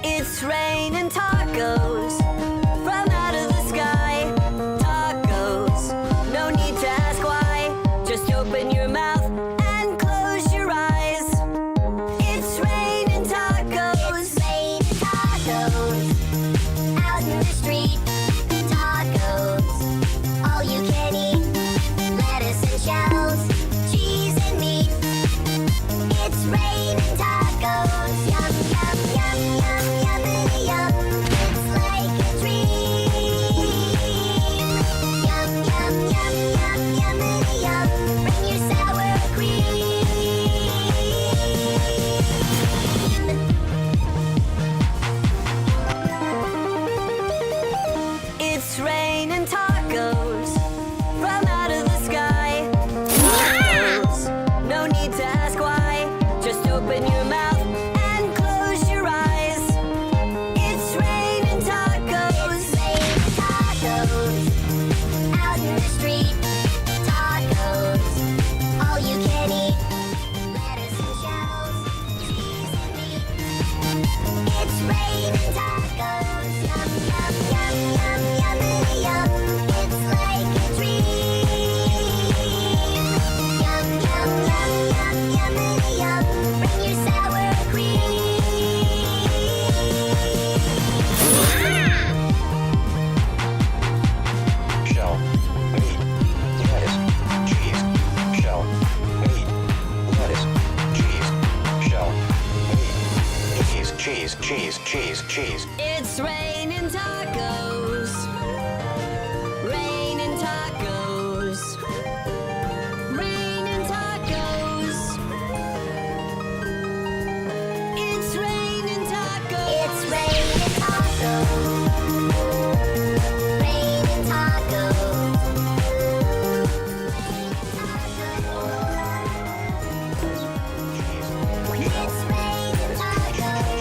It's raining tacos from out of the sky. Tacos, no need to ask why. Just open your mouth and close your eyes. It's raining tacos. It's raining tacos out in the street. Tacos, all you can eat. Lettuce and shells, cheese and meat. It's raining tacos. Yum, yum, yum, yum, yummity yum. It's like a dream. Yum, yum, yum, yum, yummity yum. Bring your sour cream. It's raining tacos from out of the sky. Tacos, no need to ask why. Just open your mouth and close your eyes. It's raining tacos. It's raining tacos out in the street. Tacos, all you can eat. Lettuce and shells, cheese and meat. It's raining tacos. Yum, yum, yum, yum, yummity yum. It's like a dream. Yum, yum, yum, yum, yummity yum. Bring your sour Shell, meat, lettuce, cheese, shell, meat, lettuce, cheese, shell, meat, cheese, cheese, cheese, cheese. It's raining tacos. Raining tacos. Raining tacos. It's raining tacos. It's raining tacos. Raining tacos. It's raining tacos.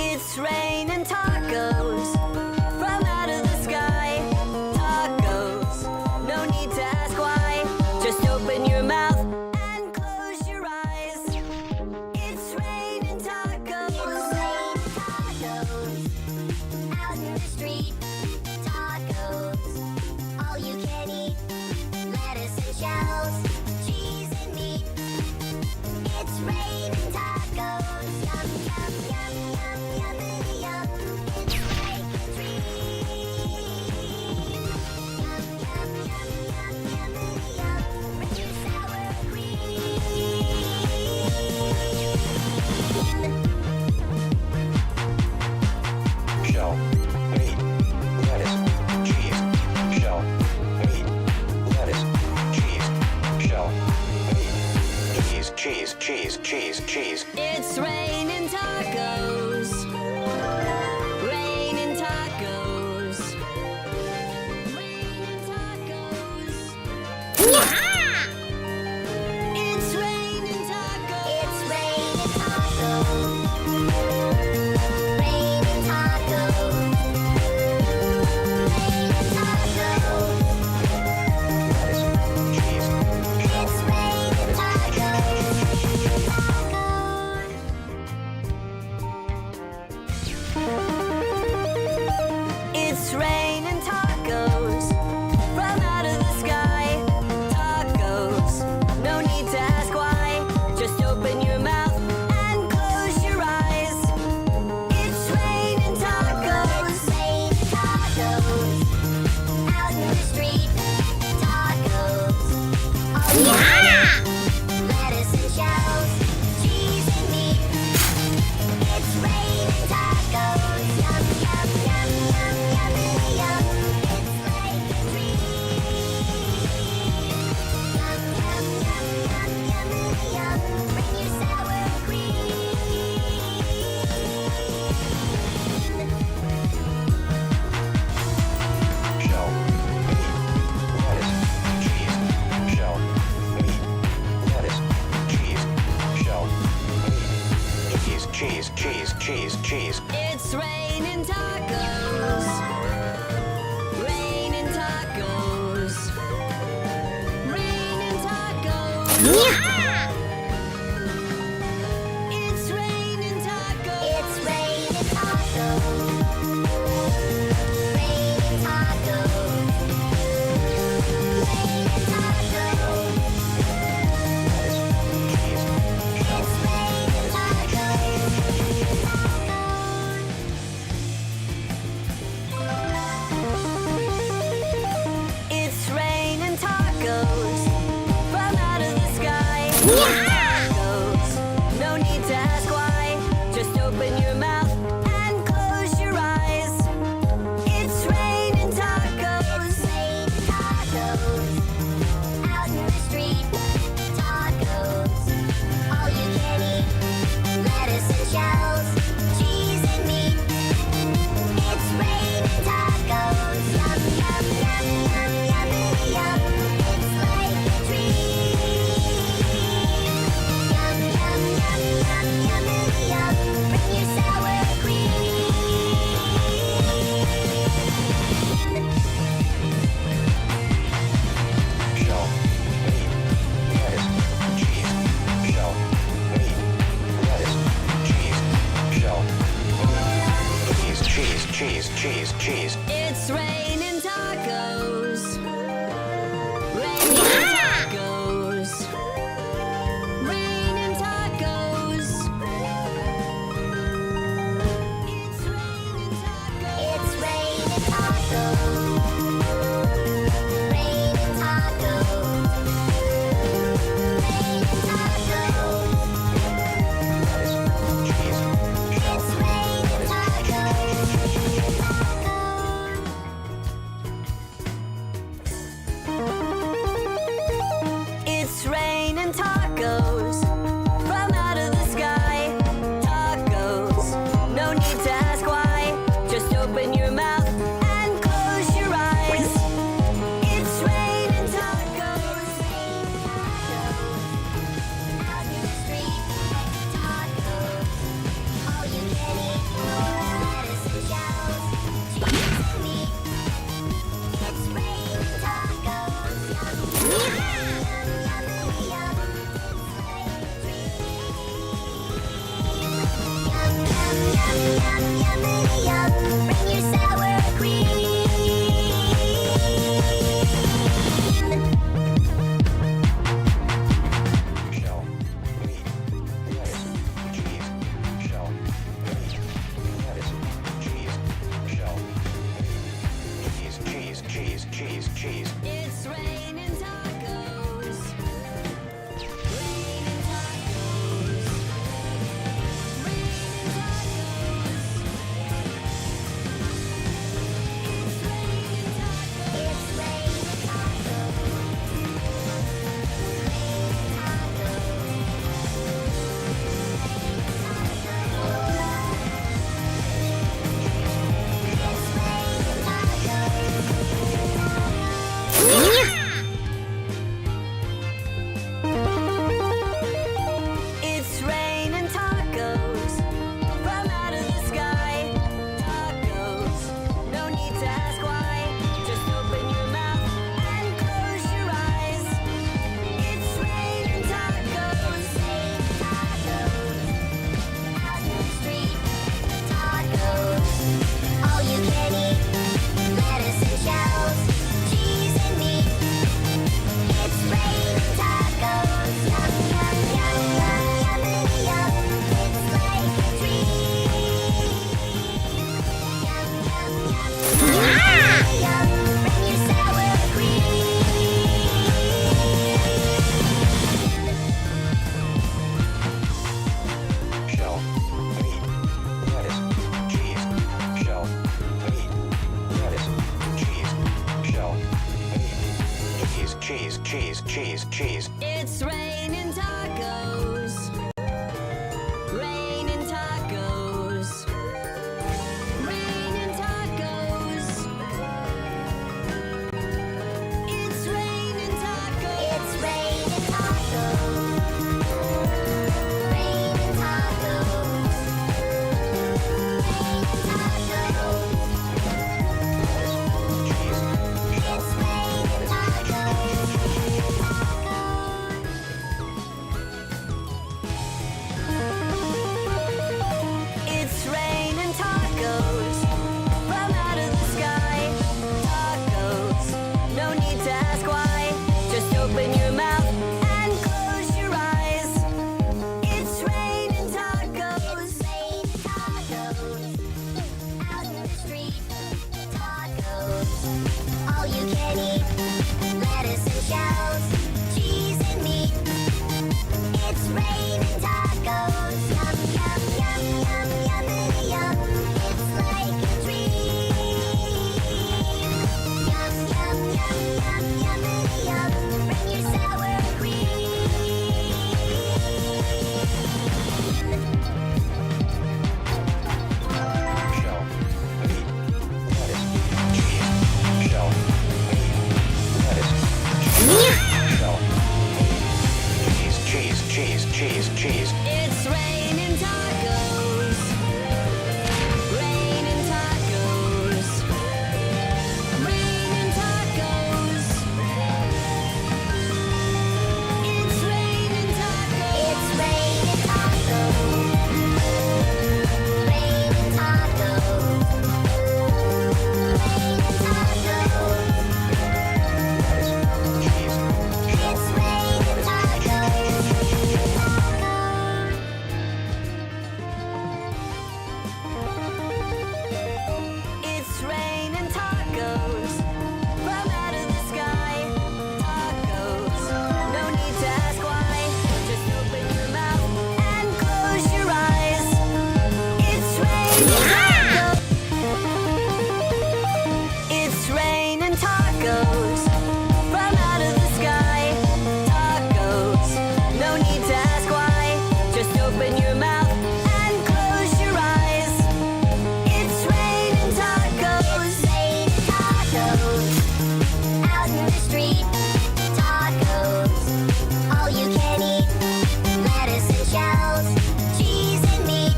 It's raining tacos from out of the sky. Tacos, no need to ask why. Just open your mouth and close your eyes. It's raining tacos. Tacos out in the street. Tacos, all you can eat. Lettuce and shells, cheese and meat. It's raining tacos. Yum, yum, yum, yum, yummity yum. It's like a dream. Yum, yum, yum, yum, yummity yum. Rich and sour cream. Shell, meat, lettuce, cheese, shell, meat, lettuce, cheese, shell, tacos. Raining tacos. Raining tacos. It's raining tacos. It's raining tacos. Raining tacos. Raining tacos. Cheese. Shell. It's raining tacos. It's raining tacos from out of the sky. Tacos, no need to ask why. Just open your mouth and close your eyes. It's raining tacos. It's raining tacos. Out in the street. Tacos. All you can eat. Lettuce and shells. Cheese and meat. It's raining tacos. Yum, yum, yum, yum, yummity yum. It's like a treat. Yum, yum, yum, yum, yummity yum. Bring your sour cream. Shell. Meat. Lettuce. Cheese. Shell. Meat. Lettuce. Cheese. Shell. Meat. Cheese. Cheese. It's raining tacos. Raining tacos. Raining tacos. It's raining tacos. It's raining tacos. Raining tacos. Raining tacos. Lettuce. Cheese. Shell. It's raining tacos. It's raining tacos from out of the sky. Tacos, no need to ask why. Just open your mouth and close your eyes. It's raining tacos. Out in the street. Tacos. All you can eat. Lettuce and shells. Cheese and meat. It's raining tacos. Yum, yum, yummity yum. It's like a treat. Yum, yum, yum, yum, yummity yum. Bring your sour cream. Shell. Meat. Lettuce. Cheese. Shell. Meat. Lettuce. Cheese. Shell. Meat. Cheese. It's raining tacos. Raining tacos. Raining tacos. It's raining tacos. It's It's raining tacos from out of the sky. Tacos, no need to ask why. Just open your mouth and close your eyes. It's raining tacos. out in the street. Tacos. All you can eat. Lettuce and shells. Cheese and meat. It's raining tacos. Yum, yum, yum, yum, yummity yum. It's like a treat. Yum, yum, yum, yummity yum. Bring your sour cream. Shell. Meat. Lettuce. Cheese. Shell. Meat. Lettuce. Cheese. Shell. Meat. Cheese. It's raining tacos. Raining tacos. Raining tacos. It's raining tacos. It's raining tacos. Raining tacos. Raining tacos. all you can eat. Lettuce and shells, cheese and meat. It's raining tacos. Yum, yum, yum, yum, yummity yum. It's like a dream. Yum, yum, yum, yum, yummity yum. Bring your sour cream. Shell, meat, lettuce, cheese, shell, meat, lettuce, shell, meat, cheese. It's raining tacos. Raining tacos. Raining tacos. It's raining tacos. It's raining tacos. Raining tacos. Raining tacos. Lettuce, cheese, It's raining tacos. It's raining tacos from out of the sky. Tacos, no need to ask why. Just open your mouth and close your eyes. It's raining tacos. It's raining tacos from out of the sky. Tacos, no need to ask why. Just open your mouth and close your eyes. It's raining tacos. It's raining tacos. Out in the street. Tacos. All you can eat. Lettuce and shells. Cheese and meat.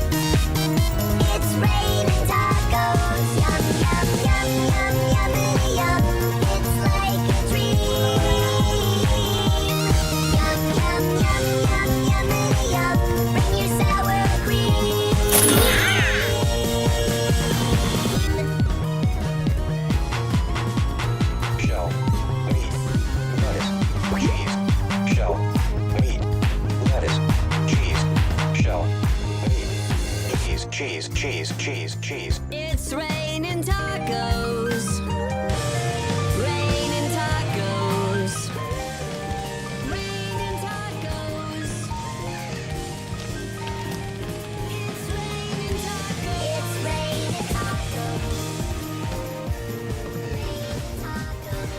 It's raining tacos. Yum, yum, yum, yum, yummity yum. It's like a dream. Yum, yum, yum, yum, yummity yum. Bring your sour cream. shell, meat, lettuce, cheese, shell, meat, lettuce, cheese, shell, meat, cheese. It's raining tacos. Raining tacos. Raining tacos. It's raining tacos. It's raining tacos. Raining tacos.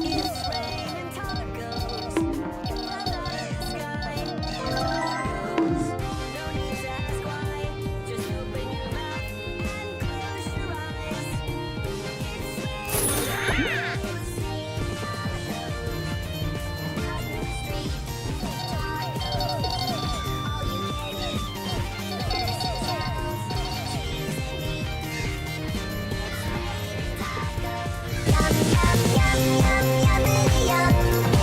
It's raining tacos from out of the sky. Tacos, no need to ask why. Just open your mouth and close your eyes. It's raining tacos. Out in the street. Tacos. All you can eat. Lettuce and shells. Cheese and meat. It's raining tacos. Yum, yum, yum, yum, yummity yum.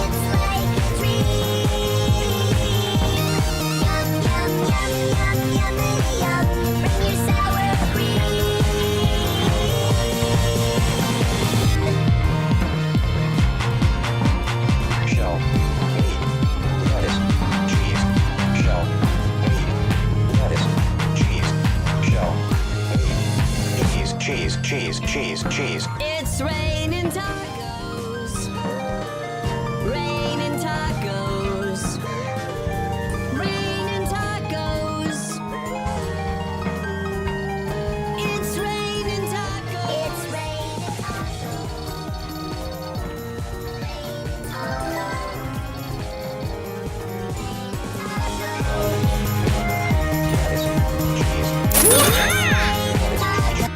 It's like a dream. Yum, yum, yum, yum, yummity yum. Bring your sour cream. Shell, meat, lettuce, cheese, shell, meat, lettuce, cheese, shell, meat, cheese. It's raining tacos. Raining tacos. Raining tacos. It's raining tacos. It's raining tacos. Raining tacos. Lettuce, cheese, Tacos.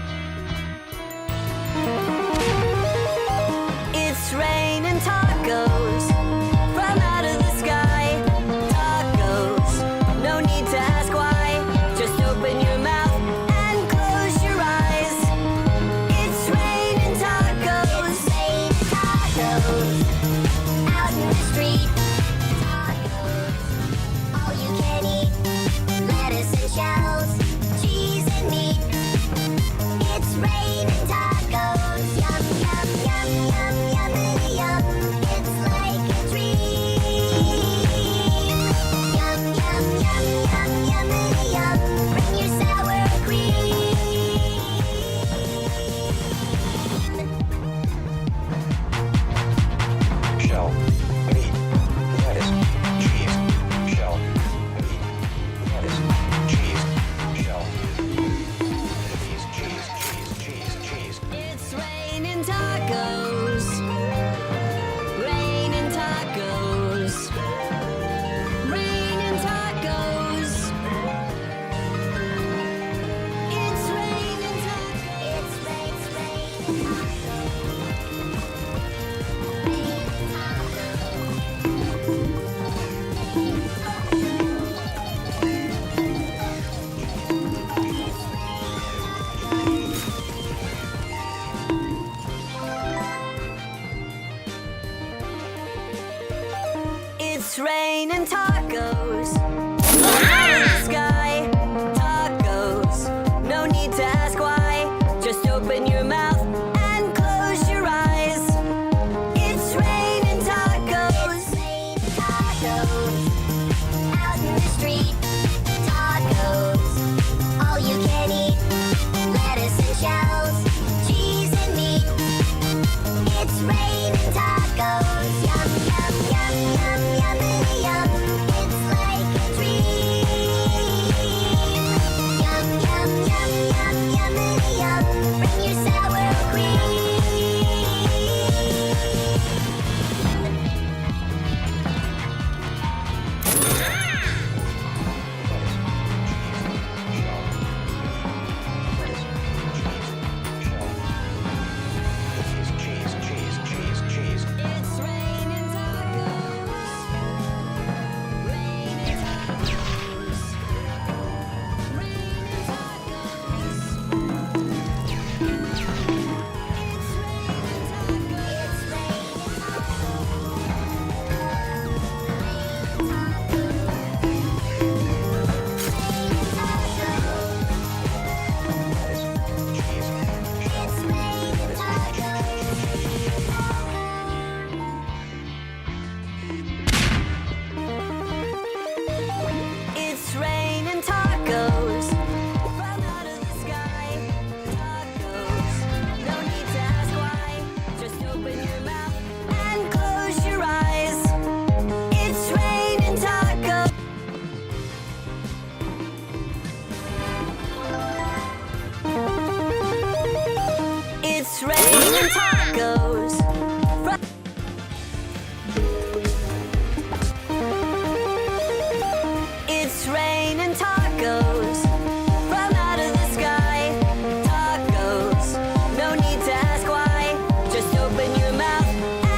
raining tacos. Raining tacos. Raining tacos. It's raining tacos. It's rain. It's raining tacos. Out of the sky. Tacos. No need to ask why. Just open your mouth and close your eyes. It's raining tacos. Tacos out in the street. Tacos, all you can eat. Lettuce and shells, cheese and meat. It's raining tacos. Yum yum yum yum yum yum. It's like a dream. Yum yum yum yum yum yum. Bring your sour cream. Cheese, cheese, cheese, cheese. It's raining tacos. Raining tacos. Raining tacos. It's raining tacos. It's raining tacos from out of the sky. Tacos, no need to ask why. Just open your mouth and close your eyes. It's raining tacos. It's raining tacos. From It's raining tacos from out of the sky. Tacos, no need to ask why. Just open your mouth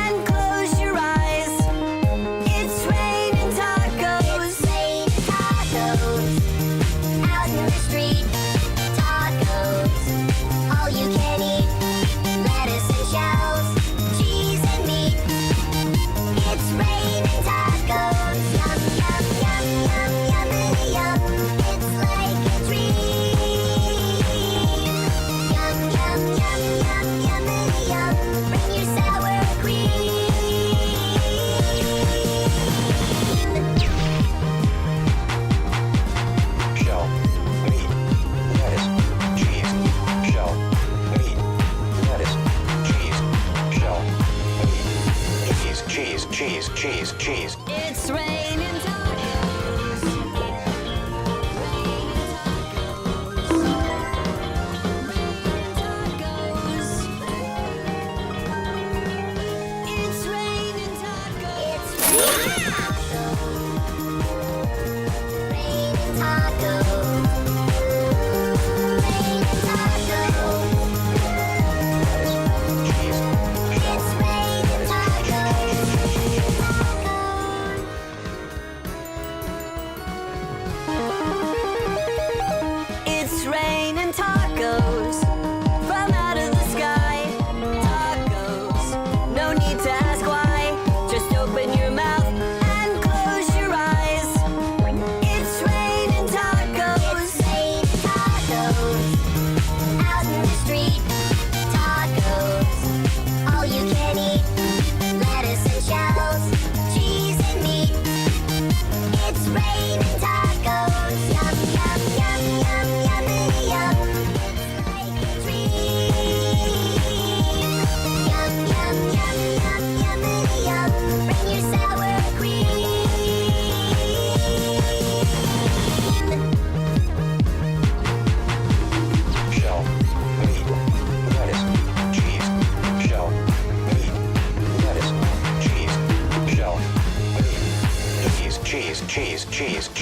and close your eyes. It's raining tacos. Tacos out in the street. Tacos, all you can eat. Lettuce and shells, cheese and meat. It's raining tacos. Yum yum yum yum yum yum. It's like a dream. Yum yum yum yum yum yum. Bring your sour cream. Shell, meat, lettuce, cheese, shell, meat, lettuce, cheese, shell, meat, cheese, cheese, cheese, cheese. It's raining tacos. Raining tacos. It's raining tacos. Raining tacos. Raining tacos. Cheese, It's raining tacos. Tacos.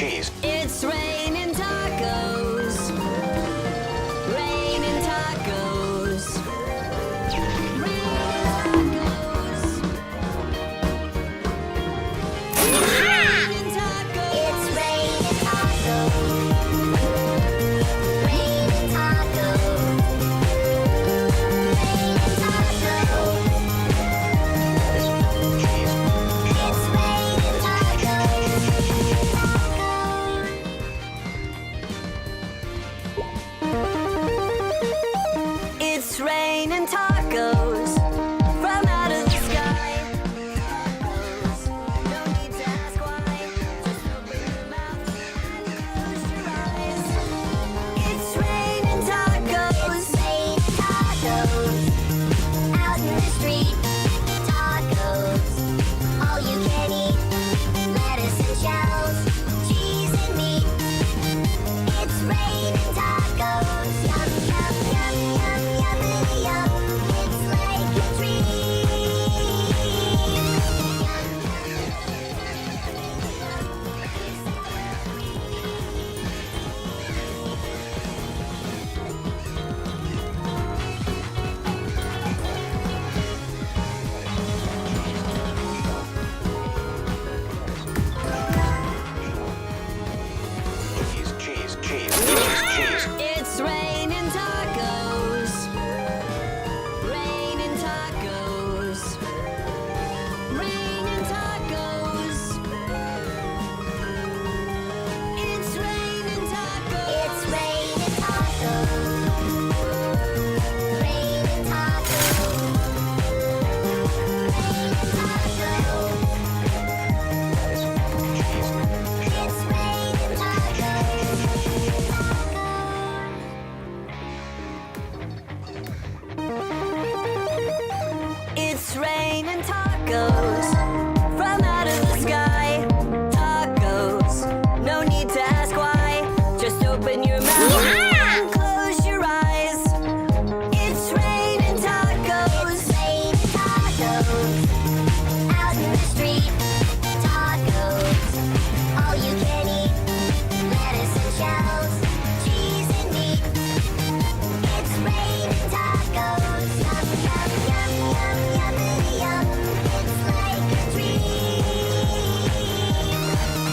cheese. It's raining tacos. Raining tacos. Raining tacos. Raining tacos. It's raining tacos. Raining tacos. Raining tacos. Cheese. It's raining tacos. It's raining tacos from out of the sky. Tacos, no need to ask why. Just open your mouth and close your eyes. It's raining tacos. It's raining tacos. Out in the street. Tacos. All you can eat. Lettuce and shells. Cheese and meat. It's raining tacos. Yum, yum, yum, yum, yummity yum. It's like a Cheese, cheese, cheese, cheese, cheese. It's raining tacos. Raining tacos. Raining tacos. It's raining tacos. It's raining tacos. Raining tacos. Raining tacos. Cheese. It's raining tacos. It's raining tacos from out of the sky. Tacos, no need to ask why. Just open your mouth and close your eyes. It's raining tacos. It's raining tacos. Out in the street. Tacos. All you can eat. Lettuce and shells. Cheese and meat. It's raining tacos. Yum, yum, yum, yum, yummity yum. It's like a dream.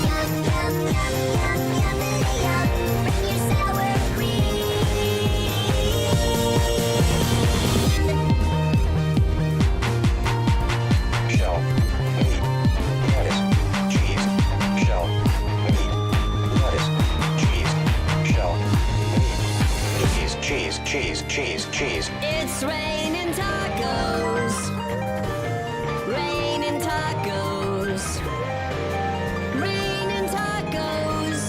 Yum, yum, yum, yum, yummity yum. Bring your sour cream. Shell. Meat. Lettuce. Cheese. Shell. Meat. Lettuce. Cheese. Shell. Meat. Cheese, cheese, cheese, cheese, cheese. It's raining tacos. Raining tacos. Raining tacos.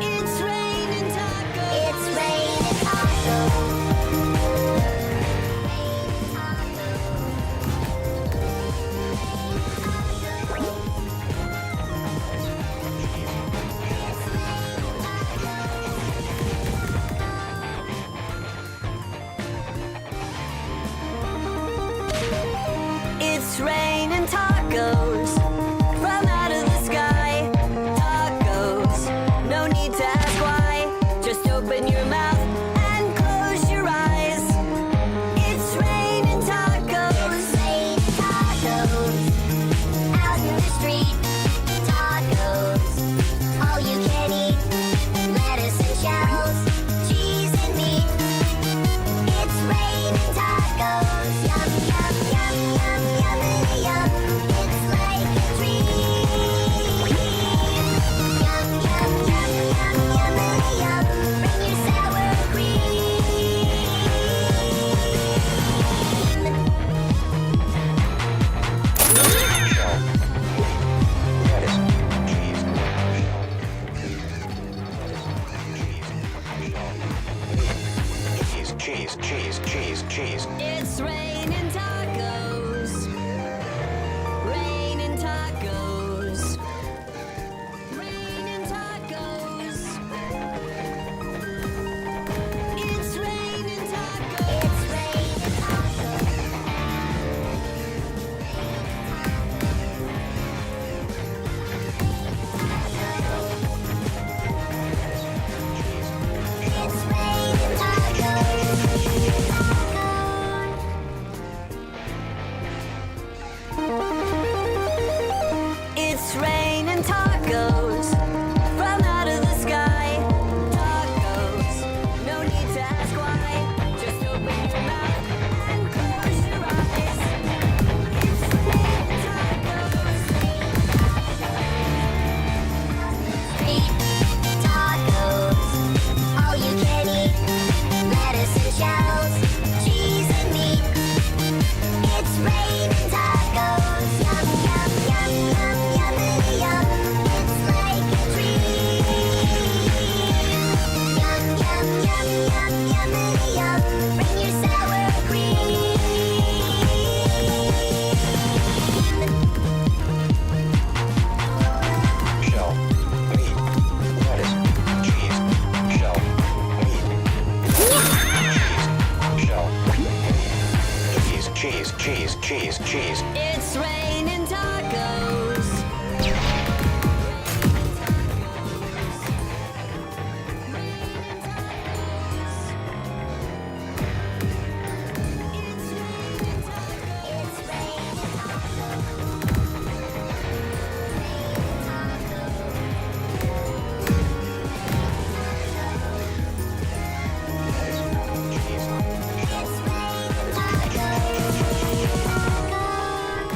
It's raining tacos. It's raining tacos. It's raining tacos from out of the sky. Tacos, no need to ask why. Just open your mouth and close your eyes. It's raining tacos. Raining tacos. Out in the street. Tacos. All you can eat. Lettuce and shells. Cheese and meat. It's raining tacos. Yum, yum, yum, yum, yummity yum. It's like a dream. Yum, yum, yum, yum, yummity yum. Bring your sour cream. Shell. Lettuce. Cheese. Shell. Cheese, cheese, cheese, cheese. It's raining tacos. Raining tacos. Raining tacos. It's raining tacos. It's raining tacos. yum, yum. Bring your sour cream. Shell, meat, lettuce, cheese, shell, meat, cheese, shell, cheese, cheese. It's raining tacos. It's raining tacos. Cheese, shell, It's raining tacos.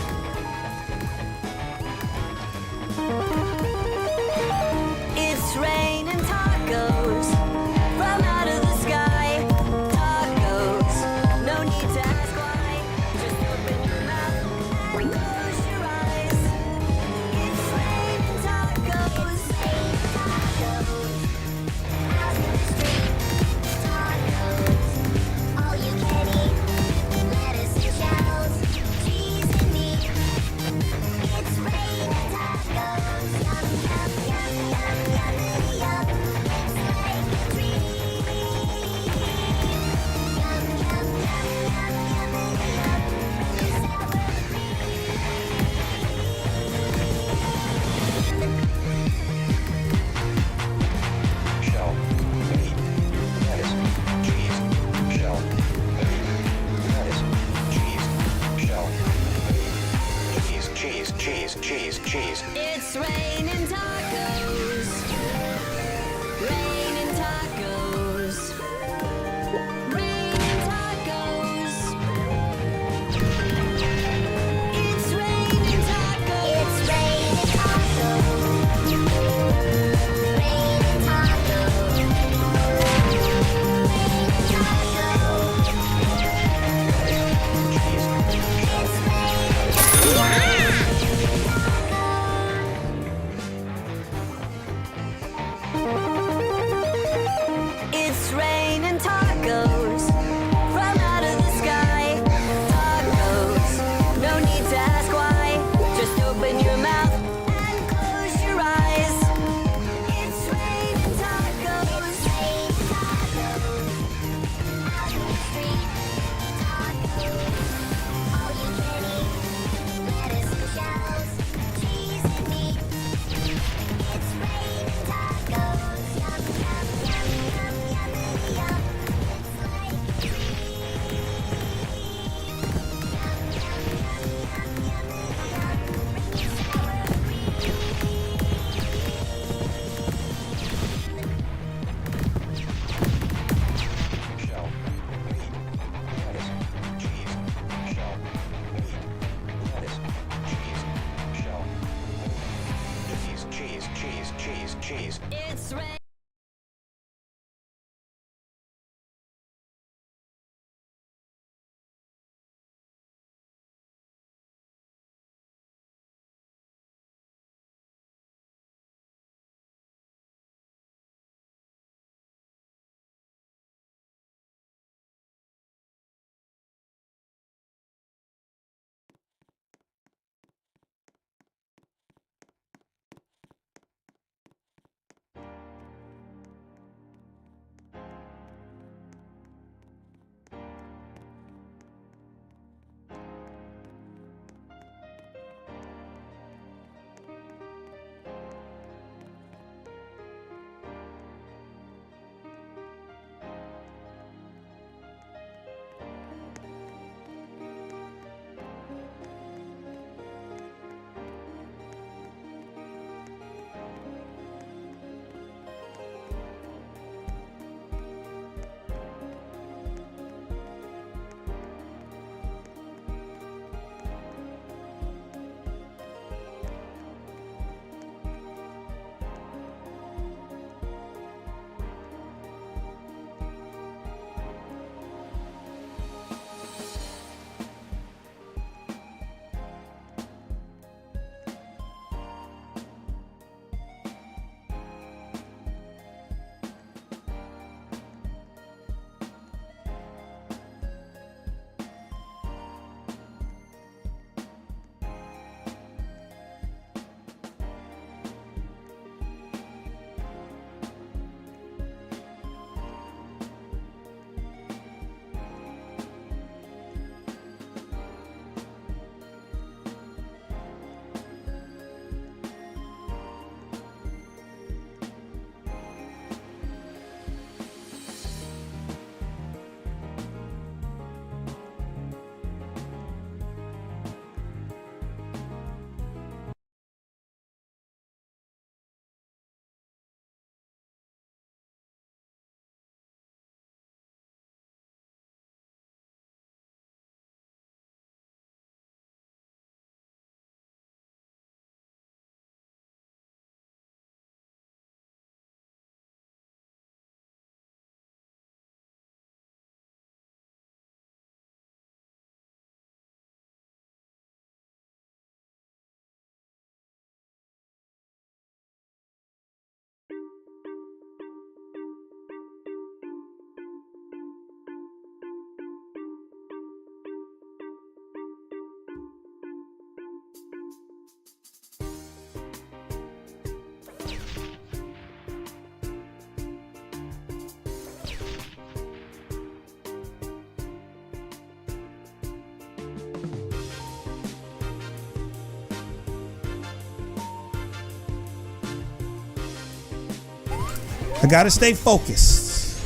I gotta stay focused.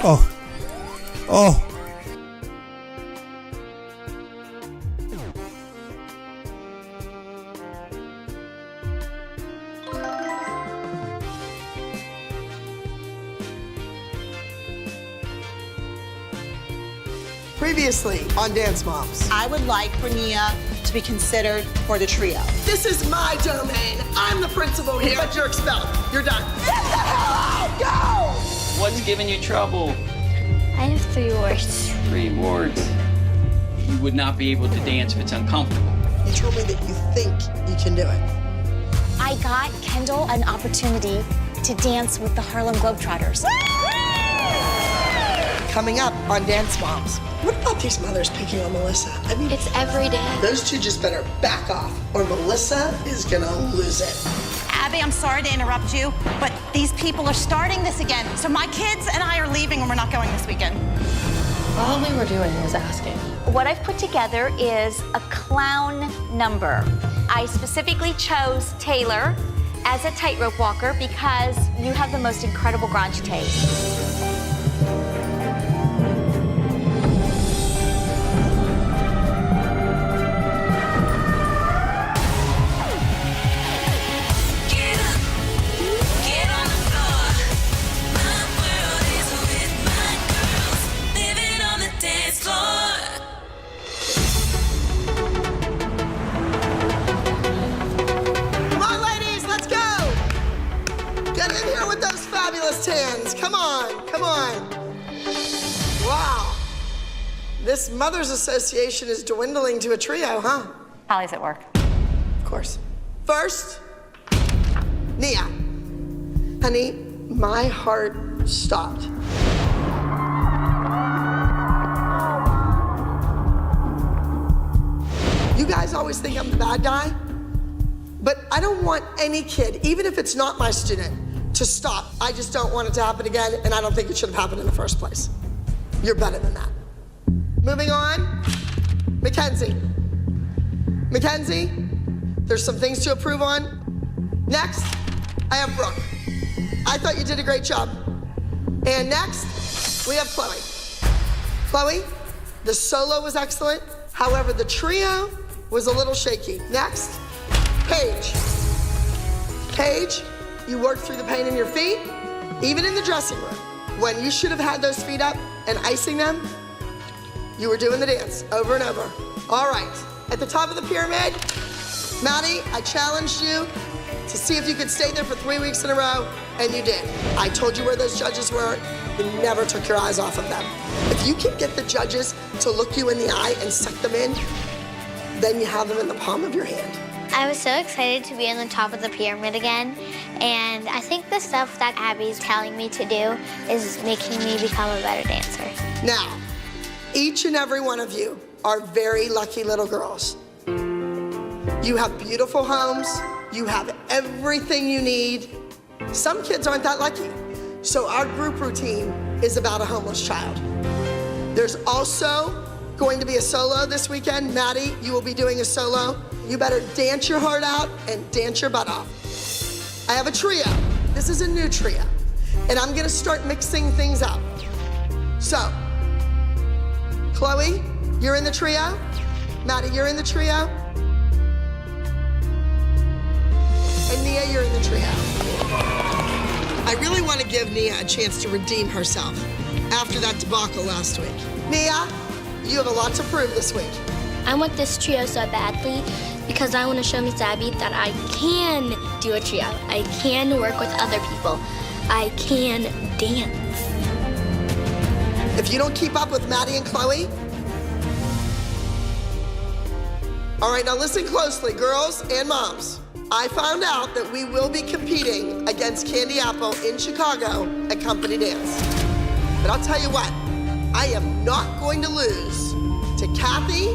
Oh. Oh. Previously on Dance Moms. I would like for Nia to be considered for the trio. This is my domain. I'm the principal here, but you're expelled. You're done. Get the hell out! Go! What's giving you trouble? I have 3 words. 3 words. You would not be able to dance if it's uncomfortable. You told me that you think you can do it. I got Kendall an opportunity to dance with the Harlem Globetrotters. Coming up on Dance Moms. What about these mothers picking on Melissa? I mean, It's every day. those two just better back off, or Melissa is gonna lose it. Abby, I'm sorry to interrupt you, but these people are starting this again. So my kids and I are leaving and we're not going this weekend. All we were doing was asking. What I've put together is a clown number. I specifically chose Taylor as a tightrope walker because you have the most incredible grandites. Come on, ladies, let's go! Get in here with those fabulous tans. Come on, come on. Wow. This Mothers Association is dwindling to a trio, huh? Holly's at work. Of course. First, Nia. Honey, my heart stopped. You guys always think I'm the bad guy, but I don't want any kid, even if it's not my student, to stop. I just don't want it to happen again, and I don't think it should have happened in the first place. You're better than that. Moving on, Mackenzie. Mackenzie, there's some things to approve on. Next, I have Brooke. I thought you did a great job. And next, we have Chloe. Chloe, the solo was excellent. However, the trio was a little shaky. Next, Paige. Paige, you worked through the pain in your feet, even in the dressing room. When you should have had those feet up and icing them, you were doing the dance over and over. All right, at the top of the pyramid, Maddie, I challenged you to see if you could stay there for 3 weeks in a row, and you did. I told you where those judges were. You never took your eyes off of them. If you can get the judges to look you in the eye and suck them in, then you have them in the palm of your hand. I was so excited to be on the top of the pyramid again, and I think the stuff that Abby's telling me to do is making me become a better dancer. Now, each and every one of you are very lucky little girls. You have beautiful homes. You have everything you need. Some kids aren't that lucky. So our group routine is about a homeless child. There's also going to be a solo this weekend. Maddie, you will be doing a solo. You better dance your heart out and dance your butt off. I have a trio. This is a new trio. And I'm gonna start mixing things up. So, Chloe, you're in the trio. Maddie, you're in the trio. And Nia, you're in the trio. I really want to give Nia a chance to redeem herself after that debacle last week. Nia, you have a lot to prove this week. I want this trio so badly because I want to show Miss Abby that I can do a trio. I can work with other people. I can dance. If you don't keep up with Maddie and Chloe, all right, now listen closely, girls and moms. I found out that we will be competing against Candy Apple in Chicago at Company Dance. But I'll tell you what, I am not going to lose to Kathy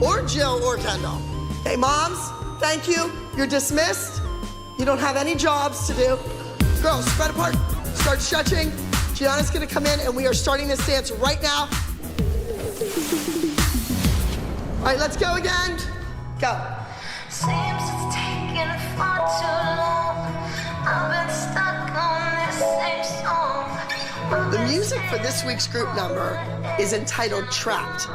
or Jill or Kendall. Hey, moms, thank you. You're dismissed. You don't have any jobs to do. Girls, spread apart, start stretching. Gianna's gonna come in and we are starting this dance right now. All right, let's go again. Go. Seems it's taking far too long. The music for this week's group number is entitled Trapped,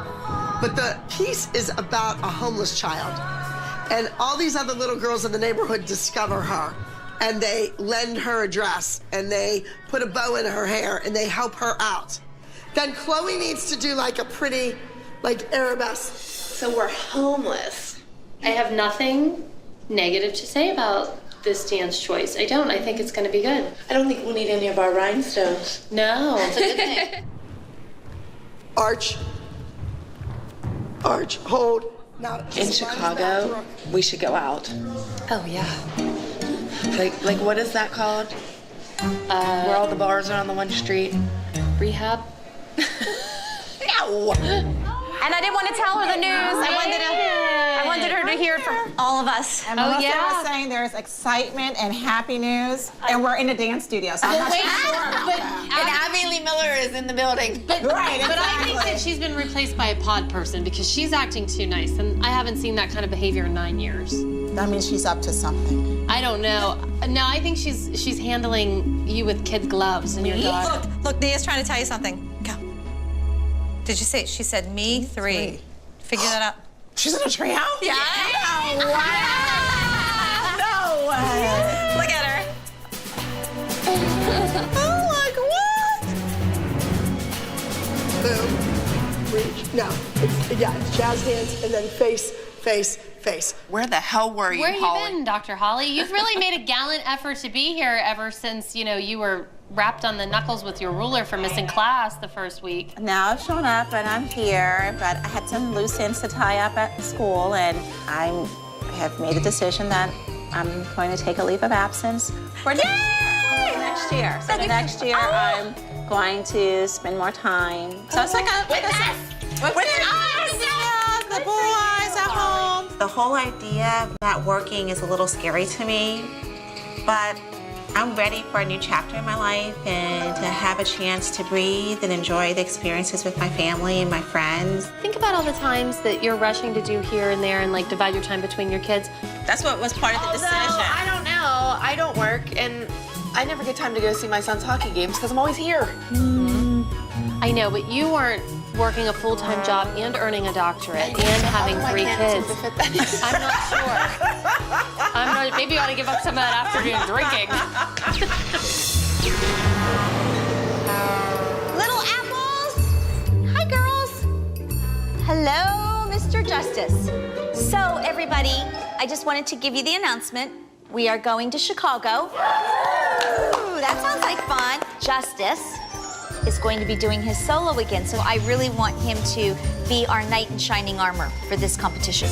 but the piece is about a homeless child. And all these other little girls in the neighborhood discover her, and they lend her a dress, and they put a bow in her hair, and they help her out. Then Chloe needs to do like a pretty, like arabesque. So we're homeless. I have nothing negative to say about this dance choice. I don't. I think it's going to be good. I don't think we'll need any of our rhinestones. No, it's a good thing. Arch, hold. Now, In Chicago, we should go out. Oh, yeah. Like what is that called? Where all the bars are on the one street? Rehab? No! And I didn't want to tell her the news. I wanted her to hear it from all of us. And Melissa was saying there's excitement and happy news, and we're in a dance studio. So I'm not sure about that. And Abby Lee Miller is in the building. Right, But I think exactly. that she's been replaced by a pod person because she's acting too nice, and I haven't seen that kind of behavior in 9 years. That means she's up to something. I don't know. No, I think she's handling you with kid gloves and your daughter. Look, Nia's trying to tell you something. Go. Did you say, she said me 3. Figure that out. She's in a treehouse? Yeah. Wow. No way. Look at her. Boom, reach. No, it's jazz dance and then face, face, face. Where the hell were you, Where you Holly? been, Dr. Holly? You've really made a gallant effort to be here ever since, you were wrapped on the knuckles with your ruler for missing class the first week. Now I've shown up and I'm here, but I had some loose ends to tie up at school, and I have made a decision that I'm going to take a leave of absence for next year. So the next year I'm going to spend more time. So it's like with us, the boys at home. The whole idea of not working is a little scary to me, but I'm ready for a new chapter in my life and to have a chance to breathe and enjoy the experiences with my family and my friends. Think about all the times that you're rushing to do here and there and like divide your time between your kids. That's what was part of the decision. I don't know. I don't work, and I never get time to go see my son's hockey games because I'm always here. I know, but you weren't working a full-time job and earning a doctorate and having 3 kids. I'm not sure. Maybe you ought to give up some of that afternoon drinking. Little apples. Hi, girls. Hello, Mr. Justice. So, everybody, I just wanted to give you the announcement. We are going to Chicago. Ooh, that sounds like fun. Justice is going to be doing his solo again, so I really want him to be our knight in shining armor for this competition.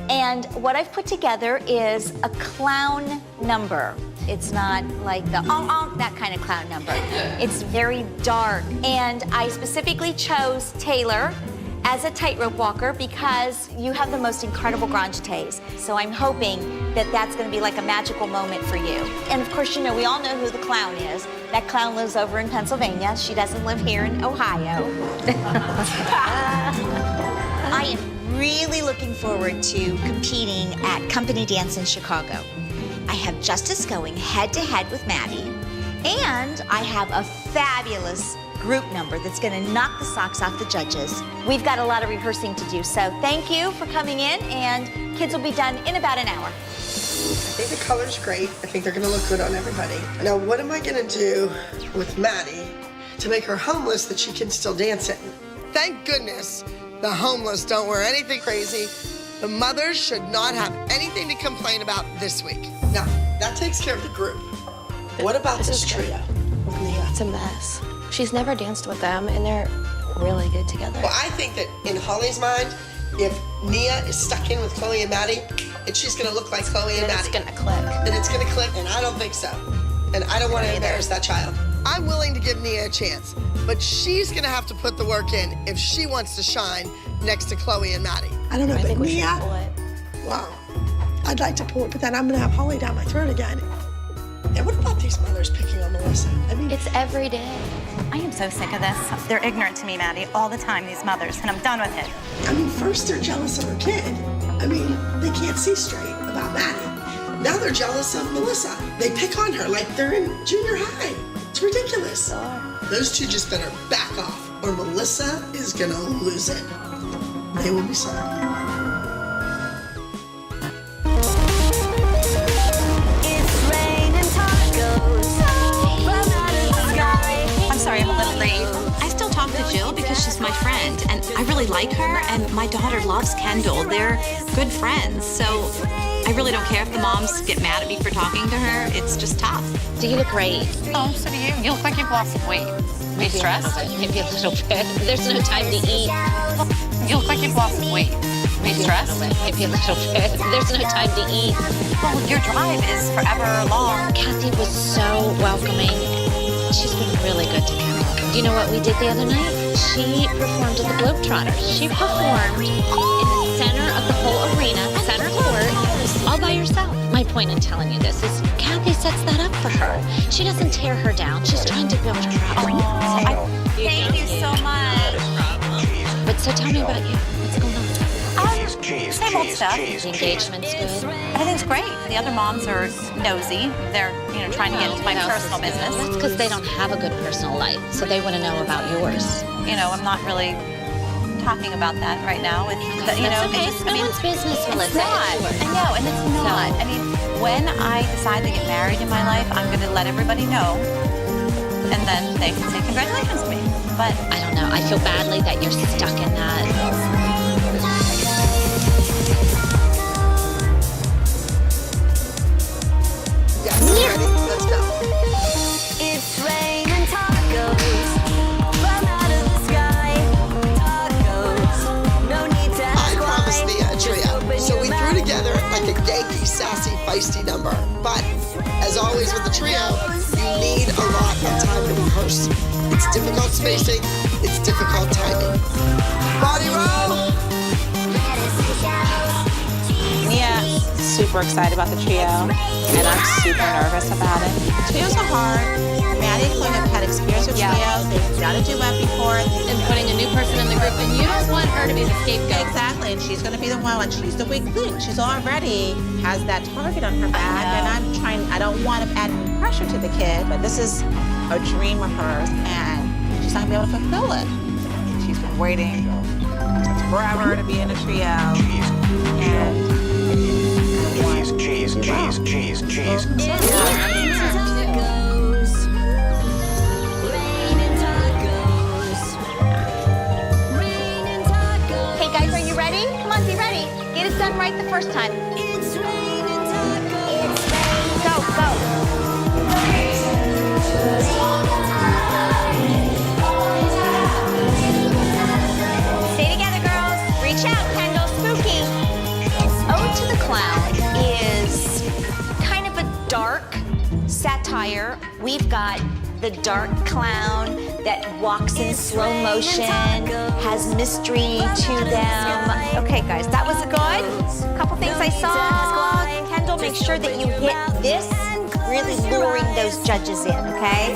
And what I've put together is a clown number. It's not like the that kind of clown number. It's very dark. And I specifically chose Taylor as a tightrope walker because you have the most incredible grand jetés. So I'm hoping that that's gonna be like a magical moment for you. And of course, we all know who the clown is. That clown lives over in Pennsylvania. She doesn't live here in Ohio. I am really looking forward to competing at Company Dance in Chicago. I have Justice going head-to-head with Maddie, and I have a fabulous group number that's gonna knock the socks off the judges. We've got a lot of rehearsing to do, so thank you for coming in, and kids will be done in about an hour. I think the color's great. I think they're gonna look good on everybody. Now, what am I gonna do with Maddie to make her homeless that she can still dance in? Thank goodness the homeless don't wear anything crazy. The mothers should not have anything to complain about this week. Now, that takes care of the group. What about this trio? It's a mess. She's never danced with them, and they're really good together. Well, I think that in Holly's mind, if Nia is stuck in with Chloe and Maddie, and she's gonna look like Chloe and Maddie. It's gonna click. Then it's gonna click, and I don't think so. And I don't want to embarrass that child. I'm willing to give Nia a chance, but she's gonna have to put the work in if she wants to shine next to Chloe and Maddie. I don't know, I but think we should Nia, pull it. wow, I'd like to pull it, but then I'm gonna have Holly down my throat again. And what about these mothers picking on Melissa? I mean, It's every day. I am so sick of this. They're ignorant to me, Maddie, all the time, these mothers, and I'm done with it. I mean, first they're jealous of her kid. I mean, they can't see straight about Maddie. Now they're jealous of Melissa. They pick on her like they're in junior high. It's ridiculous. Those two just better back off, or Melissa is gonna lose it. They will be sorry. It's raining tacos from out of the sky. I'm sorry, I'm a little late. I still talk to Jill because she's my friend, and I really like her, and my daughter loves Kendall. They're good friends, so I really don't care if the moms get mad at me for talking to her. It's just tough. Do you look great? Oh, so do you. You look like you've lost some weight. Are you stressed? Maybe a little bit. There's no time to eat. You look like you've lost some weight. Are you stressed? Maybe a little bit. There's no time to eat. Well, your drive is forever long. Kathy was so welcoming. She's been really good to Kendall. Do you know what we did the other night? She performed at the Globetrotters. She performed in the center of the whole arena, center court, all by herself. My point in telling you this is Kathy sets that up for her. She doesn't tear her down. She's trying to build her up. Thank you so much. But so tell me about you. What's going on? Cheese, Same old cheese, stuff. cheese, The cheese. engagement's good. Everything's great. The other moms are nosy. They're, trying to get into my personal business. That's because they don't have a good personal life, so they want to know about yours. I'm not really talking about that right now. It's, That's okay. It's no one's business, Melissa. It's not. It's yours. I know, and it's not. So- I mean, when I decide to get married in my life, I'm going to let everybody know, and then they can say congratulations to me. But I don't know. I feel badly that you're stuck in that. Yes, ready? Let's go. It's raining tacos from out of the sky. Tacos, no need to ask I promised why. Mia a Just trio, open so your we mouth threw together like a Yankee, sassy, feisty number. But as always with the trio, you need a lot of time to rehearse. It's difficult spacing, it's difficult timing. Body roll! Mia, super excited about the trio, and I'm super nervous about it. Trios are hard. Maddie and Chloe have had experience with trios. They've done a duet before. And putting a new person in the group, and you don't want her to be the scapegoat. Exactly, and she's gonna be the one, and she's the weak link. She's already has that target on her back, and I don't want to add any pressure to the kid, but this is a dream of hers, and she's not gonna be able to fulfill it. She's been waiting forever to be in a trio, and Cheese, cheese, cheese, cheese. It's raining tacos. Raining tacos. Raining tacos. Hey guys, are you ready? Come on, be ready. Get it done right the first time. It's raining tacos. Go, go. Stay together, girls. Reach out, Kendall. Spooky. Ode to the Clown is kind of a dark satire. We've got the dark clown that walks in slow motion, has mystery to them. Okay, guys, that was good. Couple things I saw. Kendall, make sure that you hit this, really luring those judges in, okay?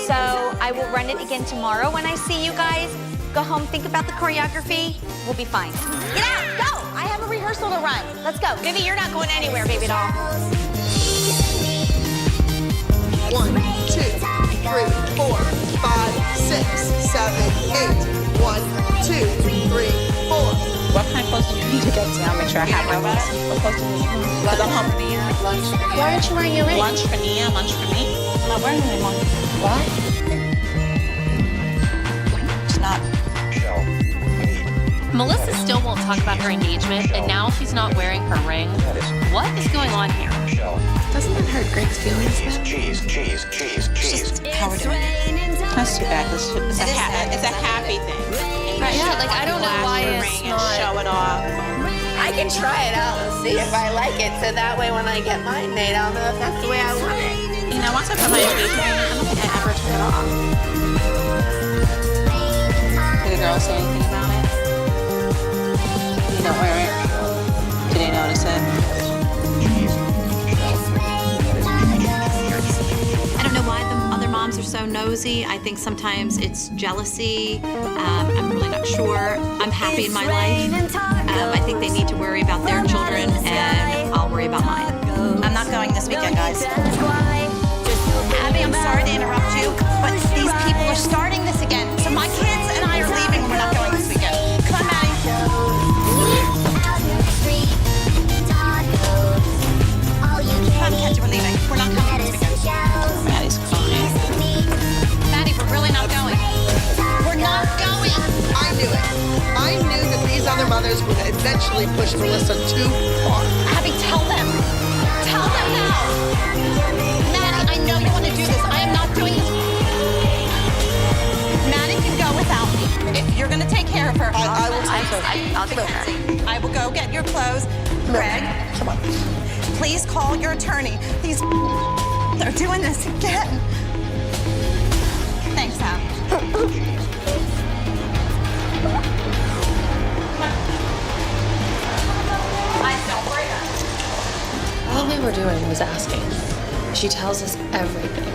So I will run it again tomorrow when I see you guys. Go home, think about the choreography. We'll be fine. Get out, go! I have a rehearsal to run. Let's go. Vivi, you're not going anywhere, baby doll. 1, 2, 3, 4, 5, 6, 7, 8. 1, 2, 3, 4. what kind of clothes do you need to get down? Make sure I have my list. What clothes do you need? Because I'm home. Why aren't you wearing your ring? Lunch for Nia, lunch for me. I'm not wearing it anymore. What? It's not. Shell. Meat. Melissa still won't talk about her engagement, and now she's not wearing her ring. What is going on here? Shell. Doesn't that hurt Greg's feelings? Cheese, cheese, cheese, cheese. How we're doing it. That's too bad. It's a happy thing. Yeah, like, I don't know why Flash your it's ring and not- show it off. I can try it out and see if I like it, so that way when I get mine made, I'll know if that's the way I want it. You know, once I put my engagement ring, I don't think I ever took it off. Did the girls say anything about it? You don't wear it? Did they notice it? I don't know why the other moms are so nosy. cozy. I think sometimes it's jealousy. I'm really not sure. I'm happy in my life. I think they need to worry about their children, and I'll worry about mine. I'm not going this weekend, guys. Abby, I'm sorry to interrupt you, but these people are starting this again. So my kids and I are leaving, and we're not going this weekend. Come on, Maddie. Come on, kids, we're leaving. We're not coming this weekend. Maddie's crying. Maddie, we're really not going. We're not going. I knew it. I knew that these other mothers would eventually push Melissa too far. Abby, tell them. Tell them now. Maddie, I know you want to do this. I am not doing this. Maddie can go without me. If you're going to take care of her, I will take her. I'll take care of her. I will go get your clothes. Greg, Come on. please call your attorney. These are doing this again. Thanks, Ab. All we were doing was asking. She tells us everything.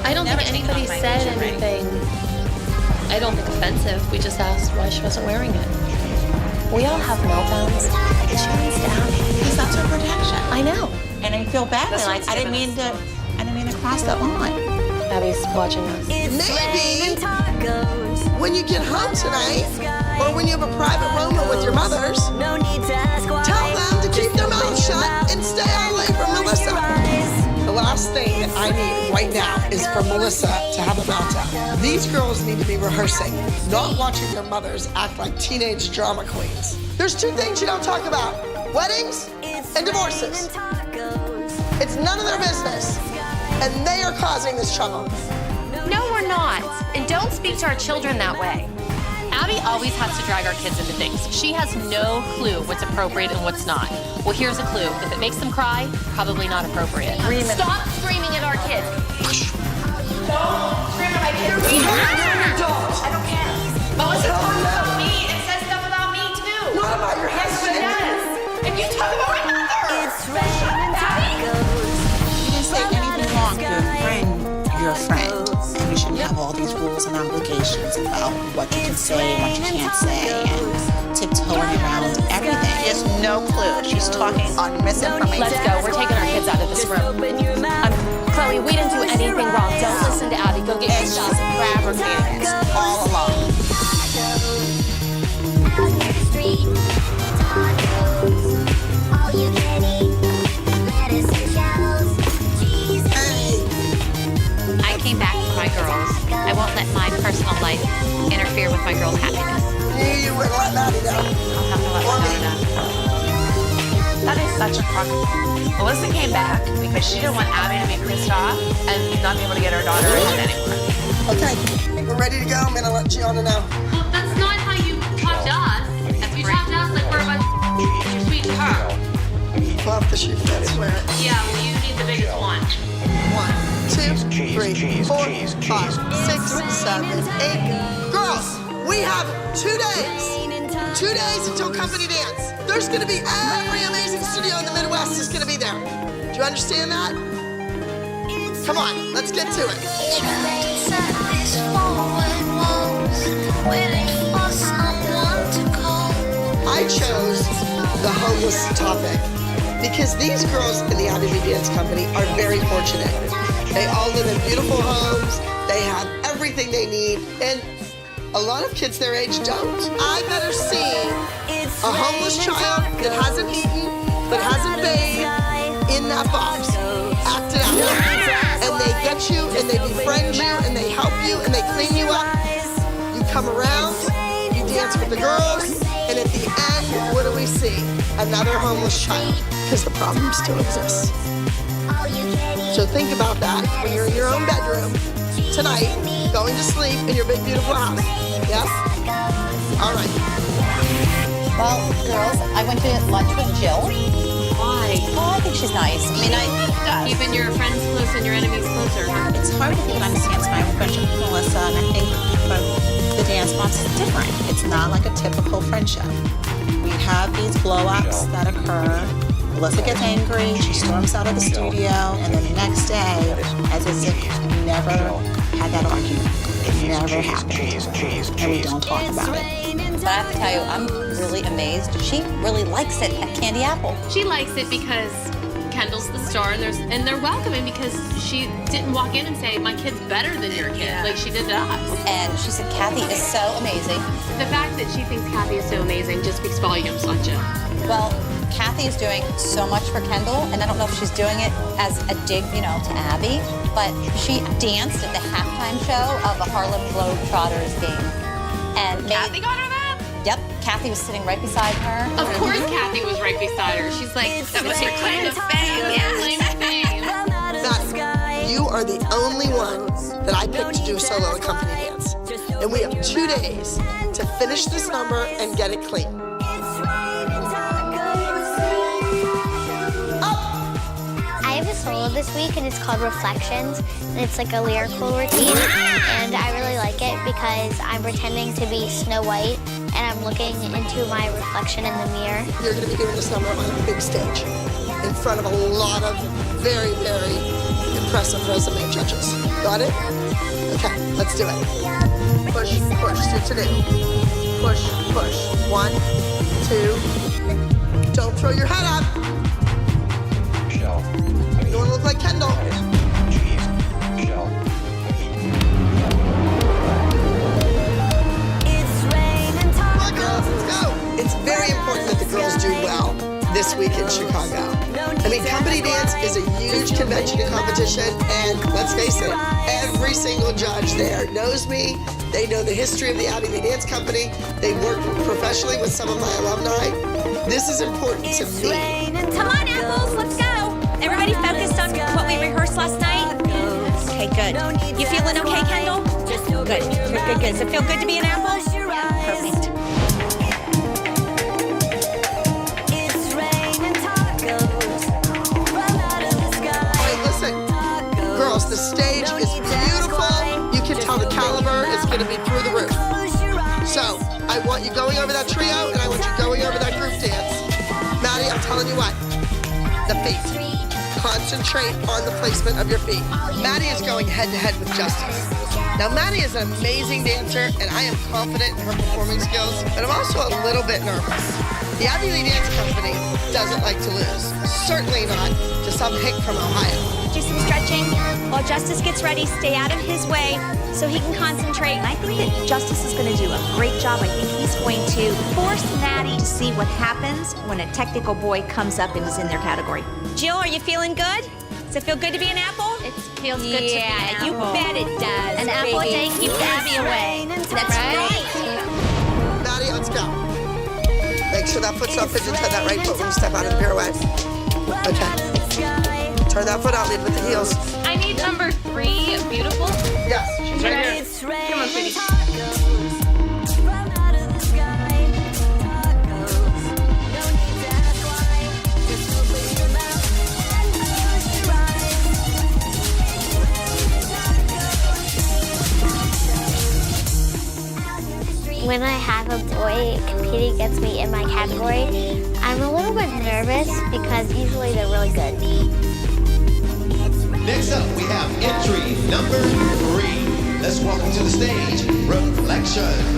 I don't think anybody said anything, I don't think offensive. We just asked why she wasn't wearing it. We all have meltdowns. She needs to have because that's her protection. I know. And I feel badly. Like I didn't mean to cross that line. Abby's watching us. Maybe when you get home tonight, or when you have a private moment with your mothers, tell them to keep their mouths shut and stay away from Melissa. The last thing that I need right now is for Melissa to have a meltdown. These girls need to be rehearsing, not watching their mothers act like teenage drama queens. There's two things you don't talk about: weddings and divorces. It's none of their business, and they are causing this trouble. No, we're not. And don't speak to our children that way. Abby always has to drag our kids into things. She has no clue what's appropriate and what's not. Well, here's a clue. If it makes them cry, probably not appropriate. Stop screaming at our kids. Don't scream at my kids. I don't care. Melissa talks about me and says stuff about me too. Not about your husband. Yes, she does. And you talk about my mother. You didn't say anything wrong. You're a friend. And you shouldn't have all these rules and obligations about what you can say and what you can't say and tiptoeing around everything. She has no clue. She's talking on misinformation. Let's go. We're taking our kids out of this room. Chloe, we didn't do anything wrong. Don't listen to Abby. Go get your And stuff. she's fabricating it all along. I came back for my girls. I won't let my personal life interfere with my girls' happiness. You wouldn't let Maddie down. I'll have to let my daughter down. That is such a crock. Melissa came back because she didn't want Abby to be pissed off and not be able to get her daughter ahead anymore. Okay, we're ready to go. I'm gonna let Gianna know. Well, that's not how you talk to us. You talk to us like we're a bunch of sweet to her. Well, if the shoe fits, wear it. Yeah, well, you need the biggest one. 1, 2, Cheese, 3, 4, cheese, 5, cheese. 6, 7, 8. Girls, we have 2 days. 2 days until company dance. There's gonna be every amazing studio in the Midwest is gonna be there. Do you understand that? Come on, let's get to it. I chose the homeless topic because these girls in the Abby Lee Dance Company are very fortunate. They all live in beautiful homes. They have everything they need, and a lot of kids their age don't. I better see a homeless child that hasn't eaten, but hasn't bathed in that box, acted out. And they get you, and they befriend you, and they help you, and they clean you up. You come around, you dance with the girls, and at the end, what do we see? Another homeless child, because the problem still exists. So think about that when you're in your own bedroom tonight, going to sleep in your big, beautiful house. Yes? All right. Well, girls, I went to lunch with Jill. Why? Oh, I think she's nice. I mean, Keeping your friends close and your enemies closer, huh? it's hard to think understands my friendship with Melissa, and I think for the dance moms is different. It's not like a typical friendship. We have these blow-ups that occur. Alyssa gets angry, she storms out of the studio, and then the next day, as if we never had that argument. It never happened. And we don't talk about it. But I have to tell you, I'm really amazed. She really likes it at Candy Apple. She likes it because Kendall's the star, and they're welcoming because she didn't walk in and say, my kid's better than your kid, like she did to us. And she said, Kathy is so amazing. The fact that she thinks Kathy is so amazing just speaks volumes on Jill. Well, Kathy is doing so much for Kendall, and I don't know if she's doing it as a dig, to Abby, but she danced at the halftime show of a Harlem Globetrotters game. And Kathy got her that? Yep, Kathy was sitting right beside her. Of course Kathy was right beside her. She's like, that was your claim to fame. Yeah, claim to fame. Maddie, you are the only one that I picked to do solo accompany dance. And we have 2 days to finish this number and get it clean. I have a solo this week, and it's called Reflections, and it's like a lyrical routine, and I really like it because I'm pretending to be Snow White, and I'm looking into my reflection in the mirror. You're going to be doing this number on a big stage in front of a lot of very, very impressive resume judges. Got it? Okay, let's do it. Push, push, to do. Push, push. 1, 2. Don't throw your head up. Shell. You want to look like Kendall. Cheese. Shell. Come on, girls, let's go. It's very important that the girls do well this week in Chicago. I mean, company dance is a huge convention and competition, and let's face it, every single judge there knows me. They know the history of the Abbey Lee Dance Company. They work professionally with some of my alumni. This is important to me. Come on, Apples, let's go. Everybody focused on what we rehearsed last night? Okay, good. You feeling okay, Kendall? Good. Does it feel good to be an apple? Perfect. Hey, listen, girls, the stage is beautiful. You can tell the caliber is going to be through the roof. So, I want you going over that trio, and I want you going over that group dance. Maddie, I'm telling you what, the feet. Concentrate on the placement of your feet. Maddie is going head-to-head with Justice. Now, Maddie is an amazing dancer, and I am confident in her performing skills, but I'm also a little bit nervous. The Abbey Lee Dance Company doesn't like to lose. Certainly not to some hick from Ohio. Do some stretching while Justice gets ready. Stay out of his way so he can concentrate. I think that Justice is going to do a great job. I think he's going to force Maddie to see what happens when a technical boy comes up and is in their category. Jill, are you feeling good? Does it feel good to be an apple? It feels good to be an apple. You bet it does. An apple a day keeps Abby away. That's right. Maddie, let's go. Make sure that foot's not pigeon toe that right foot when you step out of the pirouette. Okay. Turn that foot out, lead with the heels. I need number 3, beautiful. Yes. She's right here. Come on, sweetie. When I have a boy competing against me in my category, I'm a little bit nervous because usually they're really good. Next up, we have entry number 3. Let's welcome to the stage, Reflection.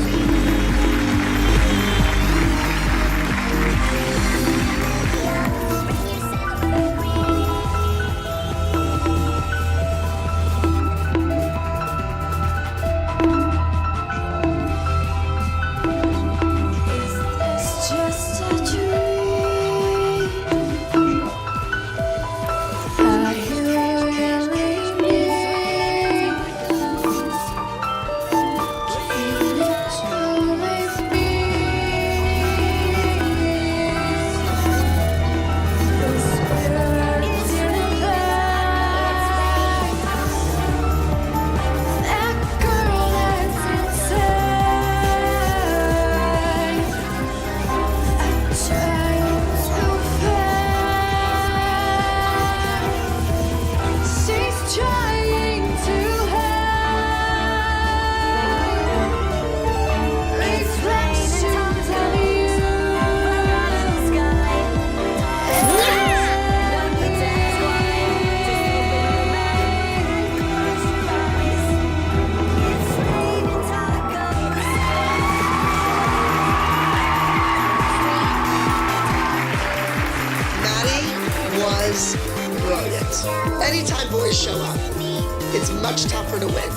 brilliant. Anytime boys show up, it's much tougher to win.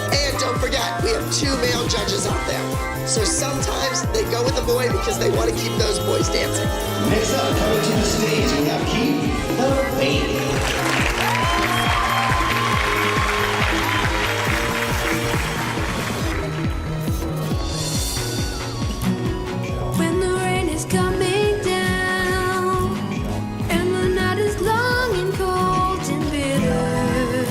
And don't forget, we have 2 male judges out there. So sometimes they go with the boy because they want to keep those boys dancing. Next up, coming to the stage, we have Keith the Baby. When the rain is coming down and the night is long and cold and bitter,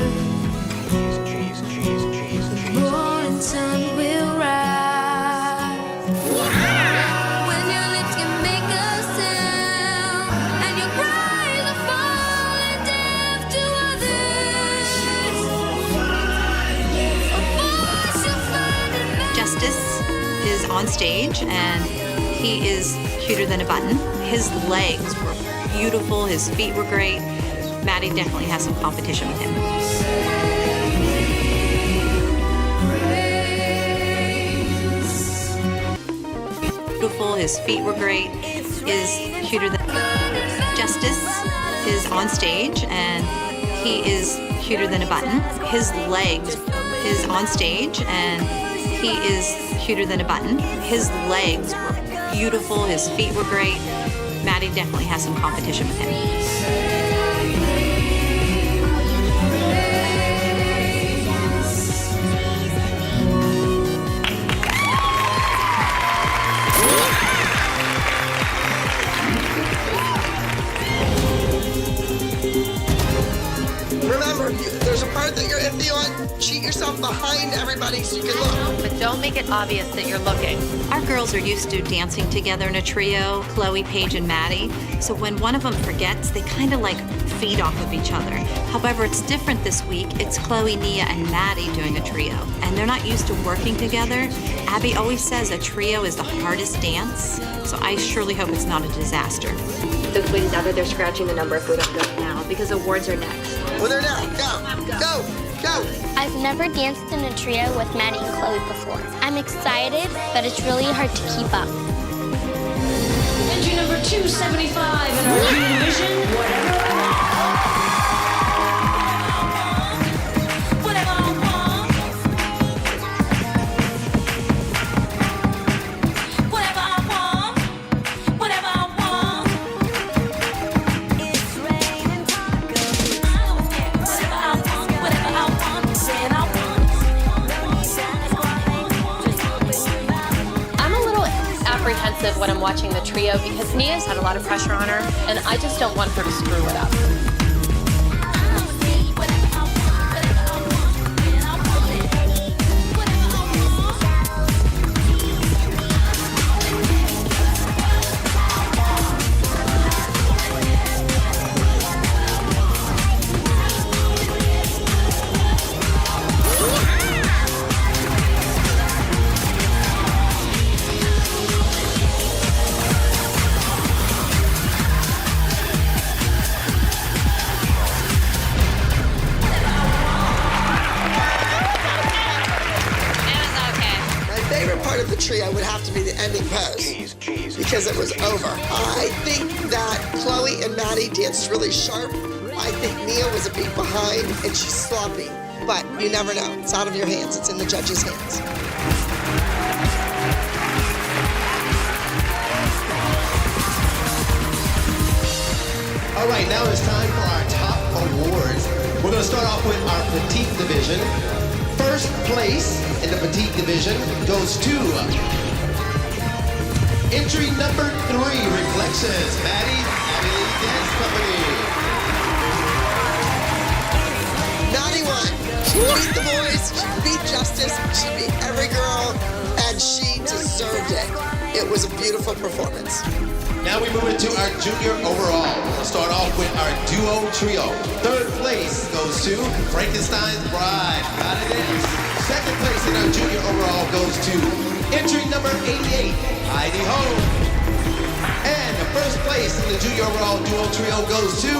the morning sun will rise. When your lips can make a sound and your cries are falling deaf to others, a voice you'll find in Justice is on stage and he is cuter than a button. His legs were beautiful, his feet were great. Maddie definitely has some competition with him. Beautiful, his feet were great, is cuter than... Justice is on stage and he is cuter than a button. His legs is on stage and he is cuter than a button. His legs were beautiful, his feet were great. Maddie definitely has some competition with him. Remember, there's a part that you're iffy on. Cheat yourself behind everybody so you can look. But don't make it obvious that you're looking. Our girls are used to dancing together in a trio, Chloe, Paige, and Maddie. So when one of them forgets, they kind of like feed off of each other. However, it's different this week. It's Chloe, Nia, and Maddie doing a trio. And they're not used to working together. Abby always says a trio is the hardest dance. So I surely hope it's not a disaster. The ladies out there, they're scratching the number if we don't go now because awards are next. Well, they're down. Go. I've never danced in a trio with Maddie and Chloe before. I'm excited, but it's really hard to keep up. Entry number 275 in our junior division, whatever I want. Whatever I want. Whatever I want. Whatever I want. It's raining tacos. I don't care. Whatever I want. Whatever I want. Saying I want. I'm a little apprehensive when I'm watching the trio because Nia's had a lot of pressure on her, and I just don't want her to screw it up. Part of the trio would have to be the ending pose because it was over. I think that Chloe and Maddie danced really sharp. I think Nia was a beat behind and she's sloppy, but you never know. It's out of your hands. It's in the judges' hands. All right, now it's time for our top awards. We're going to start off with our petite division. First place in the petite division goes to entry number 3, Reflections, Maddie Abilene Dance Company. Maddie won. She beat the boys, she beat Justice, she beat every girl, and she deserved it. It was a beautiful performance. Now we move into our junior overall. We'll start off with our duo trio. Third place goes to Frankenstein's Bride. Got it in. Second place in our junior overall goes to entry number 88, Heidi Ho. And the first place in the junior overall duo trio goes to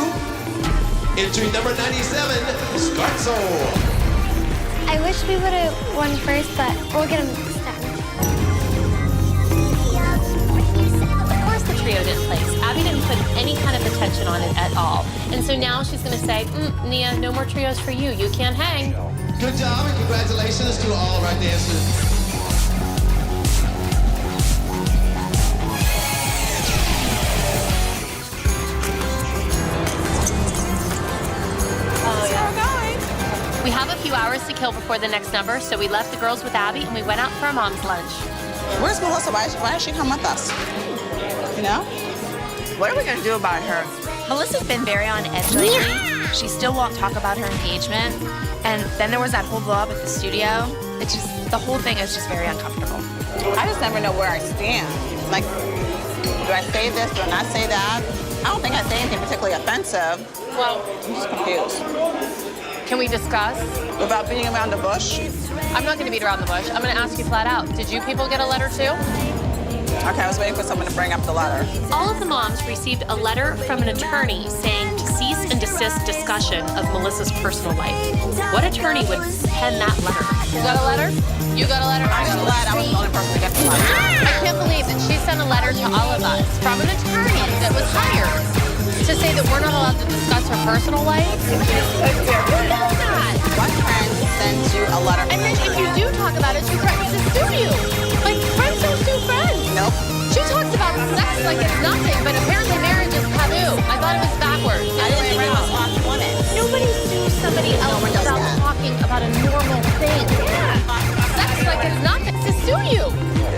entry number 97, Scarzo. I wish we would have won first, but we'll get them next time. Of course the trio didn't place. Abby didn't put any kind of attention on it at all. And so now she's going to say, Nia, no more trios for you. You can't hang. Good job and congratulations to all of our dancers. We have a few hours to kill before the next number, so we left the girls with Abby and we went out for a mom's lunch. Where's Melissa? Why did she come with us? You know? What are we gonna do about her? Melissa's been very on edge lately. She still won't talk about her engagement. And then there was that whole blow up at the studio. It's just, the whole thing is just very uncomfortable. I just never know where I stand. Like, do I say this? Do I not say that? I don't think I say anything particularly offensive. Well, I'm just confused. Can we discuss? Without beating around the bush? I'm not going to beat around the bush. I'm going to ask you flat out. Did you people get a letter too? Okay, I was waiting for someone to bring up the letter. All of the moms received a letter from an attorney saying to cease and desist discussion of Melissa's personal life. What attorney would pen that letter? You got a letter? You got a letter? I'm glad I was the only person to get the letter. I can't believe that she sent a letter to all of us from an attorney that was hired to say that we're not allowed to discuss her personal life. What friend sends you a letter? And then if you do talk about it, she threatens to sue you. Like, friends don't sue friends. Nope. She talks about sex like it's nothing, but apparently marriage is taboo. I thought it was backwards. Nobody sues somebody else without talking about a normal thing. Sex like it's nothing to sue you.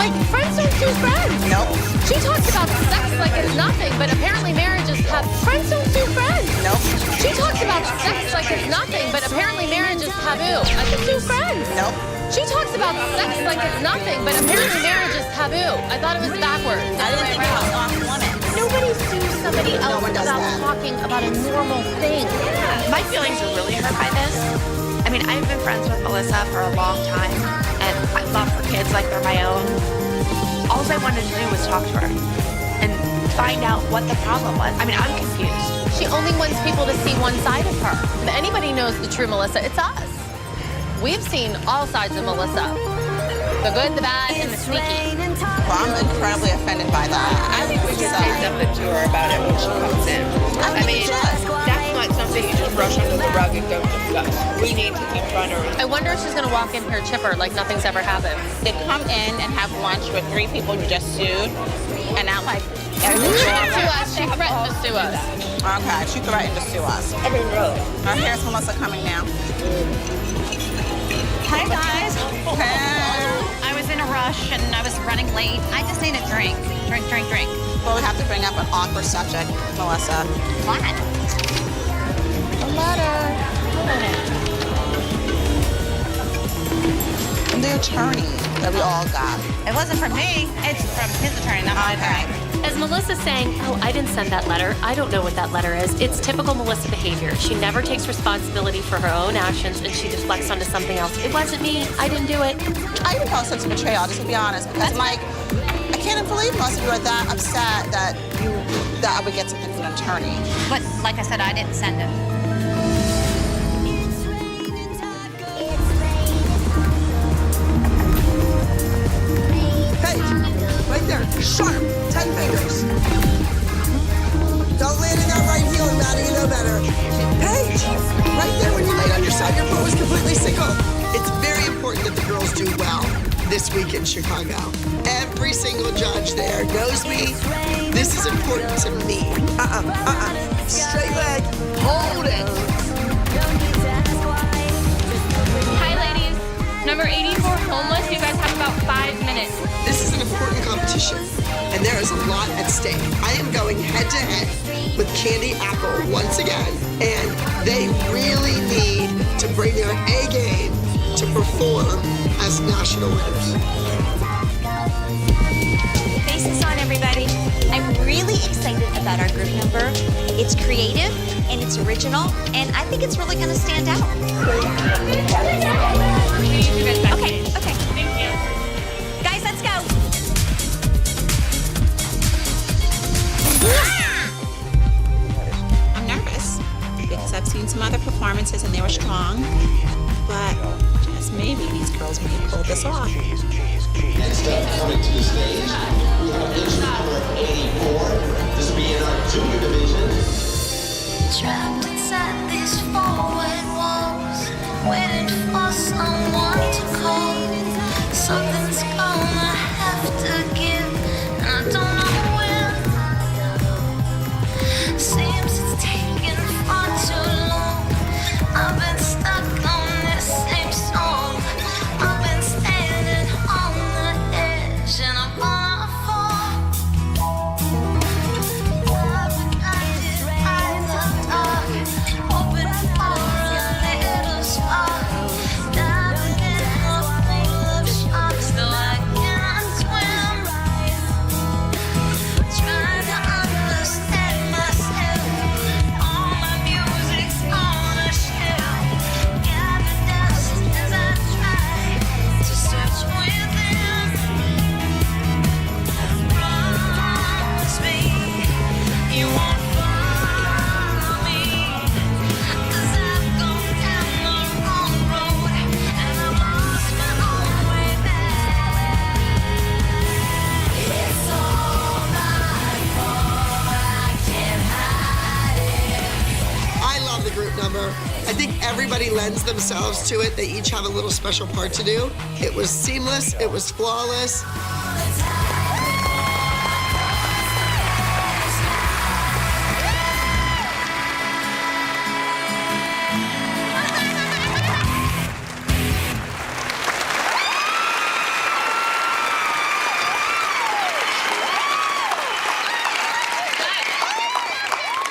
Like, friends don't sue friends. Nope. She talks about sex like it's nothing, but apparently marriage is taboo. Friends don't sue friends. Nope. She talks about sex like it's nothing, but apparently marriage is taboo. I can sue friends. Nope. She talks about sex like it's nothing, but apparently marriage is taboo. I thought it was backwards. I didn't think it was off limits. Nobody sues somebody else without talking about a normal thing. My feelings are really hurt by this. I mean, I've been friends with Melissa for a long time, and I love her kids like they're my own. All I wanted to do was talk to her and find out what the problem was. I mean, I'm confused. She only wants people to see one side of her. If anybody knows the true Melissa, it's us. We've seen all sides of Melissa. The good, the bad, and the sneaky. Well, I'm incredibly offended by that. I think we should say something to her about it when she comes in. I mean, that's not something you just brush under the rug and go discuss. We need to confront her. I wonder if she's going to walk in here chipper like nothing's ever happened. They come in and have lunch with 3 people you just sued, and now like She threatened to sue us. Okay, she threatened to sue us. Here's Melissa coming now. Hi guys. Hey. I was in a rush and I was running late. I just need a drink. Drink. Well, we have to bring up an awkward subject, Melissa. What? A letter. From the attorney that we all got. It wasn't from me. It's from his attorney, not my attorney. As Melissa's saying, oh, I didn't send that letter. I don't know what that letter is. It's typical Melissa behavior. She never takes responsibility for her own actions and she deflects onto something else. It wasn't me. I didn't do it. I even felt a sense of betrayal, just to be honest, because I'm like, I can't believe most of you are that upset that I would get something from an attorney. But like I said, I didn't send him. Hey, right there, sharp, 10 fingers. Don't land in that right heel, Maddie, you know better. Paige, right there when you laid on your side, your foot was completely single. It's very important that the girls do well this week in Chicago. Every single judge there knows me. This is important to me. Straight leg, hold it. Hi, ladies. Number 84, homeless. You guys have about 5 minutes. This is an important competition, and there is a lot at stake. I am going head-to-head with Candy Apple once again, and they really need to bring their A game to perform as national winners. Faces on, everybody. I'm really excited about our group number. It's creative and it's original, and I think it's really going to stand out. Okay. Thank you. Guys, let's go. I'm nervous because I've seen some other performances and they were strong, but just maybe these girls may pull this off. Next up, coming to the stage, we have entry number 84. This will be in our junior division. Trapped inside these four-way walls, waiting for someone to call. Something's gonna have to give, and I don't know when. Seems it's taking far too long. I've been stuck on this same song. I've been standing on the edge, and I'm gonna fall. I've been blinded by the dark, hoping for a little spark. Diving in a pool of sharks, though I cannot swim. Trying to understand myself. All my music's on a shelf. Gather dust as I try to search within. Promise me you won't follow me, 'cause I've gone down the wrong road and I've lost my own way back. It's all my fault, I can't hide it. I love the group number. I think everybody lends themselves to it. They each have a little special part to do. It was seamless. It was flawless.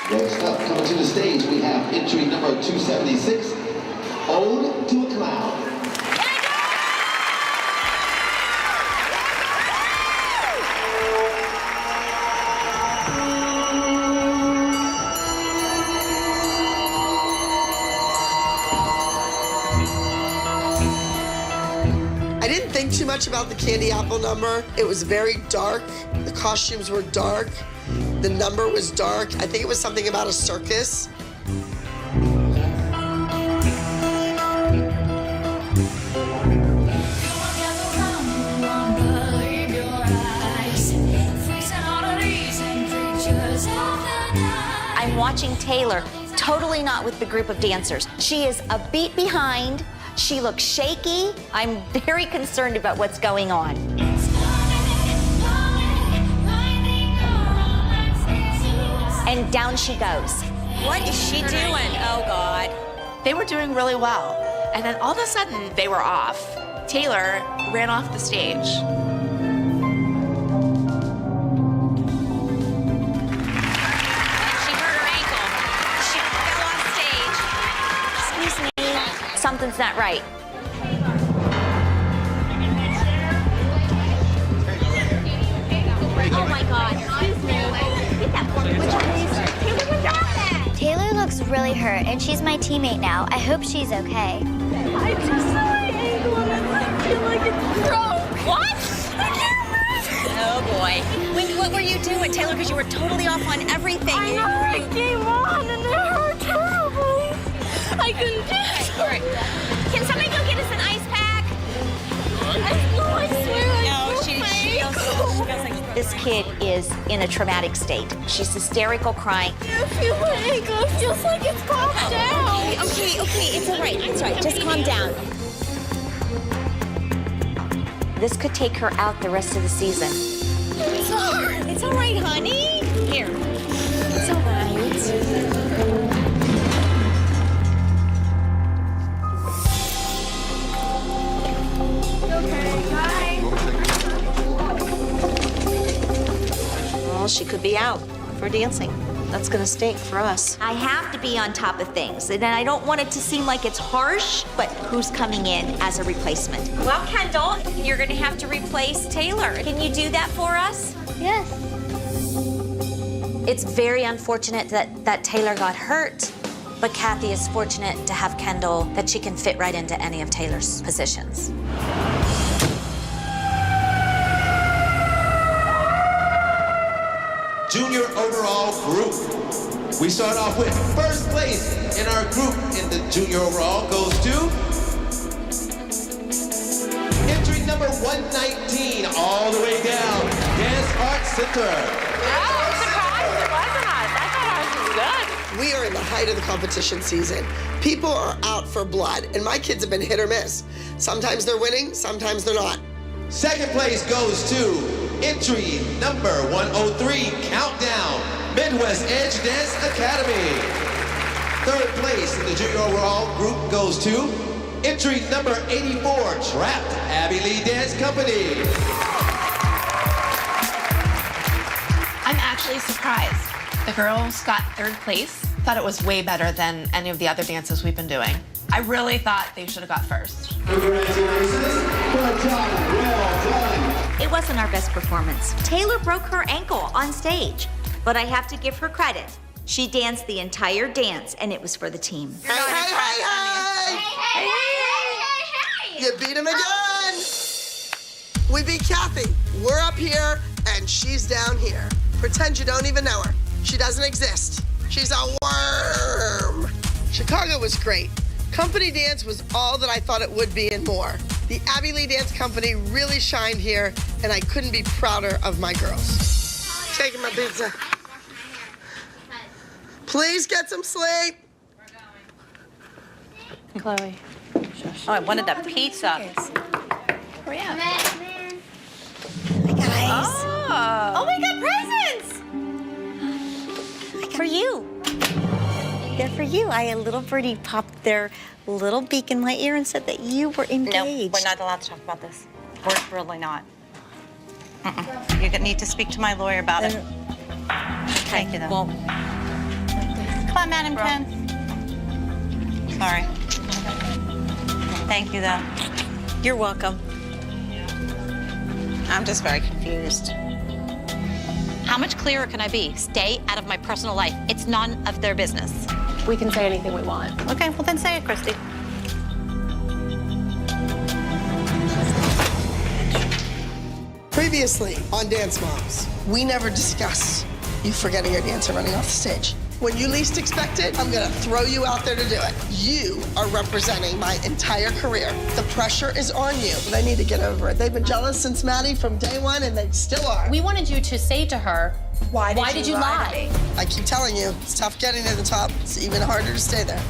Next up, coming to the stage, we have entry number 276, Ode to a Clown. I didn't think too much about the candy apple number. It was very dark. The costumes were dark. The number was dark. I think it was something about a circus. I'm watching Taylor, totally not with the group of dancers. She is a beat behind. She looks shaky. I'm very concerned about what's going on. And down she goes. What is she doing? Oh, God. They were doing really well. And then all of a sudden, they were off. Taylor ran off the stage. She hurt her ankle. She fell on stage. Excuse me. Something's not right. Oh my God. Excuse me. Get that for me. Would you please? Taylor, what's happening? Taylor looks really hurt, and she's my teammate now. I hope she's okay. I just saw my ankle and I feel like it's broke. What? I can't move. Oh boy. What were you doing, Taylor? Because you were totally off on everything. I know, it came on and it hurt terribly. I couldn't do it. All right. Can somebody go get us an ice pack? I swear I broke she my feels ankle. This kid is in a traumatic state. She's hysterical, crying. I feel my ankle. It feels like it's popped down. Okay, it's all right. It's all right. Just calm down. This could take her out the rest of the season. It's hard. It's all right, honey. Here. It's all right. Well, she could be out for dancing. That's gonna stink for us. I have to be on top of things, and I don't want it to seem like it's harsh, but who's coming in as a replacement? Well, Kendall, you're gonna have to replace Taylor. Can you do that for us? Yes. It's very unfortunate that Taylor got hurt, but Kathy is fortunate to have Kendall that she can fit right into any of Taylor's positions. Junior overall group. We start off with first place in our group in the junior overall goes to Entry number 119, all the way down, Dance Arts Center. I'm surprised it wasn't us. I thought ours was good. We are in the height of the competition season. People are out for blood, and my kids have been hit or miss. Sometimes they're winning, sometimes they're not. Second place goes to entry number 103, Countdown, Midwest Edge Dance Academy. Third place in the junior overall group goes to entry number 84, Trapped, Abby Lee Dance Company. I'm actually surprised. The girls got third place. Thought it was way better than any of the other dances we've been doing. I really thought they should have got first. Congratulations. Good job. Well done. It wasn't our best performance. Taylor broke her ankle on stage, but I have to give her credit. She danced the entire dance, and it was for the team. Hey! You beat him again! We beat Kathy. We're up here, and she's down here. Pretend you don't even know her. She doesn't exist. She's a worm. Chicago was great. Company dance was all that I thought it would be and more. The Abby Lee Dance Company really shined here, and I couldn't be prouder of my girls. Taking my pizza. Please get some sleep. Chloe. Oh, I wanted a pizza. Hurry up. Guys, Oh, we got presents! for you. They're for you. A little birdie popped their little beak in my ear and said that you were engaged. No, we're not allowed to talk about this. We're really not. You need to speak to my lawyer about it. Thank you, though. Well, Come on, Madam Ken. Sorry. Thank you, though. you're welcome. I'm just very confused. How much clearer can I be? Stay out of my personal life. It's none of their business. We can say anything we want. Okay, well then say it, Christy. Previously on Dance Moms, we never discuss you forgetting your dance and running off the stage. When you least expect it, I'm gonna throw you out there to do it. You are representing my entire career. The pressure is on you, but I need to get over it. They've been jealous since Maddie from day one, and they still are. We wanted you to say to her, Why did you lie? to me? I keep telling you, it's tough getting to the top. It's even harder to stay there.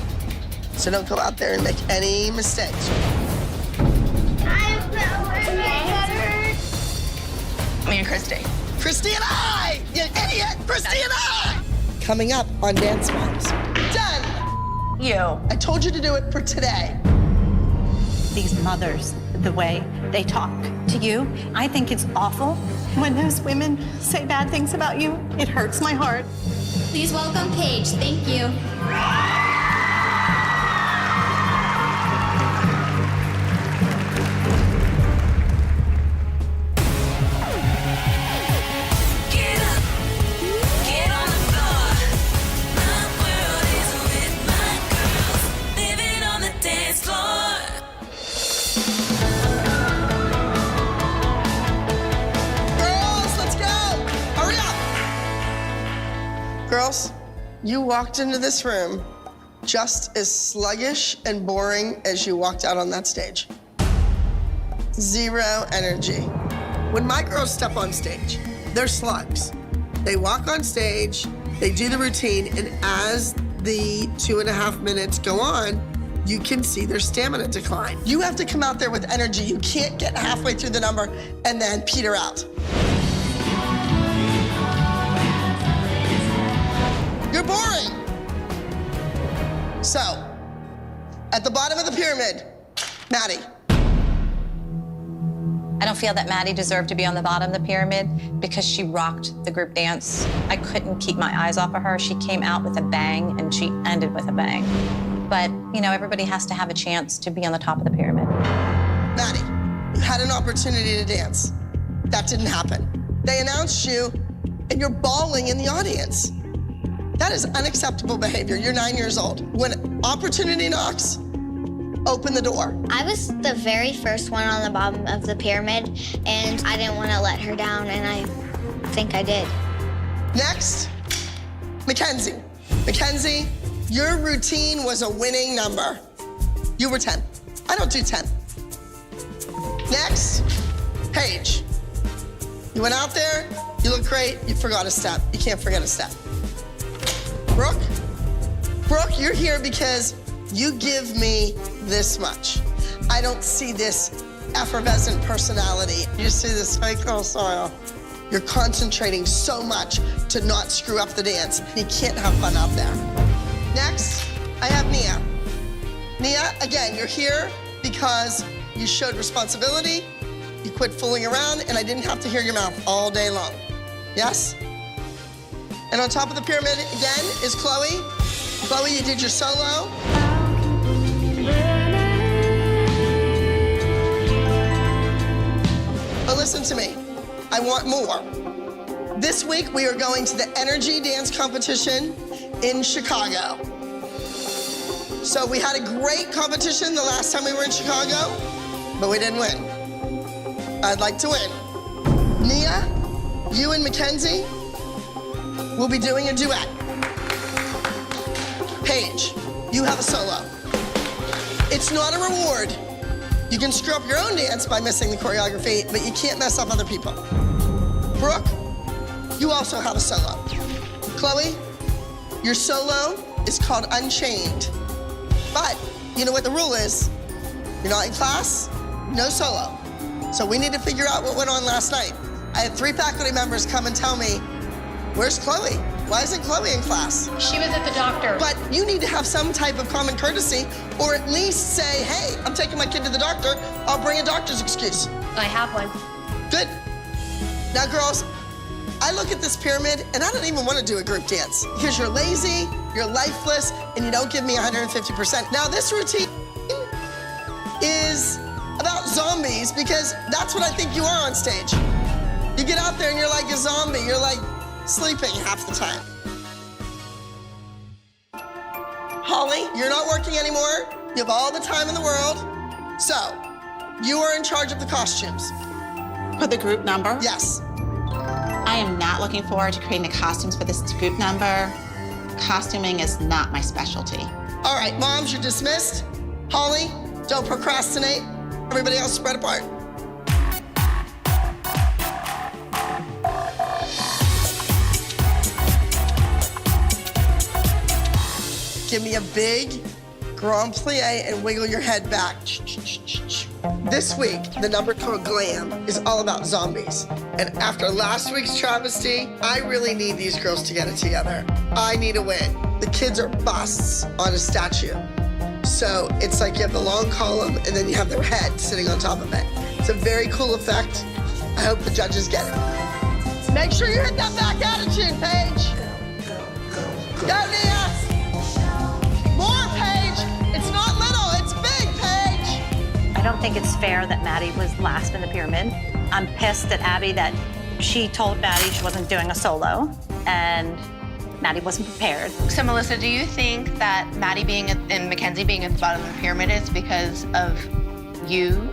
So don't go out there and make any mistakes. Me and Christy. Christy and I! You idiot! Christy and I! Coming up on Dance Moms. Done! You. I told you to do it for today. These mothers, the way they talk to you, I think it's awful. When those women say bad things about you, it hurts my heart. Please welcome Paige. Thank you. Get up, get on the floor. My world is with my girls, living on the dance floor. Girls, let's go! Hurry up! Girls, you walked into this room just as sluggish and boring as you walked out on that stage. Zero energy. When my girls step on stage, they're slugs. They walk on stage, they do the routine, and as the 2.5 minutes go on, you can see their stamina decline. You have to come out there with energy. You can't get halfway through the number and then peter out. You're boring. So, at the bottom of the pyramid, Maddie. I don't feel that Maddie deserved to be on the bottom of the pyramid because she rocked the group dance. I couldn't keep my eyes off of her. She came out with a bang and she ended with a bang. But, you know, everybody has to have a chance to be on the top of the pyramid. Maddie, you had an opportunity to dance. That didn't happen. They announced you and you're bawling in the audience. That is unacceptable behavior. You're 9 years old. When opportunity knocks, open the door. I was the very first one on the bottom of the pyramid, and I didn't want to let her down, and I think I did. Next, Mackenzie. Mackenzie, your routine was a winning number. You were 10. I don't do 10. Next, Paige. You went out there, you look great, you forgot a step. You can't forget a step. Brooke? Brooke, you're here because you give me this much. I don't see this effervescent personality. You see this fake girl soil. You're concentrating so much to not screw up the dance. You can't have fun out there. Next, I have Nia. Nia, again, you're here because you showed responsibility, you quit fooling around, and I didn't have to hear your mouth all day long. Yes? And on top of the pyramid, again, is Chloe. Chloe, you did your solo. But listen to me, I want more. This week, we are going to the Energy Dance Competition in Chicago. So we had a great competition the last time we were in Chicago, but we didn't win. I'd like to win. Nia, you and Mackenzie will be doing a duet. Paige, you have a solo. It's not a reward. You can screw up your own dance by missing the choreography, but you can't mess up other people. Brooke, you also have a solo. Chloe, your solo is called Unchained. But you know what the rule is? You're not in class, no solo. So we need to figure out what went on last night. I had 3 faculty members come and tell me, where's Chloe? Why isn't Chloe in class? She was at the doctor. But you need to have some type of common courtesy, or at least say, hey, I'm taking my kid to the doctor. I'll bring a doctor's excuse. I have one. Good. Now, girls, I look at this pyramid, and I don't even want to do a group dance because you're lazy, you're lifeless, and you don't give me 150%. Now, this routine is about zombies because that's what I think you are on stage. You get out there and you're like a zombie. You're like sleeping half the time. Holly, you're not working anymore. You have all the time in the world. So, you are in charge of the costumes. For the group number? Yes. I am not looking forward to creating the costumes for this group number. Costuming is not my specialty. All right, moms, you're dismissed. Holly, don't procrastinate. Everybody else spread apart. Give me a big grand plie and wiggle your head back. This week, the number called Glam is all about zombies. And after last week's travesty, I really need these girls to get it together. I need a win. The kids are busts on a statue. So it's like you have the long column and then you have their head sitting on top of it. It's a very cool effect. I hope the judges get it. Make sure you hit that back attitude, Paige. Go, Nia. More, Paige. It's not little, it's big, Paige. I don't think it's fair that Maddie was last in the pyramid. I'm pissed at Abby that she told Maddie she wasn't doing a solo, and Maddie wasn't prepared. So, Melissa, do you think that Maddie being and Mackenzie being at the bottom of the pyramid is because of you?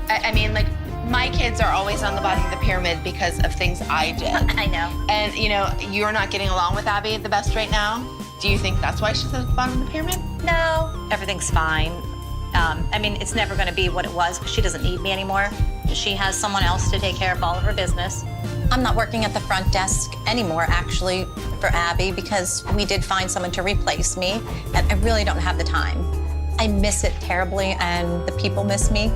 I mean, like, my kids are always on the bottom of the pyramid because of things I did. I know. And, you know, you're not getting along with Abby the best right now. Do you think that's why she's at the bottom of the pyramid? No, everything's fine. I mean, it's never going to be what it was because she doesn't need me anymore. She has someone else to take care of all of her business. I'm not working at the front desk anymore, actually, for Abby, because we did find someone to replace me, and I really don't have the time. I miss it terribly, and the people miss me.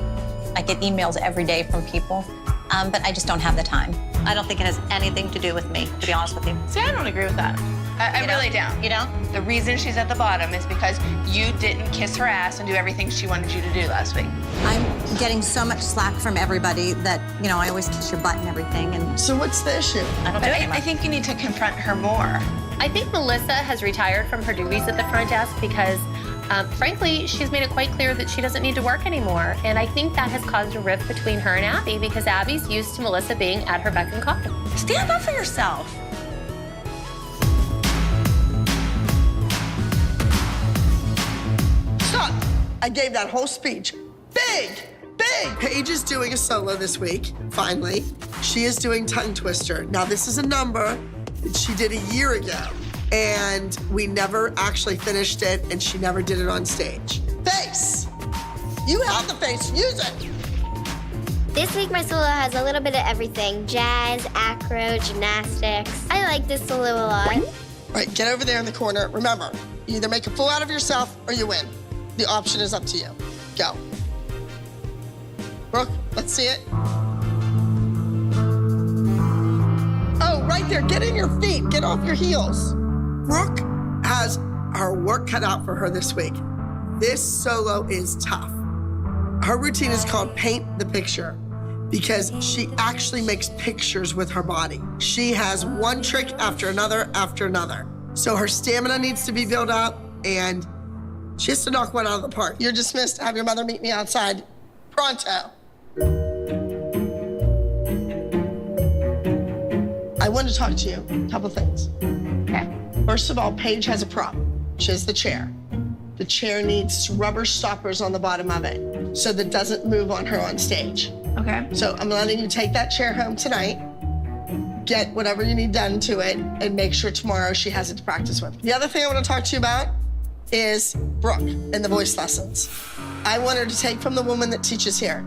I get emails every day from people, but I just don't have the time. I don't think it has anything to do with me, to be honest with you. See, I don't agree with that. I really don't. You don't? The reason she's at the bottom is because you didn't kiss her ass and do everything she wanted you to do last week. I'm getting so much slack from everybody that, you know, I always kiss your butt and everything. And so what's the issue? I don't do it anymore. I think you need to confront her more. I think Melissa has retired from her duties at the front desk because, frankly, she's made it quite clear that she doesn't need to work anymore. And I think that has caused a rift between her and Abby because Abby's used to Melissa being at her beck and call. stand up for yourself. Stop! I gave that whole speech. Big! Big! Paige is doing a solo this week, finally. She is doing Tongue Twister. Now, this is a number that she did a year ago, and we never actually finished it, and she never did it on stage. Face! You have the face, use it! This week my solo has a little bit of everything. Jazz, acro, gymnastics. I like this solo a lot. All right, get over there in the corner. Remember, you either make a fool out of yourself or you win. The option is up to you. Go. Brooke, let's see it. Oh, right there. Get in your feet. Get off your heels. Brooke has her work cut out for her this week. This solo is tough. Her routine is called Paint the Picture because she actually makes pictures with her body. She has one trick after another after another. So her stamina needs to be built up and she has to knock one out of the park. You're dismissed. Have your mother meet me outside. Pronto. I want to talk to you. A couple things. Okay. First of all, Paige has a problem. She has the chair. The chair needs rubber stoppers on the bottom of it so that it doesn't move on her on stage. Okay. So I'm letting you take that chair home tonight, get whatever you need done to it, and make sure tomorrow she has it to practice with. The other thing I want to talk to you about is Brooke and the voice lessons. I want her to take from the woman that teaches here.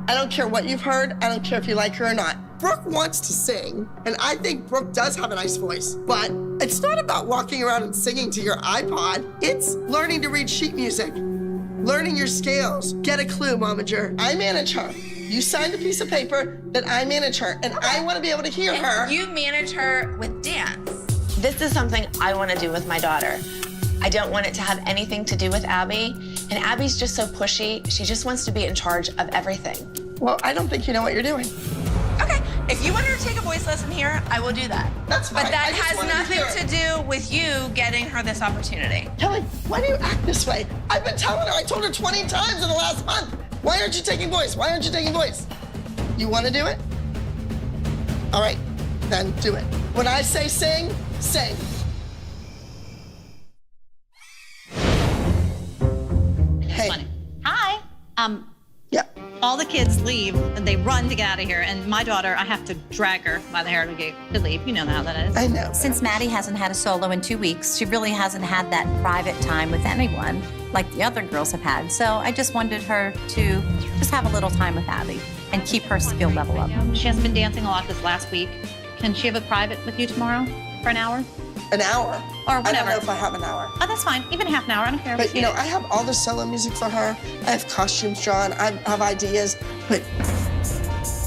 I don't care what you've heard. I don't care if you like her or not. Brooke wants to sing, and I think Brooke does have a nice voice, but it's not about walking around and singing to your iPod. It's learning to read sheet music, learning your scales. Get a clue, Momager. I manage her. You signed a piece of paper that I manage her, and I want to be able to hear her. You manage her with dance. This is something I want to do with my daughter. I don't want it to have anything to do with Abby, and Abby's just so pushy. She just wants to be in charge of everything. Well, I don't think you know what you're doing. Okay, if you want her to take a voice lesson here, I will do that. That's fine. But that I just has wanted to nothing hear to do with you getting her this opportunity. Kelly, why do you act this way? I've been telling her. I told her 20 times in the last month. Why aren't you taking voice? Why aren't you taking voice? You want to do it? All right, then do it. When I say sing, sing. Hey. Hi. Yeah. All the kids leave and they run to get out of here. And my daughter, I have to drag her by the hair of the gate to leave. You know how that is. I know. Since Maddie hasn't had a solo in 2 weeks, she really hasn't had that private time with anyone like the other girls have had. So I just wanted her to just have a little time with Abby and keep her skill level up. She hasn't been dancing a lot this last week. Can she have a private with you tomorrow for an hour? An hour? Or I don't whatever. know if I have an hour. Oh, that's fine. Even half an hour. I don't care. But you know, I have all the solo music for her. I have costumes drawn. I have ideas. But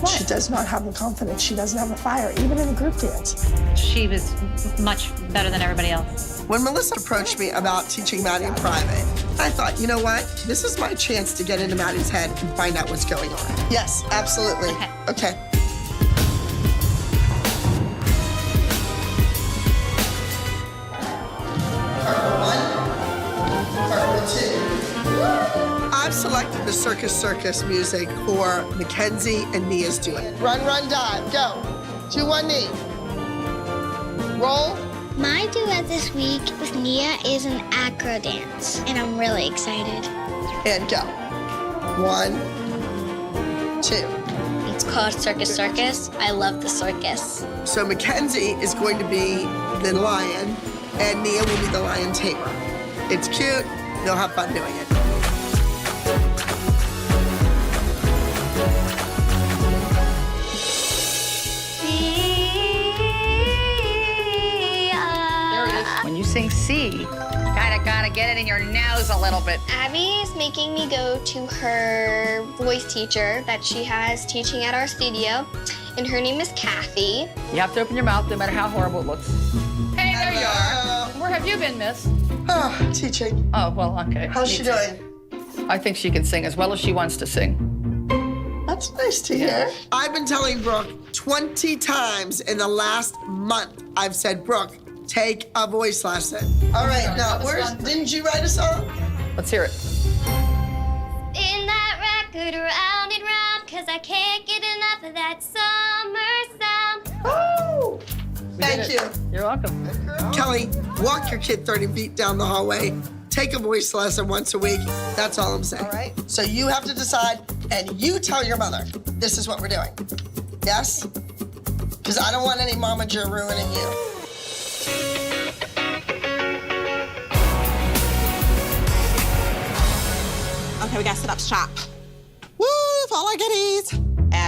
she does not have the confidence. She doesn't have the fire, even in a group dance. She was much better than everybody else. When Melissa approached me about teaching Maddie in private, I thought, you know what? This is my chance to get into Maddie's head and find out what's going on. Yes, absolutely. Okay. I've selected the Circus music for Mackenzie and Nia's duet. Run, run, dive, go. 2, 1, knee. Roll. My duet this week with Nia is an acro dance, and I'm really excited. And go. 1, 2. It's called Circus. I love the circus. So Mackenzie is going to be the lion, and Nia will be the lion tamer. It's cute. They'll have fun doing it. When you sing C, gotta get it in your nose a little bit. Abby is making me go to her voice teacher that she has teaching at our studio, and her name is Kathy. You have to open your mouth no matter how horrible it looks. Hey, there you are. Where have you been, miss? Oh, teaching. Oh, well, okay. How's she doing? I think she can sing as well as she wants to sing. That's nice to hear. I've been telling Brooke 20 times in the last month, I've said, Brooke, take a voice lesson. All right, now, didn't you write a song? Let's hear it. Spin that record round and round, 'cause I can't get enough of that summer sound. Oh! Thank you. You're welcome. Kelly, walk your kid 30 feet down the hallway. Take a voice lesson once a week. That's all I'm saying. All right? So you have to decide, and you tell your mother, this is what we're doing. Yes? Because I don't want any momager ruining you. Okay, we gotta set up shop. Woo, for all our goodies.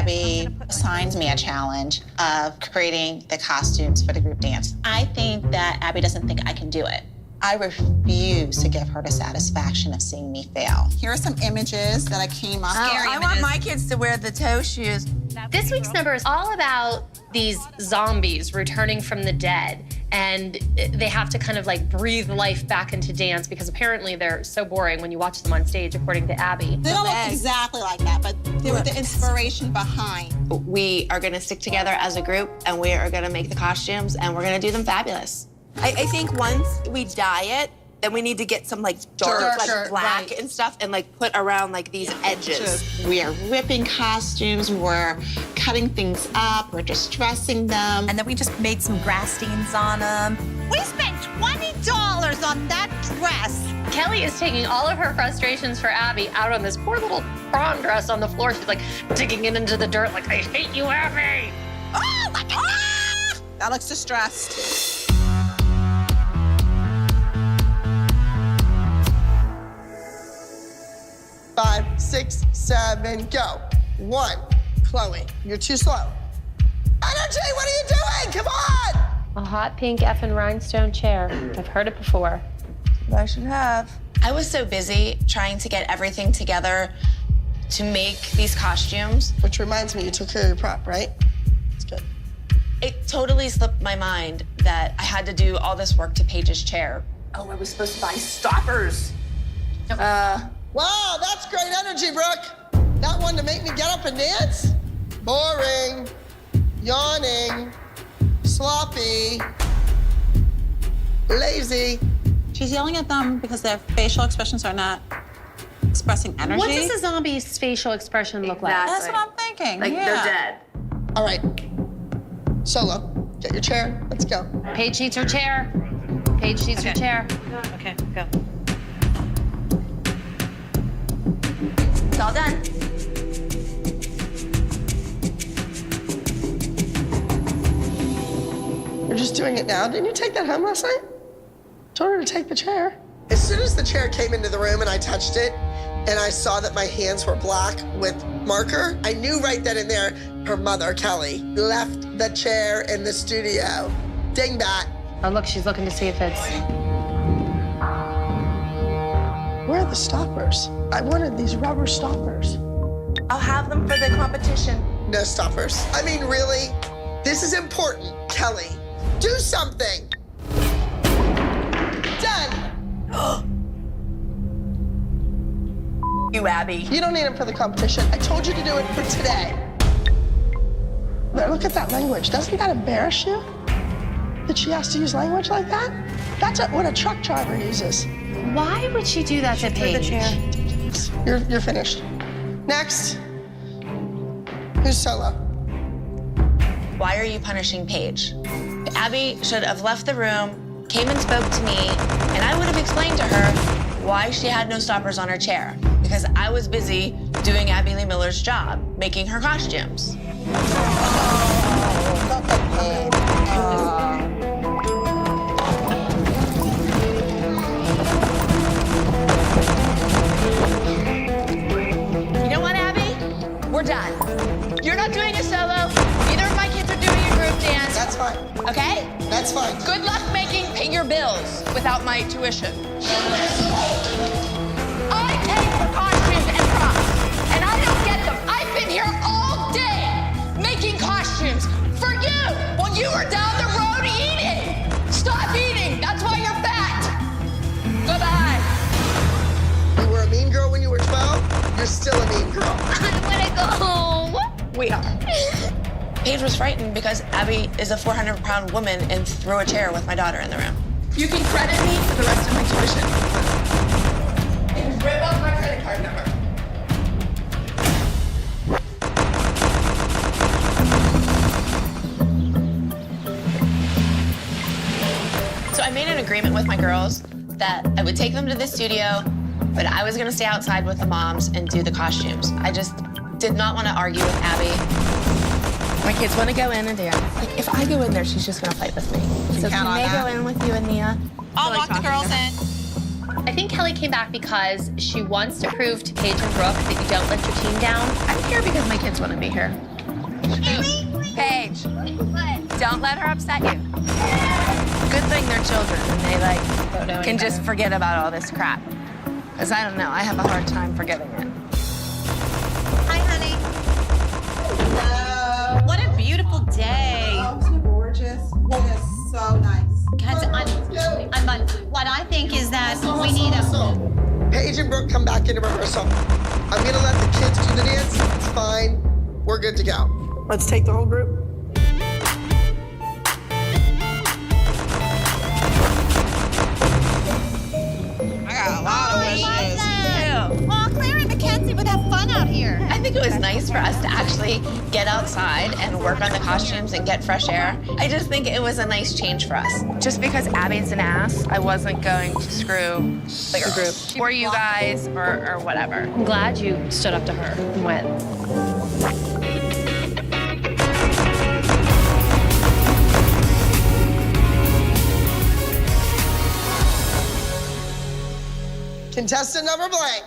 Abby assigned me a challenge of creating the costumes for the group dance. I think that Abby doesn't think I can do it. I refuse to give her the satisfaction of seeing me fail. Here are some images that I came up with. I want my kids to wear the toe shoes. This week's number is all about these zombies returning from the dead, and they have to kind of like breathe life back into dance because apparently they're so boring when you watch them on stage, according to Abby. They don't look exactly like that, but they were the inspiration behind. We are gonna stick together as a group, and we are gonna make the costumes, and we're gonna do them fabulous. I think once we dye it, then we need to get some like dark, like black and stuff, and like put around like these edges. We are ripping costumes, we're cutting things up, we're distressing them. And then we just made some grass stains on them. We spent $20 on that dress. Kelly is taking all of her frustrations for Abby out on this poor little prom dress on the floor. She's like digging it into the dirt like, I hate you, Abby. Oh, look at that! That looks distressed. Five, 6, 7, go. 1, Chloe, you're too slow. Energy, what are you doing? Come on! A hot pink effing rhinestone chair. I've heard it before. I should have. I was so busy trying to get everything together to make these costumes. Which reminds me, you took care of your prop, right? It's good. It totally slipped my mind that I had to do all this work to Paige's chair. Oh, I was supposed to buy stoppers. Wow, that's great energy, Brooke. That one to make me get up and dance? Boring, yawning, sloppy, lazy. She's yelling at them because their facial expressions are not expressing energy. What does a zombie's facial expression look like? That's what I'm thinking. Like they're dead. All right, Solo, get your chair, let's go. Paige needs her chair. Paige needs her chair. Okay, go. It's all done. You're just doing it now? Didn't you take that home last night? Told her to take the chair. As soon as the chair came into the room and I touched it, and I saw that my hands were black with marker, I knew right then and there her mother, Kelly, left the chair in the studio. Dingbat. Oh, look, she's looking to see if it's... Where are the stoppers? I wanted these rubber stoppers. I'll have them for the competition. No stoppers. I mean, really? This is important, Kelly. Do something. Done. You, Abby. You don't need them for the competition. I told you to do it for today. Look at that language. Doesn't that embarrass you? That she has to use language like that? That's what a truck driver uses. Why would she do that to Paige? You're finished. Next. Who's Solo? Why are you punishing Paige? Abby should have left the room, came and spoke to me, and I would have explained to her why she had no stoppers on her chair. Because I was busy doing Abby Lee Miller's job, making her costumes. You know what, Abby? We're done. You're not doing a solo. Neither of my kids are doing a group dance. That's fine. Okay? That's fine. Good luck paying your bills without my tuition. I pay for costumes and props, and I don't get them. I've been here all day making costumes for you while you were down the road eating. Stop eating. That's why you're fat. Goodbye. You were a mean girl when you were 12. You're still a mean girl. I want to go home. We are. Paige was frightened because Abby is a 400-pound woman and threw a chair with my daughter in the room. You can credit me for the rest of my tuition. And rip up my credit card number. So I made an agreement with my girls that I would take them to the studio, but I was gonna stay outside with the moms and do the costumes. I just did not want to argue with Abby. My kids want to go in and dance. Like, if I go in there, she's just gonna fight with me. So can they go in with you and Nia? I'll walk the girls in. I think Kelly came back because she wants to prove to Paige and Brooke that you don't let your team down. I'm here because my kids want to be here. Paige, don't let her upset you. Good thing they're children and they can just forget about all this crap. Because I don't know, I have a hard time forgetting it. Hi, honey. What a beautiful day. Oh, isn't it gorgeous? It is so nice. Guys, what I think is that we need a... Paige and Brooke come back into rehearsal. I'm gonna let the kids do the dance. It's fine. We're good to go. Let's take the whole group. I got a lot of wishes. Oh, Claire and Mackenzie would have fun out here. I think it was nice for us to actually get outside and work on the costumes and get fresh air. I just think it was a nice change for us. Just because Abby's an ass, I wasn't going to screw the group or you guys or whatever. I'm glad you stood up to her and went. Contestant number blank,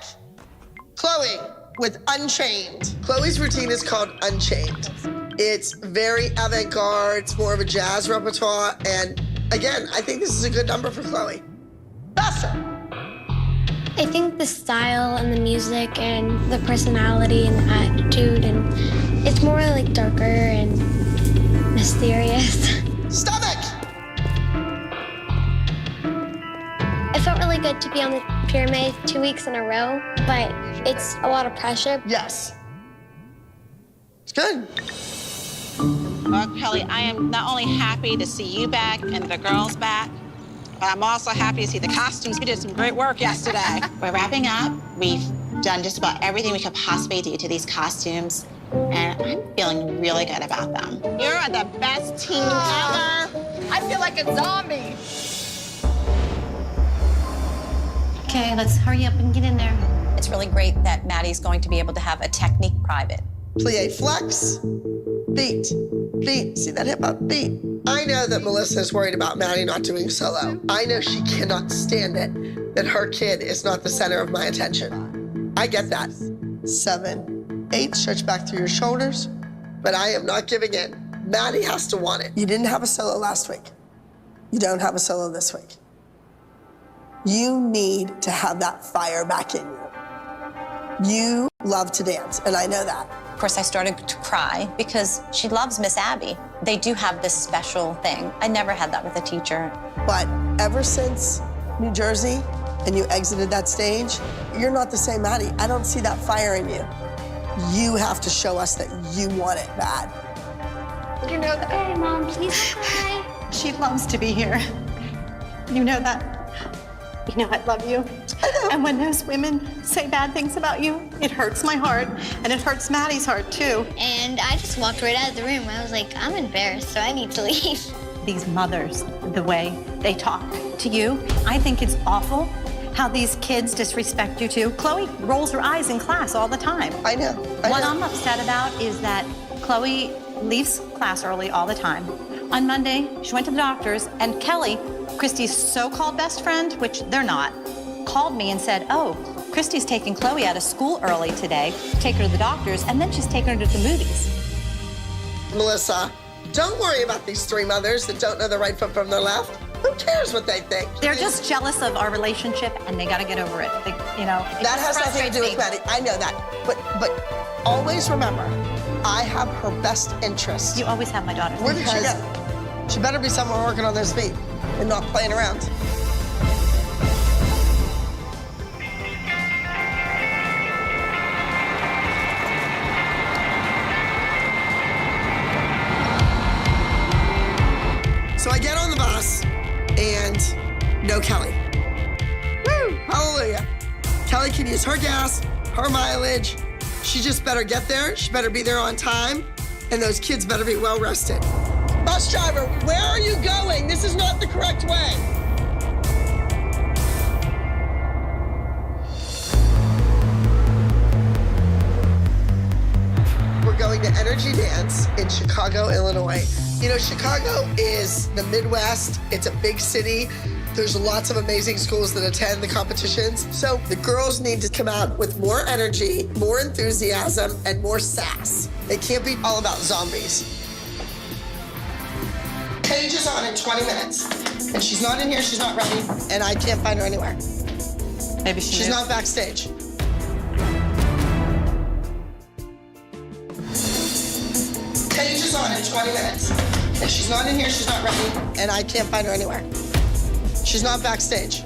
Chloe with Unchained. Chloe's routine is called Unchained. It's very avant-garde, it's more of a jazz repertoire, and again, I think this is a good number for Chloe. Bessa. I think the style and the music and the personality and the attitude, and it's more like darker and mysterious. Stomach. It felt really good to be on the pyramid 2 weeks in a row, but it's a lot of pressure. Yes. It's good. Well, Kelly, I am not only happy to see you back and the girls back, but I'm also happy to see the costumes. We did some great work yesterday. We're wrapping up. We've done just about everything we could possibly do to these costumes, and I'm feeling really good about them. You're the best team ever. I feel like a zombie. Okay, let's hurry up and get in there. It's really great that Maddie's going to be able to have a technique private. Plie flex, beat, beat. See that hip up, beat. I know that Melissa is worried about Maddie not doing solo. I know she cannot stand it that her kid is not the center of my attention. I get that. 7, 8, stretch back through your shoulders, but I am not giving in. Maddie has to want it. You didn't have a solo last week. You don't have a solo this week. You need to have that fire back in you. You love to dance, and I know that. Of course, I started to cry because she loves Miss Abby. They do have this special thing. I never had that with a teacher. But ever since New Jersey and you exited that stage, you're not the same Maddie. I don't see that fire in you. You have to show us that you want it bad. You know that. Hey, Mom, please cry. She loves to be here. You know that. You know I love you. And when those women say bad things about you, it hurts my heart, and it hurts Maddie's heart, too. And I just walked right out of the room. I was like, I'm embarrassed, so I need to leave. These mothers, the way they talk to you, I think it's awful how these kids disrespect you, too. Chloe rolls her eyes in class all the time. I know. What I'm upset about is that Chloe leaves class early all the time. On Monday, she went to the doctor's, and Kelly, Christy's so-called best friend, which they're not, called me and said, oh, Christy's taking Chloe out of school early today, take her to the doctor's, and then she's taking her to the movies. Melissa, don't worry about these 3 mothers that don't know their right foot from their left. Who cares what they think? They're just jealous of our relationship, and they gotta get over it. They, you know, That has nothing to do with Maddie. I know that. But always remember, I have her best interests. You always have my daughter's Where did she interest. go? She better be somewhere working on those feet and not playing around. So I get on the bus and no Kelly. Woo! Hallelujah. Kelly can use her gas, her mileage. She just better get there. She better be there on time. And those kids better be well rested. Bus driver, where are you going? This is not the correct way. We're going to Energy Dance in Chicago, Illinois. You know, Chicago is the Midwest. It's a big city. There's lots of amazing schools that attend the competitions. So the girls need to come out with more energy, more enthusiasm, and more sass. It can't be all about zombies. Paige is on in 20 minutes. And she's not in here, she's not ready, and I can't find her anywhere. Maybe she's not backstage. Paige is on in 20 minutes. And she's not in here, she's not ready, and I can't find her anywhere. She's not backstage.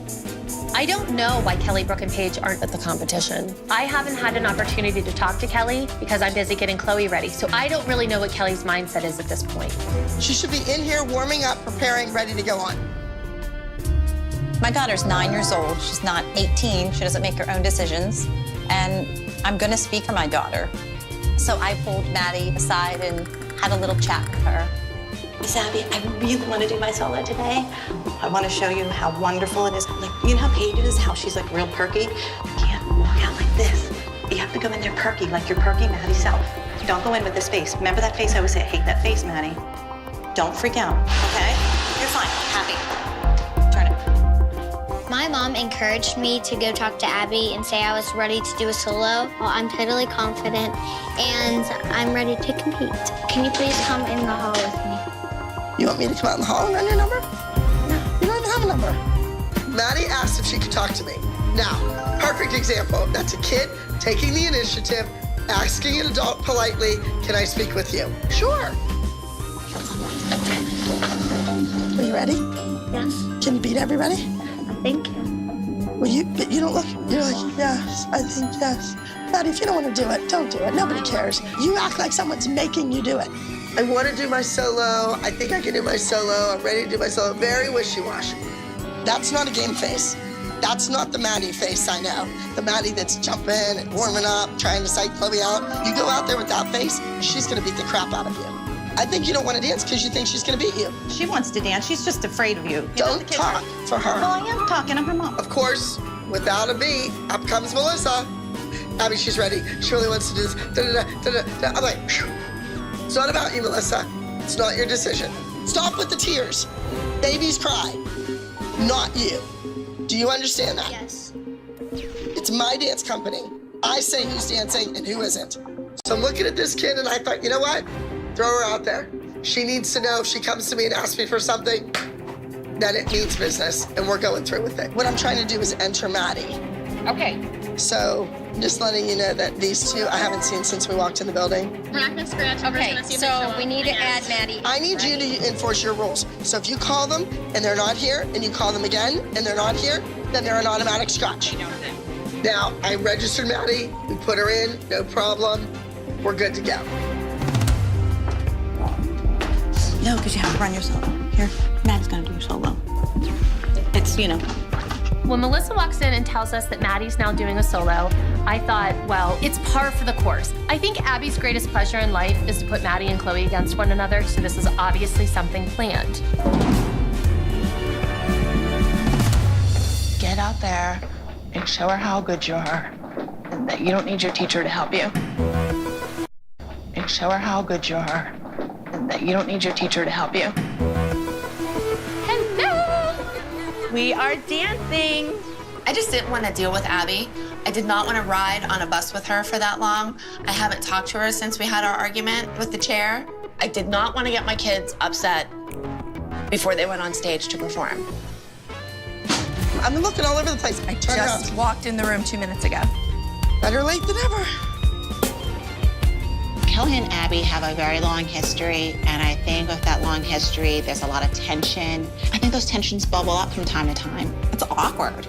I don't know why Kelly, Brooke, and Paige aren't at the competition. I haven't had an opportunity to talk to Kelly because I'm busy getting Chloe ready, so I don't really know what Kelly's mindset is at this point. She should be in here warming up, preparing, ready to go on. My daughter's 9 years old. She's not 18. She doesn't make her own decisions. And I'm going to speak for my daughter. So I pulled Maddie aside and had a little chat with her. Miss Abby, I really want to do my solo today. I want to show you how wonderful it is. Like, you know how Paige is, how she's like real perky? You can't walk out like this. You have to go in there perky, like your perky Maddie self. Don't go in with this face. Remember that face? I always say, I hate that face, Maddie. Don't freak out, okay? You're fine, happy. Turn it. My mom encouraged me to go talk to Abby and say I was ready to do a solo. Well, I'm totally confident and I'm ready to compete. Can you please come in the hall with me? You want me to come out in the hall and run your number? No, you don't even have a number. Maddie asked if she could talk to me. Now, perfect example. That's a kid taking the initiative, asking an adult politely, can I speak with you? Sure. Are you ready? Yes. Can you beat everybody? I think. Well, you don't look, you're like, yes, I think yes. Maddie, if you don't want to do it, don't do it. Nobody cares. You act like someone's making you do it. I want to do my solo. I think I can do my solo. I'm ready to do my solo. Very wishy-washy. That's not a game face. That's not the Maddie face I know. The Maddie that's jumping and warming up, trying to psych Chloe out. You go out there with that face, she's going to beat the crap out of you. I think you don't want to dance because you think she's going to beat you. She wants to dance. She's just afraid of you. Don't talk for her. Well, I am talking. I'm her mom. Of course, without a beat, up comes Melissa. Abby, she's ready. She really wants to do this. Da-da-da-da-da. I'm like, phew. It's not about you, Melissa. It's not your decision. Stop with the tears. Babies cry, not you. Do you understand that? Yes. It's my dance company. I say who's dancing and who isn't. So I'm looking at this kid and I thought, you know what? Throw her out there. She needs to know if she comes to me and asks me for something, that it means business and we're going through with it. What I'm trying to do is enter Maddie. Okay. So just letting you know that these two I haven't seen since we walked in the building. We're not gonna scratch. Okay, so we need to add Maddie. I need you to enforce your rules. So if you call them and they're not here, and you call them again and they're not here, then they're an automatic scratch. Now, I registered Maddie, we put her in, no problem. We're good to go. No, because you have to run your solo. Here, Maddie's gonna do your solo. It's, you know. When Melissa walks in and tells us that Maddie's now doing a solo, I thought, well, it's par for the course. I think Abby's greatest pleasure in life is to put Maddie and Chloe against one another, so this is obviously something planned. Get out there and show her how good you are and that you don't need your teacher to help you. And show her how good you are and that you don't need your teacher to help you. We are dancing. I just didn't want to deal with Abby. I did not want to ride on a bus with her for that long. I haven't talked to her since we had our argument with the chair. I did not want to get my kids upset before they went on stage to perform. I'm looking all over the place. I turned Just around. walked in the room 2 minutes ago. Better late than ever. Kelly and Abby have a very long history, and I think with that long history, there's a lot of tension. I think those tensions bubble up from time to time. It's awkward.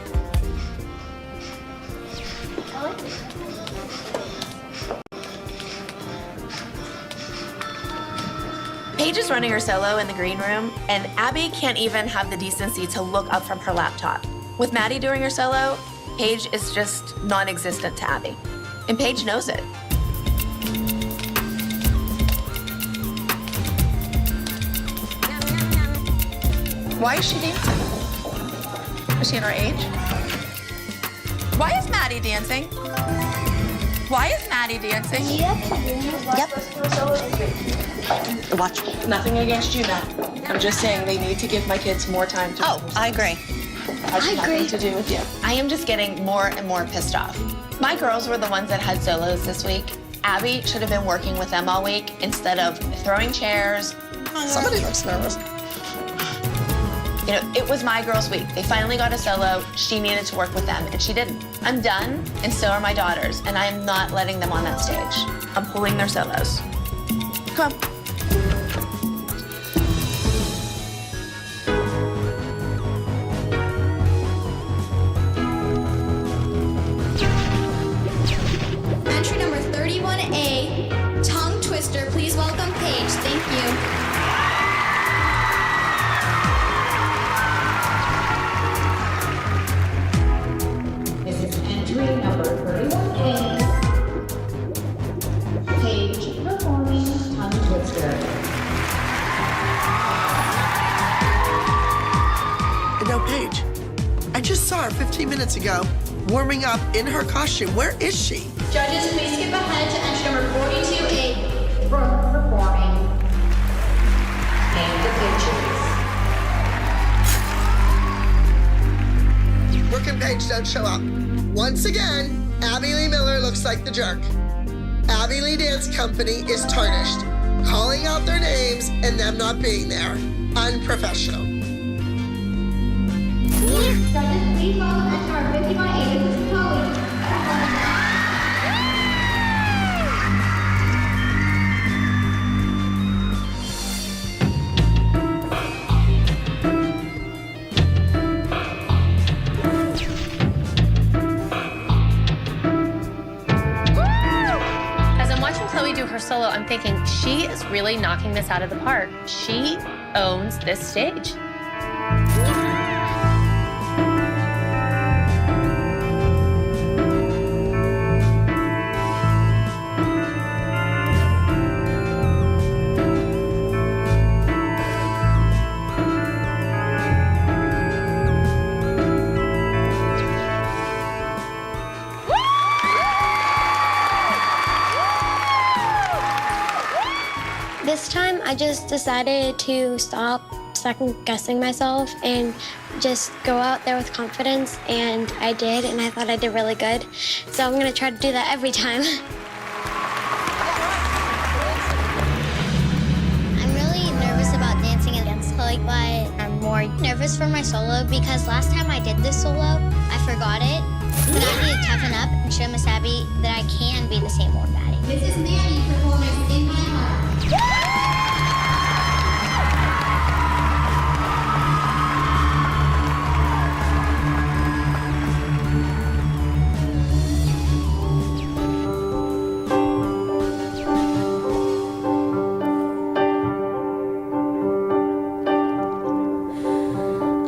Paige is running her solo in the green room, and Abby can't even have the decency to look up from her laptop. With Maddie doing her solo, Paige is just non-existent to Abby. And Paige knows it. Why is she dancing? Is she in her age? Why is Maddie dancing? Why is Maddie dancing? Yep. Watch. Nothing against you, Matt. I'm just saying they need to give my kids more time to. Oh, I agree. has nothing to do with you. I am just getting more and more pissed off. My girls were the ones that had solos this week. Abby should have been working with them all week instead of throwing chairs. Somebody looks nervous. You know, it was my girls' week. They finally got a solo. She needed to work with them, and she didn't. I'm done, and so are my daughters, and I'm not letting them on that stage. I'm pulling their solos. Come on. Entry number 31A, Tongue Twister. Please welcome Paige. Thank you. This is entry number 31A. Paige performing Tongue Twister. And now, Paige, I just saw her 15 minutes ago warming up in her costume. Where is she? Judges, please skip ahead to entry number 42A. Brooke performing And the Pictures. Brooke and Paige don't show up. Once again, Abby Lee Miller looks like the jerk. Abby Lee Dance Company is tarnished, calling out their names and them not being there. Unprofessional. Judges, please follow entry number 51A. This is Chloe. As I'm watching Chloe do her solo, I'm thinking she is really knocking this out of the park. She owns this stage. This time, I just decided to stop second-guessing myself and just go out there with confidence, and I did, and I thought I did really good. So I'm gonna try to do that every time. I'm really nervous about dancing against Chloe, but I'm more nervous for my solo because last time I did this solo, I forgot it. But I need to toughen up and show Miss Abby that I can be the same old baddie. This is Nanny performance In My Heart.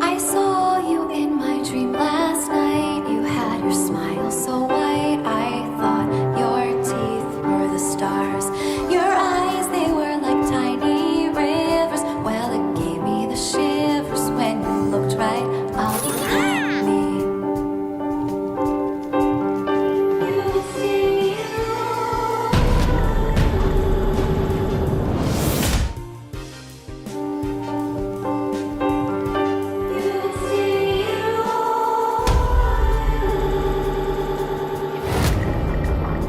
I saw you in my dream last night. You had your smile so white. I thought your teeth were the stars. Your eyes, they were like tiny rivers. Well, it gave me the shivers when you looked right up at me. You see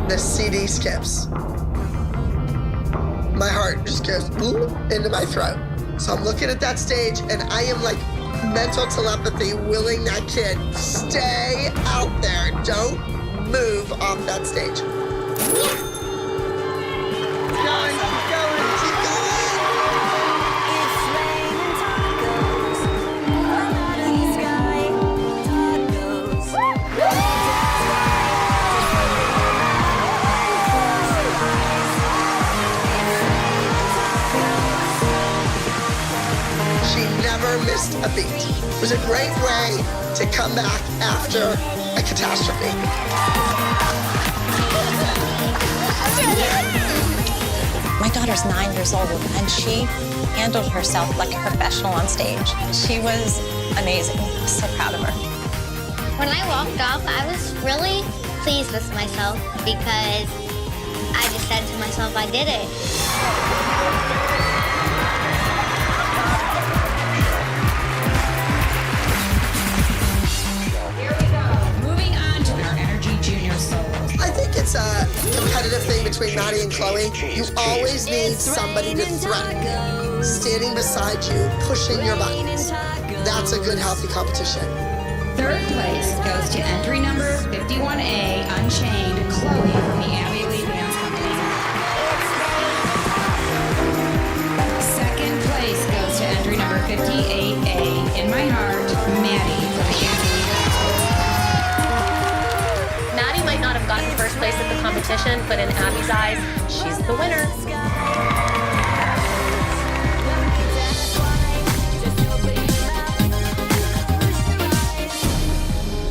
The CD skips. My heart just goes boom into my throat. So I'm looking at that stage and I am like mental telepathy willing that kid, stay out there. Don't move off that stage. Keep going, keep going, keep going. It's raining tacos all out of the sky. Tacos. She never missed a beat. It was a great way to come back after a catastrophe. My daughter's 9 years old, and she handled herself like a professional on stage. She was amazing. I'm so proud of her. When I walked off, I was really pleased with myself because I just said to myself, I did it. between Maddie and Chloe. You always need somebody to threaten you, standing beside you, pushing your buttons. That's a good, healthy competition. Third place goes to entry number 51A, Unchained, Chloe from the Abby Lee Dance Company. Second place goes to entry number 58A, In My Heart, Maddie from the Abby Lee Dance Company. Maddie might not have gotten first place at the competition, but in Abby's eyes, she's the winner.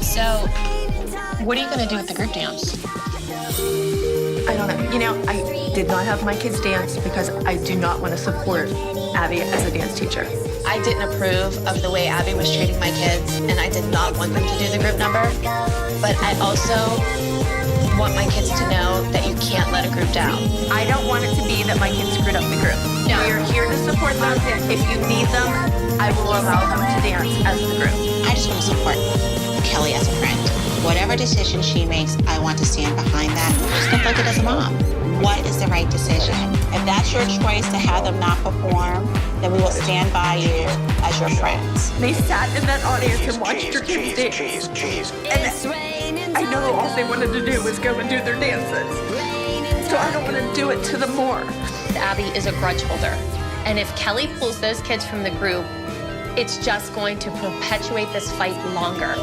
So, what are you going to do with the group dance? I don't know. You know, I did not have my kids dance because I do not want to support Abby as a dance teacher. I didn't approve of the way Abby was treating my kids, and I did not want them to do the group number. But I also want my kids to know that you can't let a group down. I don't want it to be that my kids screwed up the group. No. We're here to support them. If you need them, I will allow them to dance as the group. I just want to support Kelly as a friend. Whatever decision she makes, I want to stand behind that. Just don't like it as a mom. What is the right decision? If that's your choice to have them not perform, then we will stand by you as your friends. They sat in that audience and watched your kids dance. And I know all they wanted to do was go and do their dances. So I don't want to do it to them more. Abby is a grudge holder. And if Kelly pulls those kids from the group, it's just going to perpetuate this fight longer.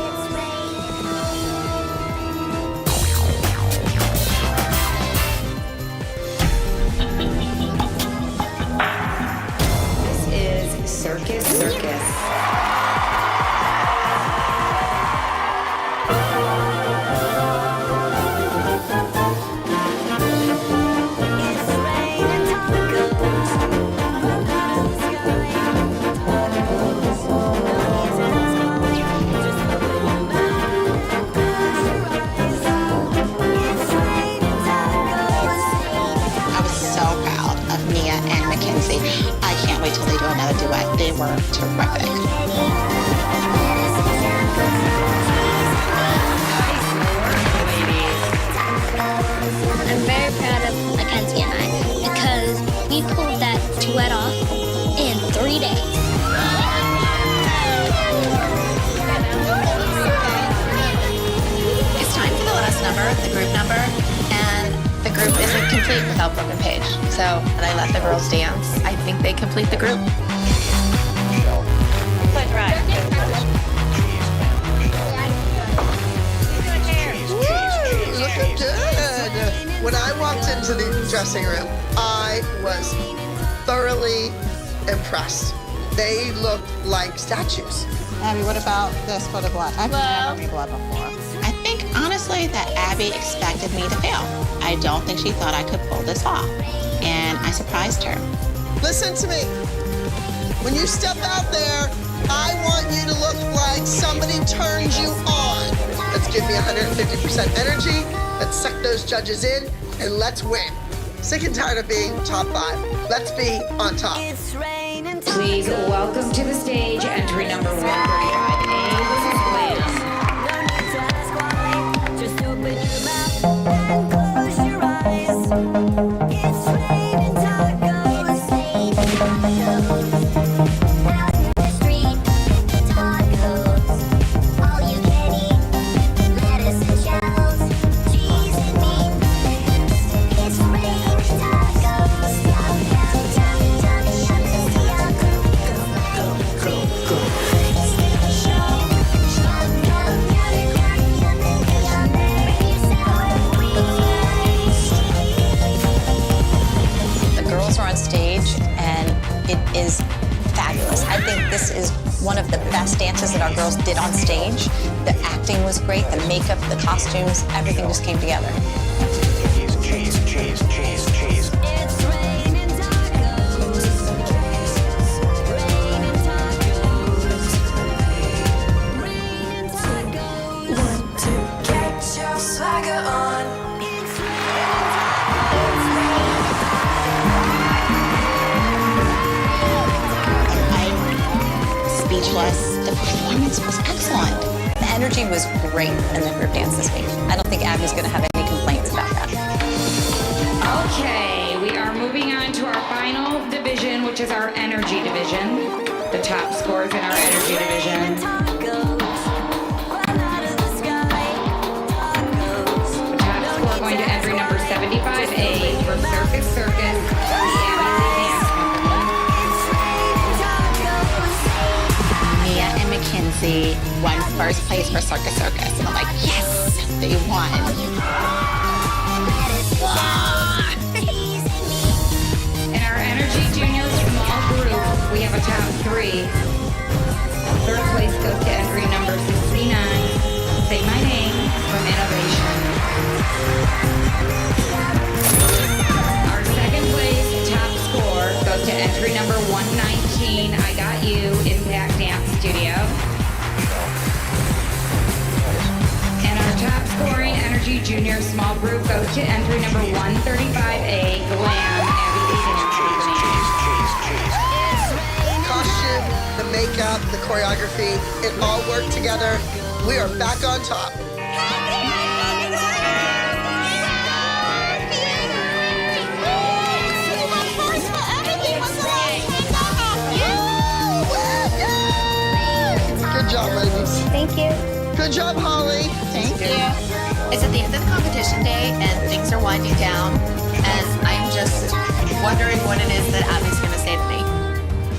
This is Circus Circus. I was so proud of Mia and Mackenzie. I can't wait till they do another duet. They were terrific. I'm very proud of Mackenzie and I because we pulled that duet off in 3 days. It's time for the last number, the group number, and the group isn't complete without Brooke and Paige. So I let the girls dance. I think they complete the group. Good ride. Looking good. When I walked into the dressing room, I was thoroughly impressed. They looked like statues. Abby, what about this photo blood? I've never been blood before. I think, honestly, that Abby expected me to fail. I don't think she thought I could pull this off. And I surprised her. Listen to me. When you step out there, I want you to look like somebody turned you on. Let's give me 150% energy. Let's suck those judges in, and let's win. Sick and tired of being top 5. Let's be on top. Please welcome to the stage entry number 135A. This is Glam. Just open your mouth and close your eyes. It's raining tacos. Out in the street, tacos, all you can eat, lettuce and shells, cheese and meat. It's raining tacos, yum, yum, yum, yum, yum, yum, The girls are on stage, and it is fabulous. I think this is one of the best dances that our girls did on stage. The acting was great, the makeup, the costumes, everything just came together. Cheese. It's raining tacos. Raining tacos. Raining tacos. Want to get your swagger on. It's Speechless. The performance was excellent. The energy was great in the group dance this week. I don't think Abby's going to have any complaints about that. final division, which is our energy division. The top scores in our energy division. The top score going to entry number 75A for Circus Circus, the Abby Dance Company. Mia and Mackenzie won first place for Circus Circus. And I'm like, yes, they won. In our Energy Junior small group, we have a top 3. Third place goes to entry number 69, Say My Name, from Innovation. Our second place top score goes to entry number 119, I Got You, Impact Dance Studio. And our top scoring Energy Junior small group goes to entry number 135A, Glam, Abby Lee Dance Company. Costume, the makeup, the choreography, it all worked together. We are back on top. Good job, ladies. Thank you. Good job, Holly. Thank you. It's at the end of the competition day, and things are winding down, and I'm just wondering what it is that Abby's going to say to me.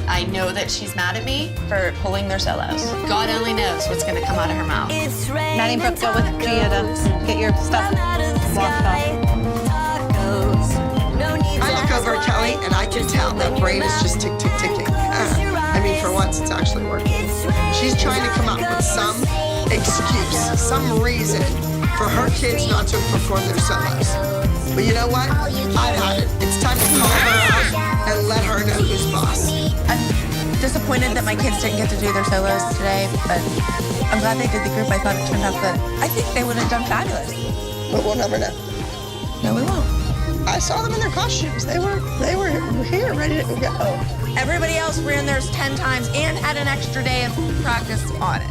I know that she's mad at me for pulling their solos. God only knows what's going to come out of her mouth. Maddie and Brooke, go with Gia to get your stuff washed off. I look over at Kelly and I can tell that brain is just tick, tick, ticking. I mean, for once, it's actually working. She's trying to come up with some excuse, some reason for her kids not to perform their solos. But you know what? I've had it. It's time to call her out and let her know who's boss. I'm disappointed that my kids didn't get to do their solos today, but I'm glad they did the group. I thought it turned out good. I think they would have done fabulous. But we'll never know. No, we won't. I saw them in their costumes. They were here, ready to go. Everybody else ran theirs 10 times and had an extra day of practice on it.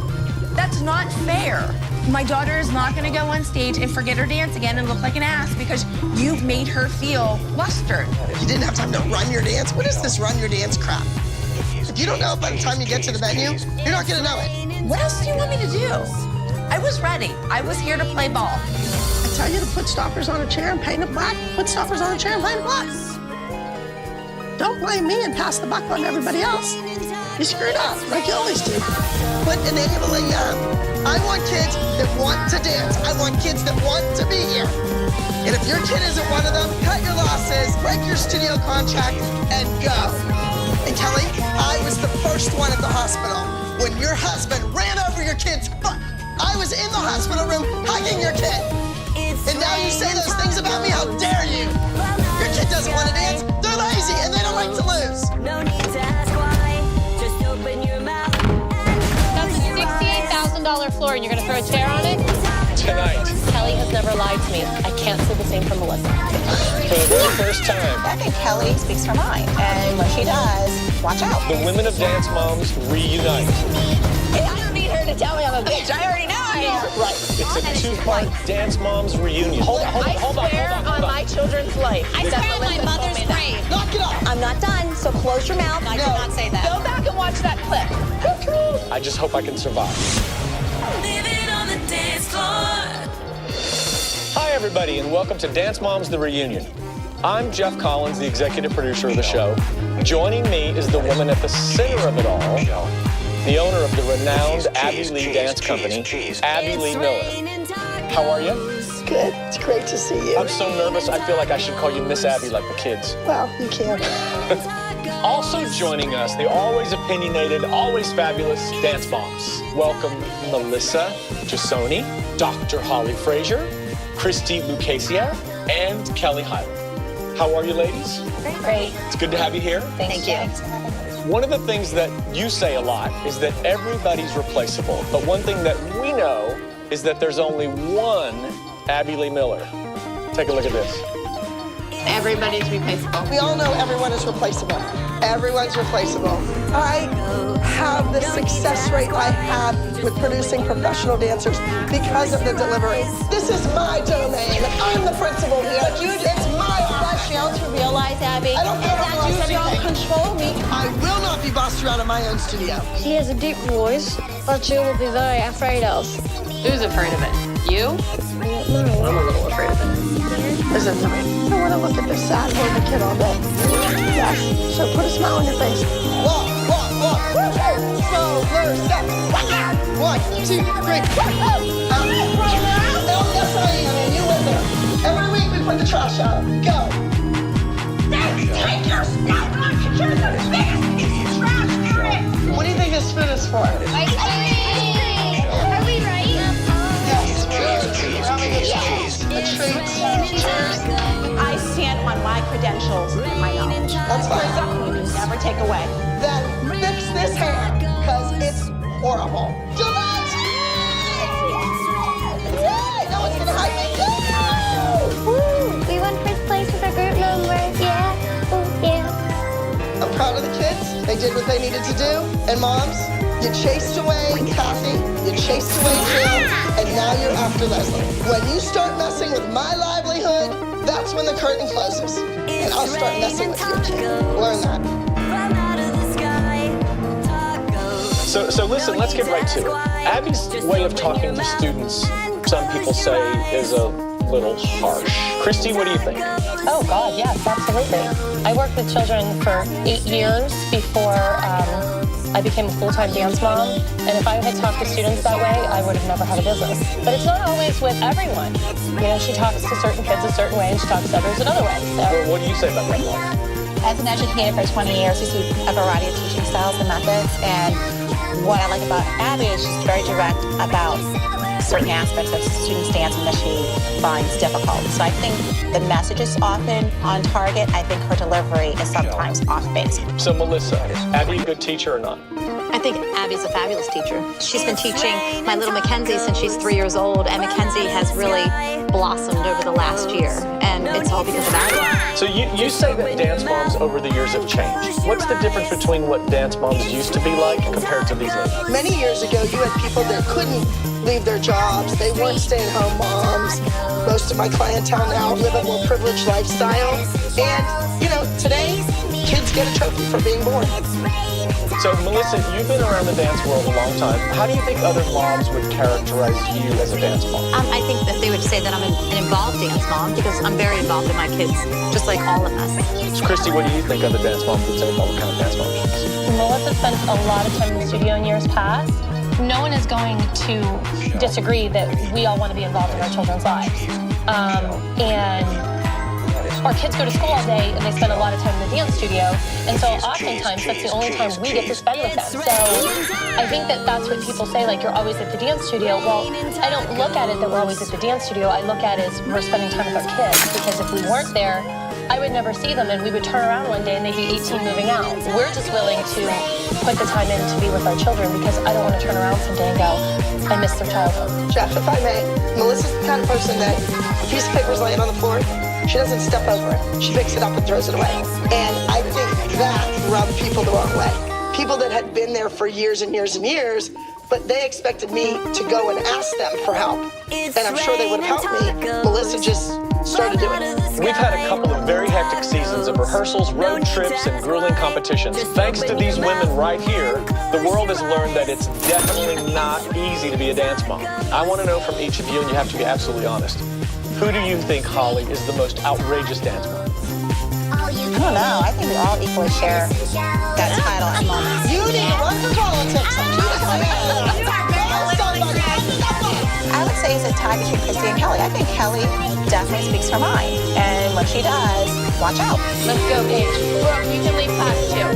That's not fair. My daughter is not going to go on stage and forget her dance again and look like an ass because you've made her feel flustered. You didn't have time to run your dance? What is this run your dance crap? If you don't know it by the time you get to the venue, you're not going to know it. What else do you want me to do? I was ready. I was here to play ball. I tell you to put stoppers on a chair and paint it black. Put stoppers on a chair and paint it black. Don't blame me and pass the buck on everybody else. You screwed up, like you always do. Put enabling them. I want kids that want to dance. I want kids that want to be here. And if your kid isn't one of them, cut your losses, break your studio contract, and go. And Kelly, I was the first one at the hospital when your husband ran over your kid's foot. I was in the hospital room hugging your kid. And now you say those things about me? How dare you? Your kid doesn't want to dance. They're lazy and they don't like to lose. No need to ask why. Just open your mouth. That's a $68,000 floor, and you're going to throw a chair on it? Tonight, Kelly has never lied to me. I can't say the same for Melissa. for the very first time, I think Kelly speaks her mind. And when she does, watch out. the Women of Dance Moms reunite. And I don't need her to tell me I'm a bitch. I already know I am. Right. It's a two-part Dance Moms reunion. Hold on. On my children's life. I swear on my mother's grave. Knock it off. I'm not done, so close your mouth. I did not say that. Go back and watch that clip. I just hope I can survive. Living on the dance floor. Hi, everybody, and welcome to Dance Moms, the Reunion. I'm Jeff Collins, the executive producer of the show. Joining me is the woman at the center of it all, the owner of the renowned Abby Lee Dance Company, Abby Lee Miller. How are you? Good. It's great to see you. I'm so nervous, I feel like I should call you Miss Abby like the kids. Well, you can. Also joining us, the always opinionated, always fabulous Dance Moms. Welcome Melissa Jasoni, Dr. Holly Frazier, Christy Lucchese, and Kelly Hyland. How are you, ladies? Great. It's good to have you here. Thank you. One of the things that you say a lot is that everybody's replaceable. But one thing that we know is that there's only one Abby Lee Miller. Take a look at this. Everybody's replaceable. We all know everyone is replaceable. Everyone's replaceable. I have the success rate I have with producing professional dancers because of the delivery. This is my domain. I'm the principal here. It's my failed to realize, Abby, I don't care that how you bossed around in my own studio. She has a deep voice that she will be very afraid of. Who's afraid of it? You? I'm a little afraid of it. Listen to me. I don't want to look at this sad, horrible kid all day. Yes. So put a smile on your face. Walk. Slow, step. 1, 2, 3. Oh, yes, I am. You in there. Every week we put the trash out. Go. Take your stuff off. You're the biggest piece of trash there is. What do you think this spoon is for? Are we right? Yes, a treat. I stand on my credentials and my knowledge. That's fine. Something you can never take away. Then fix this hair, because it's horrible. No one's gonna hide me. Woo! We won first place with our group number. Yeah. Oh, yeah. I'm proud of the kids. They did what they needed to do. And moms, you chased away Kathy, you chased away Jill, and now you're after Leslie. When you start messing with my livelihood, that's when the curtain closes. And I'll start messing with your kid. Learn that. So listen, let's get right to it. Abby's way of talking to students, some people say, is a little harsh. Christy, what do you think? Oh, God, yes, absolutely. I worked with children for 8 years before I became a full-time dance mom. And if I had talked to students that way, I would have never had a business. But it's not always with everyone. You know, she talks to certain kids a certain way, and she talks to others another way. So. Well, what do you say about that, Laura? As an educator for 20 years, you see a variety of teaching styles and methods. And what I like about Abby is she's very direct about certain aspects of students' dancing that she finds difficult. So I think the message is often on target. I think her delivery is sometimes off base. So Melissa, Abby a good teacher or not? I think Abby's a fabulous teacher. She's been teaching my little Mackenzie since she's 3 years old, and Mackenzie has really blossomed over the last year, and it's all because of Abby. So you say that dance moms over the years have changed. What's the difference between what dance moms used to be like compared to these ladies? Many years ago, you had people that couldn't leave their jobs. They weren't stay-at-home moms. Most of my clientele now live a more privileged lifestyle. And, you know, today, kids get a trophy for being born. So, Melissa, you've been around the dance world a long time. How do you think other moms would characterize you as a dance mom? I think that they would say that I'm an involved dance mom because I'm very involved in my kids, just like all of us. So, Christy, what do you think other dance moms would say about what kind of dance mom she is? Melissa spent a lot of time in the studio in years past. No one is going to disagree that we all want to be involved in our children's lives. And our kids go to school all day and they spend a lot of time in the dance studio. And so oftentimes that's the only time we get to spend with them. So I think that that's what people say, like, you're always at the dance studio. Well, I don't look at it that we're always at the dance studio. I look at it as we're spending time with our kids, because if we weren't there, I would never see them, and we would turn around one day and they'd be 18 moving out. We're just willing to put the time in to be with our children because I don't want to turn around someday and go, I miss their childhood. Jeff, if I may, Melissa's the kind of person that a piece of paper's laying on the floor, she doesn't step over it. She picks it up and throws it away. And I think that rubbed people the wrong way. People that had been there for years and years and years, but they expected me to go and ask them for help. And I'm sure they would have helped me. Melissa just started doing it. We've had a couple of very hectic seasons of rehearsals, road trips, and grueling competitions. Thanks to these women right here, the world has learned that it's definitely not easy to be a dance mom. I want to know from each of you, and you have to be absolutely honest, who do you think, Holly, is the most outrageous dance mom? I don't know. I think we all equally share that title at moments. You need to run for politics. I would say it's a tie between Christy and Kelly. I think Kelly definitely speaks her mind. And when she does, watch out. Let's go, Paige. Brooke, you can leave class too.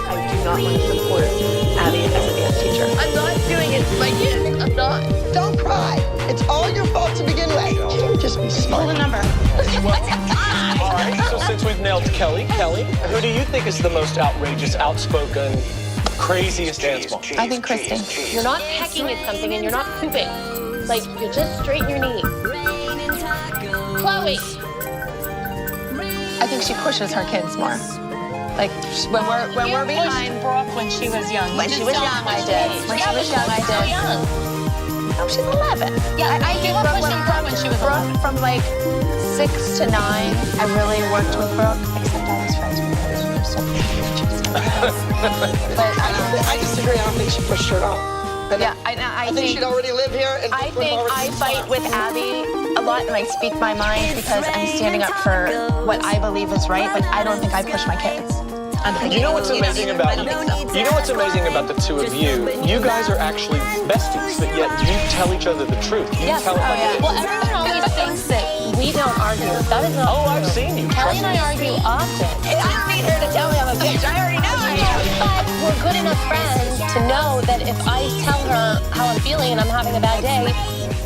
I do not want to support Abby as a dance teacher. I'm not doing it for my kids. I'm not. Don't cry. It's all your fault to begin with. You just be smart. Pull the number. All right, so since we've nailed Kelly, who do you think is the most outrageous, outspoken, craziest dance mom? I think Christy. You're not pecking at something and you're not pooping. Like, you just straighten your knee. Chloe! I think she pushes her kids more. Like, when we're behind Brooke when she was young. When she was young, I did. When she was young, I did. Oh, she's 11. Yeah, I gave up pushing Brooke when she was 11. From like 6 to 9, I really worked with Brooke. Except I was friends with her. She was so I disagree. I don't think she pushed her at all. Yeah, I think she'd already live here. And I think I fight with Abby a lot, and I speak my mind because I'm standing up for what I believe is right. But I don't think I push my kids. You know what's amazing about the two of you? You guys are actually besties, but yet you tell each other the truth. You tell it like it is. Well, everyone always thinks that we don't argue. That is not true. I've seen you. Kelly and I argue often. I don't need her to tell me I'm a bitch. I already know I am. But we're good enough friends to know that if I tell her how I'm feeling and I'm having a bad day,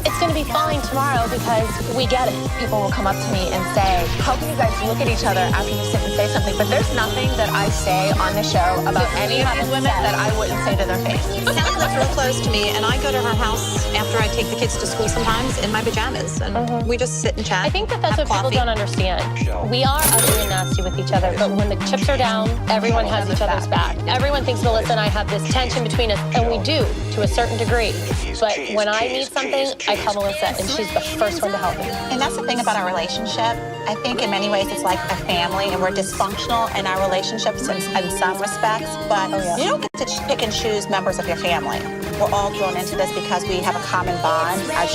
it's going to be fine tomorrow because we get it. People will come up to me and say, how can you guys look at each other after you sit and say something? But there's nothing that I say on the show about any of these women that I wouldn't say to their face. Sally lives real close to me, and I go to her house after I take the kids to school sometimes in my pajamas, and we just sit and chat. I think that that's what people don't understand. We are ugly and nasty with each other, but when the chips are down, everyone has each other's back. Everyone thinks Melissa and I have this tension between us, and we do, to a certain degree. But when I need something, I call Melissa, and she's the first one to help me. And that's the thing about our relationship. I think in many ways it's like a family, and we're dysfunctional in our relationships in some respects, but you don't get to pick and choose members of your family. We're all drawn into this because we have a common bond. Our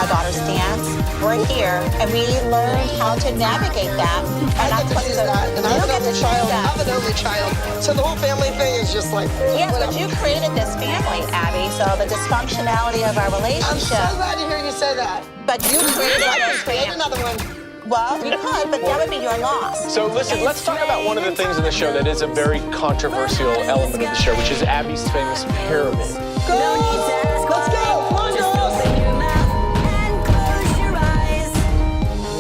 daughters dance. We're here, and we learned how to navigate that. I get to choose that, and I have an only child, so the whole family thing is just like, yes, whatever. but you created this family, Abby, so the dysfunctionality of our relationship. I'm so glad to hear you say that. But you created I could create another one. Well, you could, but that would be your loss. So listen, let's talk about one of the things in the show that is a very controversial element of the show, which is Abby's famous pyramid. Let's go! Come on, girls!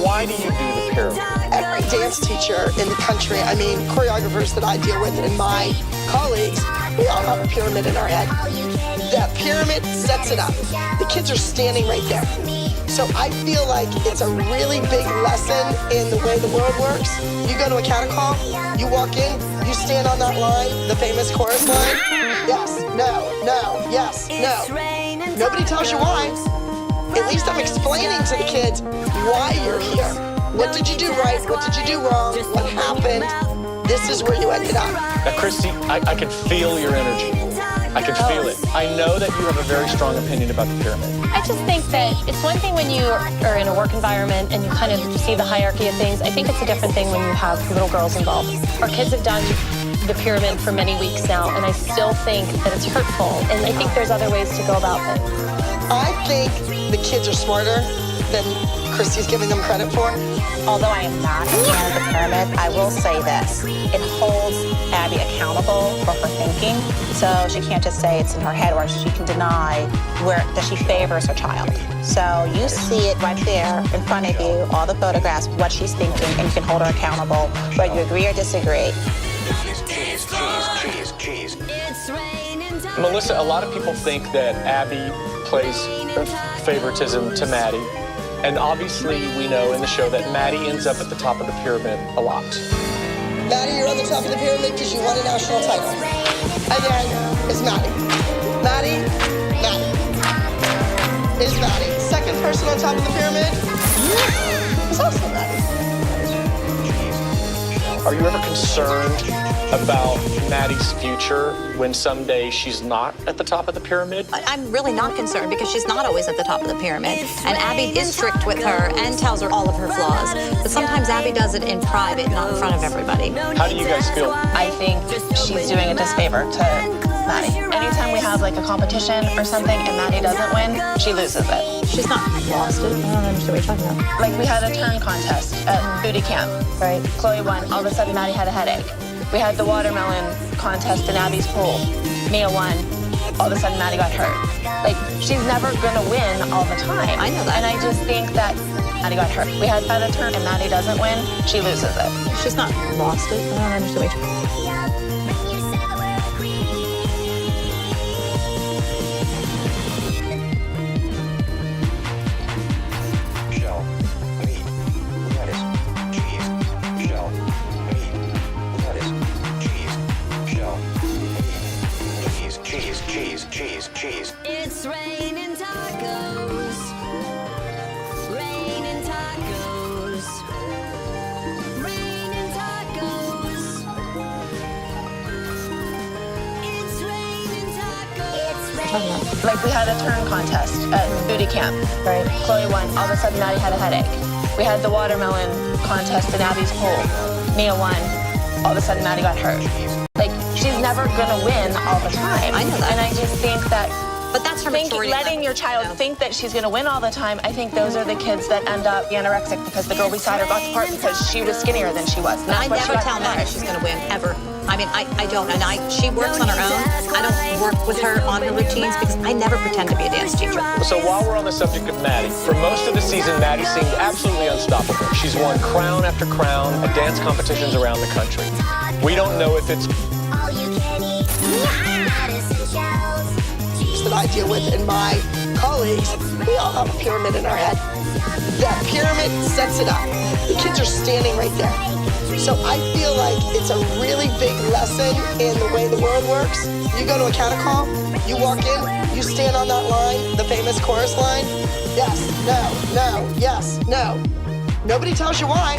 Why do you do the pyramid? Every dance teacher in the country, I mean, choreographers that I deal with and my colleagues, we all have a pyramid in our head. That pyramid sets it up. The kids are standing right there. So I feel like it's a really big lesson in the way the world works. You go to a cattle call, you walk in, you stand on that line, the famous chorus line. Yes, no, no, yes, no. Nobody tells you why. At least I'm explaining to the kids why you're here. What did you do right? What did you do wrong? What happened? This is where you ended up. Now, Christy, I can feel your energy. I can feel it. I know that you have a very strong opinion about the pyramid. I just think that it's one thing when you are in a work environment and you kind of see the hierarchy of things. I think it's a different thing when you have little girls involved. Our kids have done the pyramid for many weeks now, and I still think that it's hurtful. And I think there's other ways to go about things. I think the kids are smarter than Christy's giving them credit for. Although I am not a fan of the pyramid, I will say this. It holds Abby accountable for her thinking, so she can't just say it's in her head, or she can deny that she favors her child. So you see it right there in front of you, all the photographs, what she's thinking, and you can hold her accountable, whether you agree or disagree. Melissa, a lot of people think that Abby plays favoritism to Maddie. And obviously, we know in the show that Maddie ends up at the top of the pyramid a lot. Maddie, you're on the top of the pyramid because you won a national title. Again, it's Maddie. Maddie. Is Maddie. Second person on top of the pyramid is also Maddie. Are you ever concerned about Maddie's future when someday she's not at the top of the pyramid? I'm really not concerned because she's not always at the top of the pyramid. And Abby is strict with her and tells her all of her flaws. But sometimes Abby does it in private, not in front of everybody. How do you guys feel? I think she's doing a disfavor to Maddie. Anytime we have like a competition or something and Maddie doesn't win, she loses it. She's not lost it. I don't understand what you're talking about. Like we had a turn contest at booty camp, right? Chloe won. All of a sudden Maddie had a headache. We had the watermelon contest in Abby's pool. Mia won. All of a sudden Maddie got hurt. Like she's never gonna win all the time. I know that. And I just think that Maddie got hurt. We had a turn and Maddie doesn't win, she loses it. She's not lost it. I don't understand what you're talking about. Cheese. It's raining tacos. Raining tacos. Raining tacos. what you're talking about. Like we had a turn contest at booty camp, right? Chloe won. All of a sudden, Maddie had a headache. We had the watermelon contest in Abby's pool. Mia won. All of a sudden, Maddie got hurt. Like, she's never gonna win all the time. I know that. And I just think that But that's her maturity letting level, your child think that she's gonna win all the time, I think those are the kids that end up anorexic because the girl beside her got the part because she was skinnier than she was. And I never tell Maddie she's going to win, ever. I mean, I don't. And she works on her own. I don't work with her on her routines because I never pretend to be a dance teacher. So while we're on the subject of Maddie, for most of the season, Maddie seemed absolutely unstoppable. She's won crown after crown at dance competitions around the country. We don't know if it's that I deal with and my colleagues, we all have a pyramid in our head. That pyramid sets it up. The kids are standing right there. So I feel like it's a really big lesson in the way the world works. You go to a cattle call, you walk in, you stand on that line, the famous chorus line. Yes, no, no, yes, no. Nobody tells you why.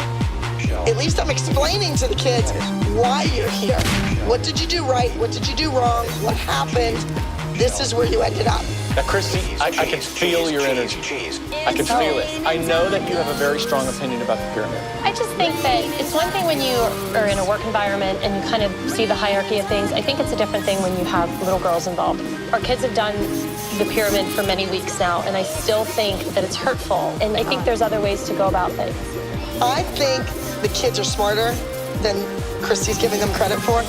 At least I'm explaining to the kids why you're here. What did you do right? What did you do wrong? What happened? This is where you ended up. Now, Christy, I can feel your energy. I can feel it. I know that you have a very strong opinion about the pyramid. I just think that it's one thing when you are in a work environment and you kind of see the hierarchy of things. I think it's a different thing when you have little girls involved. Our kids have done the pyramid for many weeks now, and I still think that it's hurtful. And I think there's other ways to go about things. I think the kids are smarter than Christy's giving them credit for.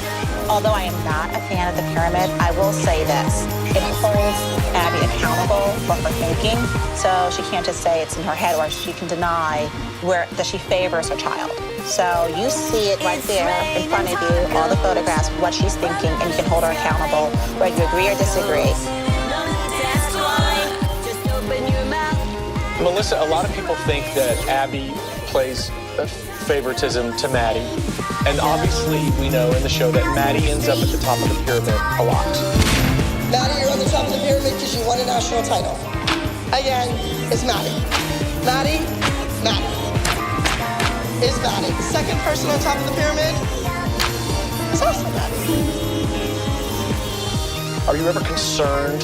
Although I am not a fan of the pyramid, I will say this. It holds Abby accountable for her thinking, so she can't just say it's in her head or she can deny that she favors her child. So you see it right there in front of you, all the photographs, what she's thinking, and you can hold her accountable, whether you agree or disagree. Melissa, a lot of people think that Abby plays favoritism to Maddie. And obviously, we know in the show that Maddie ends up at the top of the pyramid a lot. Maddie, you're on the top of the pyramid because you won a national title. Again, it's Maddie. Maddie, Maddie. Is Maddie. The second person on top of the pyramid is also Maddie. Are you ever concerned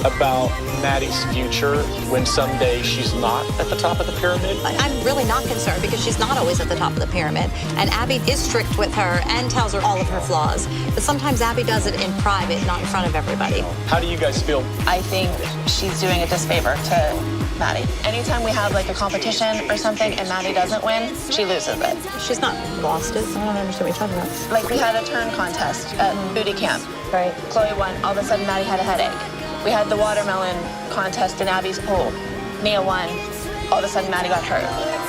about Maddie's future when someday she's not at the top of the pyramid? I'm really not concerned because she's not always at the top of the pyramid. And Abby is strict with her and tells her all of her flaws. But sometimes Abby does it in private, not in front of everybody. How do you guys feel? I think she's doing a disfavor to Maddie. Anytime we have like a competition or something and Maddie doesn't win, she loses it. She's not lost it. I don't understand what you're talking about. Like we had a turn contest at booty camp, right? Chloe won. All of a sudden, Maddie had a headache. We had the watermelon contest in Abby's pool. Mia won. All of a sudden, Maddie got hurt.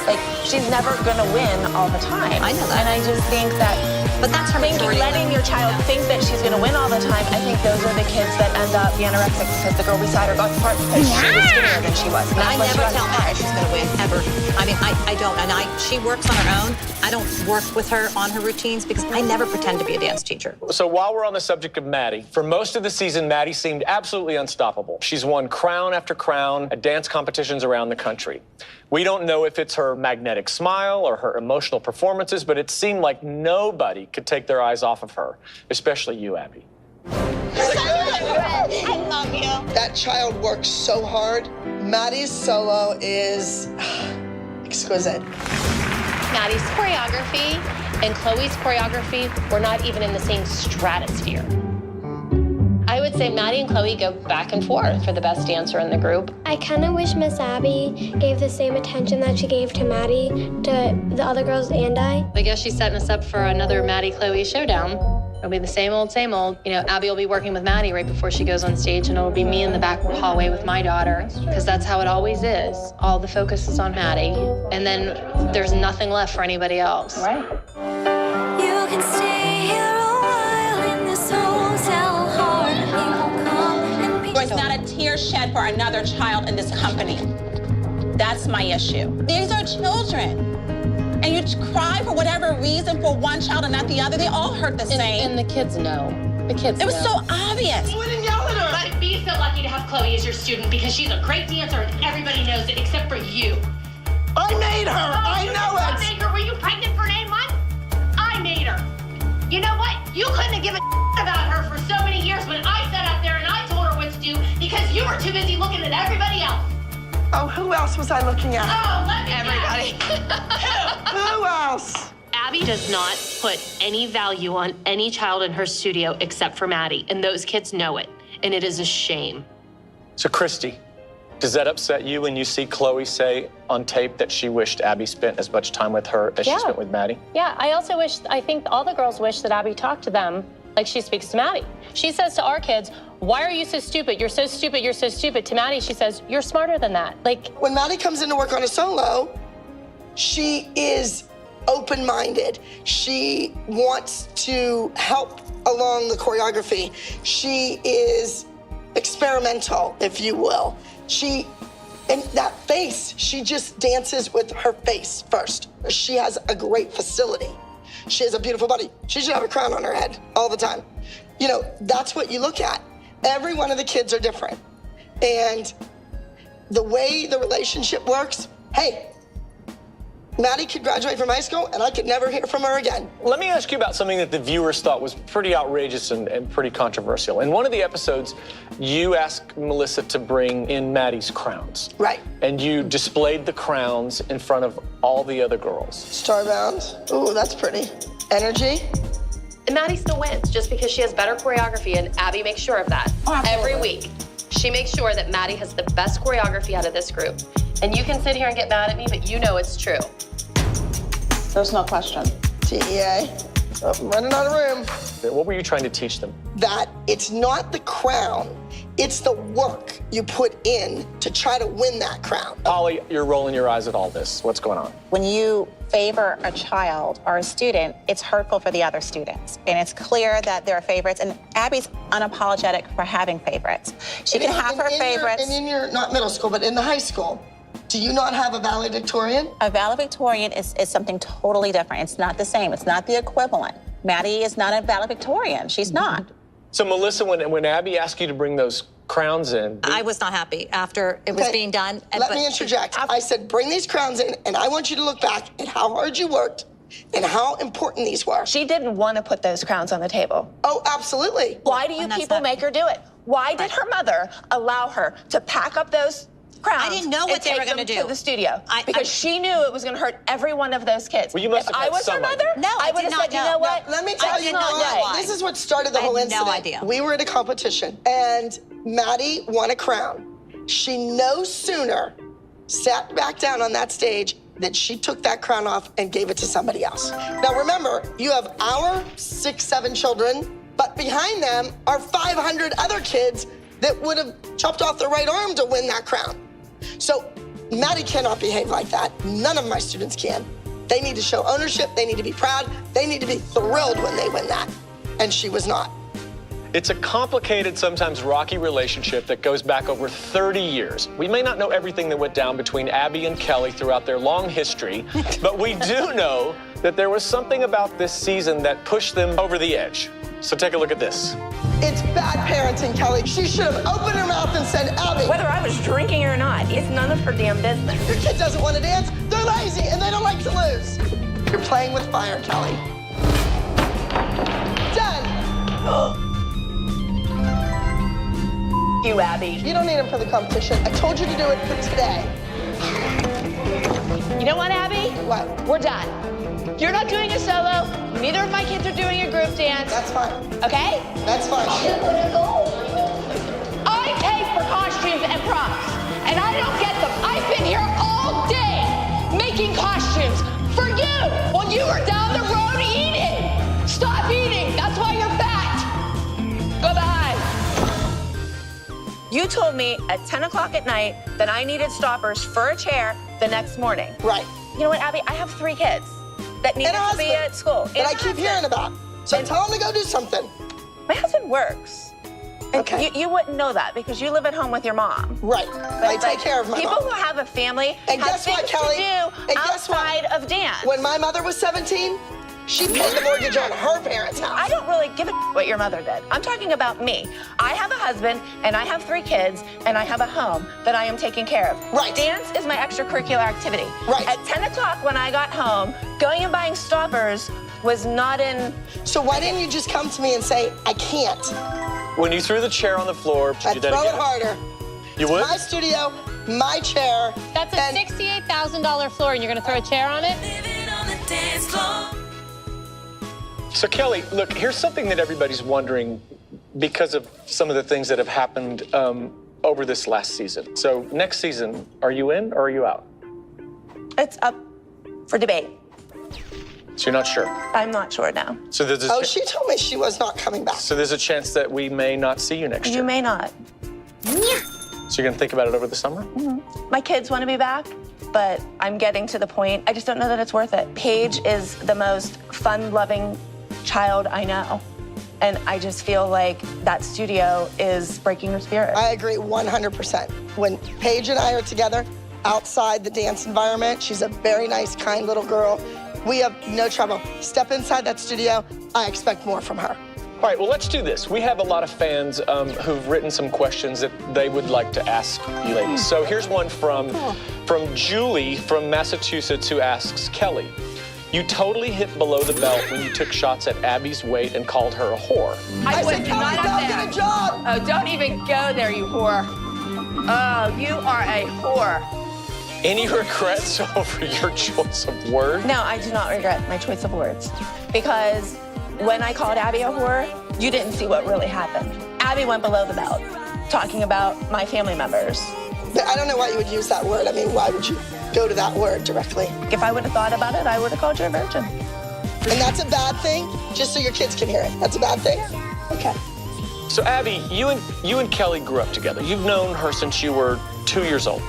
Like, she's never gonna win all the time. I know that. And I just think that But that's her maturity letting your child think that she's gonna win all the time, I think those are the kids that end up anorexic because the girl beside her got the part because she was skinnier than she was. And I that's why never she got tell the part. Maddie she's going to win, ever. I mean, I don't. And she works on her own. I don't work with her on her routines because I never pretend to be a dance teacher. So while we're on the subject of Maddie, for most of the season, Maddie seemed absolutely unstoppable. She's won crown after crown at dance competitions around the country. We don't know if it's her magnetic smile or her emotional performances, but it seemed like nobody could take their eyes off of her, especially you, Abby. I love you. That child works so hard. Maddie's solo is exquisite. Maddie's choreography and Chloe's choreography were not even in the same stratosphere. I would say Maddie and Chloe go back and forth for the best dancer in the group. I kind of wish Miss Abby gave the same attention that she gave to Maddie, to the other girls and I. I guess she's setting us up for another Maddie-Chloe showdown. It'll be the same old, same old. You know, Abby will be working with Maddie right before she goes on stage, and it'll be me in the back hallway with my daughter, because that's how it always is. All the focus is on Maddie, and then there's nothing left for anybody else. Right. You can stay here a while in this hotel hard. People come and be There's not a tear shed for another child in this company. That's my issue. These are children. And you cry for whatever reason for one child and not the other. They all hurt the same. And the kids know. The kids know. It was so obvious. You didn't yell at her. But be so lucky to have Chloe as your student because she's a great dancer and everybody knows it except for you. I made her. I know I it. made her. Were you pregnant for 9 months? I made her. You know what? You couldn't have given a about her for so many years when I sat up there and I told her what to do. too busy looking at everybody else. Oh, who else was I looking at? Oh, let me Everybody. Who else? Abby does not put any value on any child in her studio except for Maddie, and those kids know it, and it is a shame. So, Christy, does that upset you when you see Chloe say on tape that she wished Abby spent as much time with her as she spent with Maddie? Yeah, I think all the girls wish that Abby talked to them like she speaks to Maddie. She says to our kids, why are you so stupid? You're so stupid, you're so stupid. To Maddie, she says, you're smarter than that. Like, when Maddie comes in to work on a solo, she is open-minded. She wants to help along the choreography. She is experimental, if you will. And that face, she just dances with her face first. She has a great facility. She has a beautiful body. She should have a crown on her head all the time. You know, that's what you look at. Every one of the kids are different. And the way the relationship works, hey, Maddie could graduate from high school and I could never hear from her again. Let me ask you about something that the viewers thought was pretty outrageous and pretty controversial. In one of the episodes, you asked Melissa to bring in Maddie's crowns. Right. And you displayed the crowns in front of all the other girls. Starbound. Ooh, that's pretty. Energy. and Maddie still wins just because she has better choreography, and Abby makes sure of that. Every week. She makes sure that Maddie has the best choreography out of this group. And you can sit here and get mad at me, but you know it's true. There's no question. TEA. Oh, I'm running out of room. What were you trying to teach them? That it's not the crown, it's the work you put in to try to win that crown. Holly, you're rolling your eyes at all this. What's going on? When you favor a child or a student, it's hurtful for the other students. And it's clear that there are favorites, and Abby's unapologetic for having favorites. She can have her favorites. And in your, not middle school, but in the high school, do you not have a valedictorian? A valedictorian is something totally different. It's not the same. It's not the equivalent. Maddie is not a valedictorian. She's not. So, Melissa, when Abby asked you to bring those crowns in... I was not happy after it was being done. Let me interject. I said, bring these crowns in, and I want you to look back at how hard you worked and how important these were. She didn't want to put those crowns on the table. Oh, absolutely. Why do you people make her do it? Why did her mother allow her to pack up those crowns? I didn't know what they were going to do To the studio because she knew it was going to hurt every one of those kids. Well, you must if have I had was her some mother, idea. No, I would have said, you know what? Let me tell you why. This is what started the whole incident. No idea. We were at a competition, and Maddie won a crown. She no sooner sat back down on that stage than she took that crown off and gave it to somebody else. Now remember, you have our 6, 7 children, but behind them are 500 other kids that would have chopped off their right arm to win that crown. So Maddie cannot behave like that. None of my students can. They need to show ownership. They need to be proud. They need to be thrilled when they win that. And she was not. It's a complicated, sometimes rocky relationship that goes back over 30 years. We may not know everything that went down between Abby and Kelly throughout their long history, but we do know that there was something about this season that pushed them over the edge. So take a look at this. It's bad parenting, Kelly. She should have opened her mouth and said, Abby. Whether I was drinking or not, it's none of her damn business. Your kid doesn't want to dance. They're lazy and they don't like to lose. You're playing with fire, Kelly. Done. You, Abby. You don't need him for the competition. I told you to do it for today. You know what, Abby? What? We're done. You're not doing a solo. Neither of my kids are doing a group dance. That's fine. Okay? That's fine. I pay for costumes and props, and I don't get them. I've been here all day making costumes for you while you were down the road eating. Stop eating. That's why you're fat. Goodbye. You told me at 10 o'clock at night that I needed stoppers for a chair the next morning. Right. You know what, Abby? I have 3 kids that need to be at school. That I keep hearing about. So tell them to go do something. My husband works. And Okay. You wouldn't know that because you live at home with your mom. Right. I take care of my people mom. People who have a family And have guess what, things Kelly? to And do guess what? outside of dance. When my mother was 17, she paid the mortgage on her parents' house. I don't really give a what your mother did. I'm talking about me. I have a husband, and I have 3 kids, and I have a home that I am taking care of. Right. Dance is my extracurricular activity. Right. At 10 o'clock when I got home, going and buying stoppers was not in... So why didn't you just come to me and say, I can't? When you threw the chair on the floor, I'd throw it harder. You would? My studio, my chair. That's a $68,000 floor, and you're gonna throw a chair on it? So Kelly, look, here's something that everybody's wondering because of some of the things that have happened over this last season. So next season, are you in or are you out? It's up for debate. So you're not sure? I'm not sure now. So there's Oh, she told me she was not coming back. So there's a chance that we may not see you next year. You may not. So you're gonna think about it over the summer? My kids want to be back, but I'm getting to the point, I just don't know that it's worth it. Paige is the most fun-loving child I know. And I just feel like that studio is breaking her spirit. I agree 100%. When Paige and I are together outside the dance environment, she's a very nice, kind little girl. We have no trouble. Step inside that studio, I expect more from her. All right, well, let's do this. We have a lot of fans who've written some questions that they would like to ask you ladies. So here's one from Julie from Massachusetts who asks, Kelly, you totally hit below the belt when you took shots at Abby's weight and called her a whore. I said, Kelly, go get a job. Oh, don't even go there, you whore. Oh, you are a whore. Any regrets over your choice of words? No, I do not regret my choice of words. Because when I called Abby a whore, you didn't see what really happened. Abby went below the belt, talking about my family members. But I don't know why you would use that word. I mean, why would you go to that word directly? If I would have thought about it, I would have called you a virgin. And that's a bad thing, just so your kids can hear it. That's a bad thing? Okay. So Abby, you and Kelly grew up together. You've known her since you were 2 years old.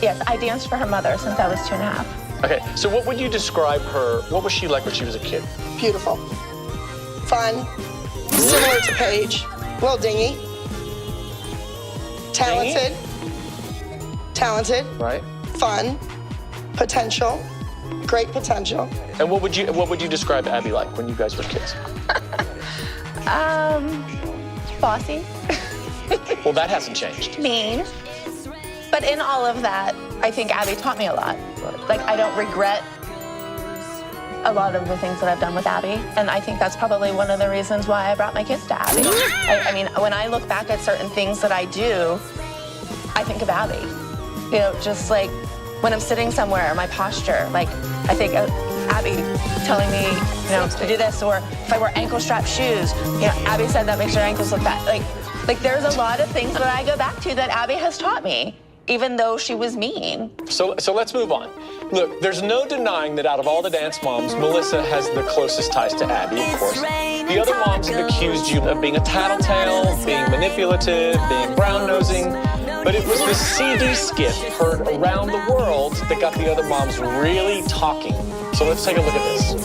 Yes, I danced for her mother since I was 2.5. Okay, so what would you describe her, what was she like when she was a kid? Beautiful. Fun. Similar to Paige. Well, dingy. Talented. Talented. Right. Fun. Potential. Great potential. And what would you describe Abby like when you guys were kids? Bossy. Well, that hasn't changed. Mean. But in all of that, I think Abby taught me a lot. Like, I don't regret a lot of the things that I've done with Abby. And I think that's probably one of the reasons why I brought my kids to Abby. I mean, when I look back at certain things that I do, I think of Abby. You know, just like when I'm sitting somewhere, my posture, like I think of Abby telling me, you know, to do this, or if I wear ankle strap shoes, you know, Abby said that makes your ankles look fat. Like there's a lot of things that I go back to that Abby has taught me, even though she was mean. So let's move on. Look, there's no denying that out of all the dance moms, Melissa has the closest ties to Abby, of course. The other moms have accused you of being a tattletale, being manipulative, being brown-nosing, but it was the CD skit heard around the world that got the other moms really talking. So let's take a look at this.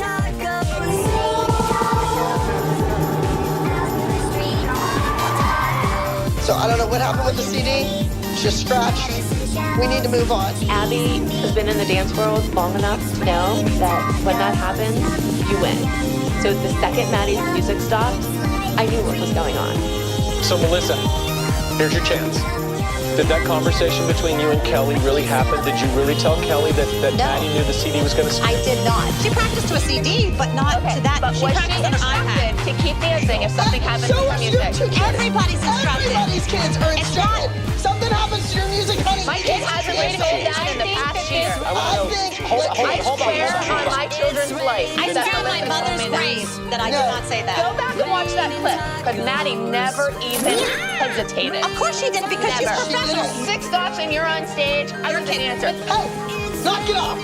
So I don't know what happened with the CD. It's just scratched. We need to move on. Abby has been in the dance world long enough to know that when that happens, you win. So the second Maddie's music stopped, I knew what was going on. So Melissa, here's your chance. Did that conversation between you and Kelly really happen? Did you really tell Kelly that Maddie knew the CD was going to stop? I did not. She practiced to a CD, but not to that. But She was she practiced on an iPad. instructed to keep dancing if something happens to her music? Everybody's instructed. Everybody's kids are instructed. Something happens to your music, honey. My kid hasn't been told that in the past year. Hold on. On my children's life. I swear on my mother's grave that I did not say that. Go back and watch that clip. But Maddie never even hesitated. Of course she did, because she's Never. professional. 6 stops and you're on stage. I'm the dancer. Hey, knock it off.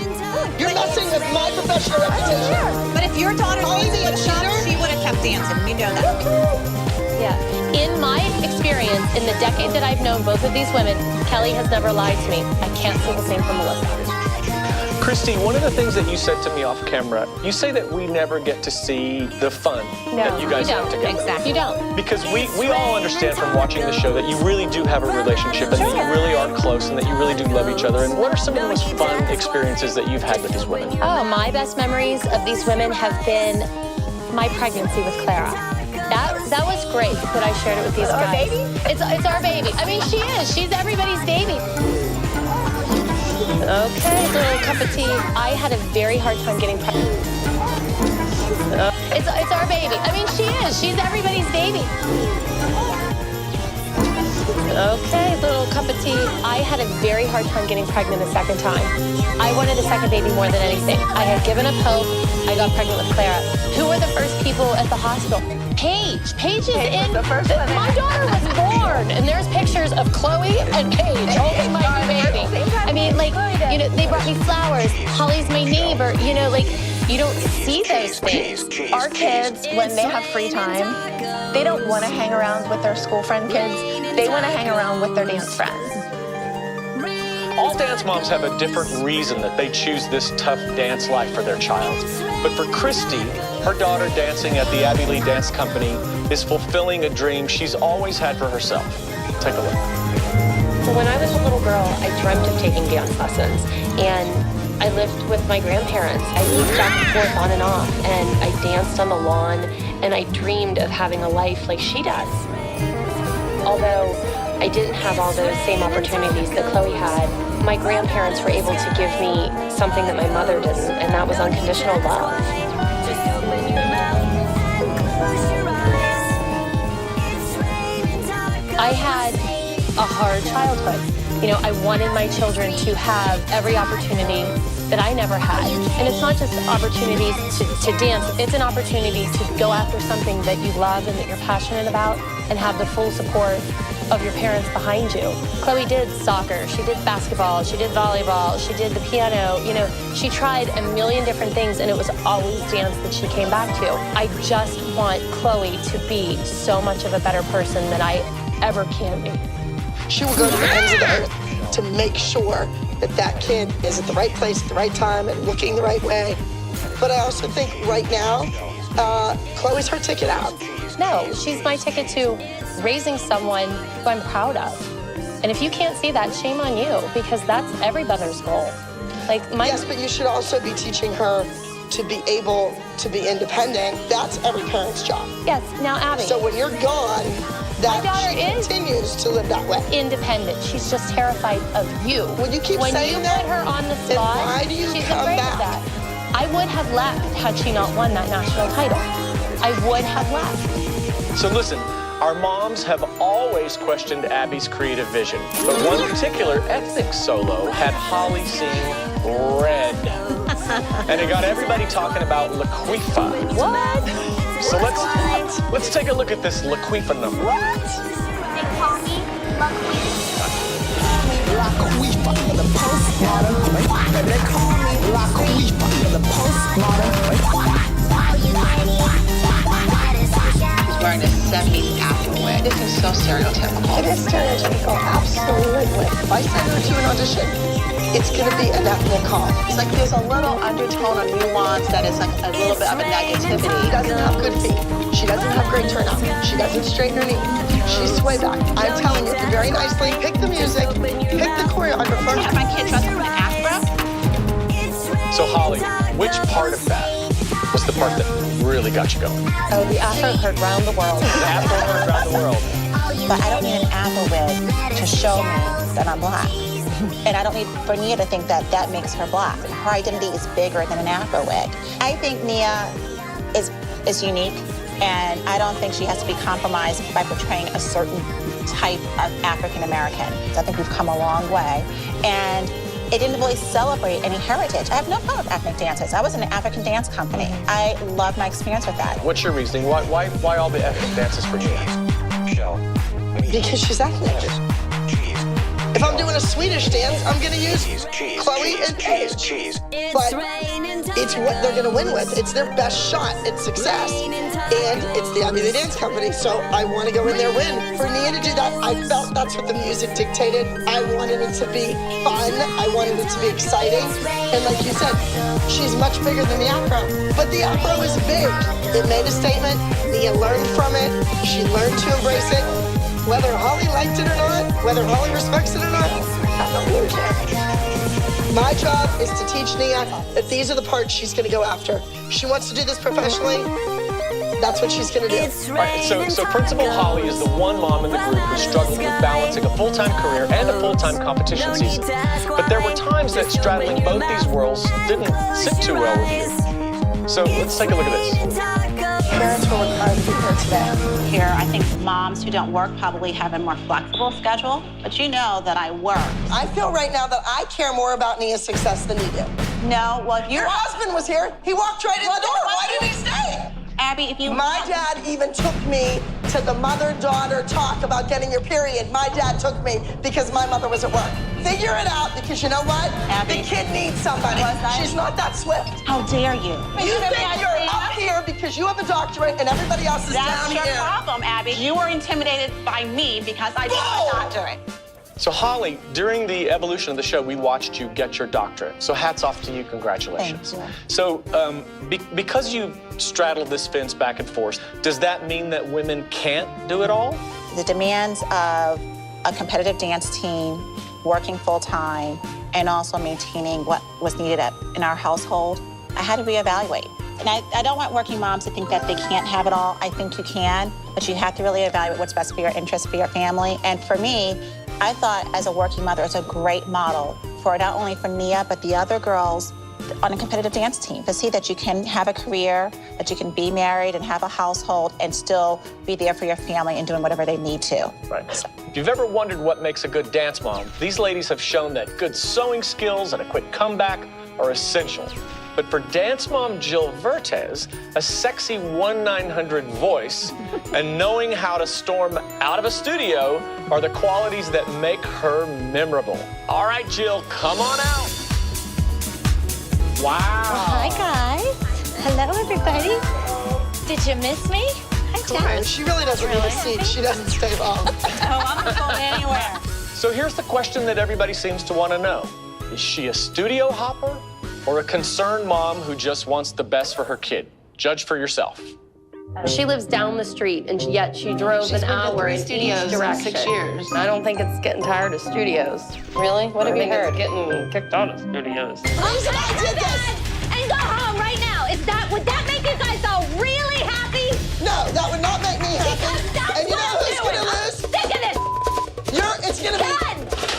You're messing with my professional reputation. But if your daughter Calling needs me a a shot, cheater? she would have kept dancing. You know that. Yeah. In my experience, in the decade that I've known both of these women, Kelly has never lied to me. I can't say the same for Melissa. Christy, one of the things that you said to me off camera, you say that we never get to see the fun that you guys have together. Exactly. You don't. Because we all understand from watching the show that you really do have a relationship and that you really are close and that you really do love each other. And what are some of the most fun experiences that you've had with these women? Oh, my best memories of these women have been my pregnancy with Clara. That was great that I shared it with these guys. Our baby? It's our baby. I mean, she is. She's everybody's baby. Okay, little cup of tea. I had a very hard time getting pregnant. It's our baby. I mean, she is. She's everybody's baby. Okay, little cup of tea. I had a very hard time getting pregnant a second time. I wanted a second baby more than anything. I had given up hope. I got pregnant with Clara. Who were the first people at the hospital? Paige. Paige is in. The first one. My daughter was born, and there's pictures of Chloe and Paige holding my new baby. I mean, like, you know, they brought me flowers. Holly's my neighbor. You know, like, you don't see those things. Our kids, when they have free time, they don't want to hang around with their school friend kids. They want to hang around with their dance friends. All dance moms have a different reason that they choose this tough dance life for their child. But for Christy, her daughter dancing at the Abby Lee Dance Company is fulfilling a dream she's always had for herself. Take a look. So when I was a little girl, I dreamt of taking dance lessons, and I lived with my grandparents. I moved back and forth on and off, and I danced on the lawn, and I dreamed of having a life like she does. Although I didn't have all those same opportunities that Chloe had, my grandparents were able to give me something that my mother didn't, and that was unconditional love. I had a hard childhood. You know, I wanted my children to have every opportunity that I never had. And it's not just opportunities to dance, it's an opportunity to go after something that you love and that you're passionate about and have the full support of your parents behind you. Chloe did soccer, she did basketball, she did volleyball, she did the piano. You know, she tried a million different things, and it was always dance that she came back to. I just want Chloe to be so much of a better person than I ever can be. She will go to the ends of the earth to make sure that that kid is at the right place at the right time and looking the right way. But I also think right now, Chloe's her ticket out. No, she's my ticket to raising someone who I'm proud of. And if you can't see that, shame on you, because that's every mother's goal. Yes, but you should also be teaching her to be able to be independent. That's every parent's job. Yes, now Abby. So when you're gone, that daughter she continues to live that way. Independent. She's just terrified of you. When you keep when saying you that, put her on the then spot, why do you she's come afraid back? of that. I would have left had she not won that national title. I would have left. So listen, our moms have always questioned Abby's creative vision, but one particular ethnic solo had Holly sing Red. And it got everybody talking about Laquifa. What? So let's take a look at this Laquifa number. They call me Laquifa, the postmodern. They call me Laquifa, the postmodern. She's wearing a 70s afro wig. This is so stereotypical. It is stereotypical, absolutely. If I send her to an audition, it's gonna be a definite call. It's like there's a little undertone of nuance that is like a little bit of a negativity. She doesn't have good feet. She doesn't have great turnout. She doesn't straighten her knee. She's sway back. I'm telling you, very nicely, pick the music, pick the choreographer. If I can't trust her with an afro. So Holly, which part of that was the part that really got you going? Oh, the afro heard round the world. The afro heard round the world. But I don't need an afro wig to show me that I'm black. And I don't need for Nia to think that that makes her black. Her identity is bigger than an afro wig. I think Nia is unique, and I don't think she has to be compromised by portraying a certain type of African American. I think we've come a long way, and it didn't really celebrate any heritage. I have no problem with ethnic dances. I was in an African dance company. I love my experience with that. What's your reasoning? Why all the ethnic dances for Nia? Because she's ethnic. If I'm doing a Swedish dance, I'm gonna use Chloe and Paige. But it's what they're gonna win with. It's their best shot at success. And it's the Abby Lee Dance Company, so I wanna go in there win. For Nia to do that, I felt that's what the music dictated. I wanted it to be fun. I wanted it to be exciting. And like you said, she's much bigger than the afro. But the afro is big. It made a statement. Nia learned from it. She learned to embrace it. Whether Holly liked it or not, whether Holly respects it or not, I don't really care. My job is to teach Nia that these are the parts she's gonna go after. She wants to do this professionally, that's what she's gonna do. All right, so Principal Holly is the one mom in the group who struggled with balancing a full-time career and a full-time competition season. But there were times that straddling both these worlds didn't sit too well with you. So let's take a look at this. parents were required to be here today. Here, I think moms who don't work probably have a more flexible schedule, but you know that I work. I feel right now that I care more about Nia's success than you do. No, well, if Your husband was here. He walked right in the door. Why didn't he stay? Abby, if you... My dad even took me to the mother-daughter talk about getting your period. My dad took me because my mother was at work. Figure it out, because you know what? Abby. The kid needs somebody. She's not that swift. How dare you? You think you're up here because you have a doctorate and everybody else is That's down your here. problem, Abby. You were intimidated by me because I have a doctorate. So Holly, during the evolution of the show, we watched you get your doctorate. So hats off to you, congratulations. Thank you. So because you straddled this fence back and forth, does that mean that women can't do it all? The demands of a competitive dance team, working full-time, and also maintaining what was needed in our household, I had to reevaluate. And I don't want working moms to think that they can't have it all. I think you can, but you have to really evaluate what's best for your interests, for your family. And for me, I thought as a working mother, it's a great model for not only for Nia, but the other girls on a competitive dance team to see that you can have a career, that you can be married and have a household and still be there for your family and doing whatever they need to. Right. So, if you've ever wondered what makes a good dance mom, these ladies have shown that good sewing skills and a quick comeback are essential. But for dance mom Jill Vertes, a sexy 1-900 voice and knowing how to storm out of a studio are the qualities that make her memorable. All right, Jill, come on out. Wow. Hi, guys. Hello, everybody. Did you miss me? Hi, Jen. She really doesn't need a seat. She doesn't stay long. I'm not going anywhere. So here's the question that everybody seems to want to know. Is she a studio hopper or a concerned mom who just wants the best for her kid? Judge for yourself. She lives down the street, and yet she drove an hour in each direction. 6 years. I don't think it's getting tired of studios. Really? What have you heard? It's getting kicked out of studios. Listen, I did this. And go home right now. Would that make you guys all really happy? No, that would not make me happy. Because that's And you know what who's I'm gonna doing. lose? I'm sick of this.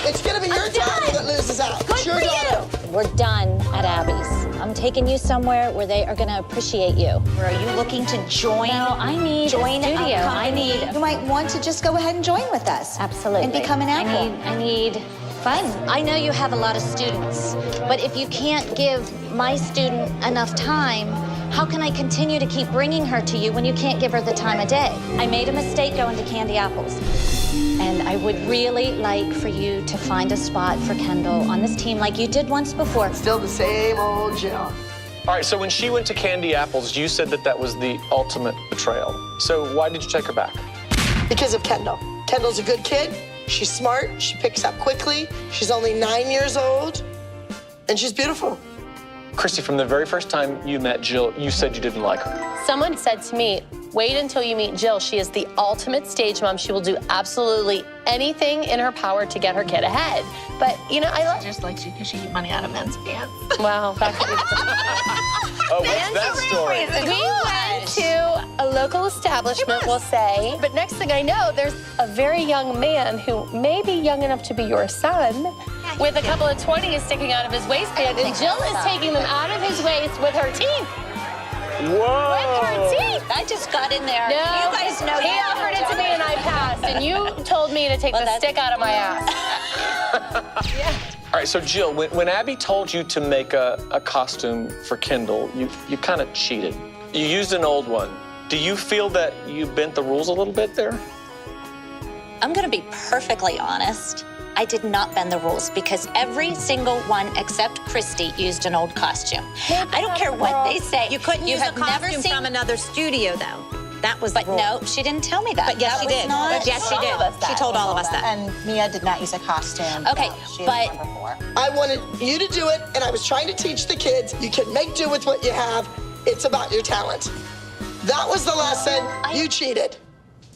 It's gonna be your daughter that loses out. Good It's your for daughter. We're done at Abby's. I'm taking you somewhere where they are going to appreciate you. Are you looking to join? No, I need Join a a studio. I company. need You might want to just go ahead and join with us. absolutely And become an apple. I need fun. I know you have a lot of students, but if you can't give my student enough time, how can I continue to keep bringing her to you when you can't give her the time of day? I made a mistake going to Candy Apples. And I would really like for you to find a spot for Kendall on this team like you did once before. Still the same old Jill. All right, so when she went to Candy Apples, you said that that was the ultimate betrayal. So why did you take her back? Because of Kendall. Kendall's a good kid. She's smart. She picks up quickly. She's only 9 years old. And she's beautiful. Christy, from the very first time you met Jill, you said you didn't like her. Someone said to me, wait until you meet Jill. She is the ultimate stage mom. She will do absolutely anything in her power to get her kid ahead. But, you know, I love... Just likes you because you eat money out of men's pants. Wow, that could be... Oh, what's that story? We went to a local establishment, we'll say, but next thing I know, there's a very young man who may be young enough to be your son with a couple of 20s sticking out of his waistband, and Jill is taking them out of his waist with her teeth. Whoa! With her teeth. I just got in there. No, You guys know he offered it to me and I passed, and you told me to take the stick out of my ass. Yeah. All right, so Jill, when Abby told you to make a costume for Kendall, you kind of cheated. You used an old one. Do you feel that you bent the rules a little bit there? I'm going to be perfectly honest. I did not bend the rules because every single one except Christy used an old costume. I don't care what they say. You couldn't use a costume from another studio, though. That was the rule. No, she didn't tell me that. But yes, That she was did. not- But yes, she did. She told all of us that. And Mia did not use a costume. Okay, No, she but- was number 4. I wanted you to do it, and I was trying to teach the kids you can make do with what you have. It's about your talent. That was the lesson. You cheated.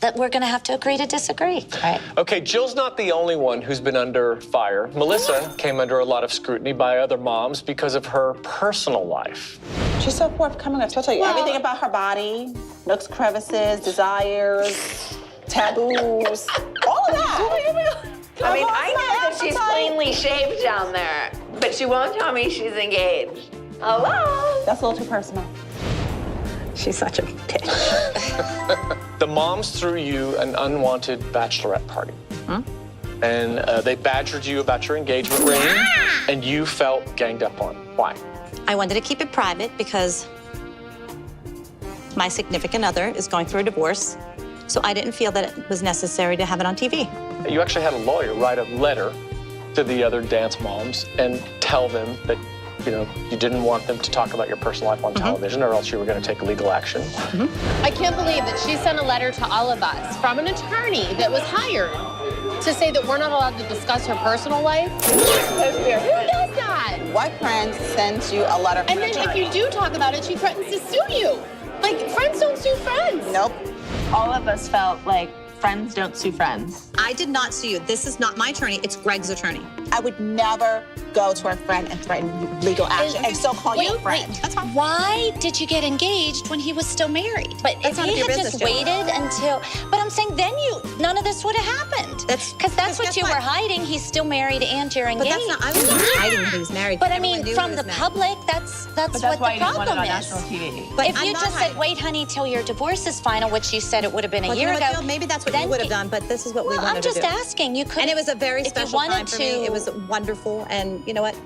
That we're going to have to agree to disagree. Right. Okay, Jill's not the only one who's been under fire. Melissa came under a lot of scrutiny by other moms because of her personal life. She's so forthcoming. She'll tell you everything about her body, nooks, crevices, desires, taboos, all of that. I mean, I know that she's plainly shaved down there, but she won't tell me she's engaged. Hello? That's a little too personal. She's such a bitch. The moms threw you an unwanted bachelorette party. And they badgered you about your engagement ring, and you felt ganged up on. Why? I wanted to keep it private because my significant other is going through a divorce, so I didn't feel that it was necessary to have it on TV. You actually had a lawyer write a letter to the other dance moms and tell them that, you know, you didn't want them to talk about your personal life on television, or else you were going to take legal action. I can't believe that she sent a letter to all of us from an attorney that was hired to say that we're not allowed to discuss her personal life. Who does that? What friend sends you a letter from And an then attorney? if you do talk about it, she threatens to sue you. Like, friends don't sue friends. Nope. All of us felt like friends don't sue friends. I did not sue you. This is not my attorney, it's Greg's attorney. I would never go to a friend and threaten legal action and still call you a friend. That's fine. Why did you get engaged when he was still married? But That's if none he of your had business, just Jill. waited until, but I'm saying then none of this would have happened. That's Because what you were hiding. He's still married and you're But engaged. that's not, I was not hiding that he was married. But I Everyone mean, knew from he the was married. public, that's But what that's why the you didn't want it problem on is. national TV. But If I'm you not just hiding. said, wait, honey, till your divorce is final, which you said it would have been a Well, year you know what, ago. Jill? Maybe that's what then you would have done, but this is what we Well, wanted I'm just to do. asking. You could. And it was a very if you special time wanted for me. It was wonderful, and you know what?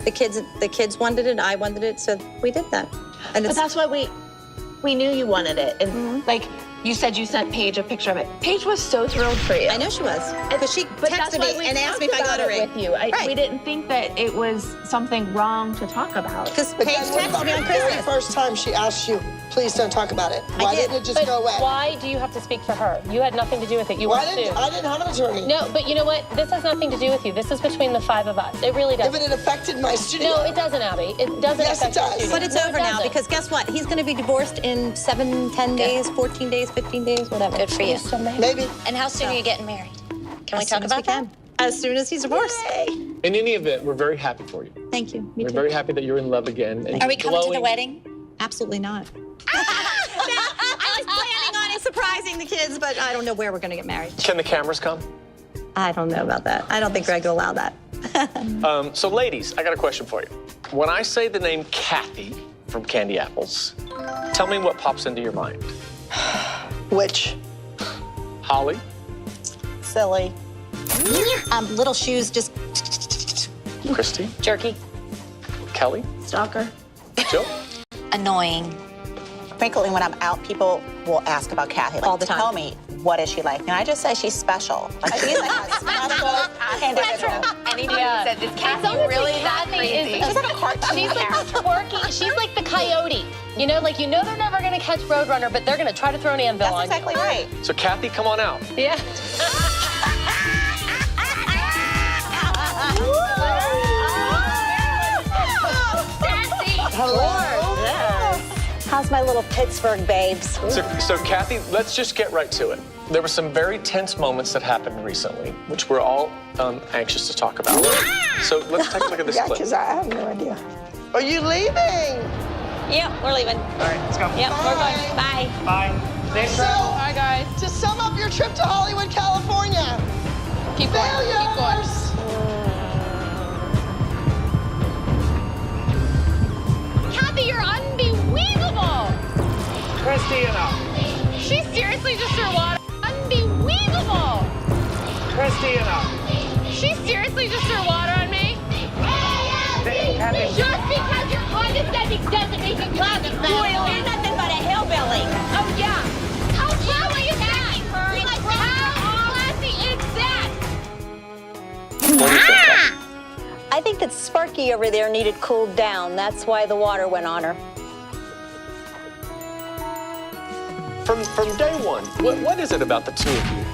The kids wanted it, I wanted it, so we did that. And But it's, that's why we knew you wanted it. And like you said, you sent Paige a picture of it. Paige was so thrilled for you. I know she was, because she But that's texted why me we and asked me if I talked got a about it ring. with you. Right. We didn't think that it was something wrong to talk about. Because But Paige then what texted about me on the very Christmas. first time she asked you, please don't talk about it? Why did. didn't it just go away? Why do you have to speak for her? You had nothing to do with it. You Why weren't didn't sued. I didn't have an attorney? No, but you know what? This has nothing to do with you. This is between the five of us. It really If doesn't. it had affected my studio. No, it doesn't, Abby. It doesn't Yes, it affect your does. studio. But it's No, it over now, doesn't. because guess what? He's going to be divorced in 7, 10 days, 14 days, 15 days, whatever. Good for you. Maybe. And how soon are you getting married? Can we As talk soon as about that? As soon as he's divorced. In any event, we're very happy for you. Thank you. Me We're too. very happy that you're in love again. And Are we coming to the glowing. wedding? Absolutely not. I was planning on surprising the kids, but I don't know where we're going to get married. Can the cameras come? I don't know about that. I don't think Greg will allow that. So ladies, I got a question for you. When I say the name Kathy from Candy Apples, tell me what pops into your mind. Which? Holly? Silly. Little shoes just... Christy? Jerky. Kelly? Stalker. Jill? Annoying. Frequently, when I'm out, people will ask about Kathy. Like, All the time. Tell me, what is she like? And I just say she's special. Like, she's like a special individual. Anybody who said, is Kathy honestly, really that Kathy crazy? is- She's like a cartoon She's like character. quirky. She's like the coyote. You know, like they're never gonna catch Roadrunner, but they're gonna try to throw an anvil That's on exactly you. right. So Kathy, come on out. Yeah. How's my little Pittsburgh babes? So Kathy, let's just get right to it. There were some very tense moments that happened recently, which we're all anxious to talk about. So let's take a look at this Yeah, clip. because I have no idea. Are you leaving? Yeah, we're leaving. All right, let's go. Yep, we're going. Bye. Bye. So, Hi, guys. to sum up your trip to Hollywood, California. Keep going. Failures. Keep going. Kathy, you're unbelievable. Christina. She seriously just threw water. Unbelievable. Christina. She seriously just threw water on me. Kathy. Just because you're condescending doesn't make you classy. You're nothing but a hillbilly. Oh, yeah. How classy is that? Like, how classy is that? What do you think, Kathy? I think that Sparky over there needed cooled down. That's why the water went on her. From day one, what is it about the two of you?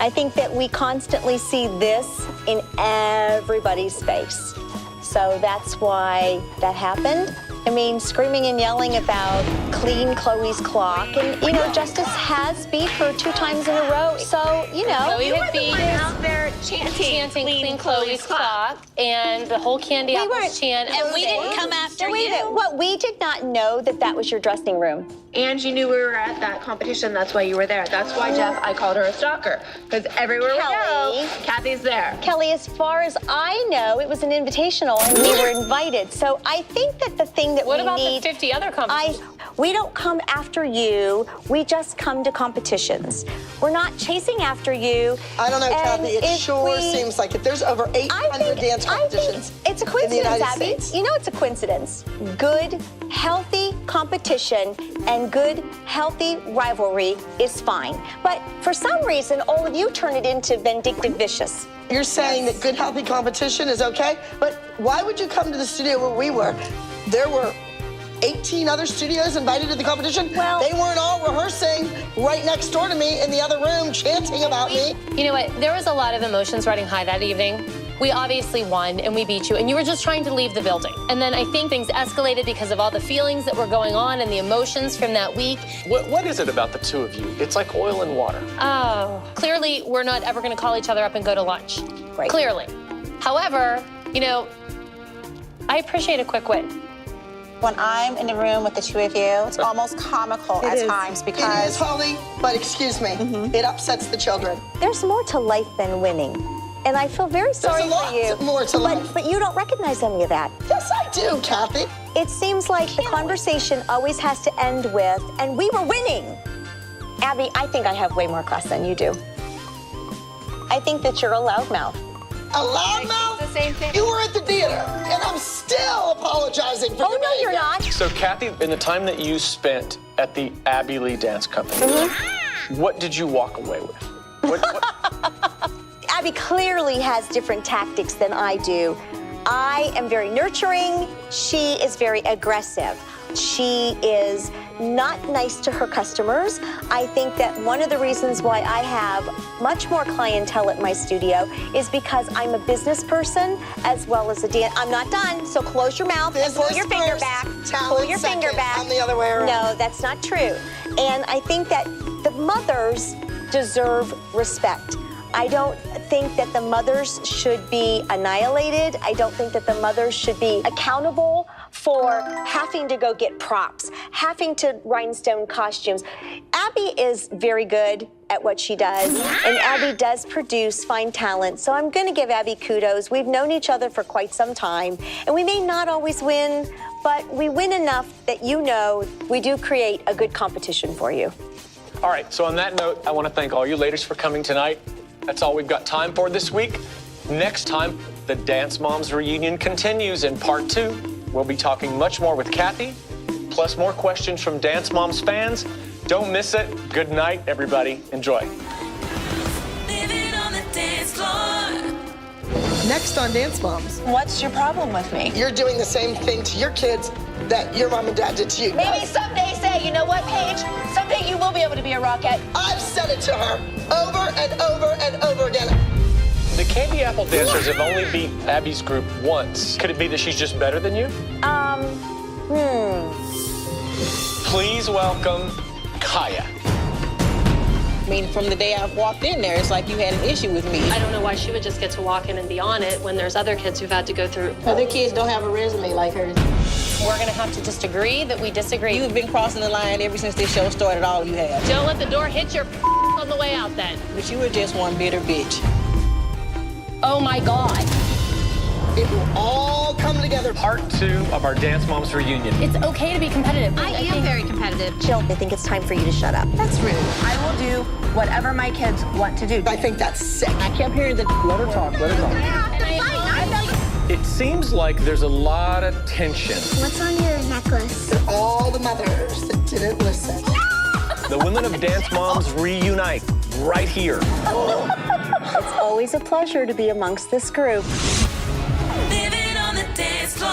I think that we constantly see this in everybody's face. So that's why that happened. I mean, screaming and yelling about clean Chloe's clock. And, you know, Justice has beat her 2 times in a row. So, you know. Chloe had beat out there chanting clean Chloe's clock, and the whole Candy Apples chant. And we didn't come after you. Okay, well, we did not know that that was your dressing room. And you knew we were at that competition. That's why you were there. That's why, Jeff, I called her a stalker. Because everywhere we go, Kathy's there. Kelly, as far as I know, it was an invitational and we were invited. So I think that the thing that What we about need... the 50 other competitions? We don't come after you. We just come to competitions. We're not chasing after you. I don't know, And Kathy. It if sure seems like if there's over 800 dance competitions it's a in the coincidence, United Abby. States. You know it's a coincidence. Good, healthy competition and good, healthy rivalry is fine. But for some reason, all of you turn it into vindictive, vicious. You're saying that good, healthy competition is okay, but why would you come to the studio where we were? There were 18 other studios invited to the competition. Well, they weren't all rehearsing right next door to me in the other room chanting about me. You know what? There was a lot of emotions riding high that evening. We obviously won and we beat you, and you were just trying to leave the building. And then I think things escalated because of all the feelings that were going on and the emotions from that week. What is it about the two of you? It's like oil and water. Oh, clearly we're not ever going to call each other up and go to lunch. Right. Clearly. However, you know, I appreciate a quick win. When I'm in the room with the two of you, it's almost comical at times because... It is, Holly, but excuse me, it upsets the children. There's more to life than winning. And I feel very sorry for you. There's a lot more to life. But you don't recognize any of that. Yes, I do, Kathy. It seems like the conversation always has to end with, and we were winning. Abby, I think I have way more class than you do. I think that you're a loudmouth. A loudmouth? The same thing. You were at the theater, and I'm still apologizing for Oh, no, you're not. So, Kathy, in the time that you spent at the Abby Lee Dance Company, what did you walk away with? What? Abby clearly has different tactics than I do. I am very nurturing. She is very aggressive. She is not nice to her customers. I think that one of the reasons why I have much more clientele at my studio is because I'm a business person as well as a dance. I'm not done, so close your mouth and pull your finger back. Pull your finger back. I'm the other way around. No, that's not true. And I think that the mothers deserve respect. I don't think that the mothers should be annihilated. I don't think that the mothers should be accountable for having to go get props, having to rhinestone costumes. Abby is very good at what she does, and Abby does produce fine talent, so I'm gonna give Abby kudos. We've known each other for quite some time, and we may not always win, but we win enough that you know we do create a good competition for you. All right, so on that note, I want to thank all you ladies for coming tonight. That's all we've got time for this week. Next time, the Dance Moms reunion continues in part 2. We'll be talking much more with Kathy, plus more questions from Dance Moms fans. Don't miss it. Good night, everybody. Enjoy. Living on the dance floor. Next on Dance Moms. What's your problem with me? You're doing the same thing to your kids that your mom and dad did to you. Maybe someday say, you know what, Paige? Someday you will be able to be a rockette. I've said it to her over and over and over again. The Candy Apple Dancers have only beat Abby's group once. Could it be that she's just better than you? Please welcome Kaya. I mean, from the day I've walked in there, it's like you had an issue with me. I don't know why she would just get to walk in and be on it when there's other kids who've had to go through. Other kids don't have a resume like hers. We're gonna have to just agree that we disagree. You've been crossing the line ever since this show started, all you have. Don't let the door hit your on the way out then. But you were just one bitter bitch. Oh my God. It will all come together. Part 2 of our Dance Moms reunion. It's okay to be competitive. I am very competitive. Jill, I think it's time for you to shut up. That's rude. I will do whatever my kids want to do. I think that's sick. I kept hearing the let her talk, let her talk. It seems like there's a lot of tension. What's on your necklace? To all the mothers that didn't listen. The women of Dance Moms reunite right here. It's always a pleasure to be amongst this group. Living on the dance floor.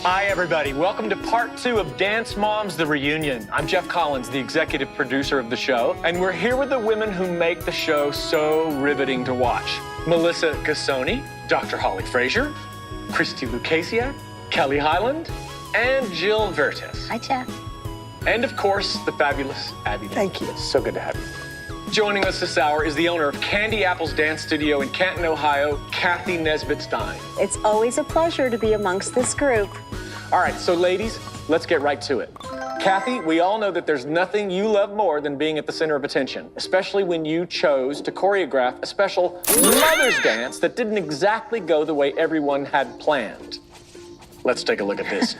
Hi, everybody. Welcome to part 2 of Dance Moms, the reunion. I'm Jeff Collins, the executive producer of the show, and we're here with the women who make the show so riveting to watch. Melissa Gassoni, Dr. Holly Frazier, Christy Lucasiak, Kelly Highland, and Jill Vertes. Hi, Jeff. And of course, the fabulous Abby. Thank you. So good to have you. Joining us this hour is the owner of Candy Apples Dance Studio in Canton, Ohio, Kathy Nesbitt Stein. It's always a pleasure to be amongst this group. All right, so ladies, let's get right to it. Kathy, we all know that there's nothing you love more than being at the center of attention, especially when you chose to choreograph a special Mother's Dance that didn't exactly go the way everyone had planned. Let's take a look at this.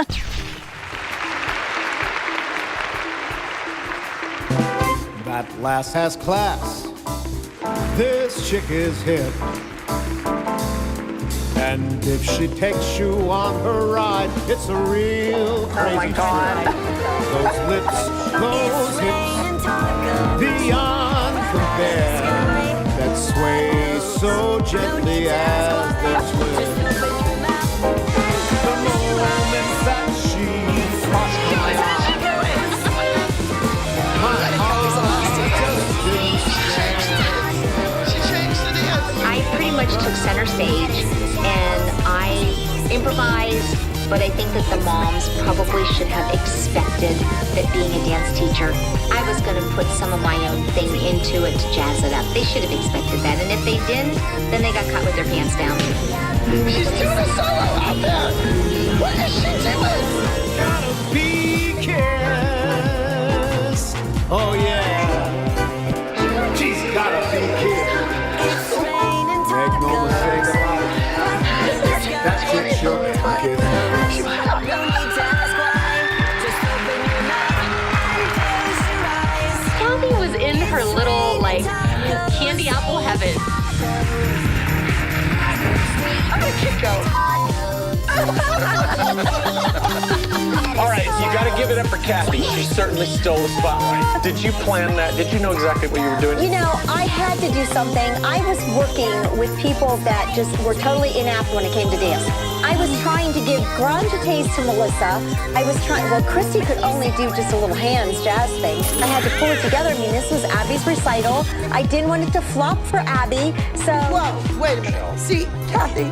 That lass has class. This chick is hip. And if she takes you on her ride, it's a real crazy trip. Those lips, those hips, beyond compare, that sway so gently as they twist. The moment that she crossed my eyes, my heart just didn't stand. I pretty much took center stage and I improvised, but I think that the moms probably should have expected that being a dance teacher, I was going to put some of my own thing into it to jazz it up. They should have expected that, and if they didn't, then they got caught with their pants down. She's doing a solo out there. What is she doing? Gotta be kissed. Oh yeah. She's gotta be kissed. Make no mistake about it. That's quick, short, and kiss. Kathy was in her little, like, candy apple heaven. I'm gonna kick out. All right, you got to give it up for Kathy. She certainly stole the spotlight. Did you plan that? Did you know exactly what you were doing? You know, I had to do something. I was working with people that just were totally inept when it came to dance. I was trying to give grand jetés to Melissa. Well, Christy could only do just a little hands jazz thing. I had to pull it together. I mean, this was Abby's recital. I didn't want it to flop for Abby, so... Whoa, wait a minute. See, Kathy,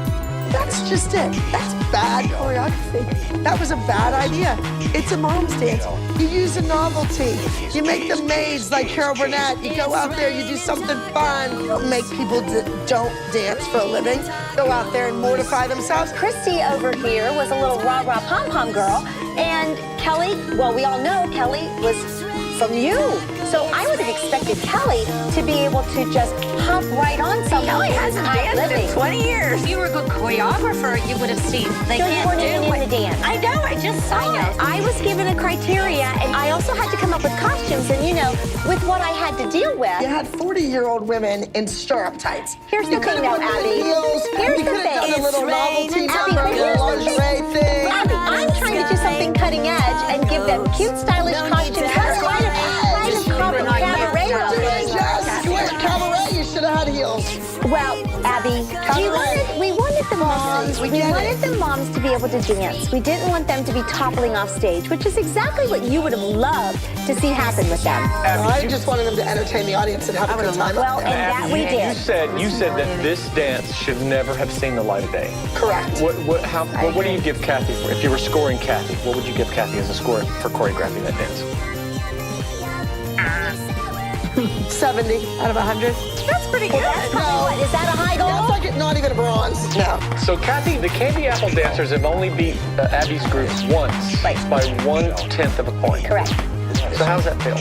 that's just it. That's bad choreography. That was a bad idea. It's a mom's dance. You use a novelty. You make the maids like Carol Burnett. You go out there, you do something fun. You don't make people that don't dance for a living go out there and mortify themselves. Christy over here was a little rah-rah pom-pom girl, and Kelly, well, we all know Kelly was from you. So I would have expected Kelly to be able to just hop right on something. Kelly hasn't danced in 20 years. If you were a good choreographer, you would have seen. They So you can't weren't do even what in the dance. I know, I just saw it. I was given a criteria, and I also had to come up with costumes, and you know, with what I had to deal with. You had 40-year-old women in stirrup tights. Here's the thing now, Abby. Heels. Here's you the could have done thing. a little novelty Abby, number, but a here's little the thing. lingerie thing. Abby, I'm trying to do something cutting edge and give them cute, stylish costumes. Kind of cabaret. Cabaret, you should have had heels. Well, Abby, we wanted the moms. We wanted the moms to be able to dance. We didn't want them to be toppling off stage, which is exactly what you would have loved to see happen with them. I just wanted them to entertain the audience and have a good time. Well, and that we did. You said that this dance should never have seen the light of day. Correct. What do you give Kathy for, if you were scoring Kathy, what would you give Kathy as a score for choreographing that dance? 70 out of 100. That's pretty good. What, is that a high goal? That's like not even a bronze. No. So Kathy, the Candy Apple dancers have only beat Abby's group once by 1/10 of a point. Correct. So how does that feel?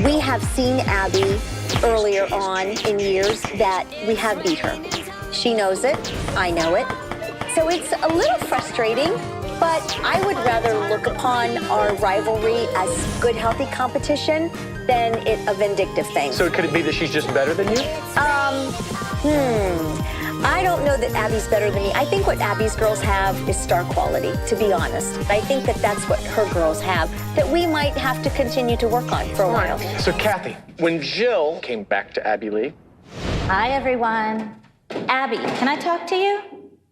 We have seen Abby earlier on in years that we have beat her. She knows it. I know it. So it's a little frustrating, but I would rather look upon our rivalry as good, healthy competition than a vindictive thing. So could it be that she's just better than you? I don't know that Abby's better than me. I think what Abby's girls have is star quality, to be honest. I think that that's what her girls have, that we might have to continue to work on for a while. So Kathy, when Jill came back to Abby Lee. Hi, everyone. Abby, can I talk to you?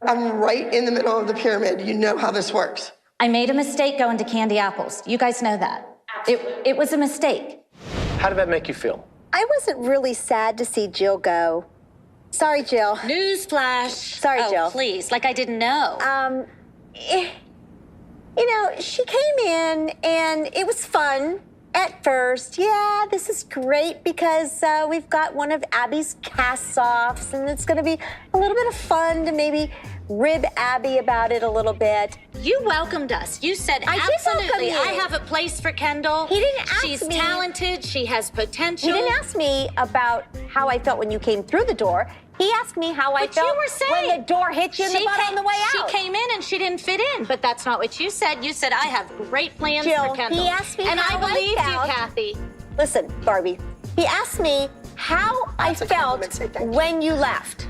I'm right in the middle of the pyramid. You know how this works. I made a mistake going to Candy Apples. You guys know that. It was a mistake. How did that make you feel? I wasn't really sad to see Jill go. Sorry, Jill. Newsflash. Sorry, Jill. Please, like I didn't know. You know, she came in and it was fun. At first, yeah, this is great because we've got one of Abby's cast-offs, and it's going to be a little bit of fun to maybe rib Abby about it a little bit. You welcomed us. You said, I did welcome absolutely, you. I have a place for Kendall. He didn't ask She's me. talented. She has potential. He didn't ask me about how I felt when you came through the door. He asked me how I But felt you were saying when the door hit you in the butt on the way out. She came in and she didn't fit in, but that's not what you said. You said, I have great plans Jill, for Kendall. he asked me and how I believed I felt. you, Kathy. Listen, Barbie, he asked me how I felt when you left.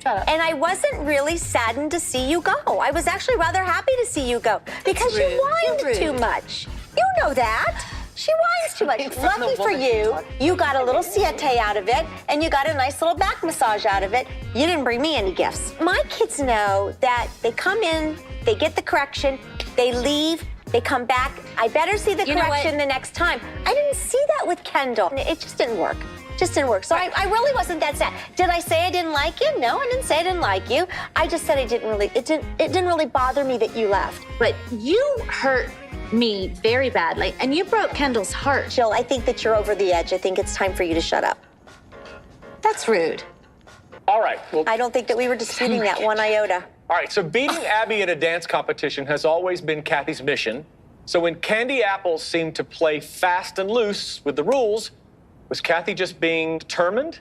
And I wasn't really saddened to see you go. I was actually rather happy to see you go because you whined too much. You know that. She whines too much. Lucky for you, you got a little siete out of it, and you got a nice little back massage out of it. You didn't bring me any gifts. My kids know that they come in, they get the correction, they leave, they come back. I better see the correction the next time. I didn't see that with Kendall. It just didn't work. Just didn't work. So I really wasn't that sad. Did I say I didn't like you? No, I didn't say I didn't like you. I just said it didn't really bother me that you left. But you hurt me very badly, and you broke Kendall's heart. Jill, I think that you're over the edge. I think it's time for you to shut up. That's rude. All right. Well, I don't think that we were disputing that one iota. all right, so beating Abby at a dance competition has always been Kathy's mission. So when Candy Apples seemed to play fast and loose with the rules, was Kathy just being determined,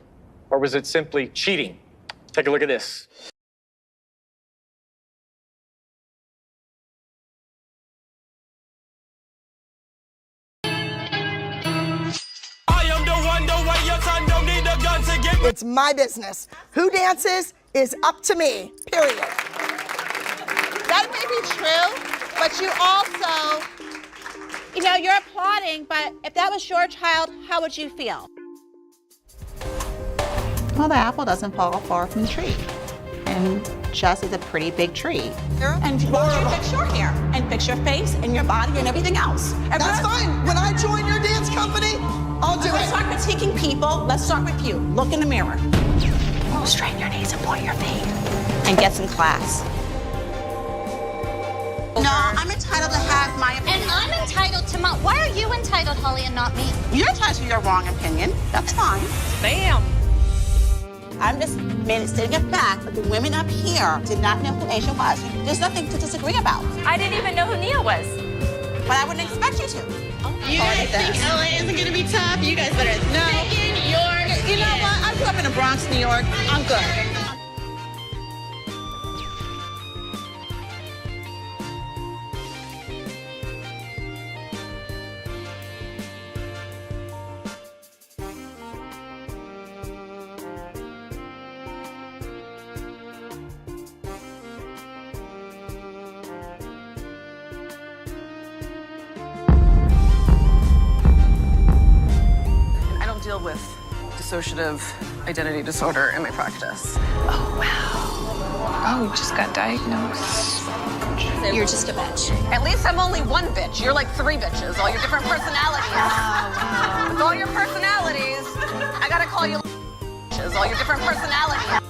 or was it simply cheating? Take a look at this. It's my business. Who dances is up to me, period. That may be true, but you also, you're applauding, but if that was your child, how would you feel? Well, the apple doesn't fall far from the tree. And Jess is a pretty big tree. And you fix your hair, and fix your face, and your body, and everything else. That's fine. When I join your dance company, I'll do it. Let's start critiquing people. Let's start with you. Look in the mirror. Straighten your knees and point your feet. And get some class. No, I'm entitled to have my opinion. And I'm entitled to my... Why are you entitled, Holly, and not me? You're entitled to your wrong opinion. That's fine. Bam. I'm just stating a fact that the women up here did not know who Asia was. There's nothing to disagree about. I didn't even know who Nia was. But I wouldn't expect you to. You guys think LA isn't gonna be tough? You guys better think in your You know what? I grew up in the Bronx, New York. I'm good. I don't deal with dissociative identity disorder in my practice. Oh, wow. Oh, you just got diagnosed. You're just a bitch. At least I'm only one bitch. You're like three bitches, all your different personalities. With all your personalities, I gotta call you bitches, all your different personalities.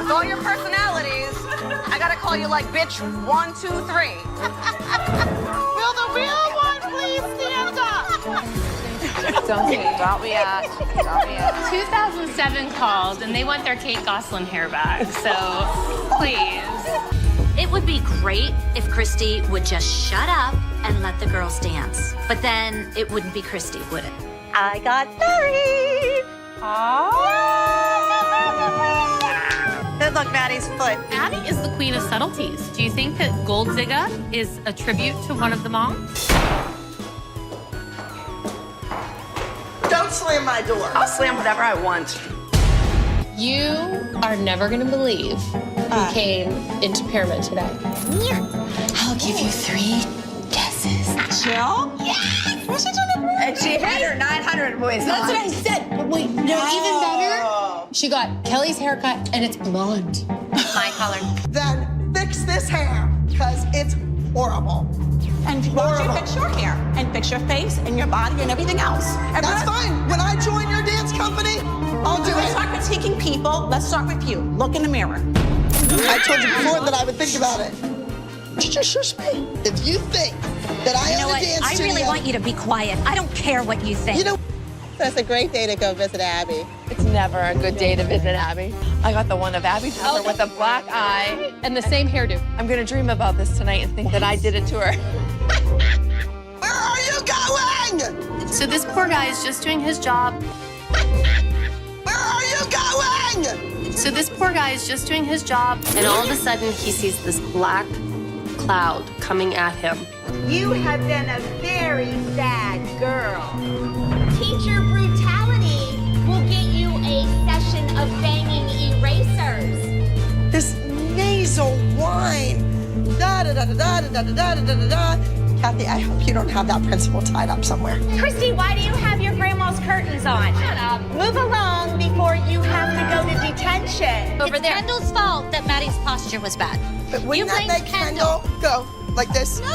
With all your personalities, I gotta call you like bitch 1, 2, 3. Will the real one please stand up? Don't be at. 2007 called, and they want their Kate Gosselin hair back, so please. It would be great if Christy would just shut up and let the girls dance. But then it wouldn't be Christy, would it? I got married. Good luck, Maddie's foot. Abby is the queen of subtleties. Do you think that Gold Zigga is a tribute to one of the moms? Don't slam my door. I'll slam whatever I want. You are never gonna believe who came into Pyramid today. I'll give you 3 guesses. Jill? Yes! What's she doing? And she had her 900 boys. That's what I said. But wait, no, even better. She got Kelly's haircut, and it's blonde. My color. Then fix this hair, because it's horrible. And why don't you fix your hair and fix your face and your body and everything else? That's fine. When I join your dance company, I'll do Let's it. start critiquing people. Let's start with you. Look in the mirror. I told you before that I would think about it. You just shush me. If you think that I own a dance studio... I really want you to be quiet. I don't care what you think. You know, That's a great day to go visit Abby. It's never a good day to visit Abby. I got the one of Abby's number with a black eye. And the same hairdo. I'm gonna dream about this tonight and think that I did it to her. where are you going? So this poor guy is just doing his job. Where are you going? So this poor guy is just doing his job, and all of a sudden he sees this black cloud coming at him. You have been a very bad girl. Teacher brutality will get you a session of banging erasers. This nasal whine. Da da da da da da da da da da da. Kathy, I hope you don't have that principal tied up somewhere. Christy, why do you have your grandma's curtains on? Shut up. Move along before you have to go to detention. It's Kendall's fault that Maddie's posture was bad. But wouldn't that make Kendall go like this? No,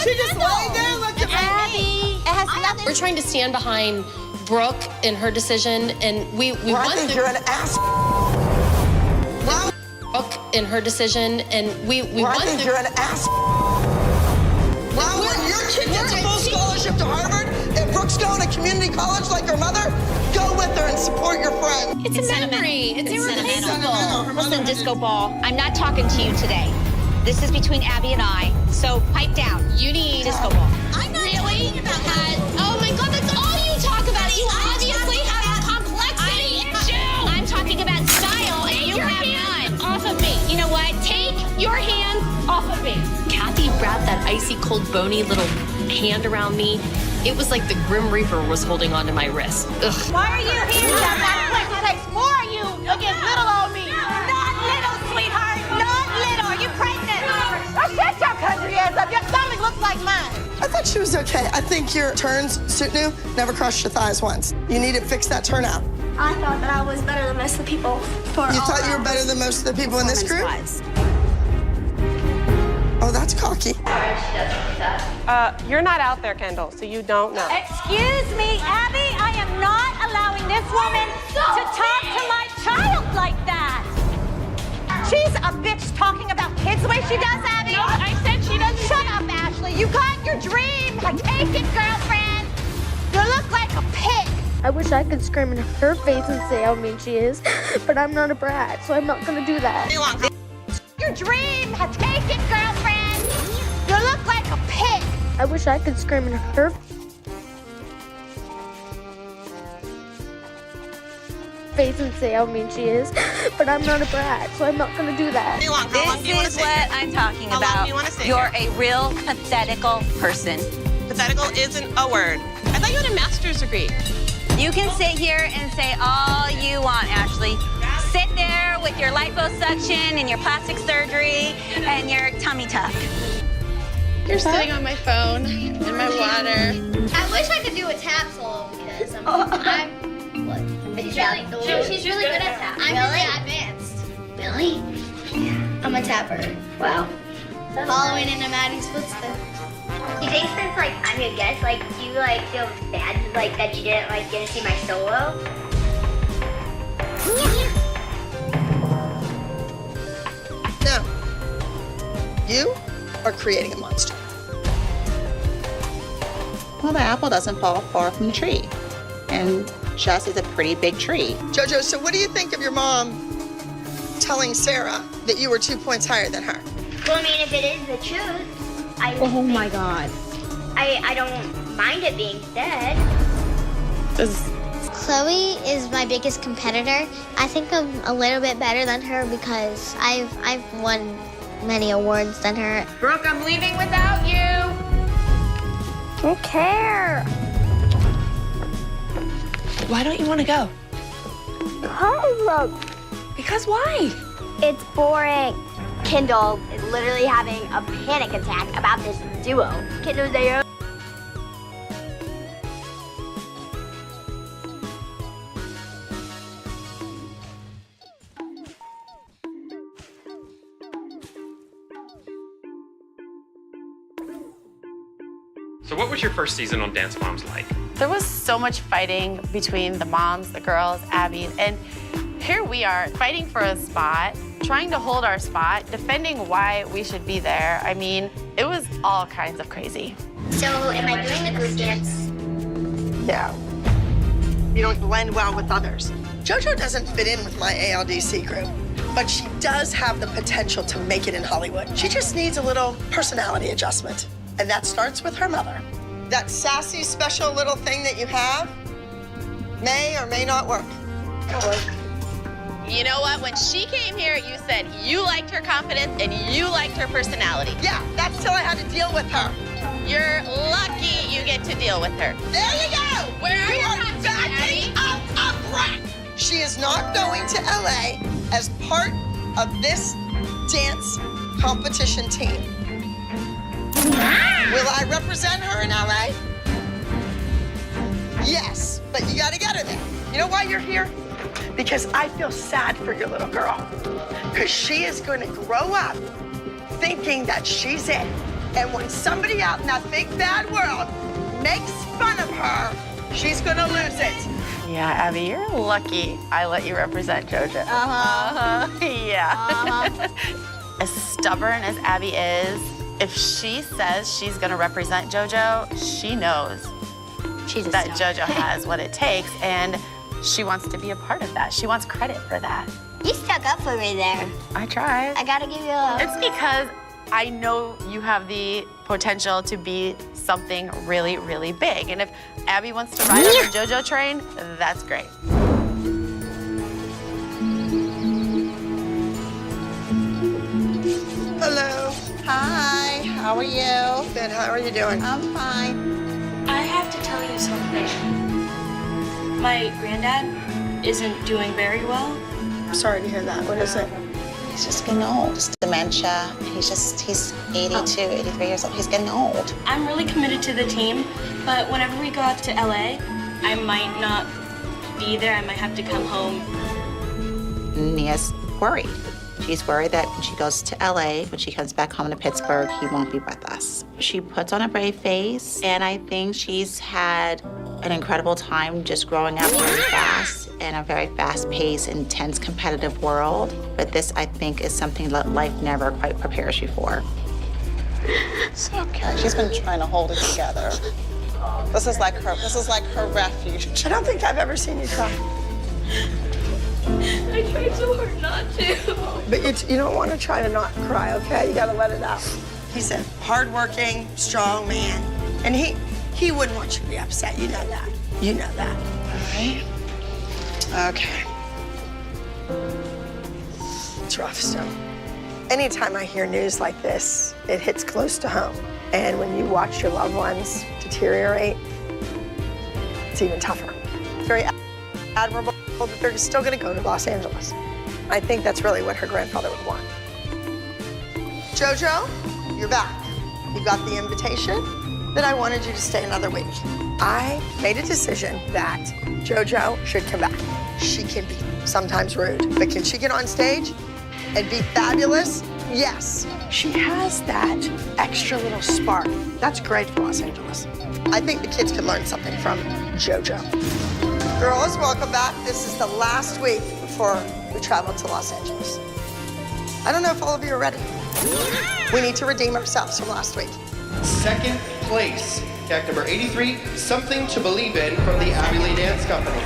She just lay there like a Abby. It has nothing. We're trying to stand behind Brooke in her decision, and we I want think you're an ass. Well, Brooke in her decision, and we I want think you're an ass. Well, when your kid gets a full scholarship to Harvard and Brooke's going to community college like her mother, go with her and support your friend. It's a memory. It's irreplaceable. Listen, Disco Ball, I'm not talking to you today. This is between Abby and I, so pipe down. You need Disco Ball. I'm not really oh my God, that's all you talk about. You obviously have a complexity issue. I'm talking about style, and you have none. Off of me. You know what? Take your hands off of me. Kathy wrapped that icy cold bony little hand around me. It was like the Grim Reaper was holding onto my wrist. Ugh. Why are you hands up that quick? It takes more of you against little old me. Not little, sweetheart. Not little. Are you pregnant? Oh, shut your country ass up. Your stomach looks like mine. I thought she was okay. I think your turns, Sutnu, never crushed your thighs once. You need to fix that turnout. I thought that I was better than most of the people. You thought you were better than most of the people in this group? Oh, that's cocky. You're not out there, Kendall, so you don't know. Excuse me, Abby. I am not allowing this woman to talk to my child like that. She's a bitch talking about kids the way she does, Abby. No, I said she doesn't. Shut up, Ashley. You got your dream. Take it, girlfriend. You look like a pig. I wish I could scream in her face and say how mean she is, but I'm not a brat, so I'm not gonna do that. Your dream. Take it, girlfriend. You look like a pig. I wish I could scream in her face and say how mean she is, but I'm not a brat, so I'm not gonna do that. This is what I'm talking about. You're a real pathetical person. Pathetical isn't a word. I thought you had a master's degree. You can sit here and say all you want, Ashley. Sit there with your liposuction and your plastic surgery and your tummy tuck. You're sitting on my phone and my water. I wish I could do a tap solo because she's really good at tap. I'm really advanced. Really? Yeah. I'm a tapper. Wow. Following in Maddie's footsteps. DJ, since I'm your guest, do you feel bad that you didn't get to see my solo? No. You are creating a monster. Well, the apple doesn't fall far from the tree. And Jess is a pretty big tree. Jojo, so what do you think of your mom telling Sarah that you were 2 points higher than her? Well, I mean, if it is the truth, Oh my God. I don't mind it being said. Chloe is my biggest competitor. I think I'm a little bit better than her because I've won many awards than her. Brooke, I'm leaving without you. Don't care. Why don't you want to go? Because why? It's boring. Kendall is literally having a panic attack about this duo. Kendall's there. So what was your first season on Dance Moms like? There was so much fighting between the moms, the girls, Abby, and here we are fighting for a spot, trying to hold our spot, defending why we should be there. I mean, it was all kinds of crazy. So, am I doing the group dance? No. You don't blend well with others. JoJo doesn't fit in with my ALDC group, but she does have the potential to make it in Hollywood. She just needs a little personality adjustment, and that starts with her mother. That sassy, special little thing that you have may or may not work. You know what? When she came here, you said you liked her confidence and you liked her personality. Yeah, that's till I had to deal with her. You're lucky you get to deal with her. There you go! Where are you your are costumes, backing Abby? up a brat! She is not going to LA as part of this dance competition team. Will I represent her in LA? Yes, but you gotta get her there. You know why you're here? Because I feel sad for your little girl. Because she is going to grow up thinking that she's it. And when somebody out in that big bad world makes fun of her, she's going to lose it. Yeah, Abby, you're lucky I let you represent JoJo. Yeah. As stubborn as Abby is, if she says she's gonna represent JoJo, she knows that JoJo has what it takes, and she wants to be a part of that. She wants credit for that. You stuck up for me there. I tried. I gotta give you a... It's because I know you have the potential to be something really, really big. And if Abby wants to ride on the JoJo train, that's great. Hello. Hi, how are you? Good, how are you doing? I'm fine. I have to tell you something. My granddad isn't doing very well. I'm sorry to hear that. What is it? He's just getting old. Just dementia. He's 82, 83 years old. He's getting old. I'm really committed to the team, but whenever we go out to LA, I might not be there. I might have to come home. Nia's worried. She's worried that when she goes to LA, when she comes back home to Pittsburgh, he won't be with us. She puts on a brave face, and I think she's had an incredible time just growing up really fast in a very fast-paced, intense, competitive world. But this, I think, is something that life never quite prepares you for. It's okay. She's been trying to hold it together. This is like her refuge. I don't think I've ever seen you cry. I tried so hard not to. But you don't want to try to not cry, okay? You got to let it out. He's a hardworking, strong man. And he wouldn't want you to be upset. You know that. You know that. All right? Okay. It's rough still. Anytime I hear news like this, it hits close to home. And when you watch your loved ones deteriorate, it's even tougher. It's very admirable that they're still going to go to Los Angeles. I think that's really what her grandfather would want. JoJo, you're back. You got the invitation, but I wanted you to stay another week. I made a decision that JoJo should come back. She can be sometimes rude, but can she get on stage and be fabulous? Yes. She has that extra little spark. That's great for Los Angeles. I think the kids can learn something from JoJo. Girls, welcome back. This is the last week before we travel to Los Angeles. I don't know if all of you are ready. We need to redeem ourselves from last week. Second place, act number 83, Something to Believe In from the Abby Lee Dance Company.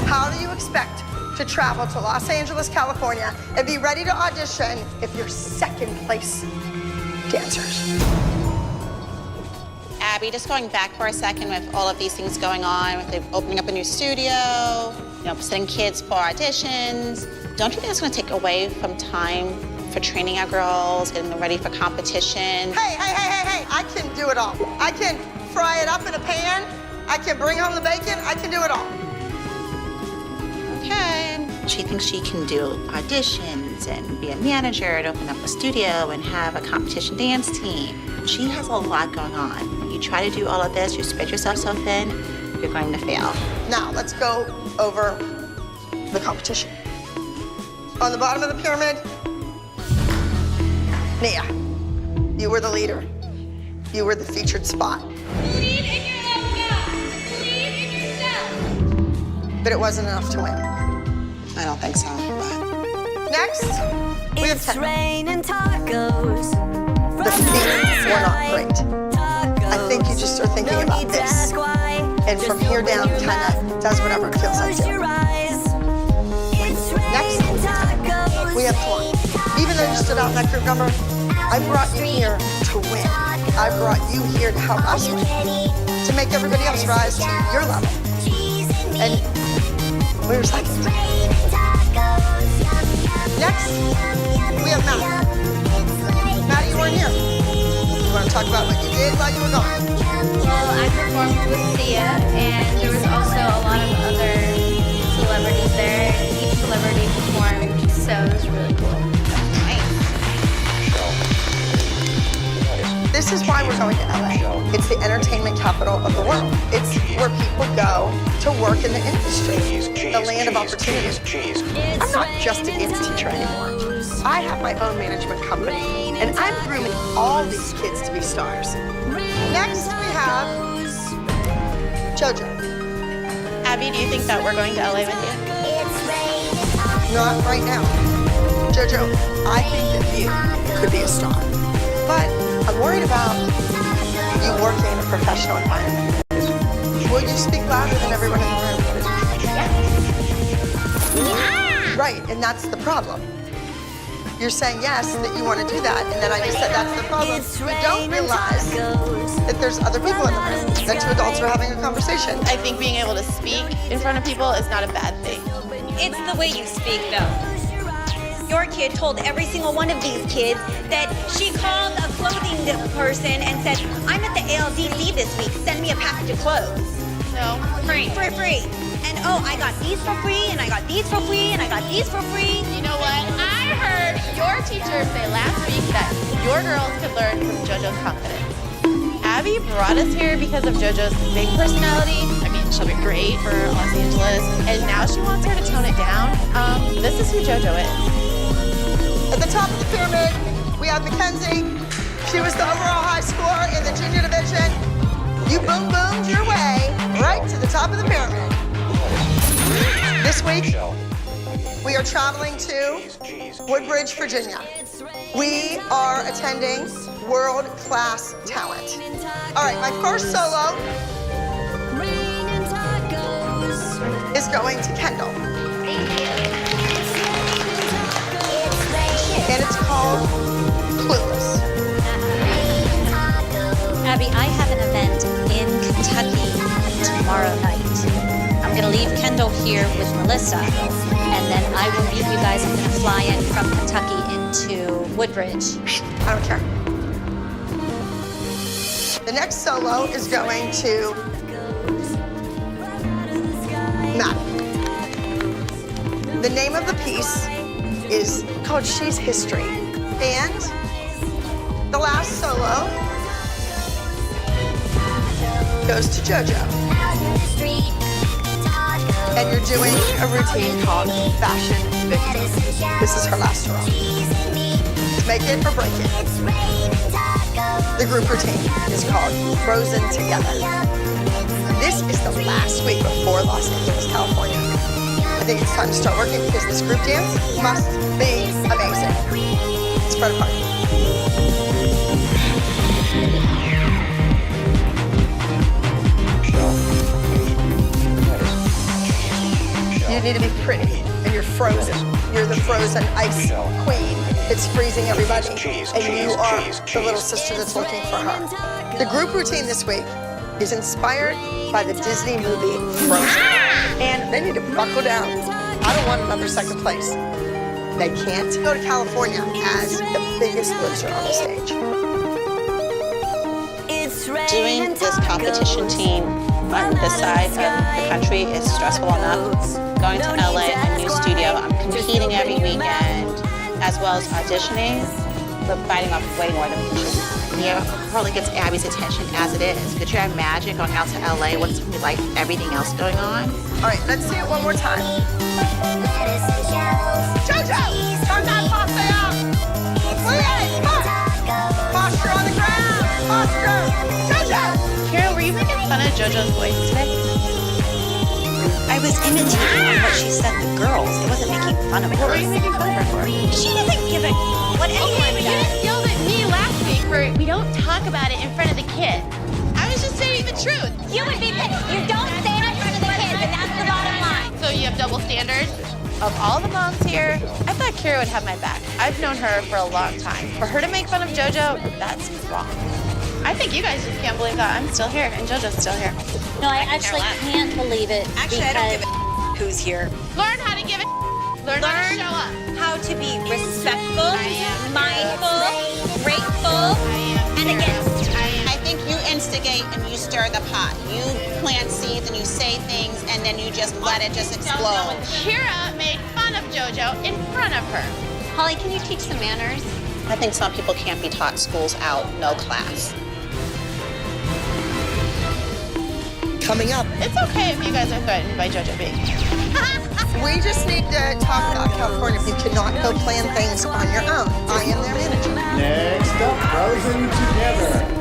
How do you expect to travel to Los Angeles, California, and be ready to audition if you're second place dancers? Abby, just going back for a second with all of these things going on, with the opening up a new studio, sending kids for auditions, don't you think it's going to take away from time for training our girls, getting them ready for competition? Hey, I can do it all. I can fry it up in a pan. I can bring home the bacon. I can do it all. Okay. She thinks she can do auditions and be a manager and open up a studio and have a competition dance team. She has a lot going on. You try to do all of this, you spread yourself so thin, you're going to fail. Now, let's go over the competition. On the bottom of the pyramid, Nia, you were the leader. You were the featured spot. Believe in your own God. Believe in yourself. But it wasn't enough to win. I don't think so, but... Next, we have 10. Raining tacos. The feelings were not great. I think you just start thinking about this. And from here down, kind of does whatever it feels like to. Next, we have Torn. Even though you stood out in that group number, I brought you here to win. I brought you here to help us win, to make everybody else rise to your level. And we were second. Next, we have Matt. Matt, you weren't here. You want to talk about what you did while you were gone? Well, I performed with Sia, and there was also a lot of other celebrities there. Each celebrity performed, so it was really cool. This is why we're going to LA. It's the entertainment capital of the world. It's where people go to work in the industry, the land of opportunities. I'm not just a dance teacher anymore. I have my own management company, and I'm grooming all these kids to be stars. Next, we have JoJo. Abby, do you think that we're going to LA with you? Not right now. JoJo, I think that you could be a star. But I'm worried about you working in a professional environment. Will you speak louder than everyone in the room? Yes. Right, and that's the problem. You're saying yes, that you want to do that, and then I just said that's the problem. You don't realize that there's other people in the room, that two adults are having a conversation. I think being able to speak in front of people is not a bad thing. It's the way you speak, though. Your kid told every single one of these kids that she called a clothing person and said, I'm at the ALDC this week, send me a package of clothes. No. Free. For free. And oh, I got these for free, and I got these for free, and I got these for free. You know what? I heard your teacher say last week that your girls could learn from JoJo's confidence. Abby brought us here because of JoJo's big personality. I mean, she'll be great for Los Angeles. And now she wants her to tone it down. This is who JoJo is. At the top of the pyramid, we have Mackenzie. She was the overall high score in the junior division. You boomed your way right to the top of the pyramid. This week, we are traveling to Woodbridge, Virginia. We are attending World-Class Talent. All right, my first solo is going to Kendall. And it's called Clueless. Abby, I have an event in Kentucky tomorrow night. I'm gonna leave Kendall here with Melissa, and then I will meet you guys. I'm gonna fly in from Kentucky into Woodbridge. I don't care. The next solo is going to Matt. The name of the piece is called She's History. And the last solo goes to JoJo. And you're doing a routine called Fashion Victim. This is her last row. Make it or break it. The group routine is called Frozen Together. This is the last week before Los Angeles, California. think it's time to start working because this group dance must be amazing. Spread apart. You need to be pretty, and you're frozen. You're the frozen ice queen. It's freezing everybody, and you are the little sister that's looking for her. The group routine this week is inspired by the Disney movie Frozen. And they need to buckle down. I don't want another second place. They can't go to California as the biggest loser on the stage. Doing this competition team on this side of the country is stressful enough. Going to LA, a new studio, I'm competing every weekend, as well as auditioning. We're biting off way more than we should. Yeah, hardly gets Abby's attention as it is. Could you imagine going out to LA? What's it gonna be like everything else going on? All right, let's see it one more time. JoJo, turn that pasta out. Please, come on. Posture on the ground. Posture. JoJo. Kara, were you making fun of JoJo's voice today? I was imitating what she said to girls. It wasn't making fun of her. What were you making fun of her for? She doesn't give a what anyone You just yelled at me last week for we don't talk about it in front of the kids. I was just saying the truth. You would be pissed. You don't say it in front of the kids, and that's the bottom line. So you have double standards? Of all the moms here, I thought Kara would have my back. I've known her for a long time. For her to make fun of JoJo, that's wrong. I think you guys just can't believe that I'm still here and JoJo's still here. No, I actually can't believe it. Actually, I don't give a who's here. Learn how to give it. Learn how to show up. How to be respectful, mindful, grateful, and against. I think you instigate and you stir the pot. You plant seeds and you say things and then you just let it just explode. Kira made fun of JoJo in front of her. Holly, can you teach some manners? I think some people can't be taught schools out, no class. Coming up. It's okay if you guys are threatened by JoJo being here. We just need to talk about California. You cannot go plan things on your own. I am their manager. Next up, Frozen Together.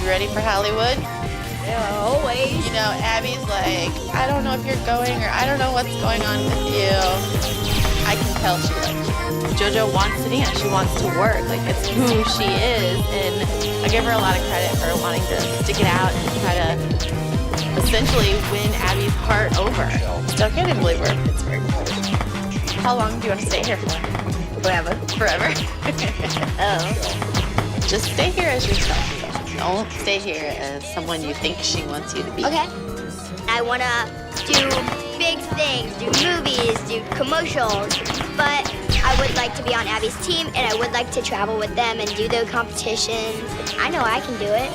You ready for Hollywood? Yeah, always. You know, Abby's like, I don't know if you're going or I don't know what's going on with you. I can tell she likes you. JoJo wants to dance. She wants to work. Like, it's who she is. And I give her a lot of credit for wanting to stick it out and try to essentially win Abby's heart over. Still can't even believe we're in Pittsburgh. How long do you want to stay here for? Forever. Forever? Oh. Just stay here as yourself. Don't stay here as someone you think she wants you to be. Okay. I want to do big things, do movies, do commercials, but I would like to be on Abby's team, and I would like to travel with them and do the competitions. I know I can do it.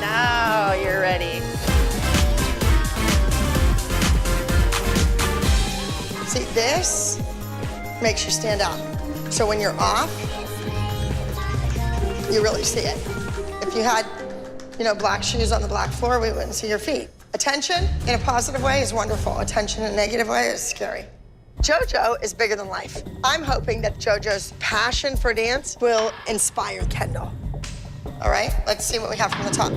Now you're ready. See, this makes you stand out. So when you're off, you really see it. If you had, black shoes on the black floor, we wouldn't see your feet. Attention in a positive way is wonderful. Attention in a negative way is scary. JoJo is bigger than life. I'm hoping that JoJo's passion for dance will inspire Kendall. All right, let's see what we have from the top.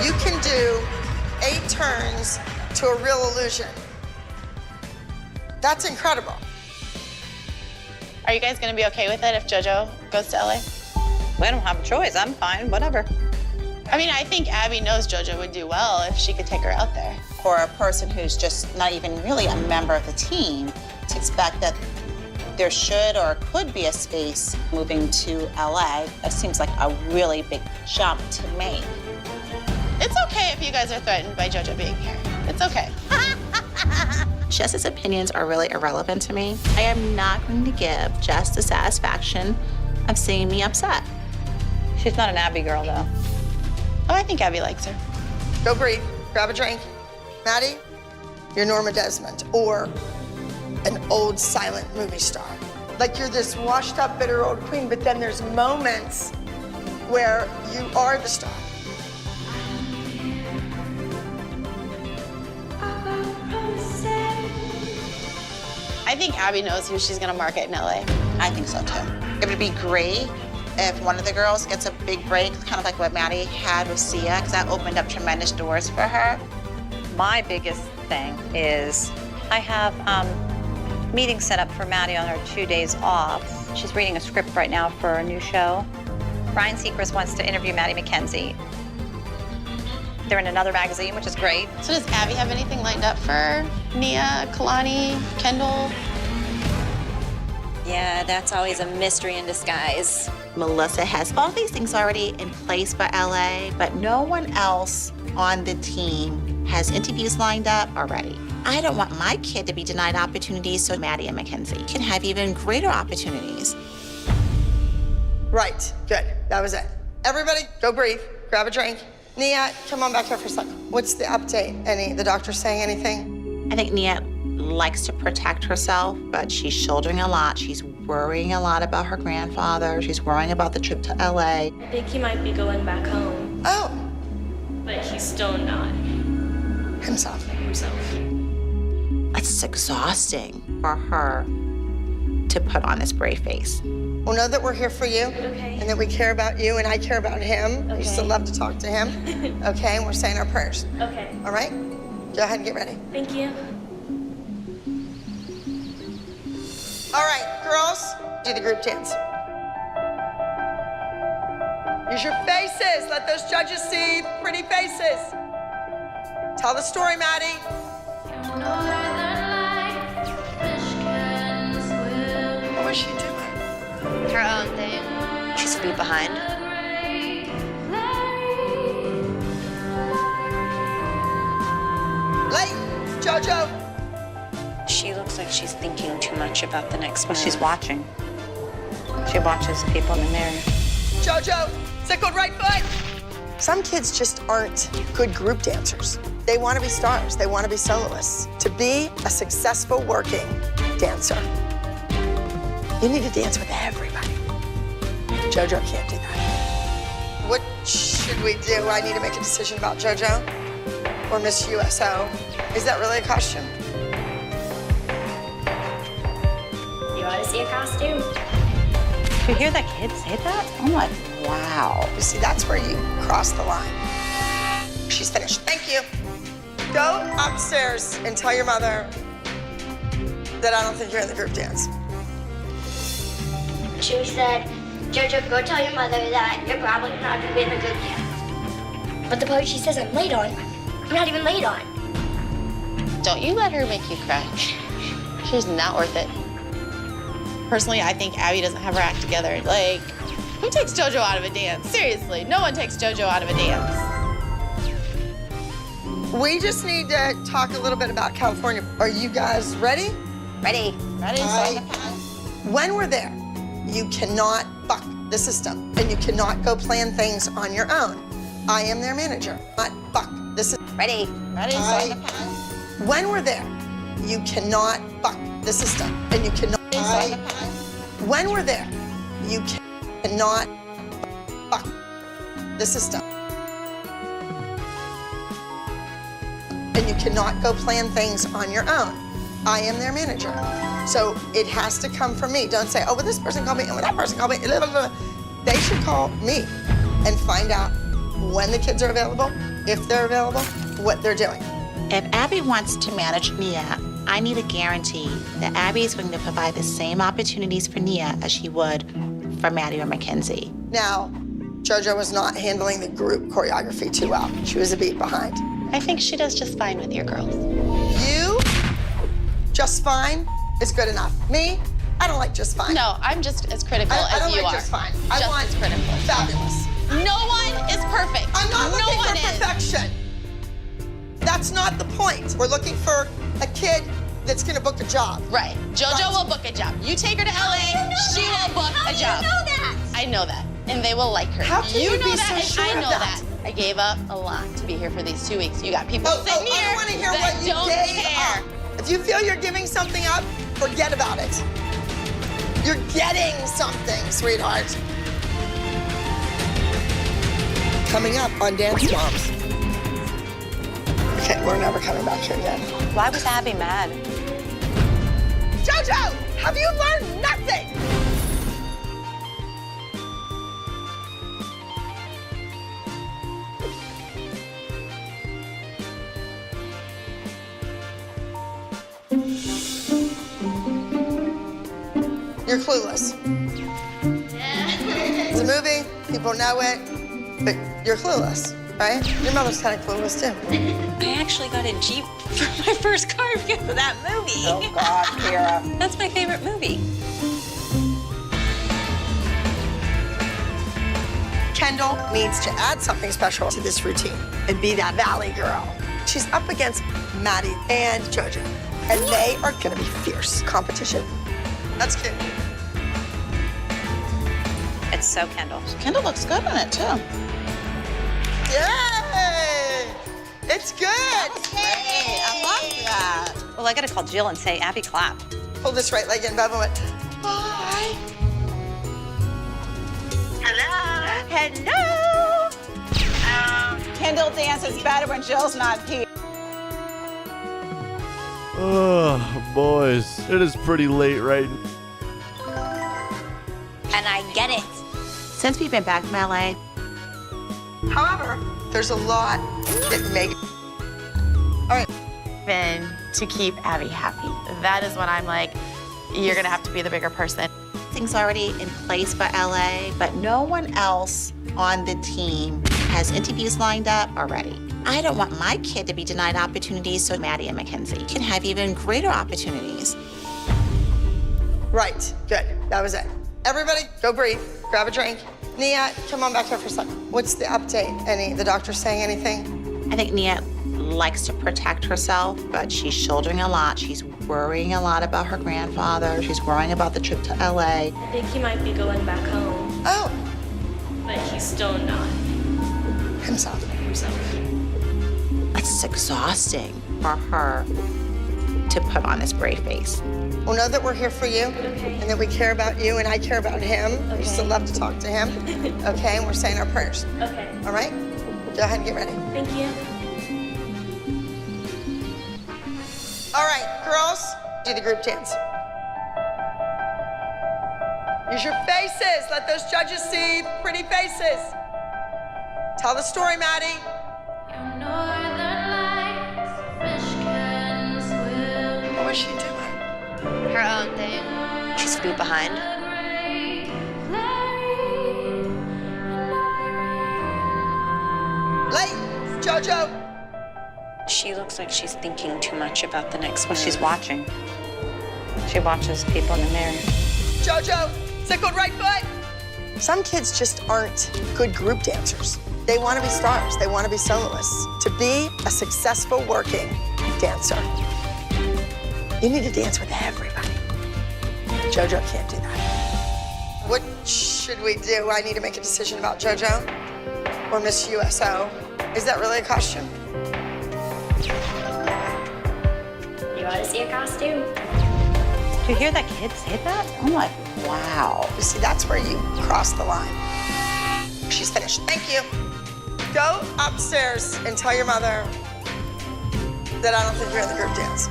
You can do 8 turns to a real illusion. That's incredible. Are you guys gonna be okay with it if JoJo goes to LA? We don't have a choice. I'm fine, whatever. I mean, I think Abby knows JoJo would do well if she could take her out there. For a person who's just not even really a member of the team to expect that there should or could be a space moving to LA, that seems like a really big jump to make. It's okay if you guys are threatened by JoJo being here. It's okay. Jess's opinions are really irrelevant to me. I am not going to give Jess the satisfaction of seeing me upset. She's not an Abby girl, though. Oh, I think Abby likes her. Go breathe. Grab a drink. Maddie, you're Norma Desmond or an old silent movie star. Like you're this washed up, bitter old queen, but then there's moments where you are the star. I think Abby knows who she's gonna market in LA. I think so too. It would be great if one of the girls gets a big break, kind of like what Maddie had with Sia, because that opened up tremendous doors for her. My biggest thing is I have meetings set up for Maddie on her 2 days off. She's reading a script right now for a new show. Ryan Seacrest wants to interview Maddie McKenzie. They're in another magazine, which is great. So does Abby have anything lined up for Nia, Kalani, Kendall? Yeah, that's always a mystery in disguise. Melissa has all these things already in place for LA, but no one else on the team has interviews lined up already. I don't want my kid to be denied opportunities, so Maddie and Mackenzie can have even greater opportunities. Right, good, that was it. Everybody, go breathe, grab a drink. Nia, come on back here for a second. What's the update? The doctor saying anything? I think Nia likes to protect herself, but she's shouldering a lot. She's worrying a lot about her grandfather. She's worrying about the trip to LA. I think he might be going back home. Oh. But he's still not. Himself. It's exhausting for her to put on this brave face. Well, know that we're here for you, and that we care about you, and I care about him. We still love to talk to him, okay? And we're saying our prayers. Okay. All right? Go ahead and get ready. Thank you. All right, girls, do the group dance. Use your faces. Let those judges see pretty faces. Tell the story, Maddie. What was she doing? Her own thing. She's a beat behind. Late, JoJo. She looks like she's thinking too much about the next one. She's watching. She watches people in the mirror. JoJo, sickle right foot. Some kids just aren't good group dancers. They want to be stars. They want to be soloists. To be a successful working dancer, you need to dance with everybody. JoJo can't do that. What should we do? I need to make a decision about JoJo or Miss USO. Is that really a costume? You want to see a costume? Did you hear that kid say that? I'm like, wow. You see, that's where you cross the line. She's finished. Thank you. Go upstairs and tell your mother that I don't think you're in the group dance. She said, JoJo, go tell your mother that you're probably not gonna be in the group dance. But the part she says I'm late on, I'm not even late on. Don't you let her make you cry. She's not worth it. Personally, I think Abby doesn't have her act together. Like, who takes JoJo out of a dance? Seriously, no one takes JoJo out of a dance. We just need to talk a little bit about California. Are you guys ready? Ready. Ready? When we're there, you cannot buck the system, and you cannot go plan things on your own. I am their manager, not buck the system. Ready. Ready? When we're there, you cannot buck the system, and you cannot. When we're there, you cannot buck the system, and you cannot go plan things on your own. I am their manager. So it has to come from me. Don't say, oh, well, this person called me, and well, that person called me. They should call me and find out when the kids are available, if they're available, what they're doing. If Abby wants to manage Nia, I need a guarantee that Abby is going to provide the same opportunities for Nia as she would for Maddie or Mackenzie. Now, JoJo was not handling the group choreography too well. She was a beat behind. I think she does just fine with your girls. You, just fine is good enough. Me, I don't like just fine. No, I'm just as critical I as don't you like are. just fine. Just I want as critical. fabulous. No one is perfect. I'm not no looking one for is. perfection. That's not the point. We're looking for a kid that's gonna book a job. Right. JoJo will book a job. You take her to LA, she will book a job. How do you know that? I know that. And they will like her. How can you know be that so and sure I of know that? I gave up a lot to be here for these 2 weeks. You got people sitting I here don't want to hear that what you don't gave care. up. If you feel you're giving something up, forget about it. You're getting something, sweetheart. Coming up on Dance Moms. Okay, we're never coming back here again. Why was Abby mad? JoJo, have you learned nothing? You're clueless. It's a movie, people know it, but you're clueless, right? Your mother's kind of clueless too. I actually got a Jeep for my first car because of that movie. Oh God, Kira. That's my favorite movie. Kendall needs to add something special to this routine and be that Valley girl. She's up against Maddie and JoJo, and they are gonna be fierce competition. That's cute. It's so Kendall. Kendall looks good in it, too. Yay! It's good. Hey, I love that. Well, I gotta call Jill and say, Abby, clap. Pull this right leg in, Bevan went, bye. Hello. Kendall dances better when Jill's not here. Oh, boys, it is pretty late right now. And I get it. Since we've been back from LA, However, there's a lot that make. All right. Been to keep Abby happy. That is when I'm like, you're gonna have to be the bigger person. things already in place for LA, but no one else on the team has interviews lined up already. I don't want my kid to be denied opportunities, so Maddie and Mackenzie can have even greater opportunities. Right, good, that was it. Everybody, go breathe, grab a drink. Nia, come on back here for a second. What's the update? The doctor saying anything? I think Nia likes to protect herself, but she's shouldering a lot. She's worrying a lot about her grandfather. She's worrying about the trip to LA. I think he might be going back home. Oh. But he's still not. Himself. It's exhausting for her to put on this brave face. Well, know that we're here for you and that we care about you and I care about him. We still love to talk to him. Okay, and we're saying our prayers. Okay. All right? Go ahead and get ready. Thank you. All right, girls, do the group dance. Use your faces. Let those judges see pretty faces. Tell the story, Maddie. What was she doing? Her own thing. She's feet behind. Late, JoJo. She looks like she's thinking too much about the next one. She's watching. She watches people in the mirror. JoJo, second right foot. Some kids just aren't good group dancers. They want to be stars. They want to be soloists. To be a successful working dancer, you need to dance with everybody. JoJo can't do that. What should we do? I need to make a decision about JoJo or Miss USO. Is that really a costume? You want to see a costume? Do you hear that kid say that? I'm like, wow. You see, that's where you cross the line. She's finished. Thank you. Go upstairs and tell your mother that I don't think you're in the group dance.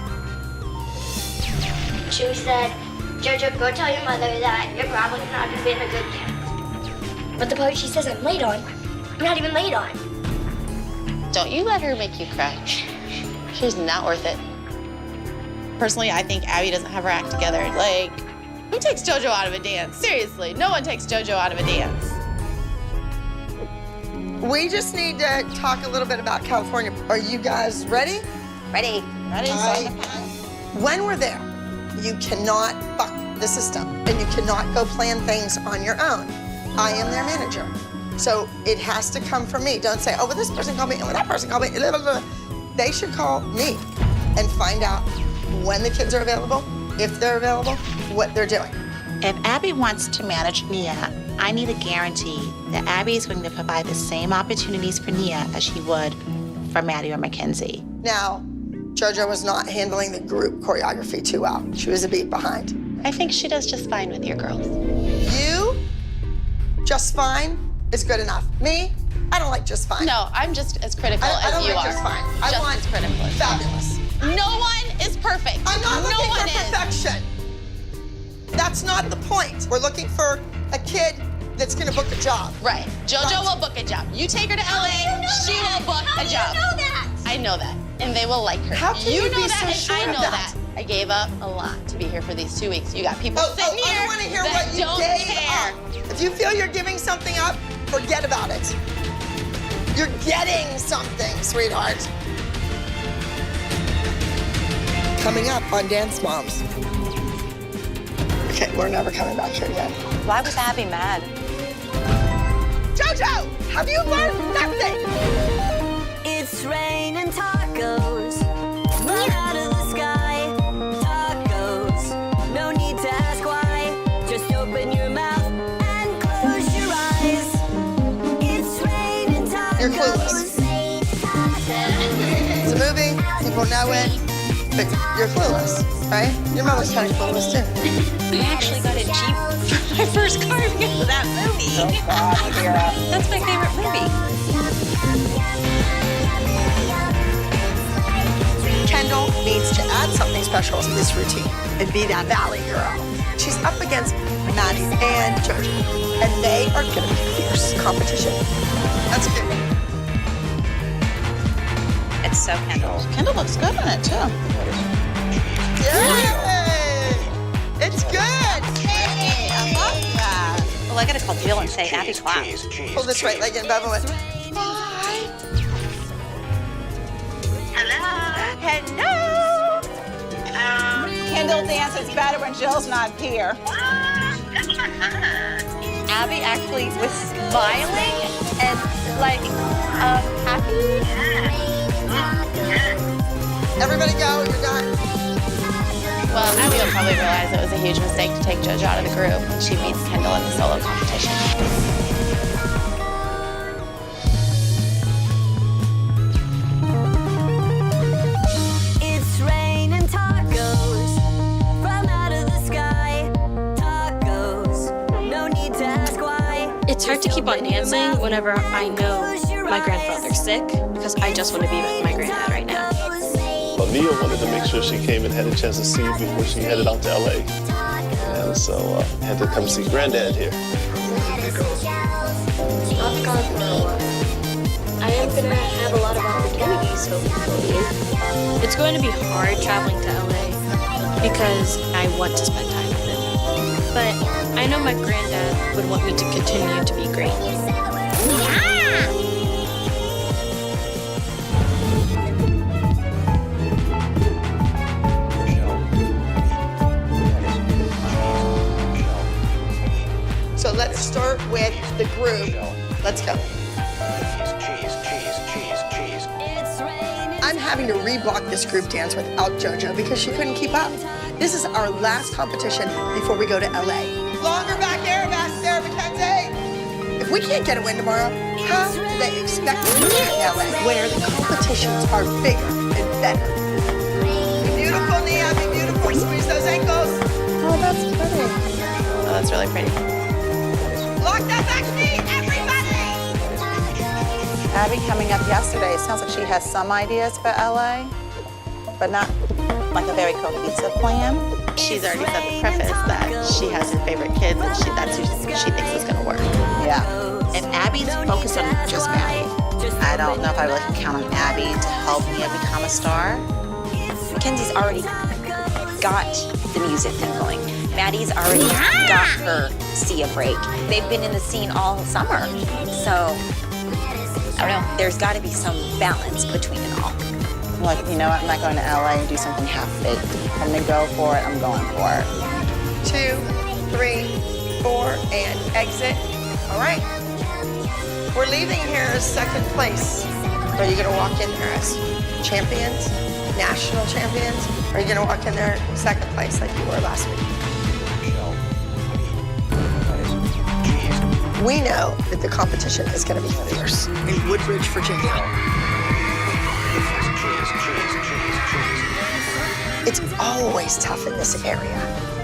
She said, JoJo, go tell your mother that you're probably not going to be in a good dance. But the part she says I'm late on, I'm not even late on. Don't you let her make you cry. She's not worth it. Personally, I think Abby doesn't have her act together. Like, who takes JoJo out of a dance? Seriously, no one takes JoJo out of a dance. We just need to talk a little bit about California. Are you guys ready? Ready. Ready. When we're there, you cannot fuck the system and you cannot go plan things on your own. I am their manager. So it has to come from me. Don't say, oh, well, this person called me, and that person called me. Blah, blah, blah. They should call me and find out when the kids are available, if they're available, what they're doing. If Abby wants to manage Nia, I need a guarantee that Abby is going to provide the same opportunities for Nia as she would for Maddie or Mackenzie. Now, JoJo was not handling the group choreography too well. She was a beat behind. I think she does just fine with your girls. You, just fine is good enough. Me, I don't like just fine. No, I'm just as critical I as don't you like are. just fine. I Just want as critical as fabulous. No one is perfect. I'm not no looking one for is. perfection. That's not the point. We're looking for a kid that's gonna book a job. Right. JoJo will book a job. You take her to LA, she will book a job. know that? I know that. And they will like her. How can you know be that, so and sure I of know that? I gave up a lot to be here for these 2 weeks. You got people sitting I here don't want to hear that what you don't gave care. up. If you feel you're giving something up, forget about it. You're getting something, sweetheart. Coming up on Dance Moms. Okay, we're never coming back here again. Why was Abby mad? JoJo, have you learned nothing? It's raining tacos. Right out of the sky. Tacos. No need to ask why. Just open your mouth and close your eyes. It's raining tacos. You're clueless. It's a movie, people know it, but you're clueless, right? Your mother's kind of clueless too. I actually got a Jeep for my first car because of that movie. That's my favorite movie. Kendall needs to add something special to this routine and be that valley girl. She's up against Maddie and JoJo, and they are gonna be fierce competition. That's good. It's so Kendall. Kendall looks good in it, too. Yay! It's good! Hey, I love that. Well, I gotta call Jill and say Abby clapped. Pull this right leg in, Bevan. Hello. Kendall dances better when Jill's not here. Abby actually was smiling and like happy. Everybody go, you're done. Well, Abby will probably realize it was a huge mistake to take JoJo out of the group when she beats Kendall in the solo competition. It's raining tacos from out of the sky. Tacos. No need to ask why. It's hard to keep on dancing whenever I know my grandfather's sick because I just want to be with my granddad right now. Well, Nia wanted to make sure she came and had a chance to see you before she headed out to LA. And so I had to come see Granddad here. I've gone for a while. I am going to have a lot of opportunities, hopefully. It's going to be hard traveling to LA because I want to spend time with him. But I know my granddad would want me to continue to be great. So let's start with the group. Let's go. I'm having to reblock this group dance without JoJo because she couldn't keep up. This is our last competition before we go to LA. Longer back there, Mackenzie. If we can't get a win tomorrow, how do they expect us to win in LA where the competitions are bigger and better? Be beautiful, Nia. Be beautiful. Squeeze those ankles. Oh, that's pretty. Oh, that's really pretty. Lock that back knee, everybody! Abby coming up yesterday, it sounds like she has some ideas for LA, but not like a very cohesive plan. She's already said in the preface that she has her favorite kids and that's who she thinks is going to work. Yeah. And Abby's focused on just Maddie. I don't know if I really can count on Abby to help Nia become a star. Mackenzie's already got the music thing going. Maddie's already got her Sia break. They've been in the scene all summer. So, I don't know, there's got to be some balance between it all. Like, you know what, I'm not going to LA and do something half-baked. I'm going to go for it, I'm going for it. 2, 3, 4, and exit. All right. We're leaving here as second place. Are you gonna walk in there as champions, national champions? Or are you gonna walk in there second place like you were last week? We know that the competition is going to be fierce in Woodbridge, Virginia. It's always tough in this area.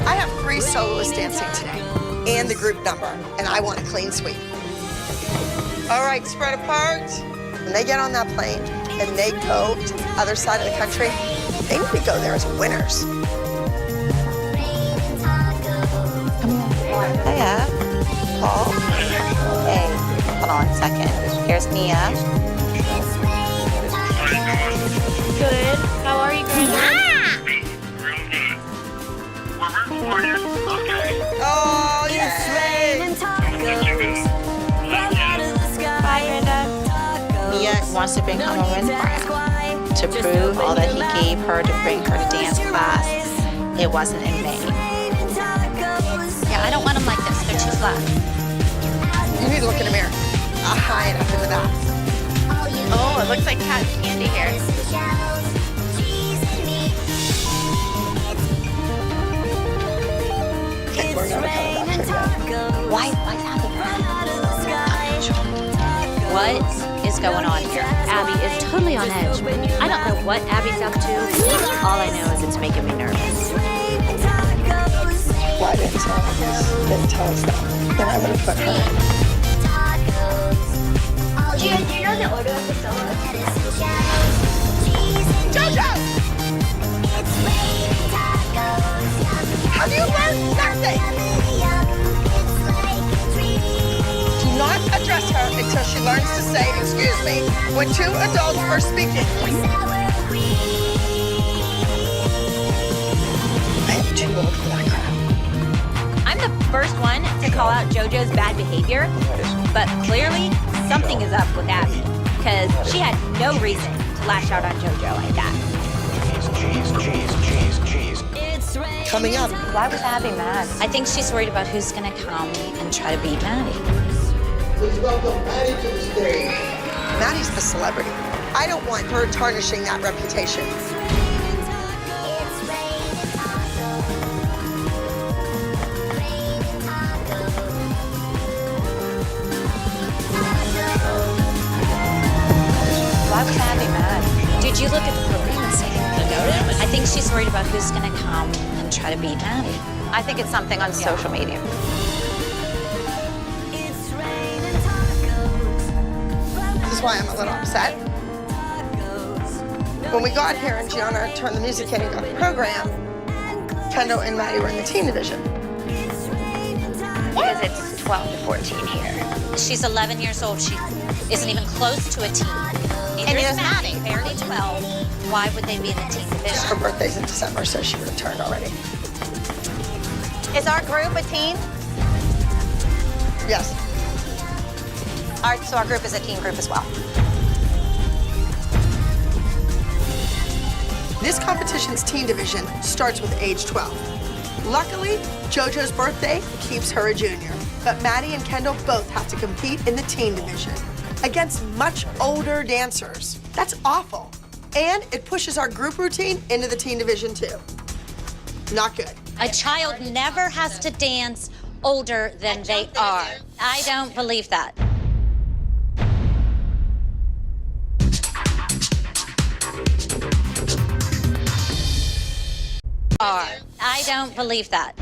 I have 3 soloists dancing today and the group number, and I want a clean sweep. All right, spread apart. When they get on that plane and they go to the other side of the country, they need to go there as winners. Hiya. Paul. Hey, hold on a second. Here's Nia. Good. How are you, Grandma? Oh, yes. Bye, Brenda. Nia wants to bring home a wristband to prove all that he gave her to bring her to dance class. It wasn't in vain. Yeah, I don't want them like this. They're too flat. You need to look in the mirror. High enough in the back. Oh, it looks like Cat Candy here. Okay, we're never coming back here again. Why Abby? What is going on here? Abby is totally on edge. I don't know what Abby's up to. All I know is it's making me nervous. Why didn't tell us? Didn't tell us that. Then I would have put her in. Do you know the order of the solo? JoJo! Have you learned nothing? Do not address her until she learns to say, excuse me, when 2 adults are speaking. I am too old for that crap. I'm the first one to call out JoJo's bad behavior, but clearly something is up with Abby, because she had no reason to lash out on JoJo like that. Coming up. Why was Abby mad? I think she's worried about who's gonna come and try to beat Maddie. Please welcome Maddie to the stage. Maddie's the celebrity. I don't want her tarnishing that reputation. Why was Abby mad? Did you look at the program and see the notice? I think she's worried about who's gonna come and try to beat Maddie. I think it's something on social media. This is why I'm a little upset. When we got here and Gianna turned the music in and got the program, Kendall and Maddie were in the teen division. Because it's 12 to 14 here. She's 11 years old. She isn't even close to a teen. And There's there's Maddie, barely 12. Why would they be in the teen division? Her birthday's in December, so she would have turned already. Is our group a teen? Yes. So our group is a teen group as well. This competition's teen division starts with age 12. Luckily, JoJo's birthday keeps her a junior, but Maddie and Kendall both have to compete in the teen division against much older dancers. That's awful. And it pushes our group routine into the teen division too. Not good. A child never has to dance older than they are. I don't believe that. I don't believe that.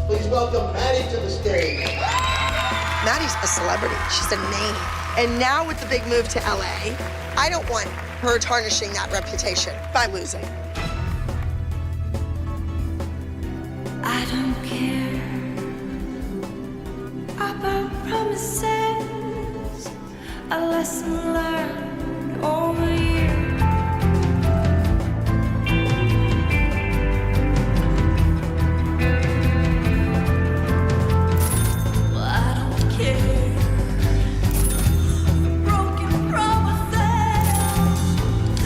Please welcome Maddie to the stage. Maddie's a celebrity. She's a name. And now with the big move to LA, I don't want her tarnishing that reputation by losing. I don't care about promises, a lesson learned over years. Well, I don't care. Broken promises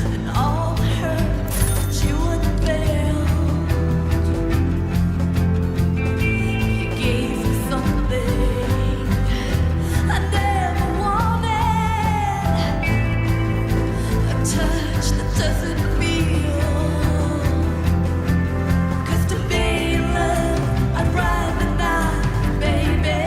and all the hurt that you wouldn't bear. You gave me something I never wanted. does it feel? 'Cause to be in love, I'd rather not, baby.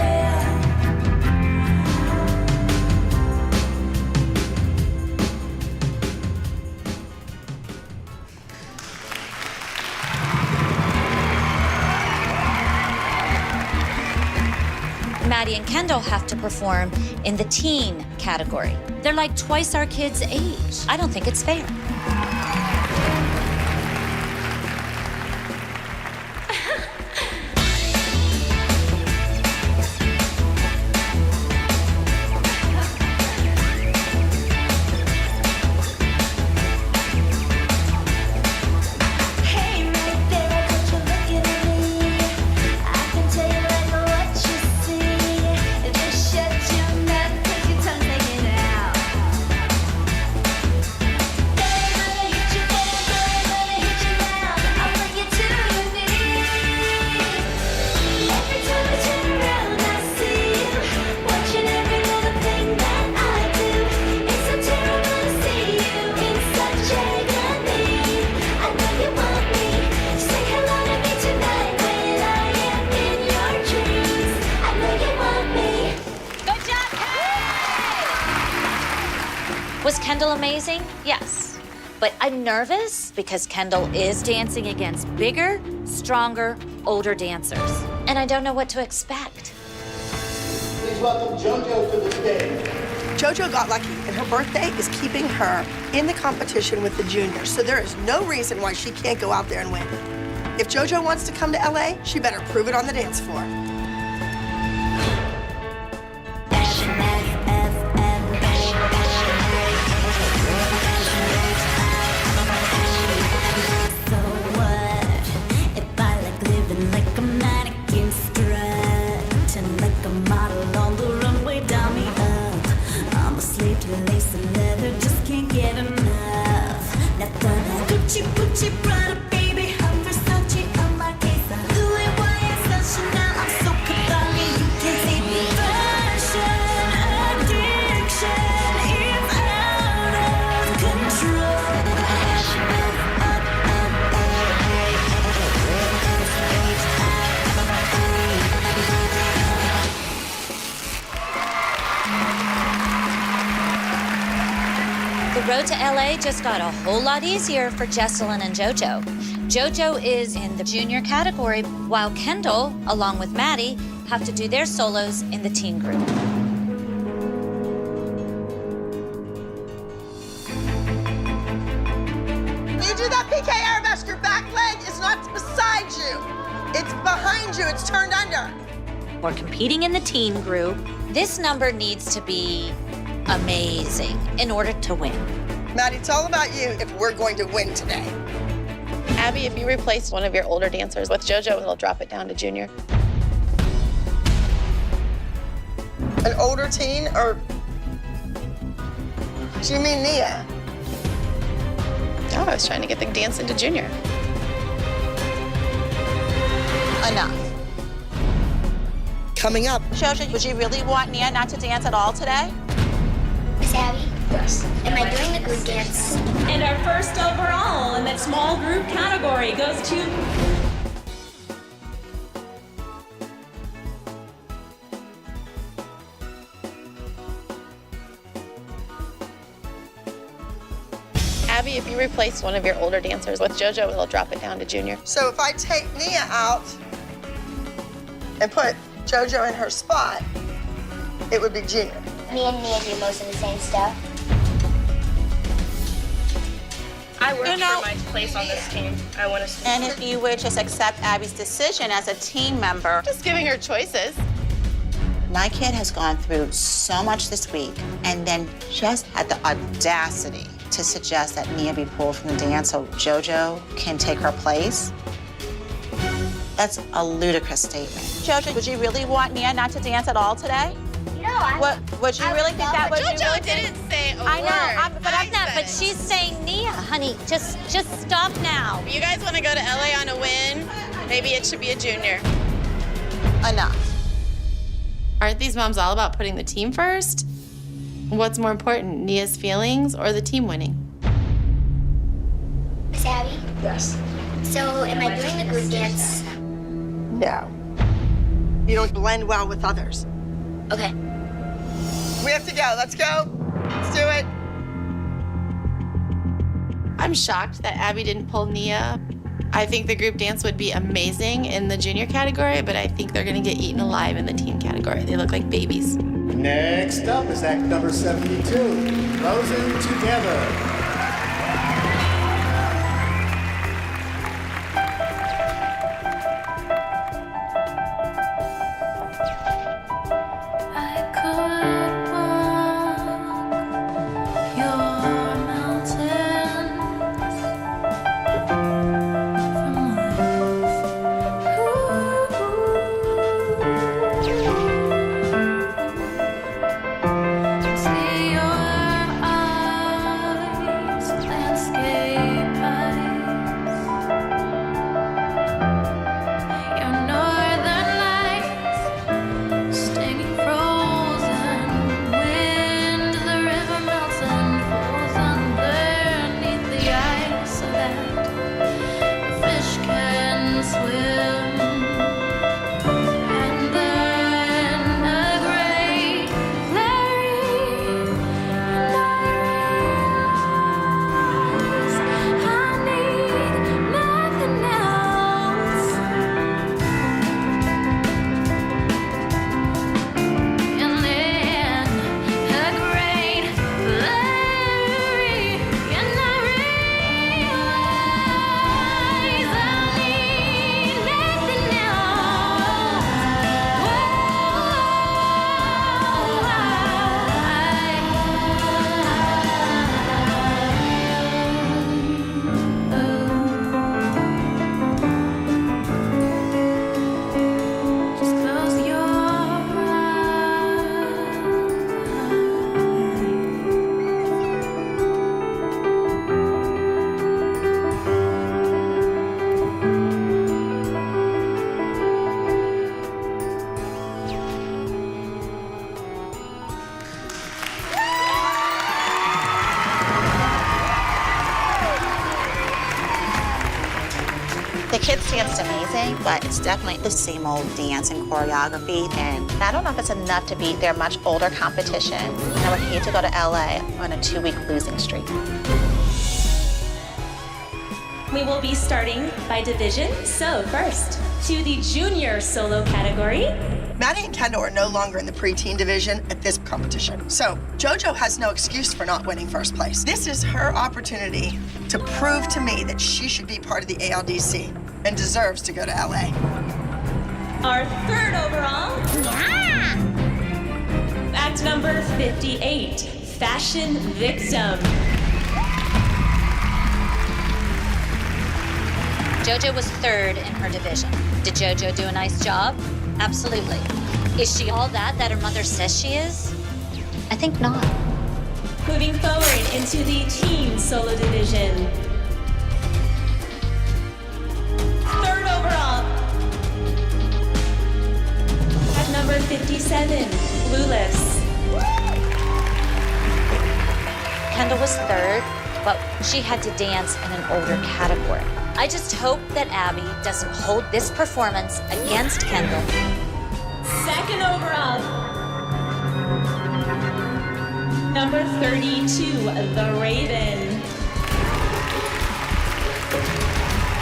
Maddie and Kendall have to perform in the teen category. They're like twice our kids' age. I don't think it's fair. Hey, right there, I got you looking at me. I can tell you right now what you see. Just shut your mouth, 'cause your tongue's hanging out. They're gonna hit you there, they're gonna hit you now. I'll bring you to your knees. Every time I turn around, I see you watching every little thing that I do. It's so terrible to see you in such agony. I know you want me. Say hello to me tonight when I am in your dreams. I know you want me. Good job, Was Kendall amazing? Yes. But I'm nervous because Kendall is dancing against bigger, stronger, older dancers. And I don't know what to expect. Please welcome JoJo to the stage. JoJo got lucky, and her birthday is keeping her in the competition with the juniors. So there is no reason why she can't go out there and win. If JoJo wants to come to LA, she better prove it on the dance floor. So what if I like living like a mannequin, strutting like a model on the runway? Dial me up. I'm a slave to lace and leather, just can't get enough. Nothing like Gucci, Gucci, Prada, baby, I'm Versace, I'm Marquesa, Louis Vuitton, Chanel, I'm so Cavalli, you can't see me. Fashion addiction is out of control. The road to LA just got a whole lot easier for Jesselyn and JoJo. JoJo is in the junior category, while Kendall, along with Maddie, have to do their solos in the teen group. You do that PK arabesque, your back leg is not beside you. It's behind you, it's turned under. We're competing in the teen group. This number needs to be amazing in order to win. Maddie, it's all about you if we're going to win today. Abby, if you replace one of your older dancers with JoJo, it'll drop it down to junior. An older teen, or do you mean Nia? No, I was trying to get the dance into junior. Enough. Coming up. JoJo, would you really want Nia not to dance at all today? Miss Abby? Yes. Am I doing the group dance? And our first overall in that small group category goes to Abby, if you replace one of your older dancers with JoJo, it'll drop it down to junior. So if I take Nia out and put JoJo in her spot, it would be junior. Me and Nia do most of the same stuff. I worked for my place on this team. I want to. And if you would just accept Abby's decision as a team member. Just giving her choices. My kid has gone through so much this week and then just had the audacity to suggest that Nia be pulled from the dance so JoJo can take her place. That's a ludicrous statement. JoJo, would you really want Nia not to dance at all today? No, I Would you really think that would be JoJo really didn't say a I know, word. But I'm not. But she's saying, Nia, honey, just stop now. If you guys want to go to LA on a win, maybe it should be a junior. Enough. Aren't these moms all about putting the team first? What's more important, Nia's feelings or the team winning? Yes. So, am I doing the group dance? No. You don't blend well with others. Okay. We have to go. Let's go. Let's do it. I'm shocked that Abby didn't pull Nia. I think the group dance would be amazing in the junior category, but I think they're gonna get eaten alive in the teen category. They look like babies. Next up is act number 72, Frozen Together. The kids danced amazing, but it's definitely the same old dance and choreography. And I don't know if it's enough to beat their much older competition. And I would hate to go to LA on a 2-week losing streak. We will be starting by division. So first, to the junior solo category. Maddie and Kendall are no longer in the preteen division at this competition. So JoJo has no excuse for not winning first place. This is her opportunity to prove to me that she should be part of the ALDC and deserves to go to LA. Our third overall. Yeah! Act number 58, Fashion Victim. JoJo was third in her division. Did JoJo do a nice job? Absolutely. Is she all that her mother says she is? I think not. Moving forward into the teen solo division. Third overall. At number 57, Clueless. Kendall was third, but she had to dance in an older category. I just hope that Abby doesn't hold this performance against Kendall. Second overall. Number 32, The Raven.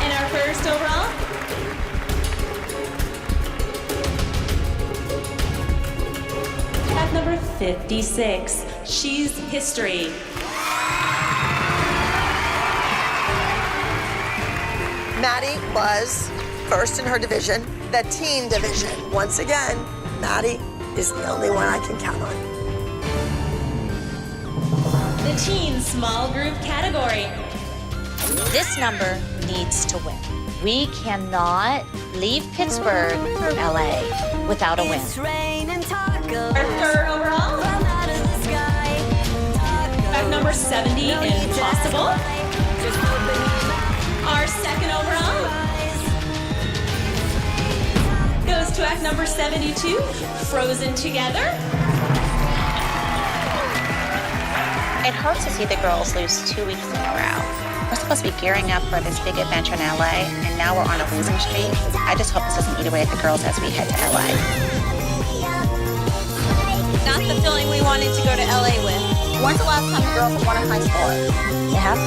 And our first overall. At number 56, She's History. Maddie was first in her division, the teen division. Once again, Maddie is the only one I can count on. The teen small group category. This number needs to win. We cannot leave Pittsburgh for LA without a win. Our third overall. At number 70, Impossible. Our second overall goes to act number 72, Frozen Together. It hurts to see the girls lose 2 weeks in a row. We're supposed to be gearing up for this big adventure in LA, and now we're on a losing streak. I just hope this doesn't eat away at the girls as we head to LA. Not the feeling we wanted to go to LA with. When's the last time the girls have won a high score? They have?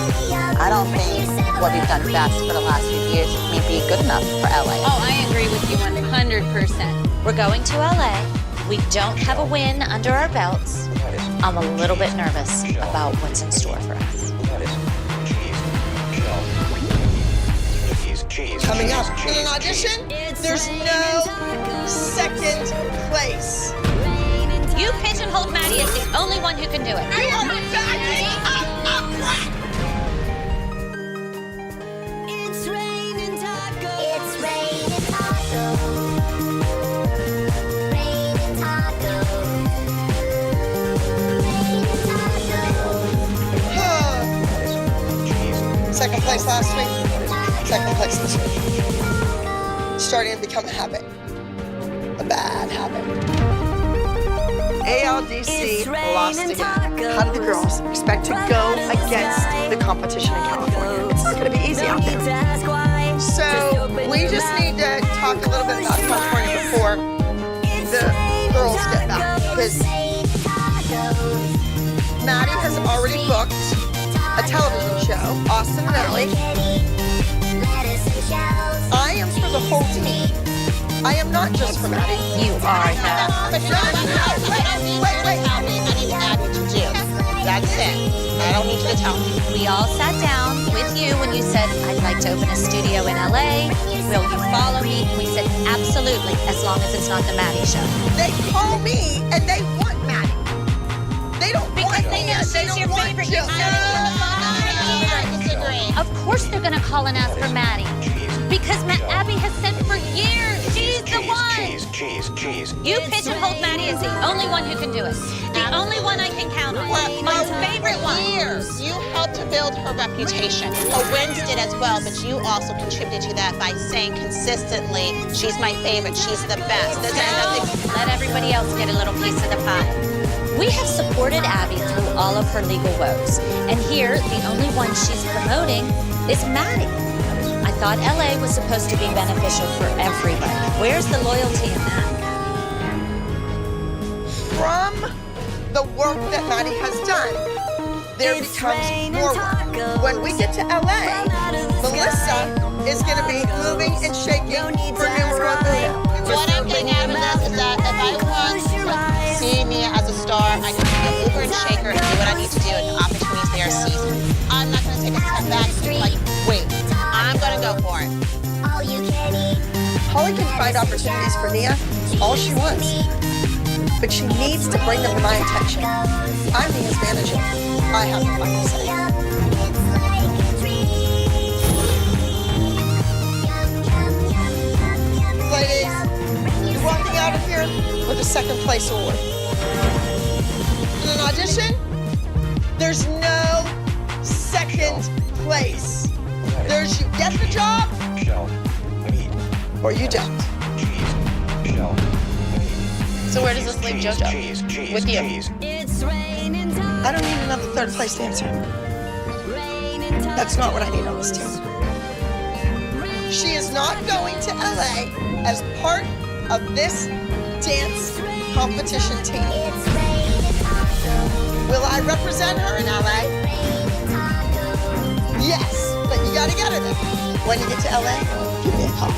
I don't think what we've done best for the last few years may be good enough for LA. Oh, I agree with you 100%. We're going to LA. We don't have a win under our belts. I'm a little bit nervous about what's in store for us. Coming up in an audition, there's no second place. You pigeonholed Maddie as the only one who can do it. You are backing up. It's raining tacos. It's raining tacos. Raining tacos. Raining tacos. Second place last week, second place this week. Starting to become a habit, a bad habit. ALDC lost again. How do the girls expect to go against the competition in California? It's not going to be easy out there. So we just need to talk a little bit about California before the girls get back. Because Maddie has already booked a television show, Austin and Ellie. I am for the whole team. I am not just for Maddie. You are that. Wait, I need to add what you do. That's it. I don't need you to tell me. We all sat down with you when you said, I'd like to open a studio in LA. Will you follow me? We said, absolutely, as long as it's not the Maddie show. They call me and they want Maddie. They don't want Because they know she's your favorite. I disagree. Of course they're gonna call and ask for Maddie. Because Abby has said for years, she's the one. Cheese. You pigeonholed Maddie as the only one who can do it. The only one I can count on. My favorite one. Years, you helped to build her reputation. Her wins did as well, but you also contributed to that by saying consistently, she's my favorite, she's the best. Let everybody else get a little piece of the pie. We have supported Abby through all of her legal woes. And here, the only one she's promoting is Maddie. I thought LA was supposed to be beneficial for everybody. Where's the loyalty in that? From the work that Maddie has done, there becomes more work. When we get to LA, Melissa is going to be moving and shaking for numero uno. What I'm getting out of this is that if I want to see Mia as a star, I need to go over and shake her and do what I need to do, and the opportunities there are seized. I'm not going to take a step back and be like, wait, I'm going to go for it. Holly can find opportunities for Nia all she wants, but she needs to bring them to my attention. I'm Nia's manager. I have the final say. Ladies, you're walking out of here with a second place award. In an audition, there's no second place. There's you get the job, or you don't. So where does this leave JoJo? With you? I don't need another third place dancer. That's not what I need on this team. She is not going to LA as part of this dance competition team. Will I represent her in LA? Yes, but you gotta get her there. When you get to LA, give me a call.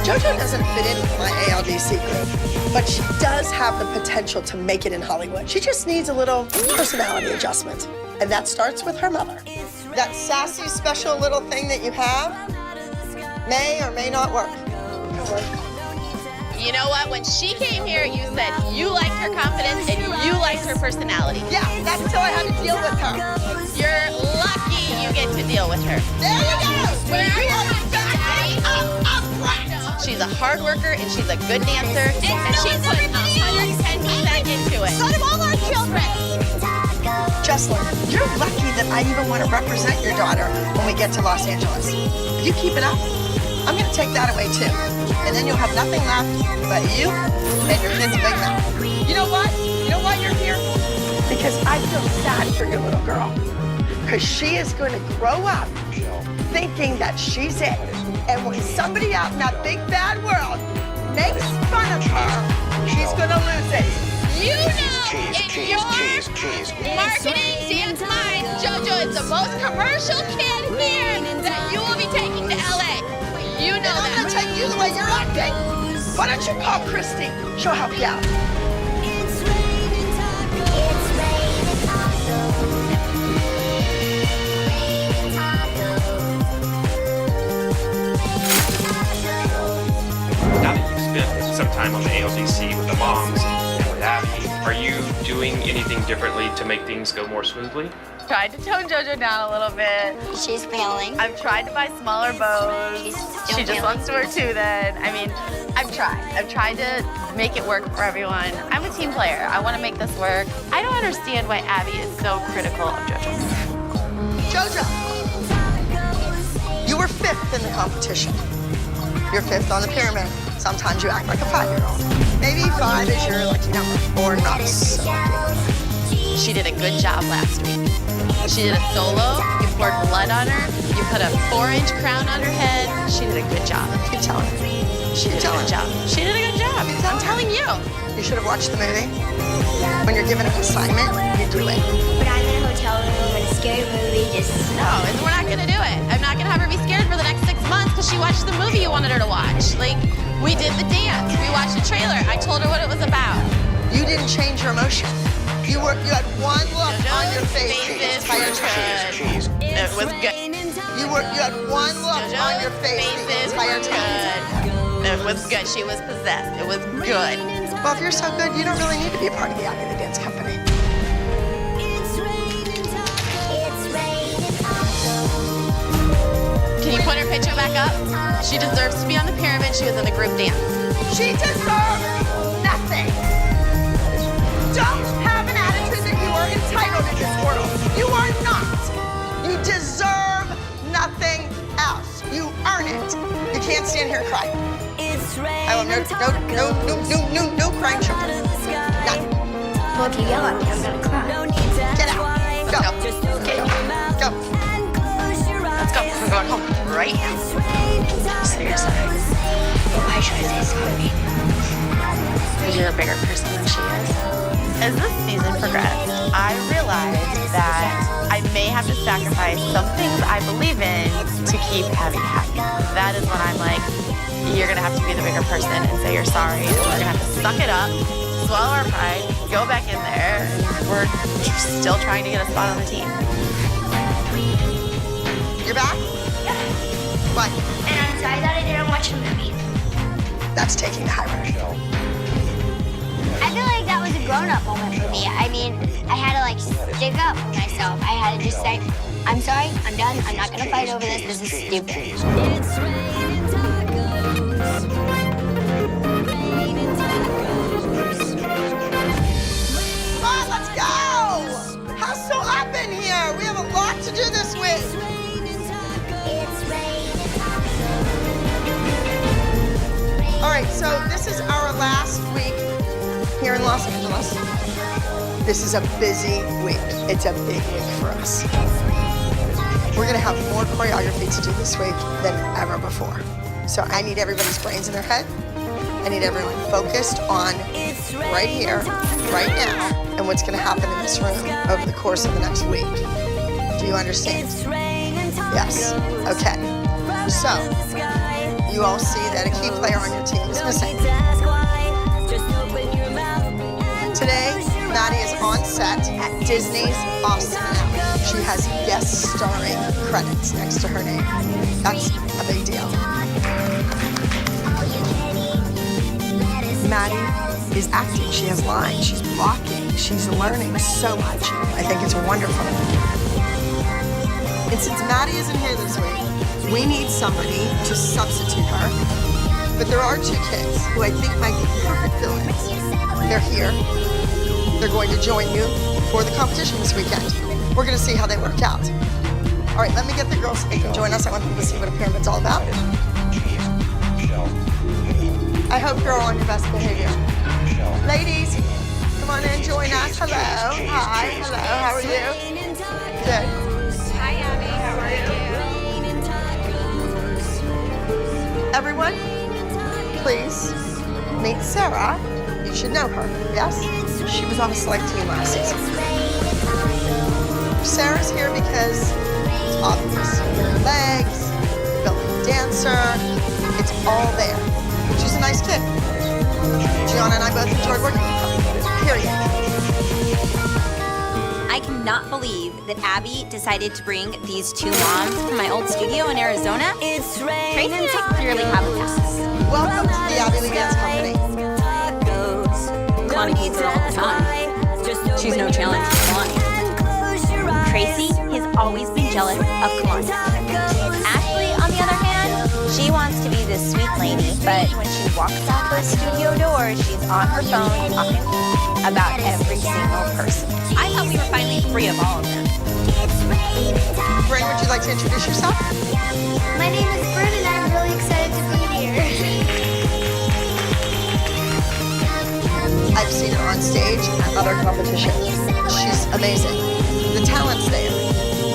JoJo doesn't fit in with my ALDC group, but she does have the potential to make it in Hollywood. She just needs a little personality adjustment, and that starts with her mother. That sassy, special little thing that you have may or may not work. You know what? When she came here, you said you liked her confidence and you liked her personality. Yeah, that's until I had to deal with her. You're lucky you get to deal with her. There you go. Where you are She's a hard worker and she's a good dancer, and she put 110% into it. So do all our children. Jocelyn, you're lucky that I even want to represent your daughter when we get to Los Angeles. If you keep it up, I'm going to take that away too. And then you'll have nothing left but you and your kid's big mouth. You know what? You know why you're here? Because I feel sad for your little girl. Because she is going to grow up thinking that she's it. And when somebody out in that big bad world makes fun of her, she's going to lose it. You know, in your marketing dance mind, JoJo is the most commercial kid here that you will be taking to LA. You know that. I'm going to take you the way you're acting. Why don't you call Christy? She'll help you out. Now that you've spent some time on the ALDC with the moms and with Abby, are you doing anything differently to make things go more smoothly? Tried to tone JoJo down a little bit. She's failing. I've tried to buy smaller bows. She just wants to wear 2 then. I mean, I've tried to make it work for everyone. I'm a team player. I want to make this work. I don't understand why Abby is so critical of JoJo. JoJo, you were 5th in the competition. You're 5th on the pyramid. Sometimes you act like a 5-year-old. Maybe 5 is your lucky number, or not so lucky. She did a good job last week. She did a solo. You poured blood on her. You put a 4-inch crown on her head. She did a good job. Keep telling her. She did a good job. She did a good job. I'm telling you. You should have watched the movie. When you're given an assignment, you do it. But I'm in a hotel room and a scary movie just... No, we're not gonna do it. I'm not gonna have her be scared for the next 6 months because she watched the movie you wanted her to watch. Like, we did the dance. We watched the trailer. I told her what it was about. You didn't change your emotion. You had one look on your face the entire time. It was good. You had one look on your face the entire time. It was good. She was possessed. It was good. Well, if you're so good, you don't really need to be a part of the Abby the Dance Company. Can you put her picture back up? She deserves to be on the pyramid. She was in the group dance. She deserves nothing. Don't have an attitude that you are entitled in this world. You are not. You deserve nothing else. You earn it. You can't stand here and cry. I will no crying children. None. Well, if you yell at me, I'm gonna cry. Get out. Go. Okay. Go. Let's go. We're going home right now. Say you're sorry. Why should I say sorry? Because you're a bigger person than she is. As this season progressed, I realized that I may have to sacrifice some things I believe in to keep Abby happy. That is when I'm like, you're gonna have to be the bigger person and say you're sorry. And we're gonna have to suck it up, swallow our pride, go back in there. We're still trying to get a spot on the team. You're back? Yeah. What? And I'm sorry that I didn't watch the movie. That's taking the high road. I feel like that was a grown-up moment for me. I mean, I had to like stick up for myself. I had to just say, I'm sorry, I'm done, I'm not gonna fight over this, this is stupid. Come on, let's go! Hustle up in here! We have a lot to do this week. All right, so this is our last week here in Los Angeles. This is a busy week. It's a big week for us. We're gonna have more choreography to do this week than ever before. So I need everybody's brains in their head. I need everyone focused on right here, right now, and what's gonna happen in this room over the course of the next week. Do you understand? Yes, okay. So, you all see that a key player on your team is missing. Today, Maddie is on set at Disney's Awesome Now. She has guest starring credits next to her name. That's a big deal. Maddie is acting. She has lines. She's blocking. She's learning so much. I think it's wonderful. And since Maddie isn't here this week, we need somebody to substitute her. But there are 2 kids who I think might be perfect fill-ins. They're here. They're going to join you for the competition this weekend. We're going to see how they work out. All right, let me get the girls so they can join us. I want them to see what a pyramid's all about. I hope you're all on your best behavior. Ladies, come on in, join us. Hello. Hi. Hello. How are you? Good. Sarah, you should know her, yes? She was on a select team last season. Sarah's here because it's obvious. Her legs, built-in dancer, it's all there. She's a nice kid. Gianna and I both enjoyed working with her, period. I cannot believe that Abby decided to bring these two moms from my old studio in Arizona. Tracy and I clearly have a pass. Welcome to the Abby Lee Dance Company. Kalani hates it all the time. She's no challenge for Kalani. Tracy has always been jealous of Kalani. Ashley, on the other hand, she wants to be this sweet lady, but when she walks out the studio door, she's on her phone talking about every single person. I thought we were finally free of all of them. Bryn, would you like to introduce yourself? My name is Bryn and I'm really excited to be here. I've seen her on stage at other competitions. She's amazing. The talent's there.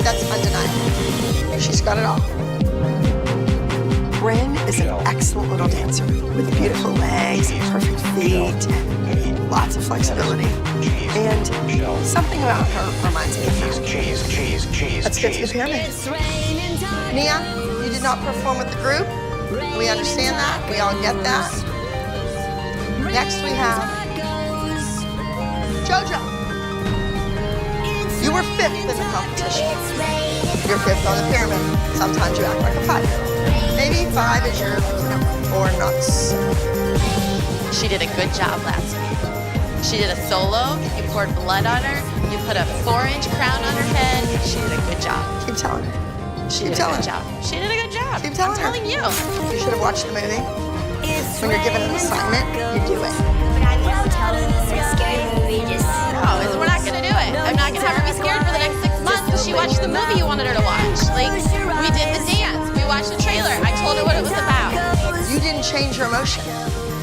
That's undeniable. She's got it all. Bryn is an excellent little dancer with beautiful legs and perfect feet and lots of flexibility. And something about her reminds me of Matt. Let's get to the pyramid. Nia, you did not perform with the group. We understand that. We all get that. Next we have JoJo. You were 5th in the competition. You're 5th on the pyramid. Sometimes you act like a 5-year-old. Maybe 5 is your number, or not so. She did a good job last week. She did a solo, you poured blood on her, you put a 4-inch crown on her head. She did a good job. Keep telling her. She did a good job. She did a good job. Keep telling I'm telling you. You should have watched the movie. When you're given an assignment, you do it. But I won't tell them it's a scary movie. No, we're not gonna do it. I'm not gonna have her be scared for the next 6 months because she watched the movie you wanted her to watch. Like, we did the dance. We watched the trailer. I told her what it was about. You didn't change your emotion.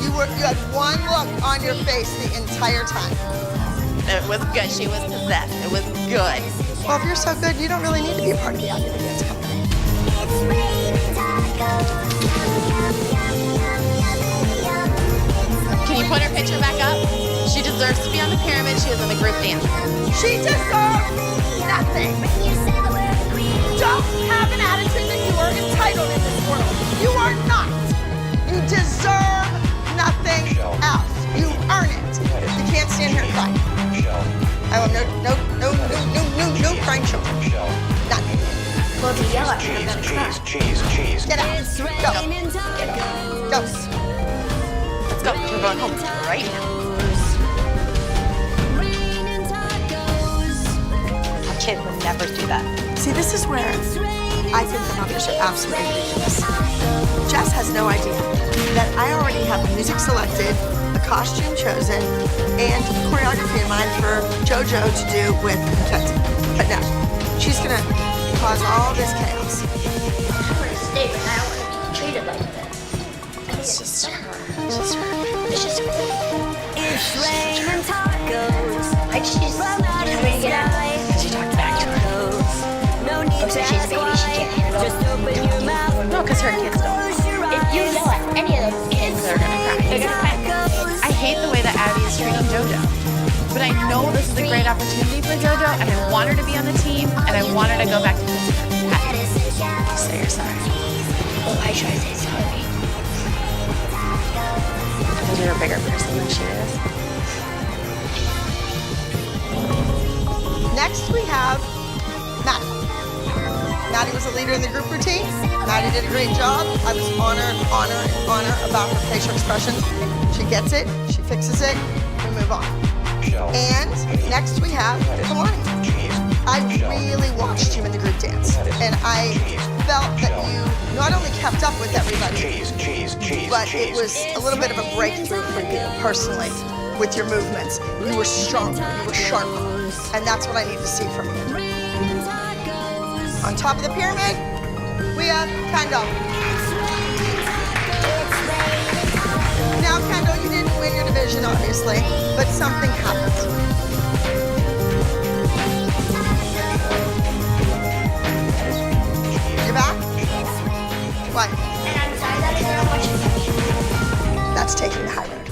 You had one look on your face the entire time. It was good. She was possessed. It was good. Well, if you're so good, you don't really need to be a part of the Abby Lee Dance Company. Can you put her picture back up? She deserves to be on the pyramid. She was in the group dance. She deserves nothing. Don't have an attitude that you are entitled in this world. You are not. You deserve nothing else. You earn it. You can't stand here and cry. I will no crying children. None. Well, to yell at her, I'm gonna cry. Get out. Go. Go. Let's go. We're going home right now. A kid would never do that. See, this is where I think the mothers are absolutely ridiculous. Jess has no idea that I already have the music selected, the costume chosen, and choreography in mind for JoJo to do with Mackenzie. But no, she's gonna cause all this chaos. I want to stay, but I don't want to be treated like that. It's just her. It's just her. It's just it's raining tacos. I just tell her to get out. She talked back to her. Oh, so she's a baby. She can't handle it. No, because her kids don't. If you yell at any of those kids, They're gonna cry. they're gonna cry. I hate the way that Abby is treating JoJo. But I know this is a great opportunity for JoJo, and I want her to be on the team, and I want her to go back to Pittsburgh. Abby, say you're sorry. Oh, I try to say sorry. Because you're a bigger person than she is. Next we have Maddie. Maddie was a leader in the group routine. Maddie did a great job. I was honor about her facial expressions. She gets it, she fixes it, we move on. And next we have Kalani. I really watched you in the group dance, and I felt that you not only kept up with everybody, but it was a little bit of a breakthrough for you personally with your movements. You were stronger, you were sharper, and that's what I need to see from you. On top of the pyramid, we have Kendall. Now, Kendall, you didn't win your division, obviously, but something happened. You're back? What? And I'm sorry that I didn't watch it. That's taking the high road.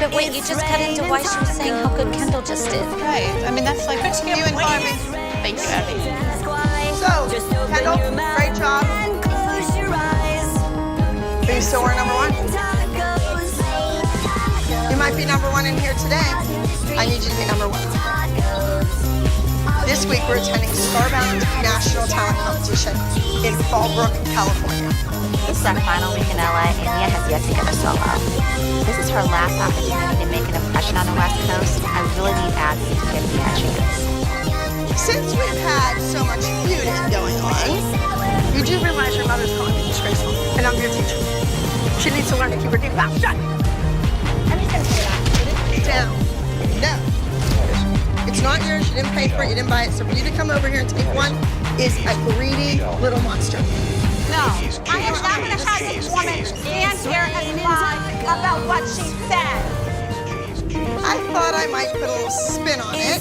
but wait, you just cut into why she was saying how good Kendall just did. Right. I mean, that's like you and Barbie. Thank you, Abby. So, Kendall, great job. Are you still wearing number one? You might be number one in here today. I need you to be number one. This week we're attending Starbound National Talent Competition in Fallbrook, California. This is our final week in LA, and Nia has yet to get a solo. This is her last opportunity to make an impression on the West Coast. I really need Abby to give me a chance. Since we've had so much feuding going on, you do realize your mother's calling you disgraceful, and I'm your teacher. She needs to learn to keep her mouth shut. I'm just gonna say that. Put it down. No. It's not yours. You didn't pay for it. You didn't buy it. So for you to come over here and take one is a greedy little monster. No, I am not going to have this woman stand here and lie about what she said. I thought I might put a little spin on it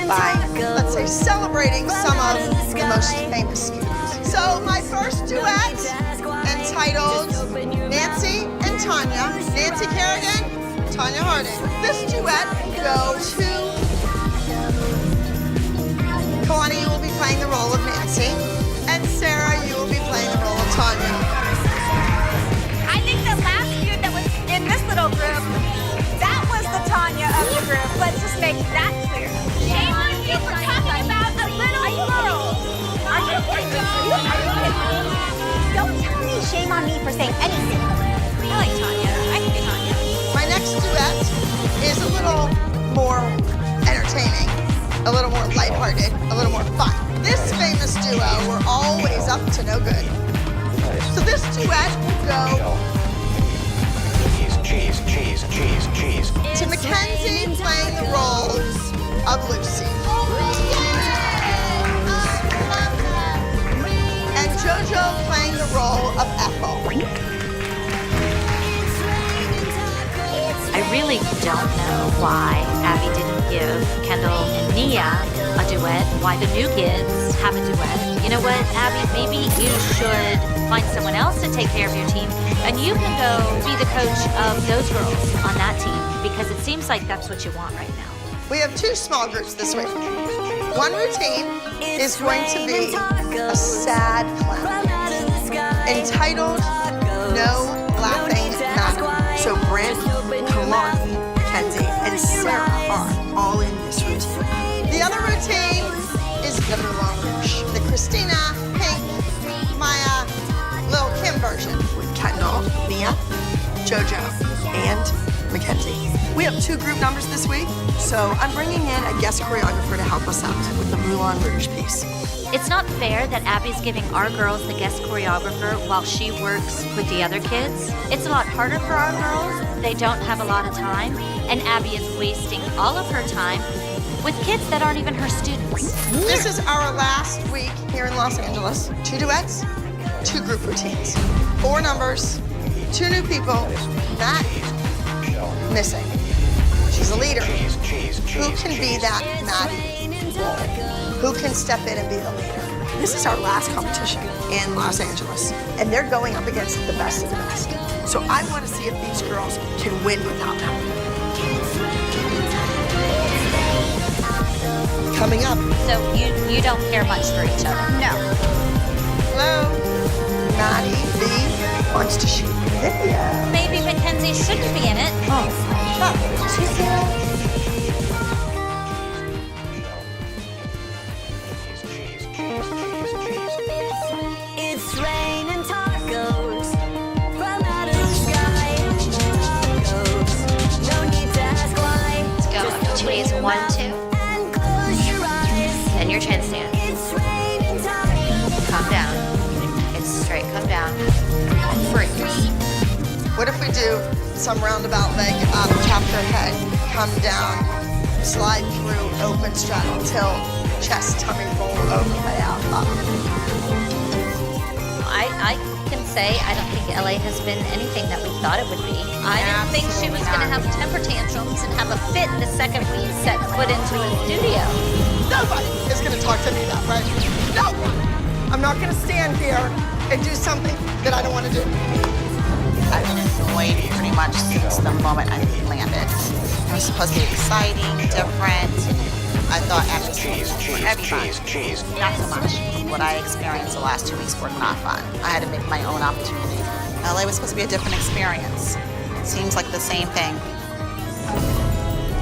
by, let's say, celebrating some of the most famous students. So my first duet, entitled Nancy and Tanya, Nancy Kerrigan, Tanya Harding. This duet goes to Kalani, you will be playing the role of Nancy, and Sarah, you will be playing the role of Tanya. I think the last feud that was in this little group, that was the Tanya of the group. Let's just make that clear. Shame on you for talking about a little girl. Are you kidding me? Don't tell me shame on me for saying anything. I like Tanya. I can be Tanya. My next duet is a little more entertaining, a little more lighthearted, a little more fun. This famous duo were always up to no good. So this duet will go to Mackenzie playing the roles of Lucy. And JoJo playing the role of Ethel. I really don't know why Abby didn't give Kendall and Nia a duet, why the new kids have a duet. You know what, Abby, maybe you should find someone else to take care of your team, and you can go be the coach of those girls on that team, because it seems like that's what you want right now. We have two small groups this week. One routine is going to be a sad clown entitled No Laughing Matter. So Brent, Kalani, Mackenzie, and Sarah are all in this routine. The other routine is the Moulin Rouge, the Christina, Pink, Maya, Lil Kim version with Kendall, Nia, JoJo, and Mackenzie. We have two group numbers this week, so I'm bringing in a guest choreographer to help us out with the Moulin Rouge piece. It's not fair that Abby's giving our girls the guest choreographer while she works with the other kids. It's a lot harder for our girls. They don't have a lot of time, and Abby is wasting all of her time with kids that aren't even her students. This is our last week here in Los Angeles. Two duets, two group routines, four numbers, two new people, Maddie missing. She's a leader. Who can be that Maddie role? Who can step in and be the leader? This is our last competition in Los Angeles, and they're going up against the best of the best. So I want to see if these girls can win without them. Coming up. So you don't care much for each other? No. Hello? Maddie B wants to shoot a video. Maybe Mackenzie shouldn't be in it. Oh, shut up. She's here. It's raining tacos from out of the sky. Tacos, no need to ask why. Let's go. Up to 2 A's. 1, 2. And your chin stand. Calm down. It's straight. Come down. Freeze. What if we do some roundabout leg up, tap her head, come down, slide through, open straddle, tilt, chest, tummy, fold over, lay out, up. I can say I don't think LA has been anything that we thought it would be. I didn't think she was going to have temper tantrums and have a fit the second we set foot into a studio. Nobody is going to talk to me that way. No one. I'm not going to stand here and do something that I don't want to do. I was annoyed pretty much since the moment I landed. It was supposed to be exciting, different. I thought atmosphere was for everybody. Not so much. What I experienced the last 2 weeks were not fun. I had to make my own opportunity. LA was supposed to be a different experience. It seems like the same thing.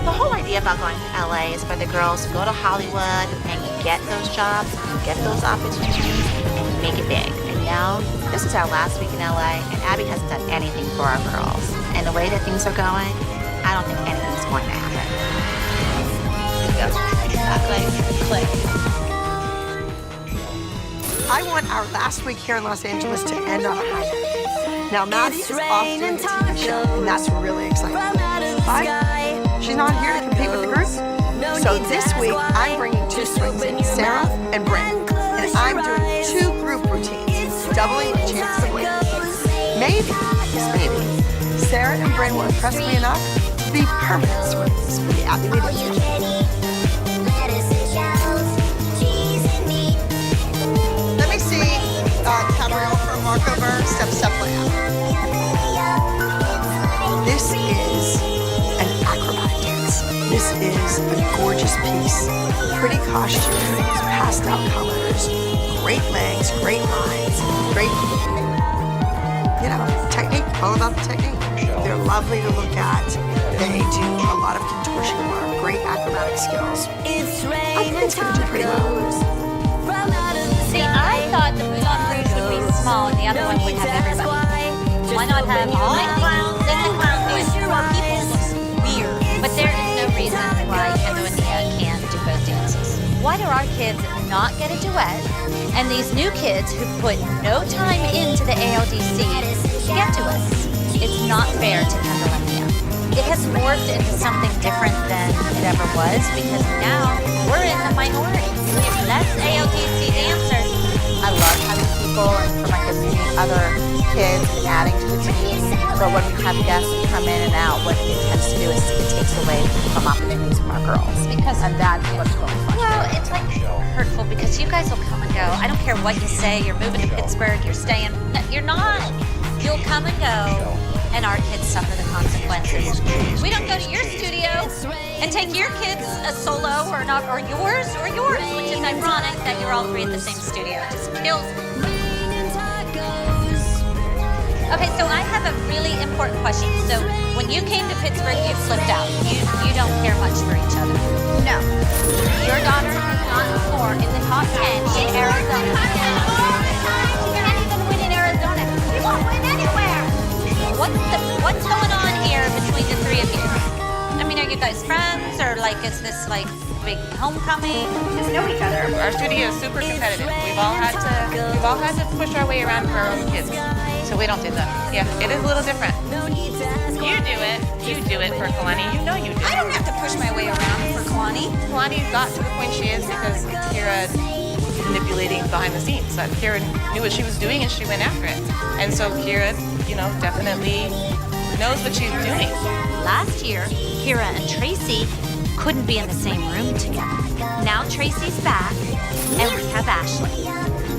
The whole idea about going to LA is for the girls to go to Hollywood and get those jobs and get those opportunities and make it big. And now, this is our last week in LA, and Abby hasn't done anything for our girls. And the way that things are going, I don't think anything's going to happen. Click. I want our last week here in Los Angeles to end on a high note. Now, Maddie is off doing a TV show, and that's really exciting. But she's not here to compete with the group. So this week, I'm bringing 2 swings in, Sarah and Bryn. And I'm doing 2 group routines, doubling the chances of winning. Maybe, just maybe, Sarah and Bryn will impress me enough to be permanent swings for the Abby Lee Show. Let me see Cabriel from Markover, Step Lamb. This is an acrobatic dance. This is a gorgeous piece. Pretty costumes, pastel colors, great legs, great lines, great, technique, all about the technique. They're lovely to look at. They do a lot of contortion work, great acrobatic skills. I think it's going to do pretty well. See, I thought the Moulin Rouge would be small and the other one would have everybody. Why not have all the clowns in the clown doing 4 people? Looks weird. But there is no reason why Kendall and Nia can't do both dances. Why do our kids not get a duet? And these new kids who put no time into the ALDC get to us. It's not fair to Kendall and Nia. It has morphed into something different than it ever was because now we're in the minority. We have less ALDC dancers. I love having people and for my kids to meet other kids and adding to the team. But when we have guests come in and out, what it tends to do is it takes away from opportunities from our girls. And that's what's really fun. Well, it's like hurtful because you guys will come and go. I don't care what you say. You're moving to Pittsburgh. You're staying. No, you're not. You'll come and go. And our kids suffer the consequences. We don't go to your studio and take your kids a solo or not, or yours, which is ironic that you're all 3 at the same studio. It just kills me. Okay, so I have a really important question. So when you came to Pittsburgh, you flipped out. You don't care much for each other. No. Your daughter has not scored in the top 10 in Arizona. You can't even win in Arizona. You won't win anywhere. What's going on here between the 3 of you? I mean, are you guys friends or is this big homecoming? Just know each other. Our studio is super competitive. We've all had to push our way around for our own kids. So we don't do that. Yeah, it is a little different. You do it for Kalani. You know you do. I don't have to push my way around for Kalani. Kalani got to the point she is because Kira manipulating behind the scenes. So Kira knew what she was doing and she went after it. And so Kira, definitely knows what she's doing. Last year, Kira and Tracy couldn't be in the same room together. Now Tracy's back, and we have Ashley,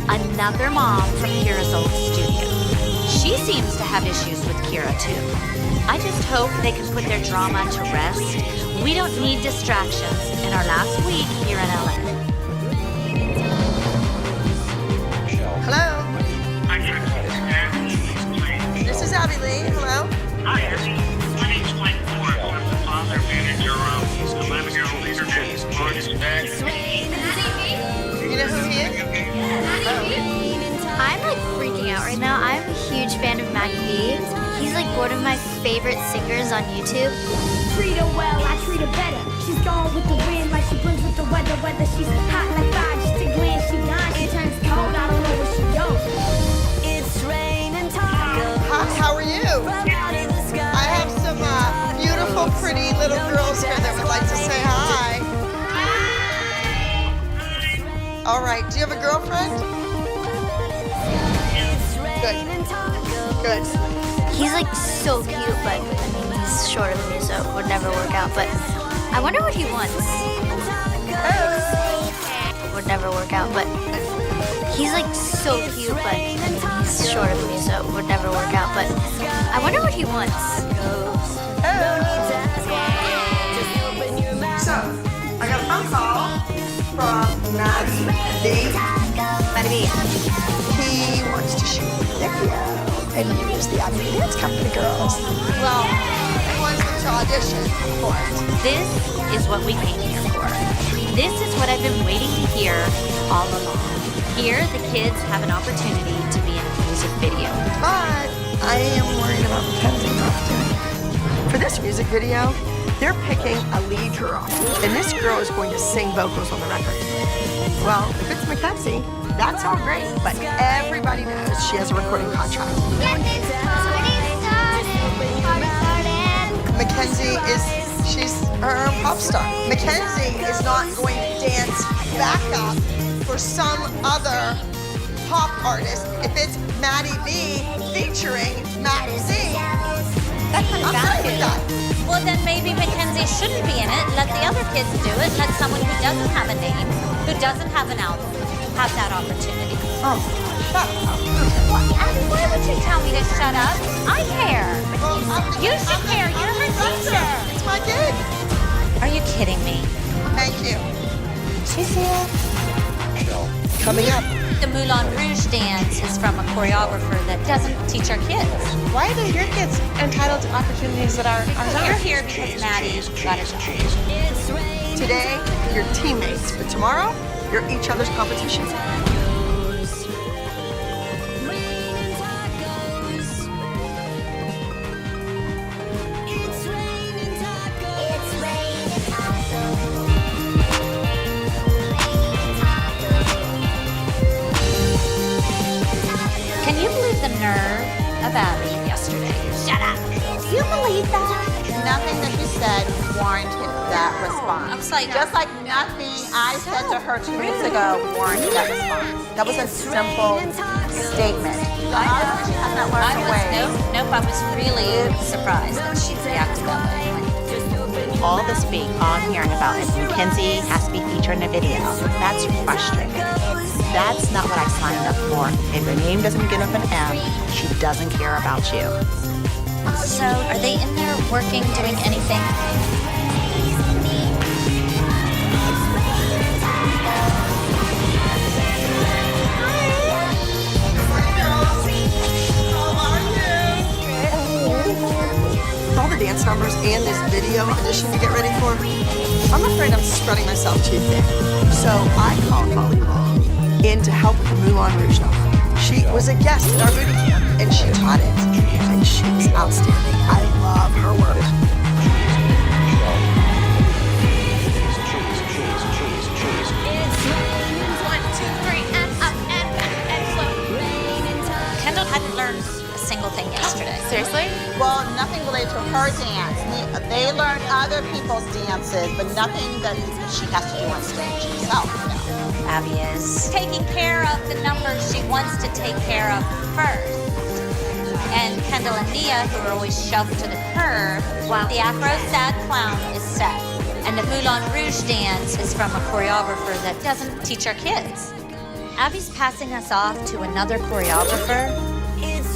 another mom from Kira's old studio. She seems to have issues with Kira too. I just hope they can put their drama to rest. We don't need distractions in our last week here in LA. Hello? This is Abby Lee. Hello? Hi, Abby. My name's Mike Moore. I'm the father manager of 11-year-old leader named Marcus Beck. You know who he is? I'm freaking out right now. I'm a huge fan of Mac B. He's one of my favorite singers on YouTube. Treat her well, I treat her better. She's gone with the wind like she blends with the weather. Whether she's hot like fire, just a glance, she gone. She turns cold, I don't know where she goes. It's raining tacos. Hi, how are you? I have some beautiful, pretty little girls here that would like to say hi. All right, do you have a girlfriend? Good. He's so cute, but he's shorter than me, so it would never work out. But I wonder what he wants. It would never work out, but he's so cute, but he's shorter than me, so it would never work out. But I wonder what he wants. So, I got a phone call from Maddie B. Maddie B. He wants to shoot a video and use the Abby Dance Company girls. Well, he wants them to audition for it. This is what we came here for. This is what I've been waiting to hear all along. Here, the kids have an opportunity to be in a music video. But I am worried about Mackenzie not doing it. For this music video, they're picking a lead girl, and this girl is going to sing vocals on the record. Well, if it's Mackenzie, that's all great, but everybody knows she has a recording contract. Mackenzie she's her own pop star. Mackenzie is not going to dance backup for some other pop artist if it's Maddie B featuring Maddie C. That's I'm fine with that. Well, then maybe Mackenzie shouldn't be in it. Let the other kids do it. Let someone who doesn't have a name, who doesn't have an album, have that opportunity. Oh, shut up. Well, Abby, why would you tell me to shut up? I care. You should care. You're her teacher. It's my gig. Are you kidding me? Thank you. She's here. Coming up. The Moulin Rouge dance is from a choreographer that doesn't teach our kids. Why are your kids entitled to opportunities that are You're here because Maddie got a job. Today, you're teammates, but tomorrow, you're each other's competition. Can you believe the nerve of Abby yesterday? Shut up. Do you believe that? Nothing that you said warranted that response. I was like, just like nothing I said to her 2 weeks ago warranted that response. That was a simple statement. She has not learned her ways. Nope, I was really surprised that she reacted that way. All this week, all I'm hearing about is Mackenzie has to be featured in a video. That's frustrating. That's not what I signed up for. If her name doesn't begin with an M, she doesn't care about you. So, are they in there working, doing anything? All the dance numbers and this video audition to get ready for, I'm afraid I'm spreading myself too thin. So I called Holly Long in to help with the Moulin Rouge number. She was a guest at our booty camp, and she taught it, and she was outstanding. I love her work. Kendall hadn't learned a single thing yesterday. Seriously? Well, nothing related to her dance. They learned other people's dances, but nothing that she has to do on stage herself. Abby is taking care of the numbers she wants to take care of first. And Kendall and Nia, who are always shoved to the curb, while the Afro Sad Clown is set. And the Moulin Rouge dance is from a choreographer that doesn't teach our kids. Abby's passing us off to another choreographer,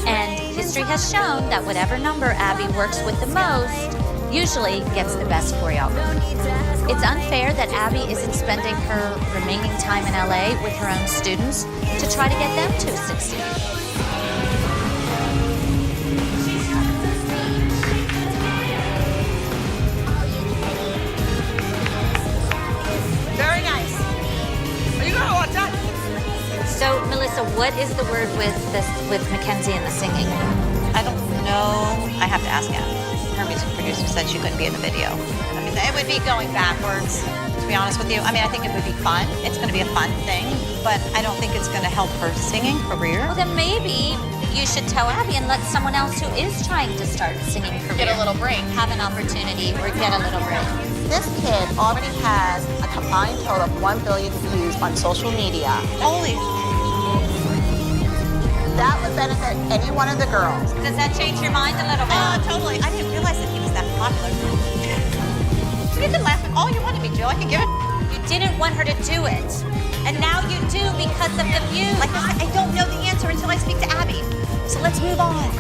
and history has shown that whatever number Abby works with the most usually gets the best choreographer. It's unfair that Abby isn't spending her remaining time in LA with her own students to try to get them to succeed. Very nice. Are you going to watch that? So, Melissa, what is the word with Mackenzie and the singing? I don't know. I have to ask Abby. Her music producer said she couldn't be in the video. I mean, it would be going backwards, to be honest with you. I mean, I think it would be fun. It's going to be a fun thing, but I don't think it's going to help her singing career. Well, then maybe you should tell Abby and let someone else who is trying to start a singing career Get a little break. have an opportunity or get a little break. This kid already has a combined total of 1 billion views on social media. Holy. That would benefit any one of the girls. Does that change your mind a little bit? Totally. I didn't realize that he was that popular. You can laugh at all you want at me, Jill. I can give it. You didn't want her to do it. And now you do because of the views. Like I said, I don't know the answer until I speak to Abby. So let's move on.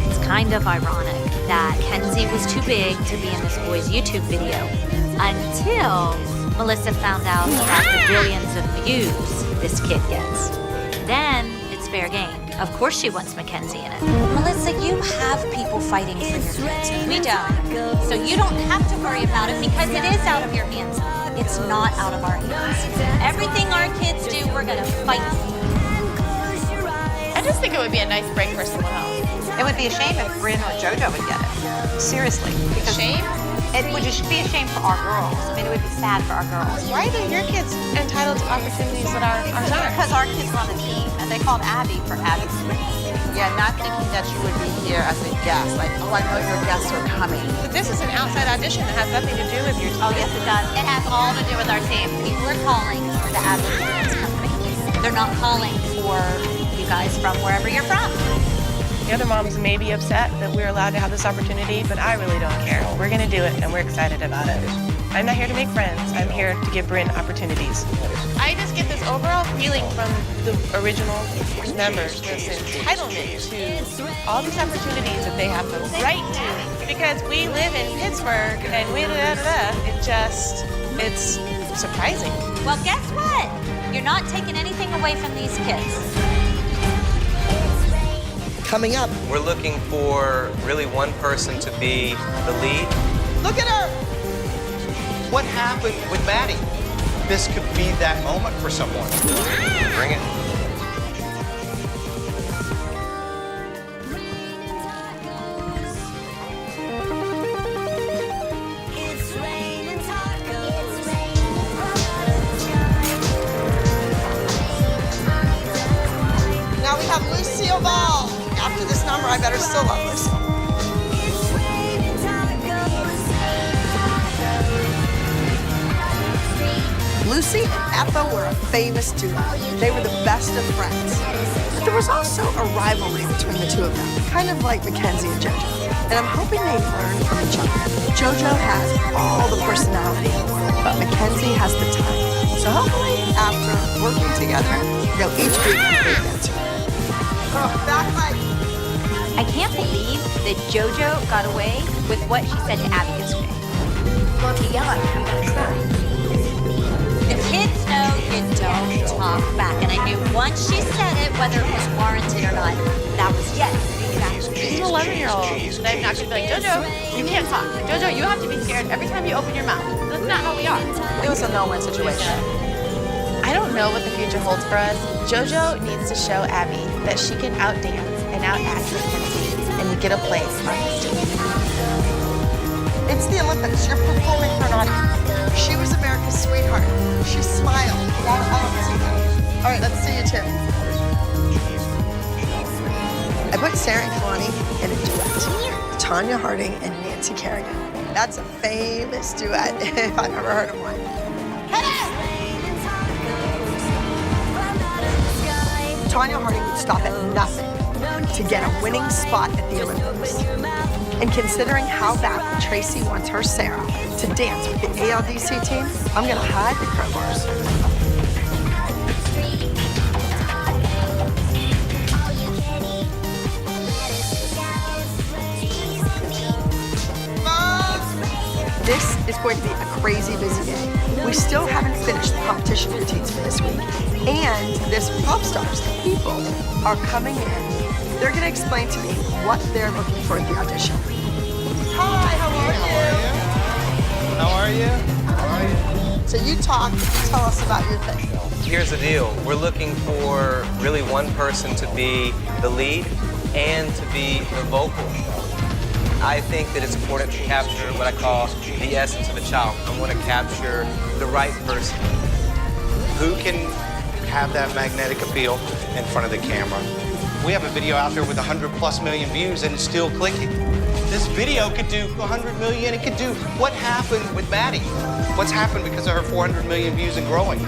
It's kind of ironic that Kenzie was too big to be in this boy's YouTube video until Melissa found out about the billions of views this kid gets. Then it's fair game. Of course she wants Mackenzie in it. Melissa, you have people fighting for your kids. We don't. So you don't have to worry about it because it is out of your hands. It's not out of our hands. Everything our kids do, we're gonna fight for. I just think it would be a nice break for someone else. It would be a shame if Bryn or JoJo would get it. Seriously. Because Shame? it would just be a shame for our girls. I mean, it would be sad for our girls. Why are your kids entitled to opportunities that ours aren't? Because our kids were on the team, and they called Abby for Abby's sake. Yeah, not thinking that you would be here as a guest. Like, oh, I know your guests are coming. But this is an outside audition that has nothing to do with your team. Oh, yes, it does. It has all to do with our team. People are calling for the Abby Dance Company. They're not calling for you guys from wherever you're from. The other moms may be upset that we're allowed to have this opportunity, but I really don't care. We're gonna do it, and we're excited about it. I'm not here to make friends. I'm here to give Bryn opportunities. I just get this overall feeling from the original members, this entitlement to all these opportunities that they have the right to. Because we live in Pittsburgh, and it's surprising. Well, guess what? You're not taking anything away from these kids. Coming up, We're looking for really one person to be the lead. look at her. What happened with Maddie? This could be that moment for someone. Bring it. Now we have Lucille Ball. After this number, I better still love Lucille. Lucy and Ethel were a famous duo. They were the best of friends. But there was also a rivalry between the two of them, kind of like Mackenzie and JoJo. And I'm hoping they learn from each other. JoJo has all the personality in the world, but Mackenzie has the time. So hopefully, after working together, they'll each be a great dancer. Oh, backlight. I can't believe that JoJo got away with what she said to Abby yesterday. Well, to yell at her, you gotta cry. The kids know you don't talk back. And I knew once she said it, whether it was warranted or not, that was yes, exactly. She's an 11-year-old. And I'm not gonna be like, JoJo, you can't talk. JoJo, you have to be scared every time you open your mouth. That's not how we are. It was a no-win situation. I don't know what the future holds for us. JoJo needs to show Abby that she can outdance and outact Mackenzie and get a place on this team. It's the Olympics. You're performing for an audience. She was America's sweetheart. She smiled. I don't see that. All right, let's see you too. I put Sarah and Kalani in a duet. Tanya Harding and Nancy Kerrigan. That's a famous duet if I've ever heard of one. Tanya Harding would stop at nothing to get a winning spot at the Olympics. And considering how badly Tracy wants her Sarah to dance with the ALDC team, I'm gonna hide the crowbars. This is going to be a crazy busy day. We still haven't finished the competition routines for this week. And this Pop Stars, the people, are coming in. They're gonna explain to me what they're looking for at the audition. Hi, how are you? How are you? How are you? So you talk, tell us about your thing. Here's the deal. We're looking for really one person to be the lead and to be the vocal. I think that it's important to capture what I call the essence of a child. I want to capture the right person. Who can have that magnetic appeal in front of the camera? We have a video out there with 100+ million views and it's still clicking. This video could do 100 million. It could do what happened with Maddie. What's happened because of her 400 million views and growing.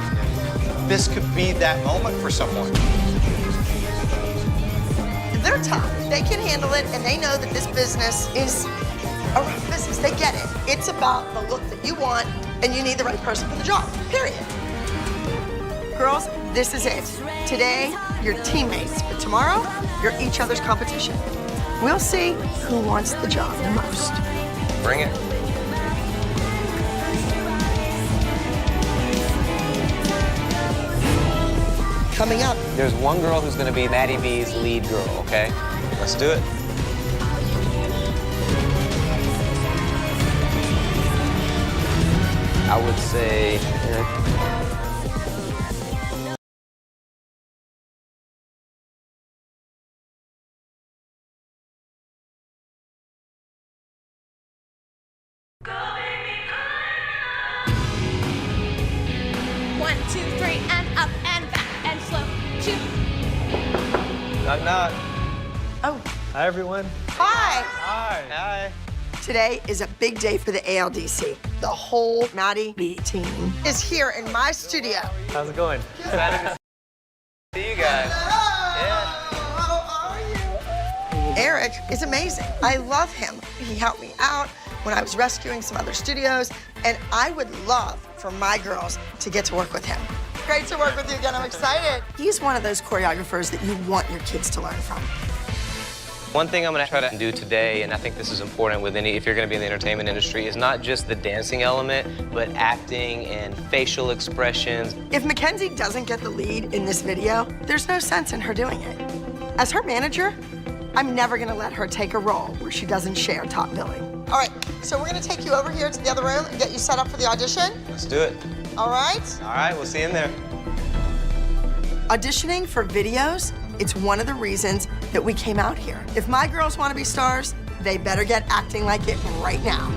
This could be that moment for someone. They're tough. They can handle it, and they know that this business is a rough business. They get it. It's about the look that you want and you need the right person for the job, period. Girls, this is it. Today, you're teammates, but tomorrow, you're each other's competition. We'll see who wants the job the most. Bring it. Coming up. There's one girl who's going to be Maddie B's lead girl, okay? Let's do it. I would say... One, two, three, and up and back and slow. Two. Knock, knock. Oh. Hi, everyone. Hi. Hi. Hi. Today is a big day for the ALDC. The whole Maddie B team is here in my studio. How's it going? Glad to see you guys. Eric is amazing. I love him. He helped me out when I was rescuing some other studios, and I would love for my girls to get to work with him. Great to work with you again. I'm excited. He's one of those choreographers that you want your kids to learn from. One thing I'm going to try to do today, and I think this is important with if you're going to be in the entertainment industry, is not just the dancing element, but acting and facial expressions. If Mackenzie doesn't get the lead in this video, there's no sense in her doing it. As her manager, I'm never going to let her take a role where she doesn't share top billing. All right, so we're going to take you over here to the other room and get you set up for the audition. Let's do it. All right? All right, we'll see you in there. Auditioning for videos, it's one of the reasons that we came out here. If my girls want to be stars, they better get acting like it right now.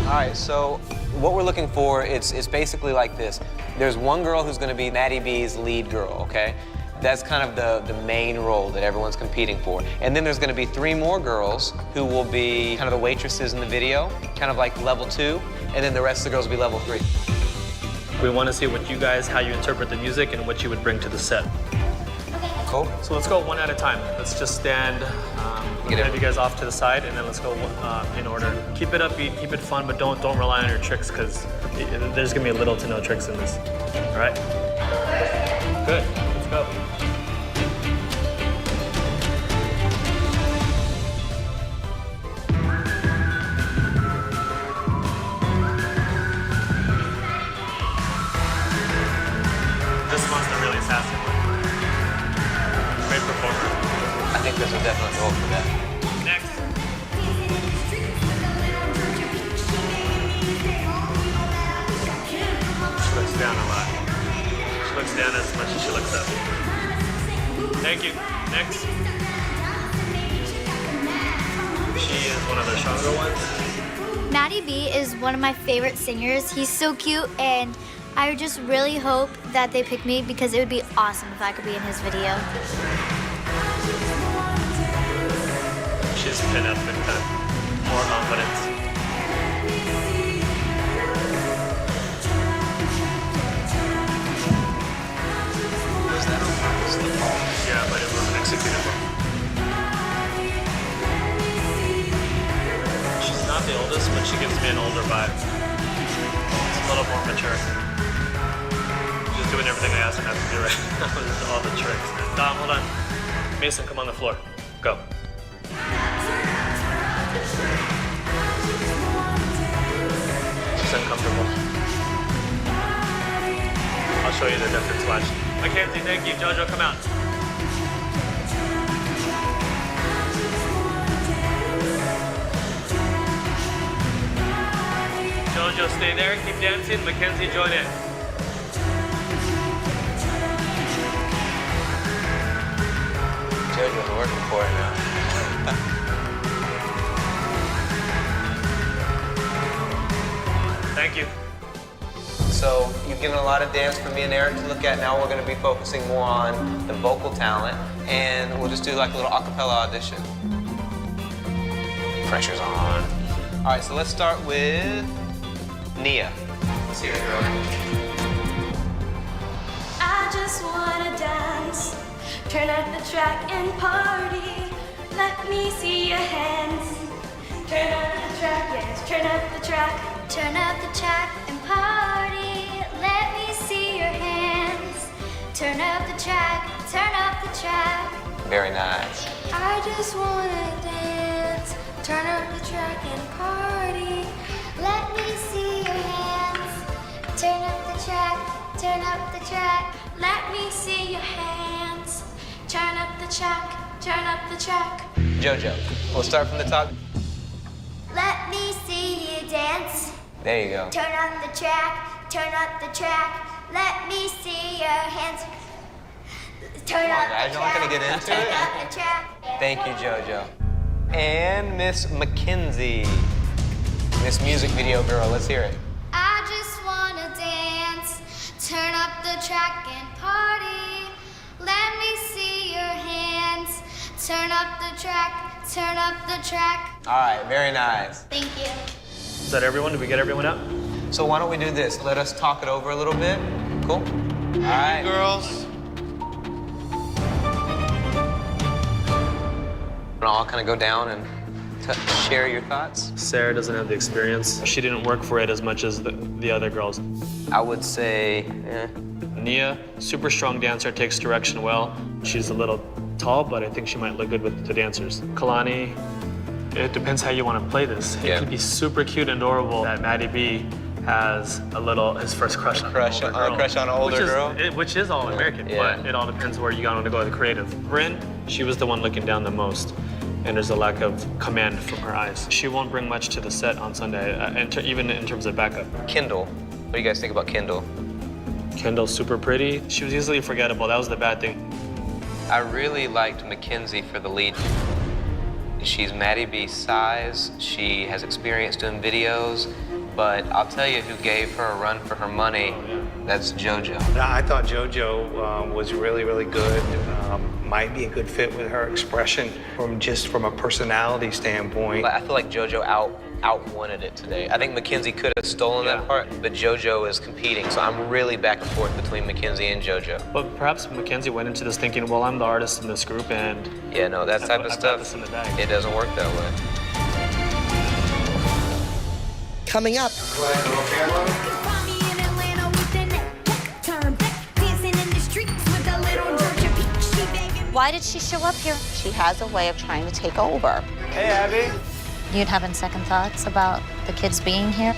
All right, so what we're looking for, it's basically like this. There's one girl who's going to be Maddie B's lead girl, okay? That's kind of the main role that everyone's competing for. And then there's going to be 3 more girls who will be kind of the waitresses in the video, kind of like level 2, and then the rest of the girls will be level 3. We want to see how you interpret the music and what you would bring to the set. Cool. So let's go one at a time. Let's just stand, have you guys off to the side, and then let's go in order. Keep it upbeat, keep it fun, but don't rely on your tricks, because there's going to be little to no tricks in this. All right? Good. Let's go. This one's the really sassy one. Great performer. I think there's a definite role for that. Next. She looks down a lot. She looks down as much as she looks up. Thank you. Next. She is one of the stronger ones. Maddie B is one of my favorite singers. He's so cute, and I just really hope that they pick me because it would be awesome if I could be in his video. She's pin up and cut. More confidence. Was that on purpose? Yeah, but it wasn't executed well. She's not the oldest, but she gives me an older vibe. It's a little more mature. Just doing everything I asked her not to do right now. Just all the tricks. Dom, hold on. Mason, come on the floor. Go. She's uncomfortable. I'll show you the difference. Watch. Mackenzie, thank you. Jojo, come out. Jojo, stay there. Keep dancing. Mackenzie, join in. Jojo's working for it now. Thank you. So you've given a lot of dance for me and Eric to look at. Now we're going to be focusing more on the vocal talent, and we'll just do like a little a cappella audition. Pressure's on. All right, so let's start with Nia. Let's see her, girl. I just wanna dance, turn up the track and party. Let me see your hands. Turn up the track, yes, turn up the track. Turn up the track and party. Let me see your hands. Turn up the track, turn up the track. Very nice. I just wanna dance. Turn up the track and party. Let me see your hands. Turn up the track, turn up the track. Let me see your hands. Turn up the track, turn up the track. JoJo, we'll start from the top. Let me see you dance. There you go. Turn up the track, turn up the track. Let me see your hands. Turn up guys, the y'all not track, gonna get into turn it? up the track. Thank you, JoJo. And Miss Mackenzie. Miss Music Video Girl, let's hear it. I just wanna dance. Turn up the track and party. Let me see your hands. Turn up the track, turn up the track. All right, very nice. Thank you. Is that everyone? Did we get everyone out? So why don't we do this? Let us talk it over a little bit. Cool? All right. Girls. We'll all kind of go down and share your thoughts. Sarah doesn't have the experience. She didn't work for it as much as the other girls. I would say, Nia, super strong dancer, takes direction well. She's a little tall, but I think she might look good with the dancers. Kalani, it depends how you want to play this. It could be super cute and adorable that Maddie B has his first crush on an older girl. Which is all American, but it all depends where you want to go with the creative. Bryn, she was the one looking down the most, and there's a lack of command from her eyes. She won't bring much to the set on Sunday, even in terms of backup. Kendall, what do you guys think about Kendall? Kendall's super pretty. She was easily forgettable. That was the bad thing. I really liked Mackenzie for the lead. She's Maddie B's size. She has experience doing videos, but I'll tell you who gave her a run for her money. That's JoJo. I thought JoJo was really, really good. Might be a good fit with her expression from a personality standpoint. I feel like JoJo out-wanted it today. I think Mackenzie could have stolen that part, but JoJo is competing, so I'm really back and forth between Mackenzie and JoJo. But perhaps Mackenzie went into this thinking, well, I'm the artist in this group, and yeah, no, that type of stuff, this in the bag. It doesn't work that way. Coming up. Why did she show up here? She has a way of trying to take over. Hey, Abby. You'd having second thoughts about the kids being here?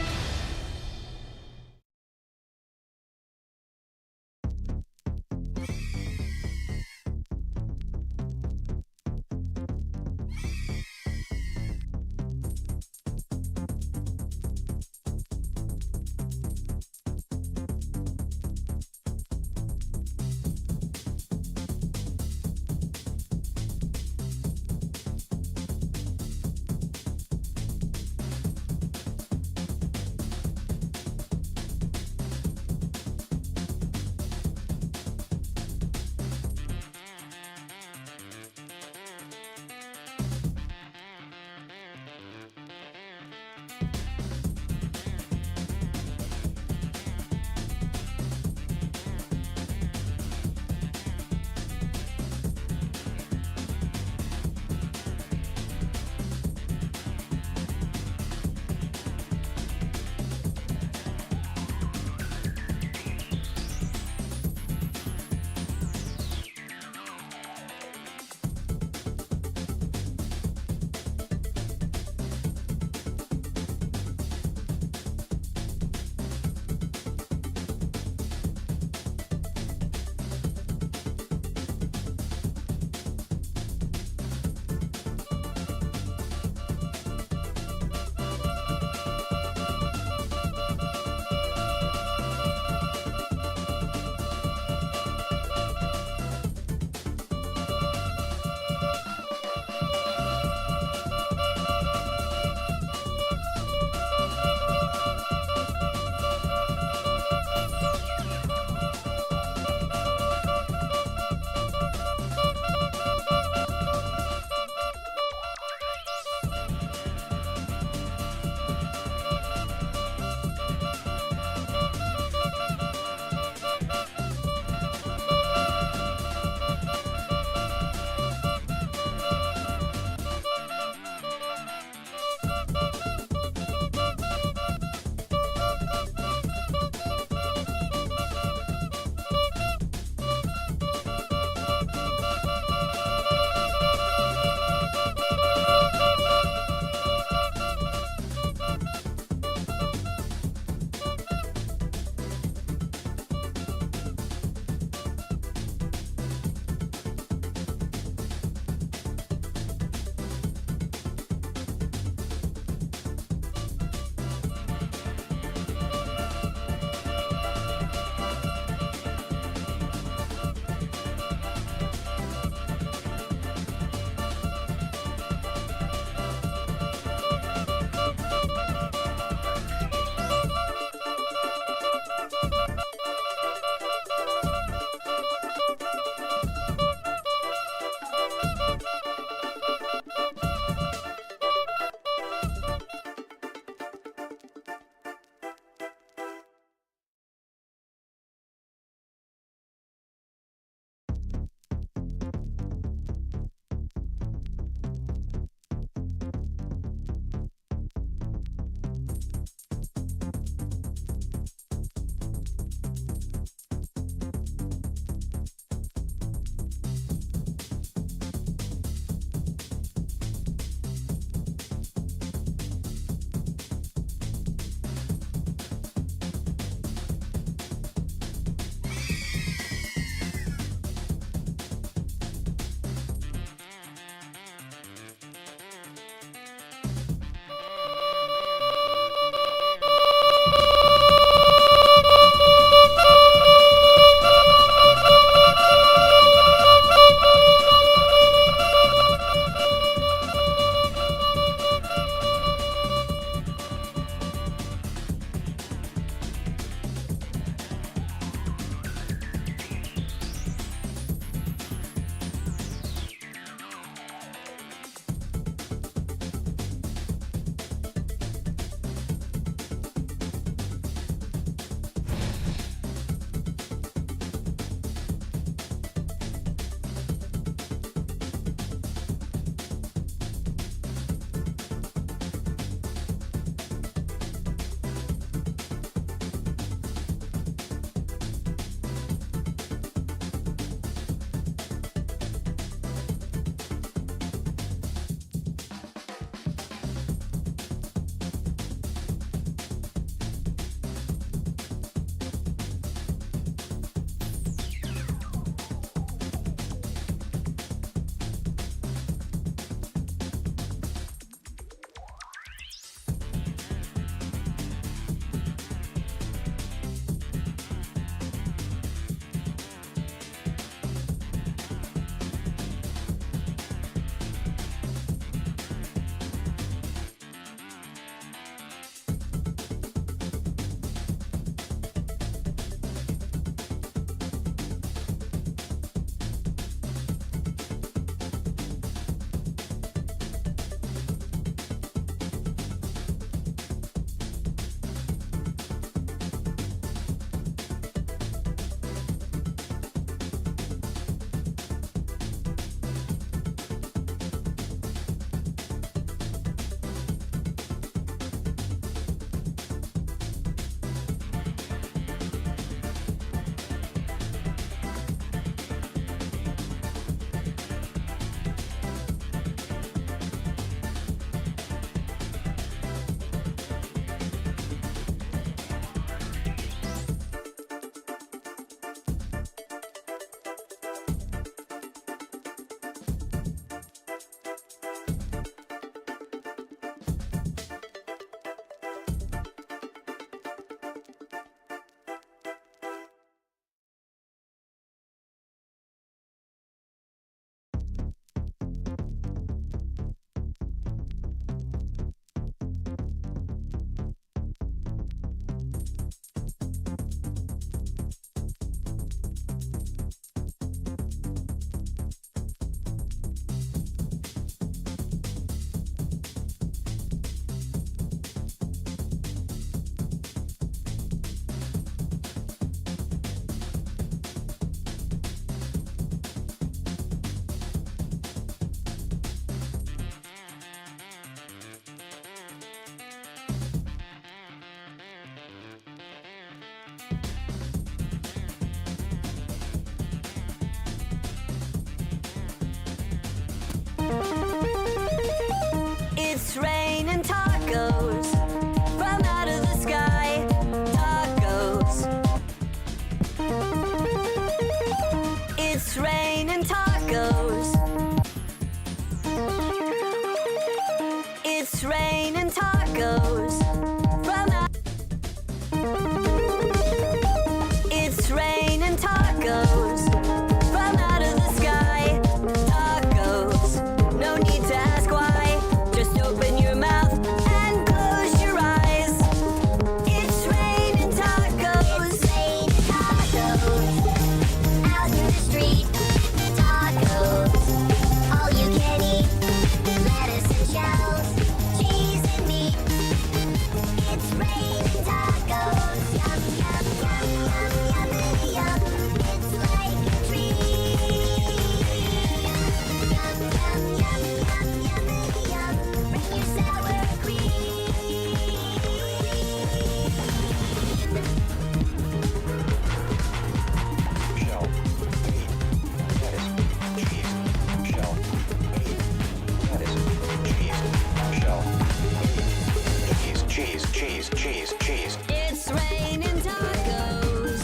cheese, cheese, cheese. It's raining tacos.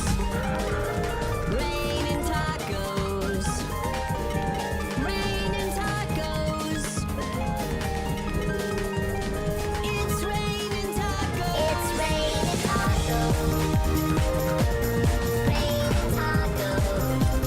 Raining tacos. Raining tacos. It's raining tacos. It's raining tacos. Raining tacos.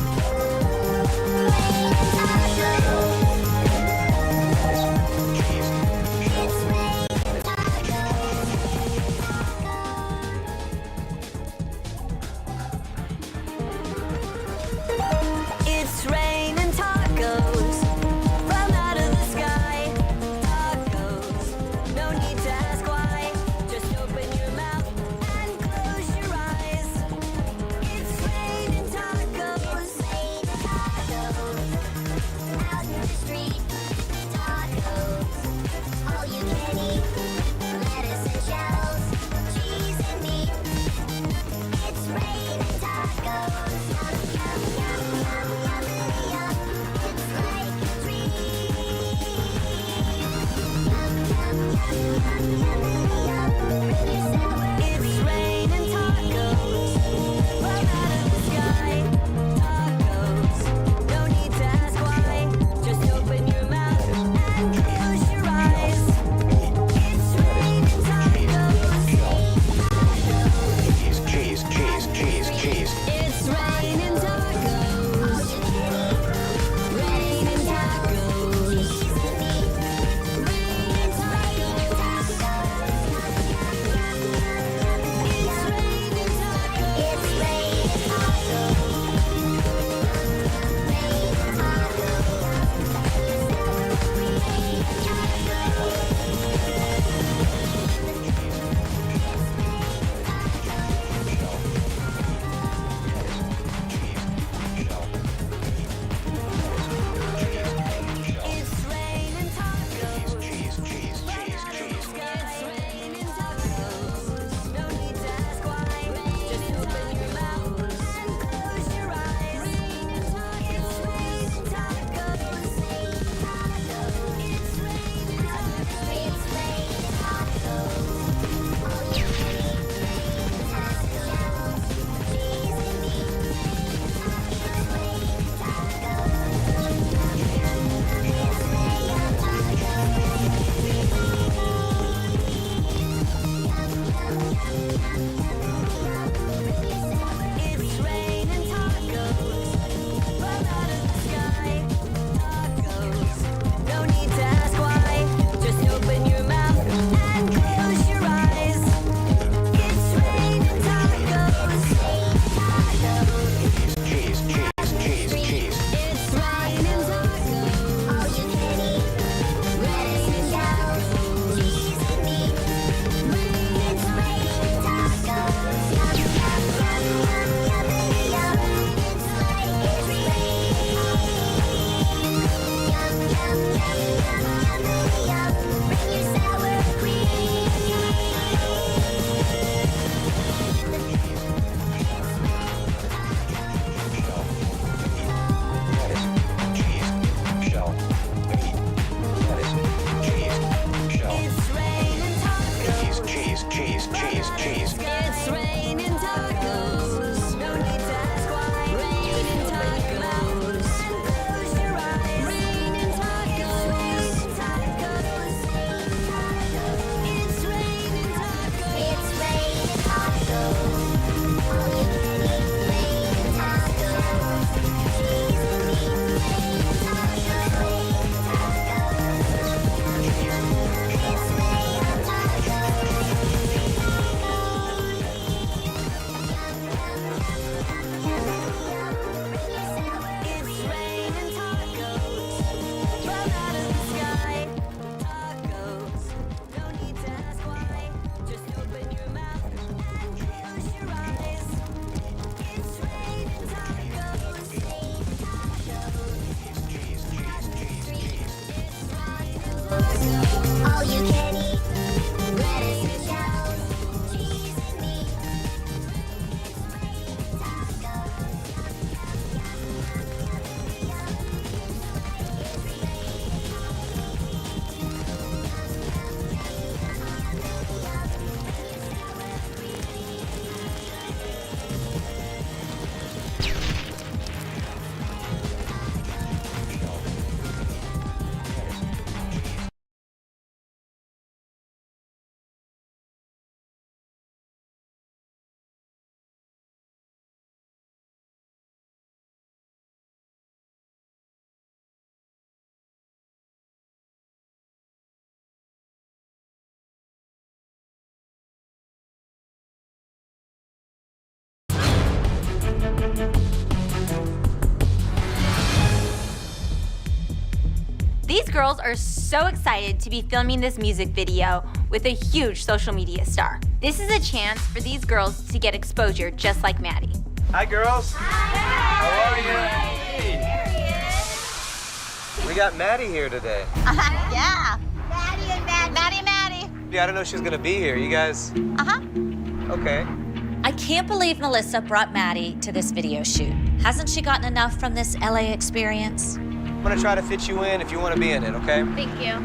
These girls are so excited to be filming this music video with a huge social media star. This is a chance for these girls to get exposure just like Maddie. Hi, girls. How are you? We got Maddie here today. Yeah. Maddie and Maddie. Maddie and Maddie. Yeah, I didn't know she was gonna be here. You guys? Okay. I can't believe Melissa brought Maddie to this video shoot. Hasn't she gotten enough from this LA experience? I'm gonna try to fit you in if you wanna be in it, okay? Thank you.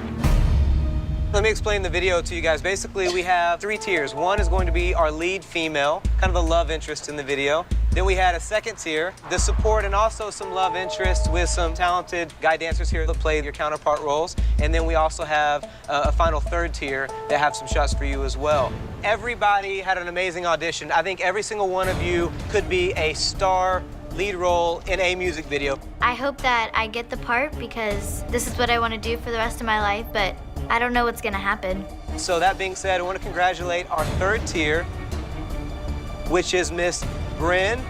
Let me explain the video to you guys. Basically, we have 3 tiers. One is going to be our lead female, kind of the love interest in the video. Then we had a second tier, the support and also some love interest with some talented guy dancers here that play your counterpart roles. And then we also have a final third tier that have some shots for you as well. Everybody had an amazing audition. I think every single one of you could be a star lead role in a music video. I hope that I get the part because this is what I want to do for the rest of my life, but I don't know what's going to happen. So that being said, I want to congratulate our third tier, which is Miss Bryn,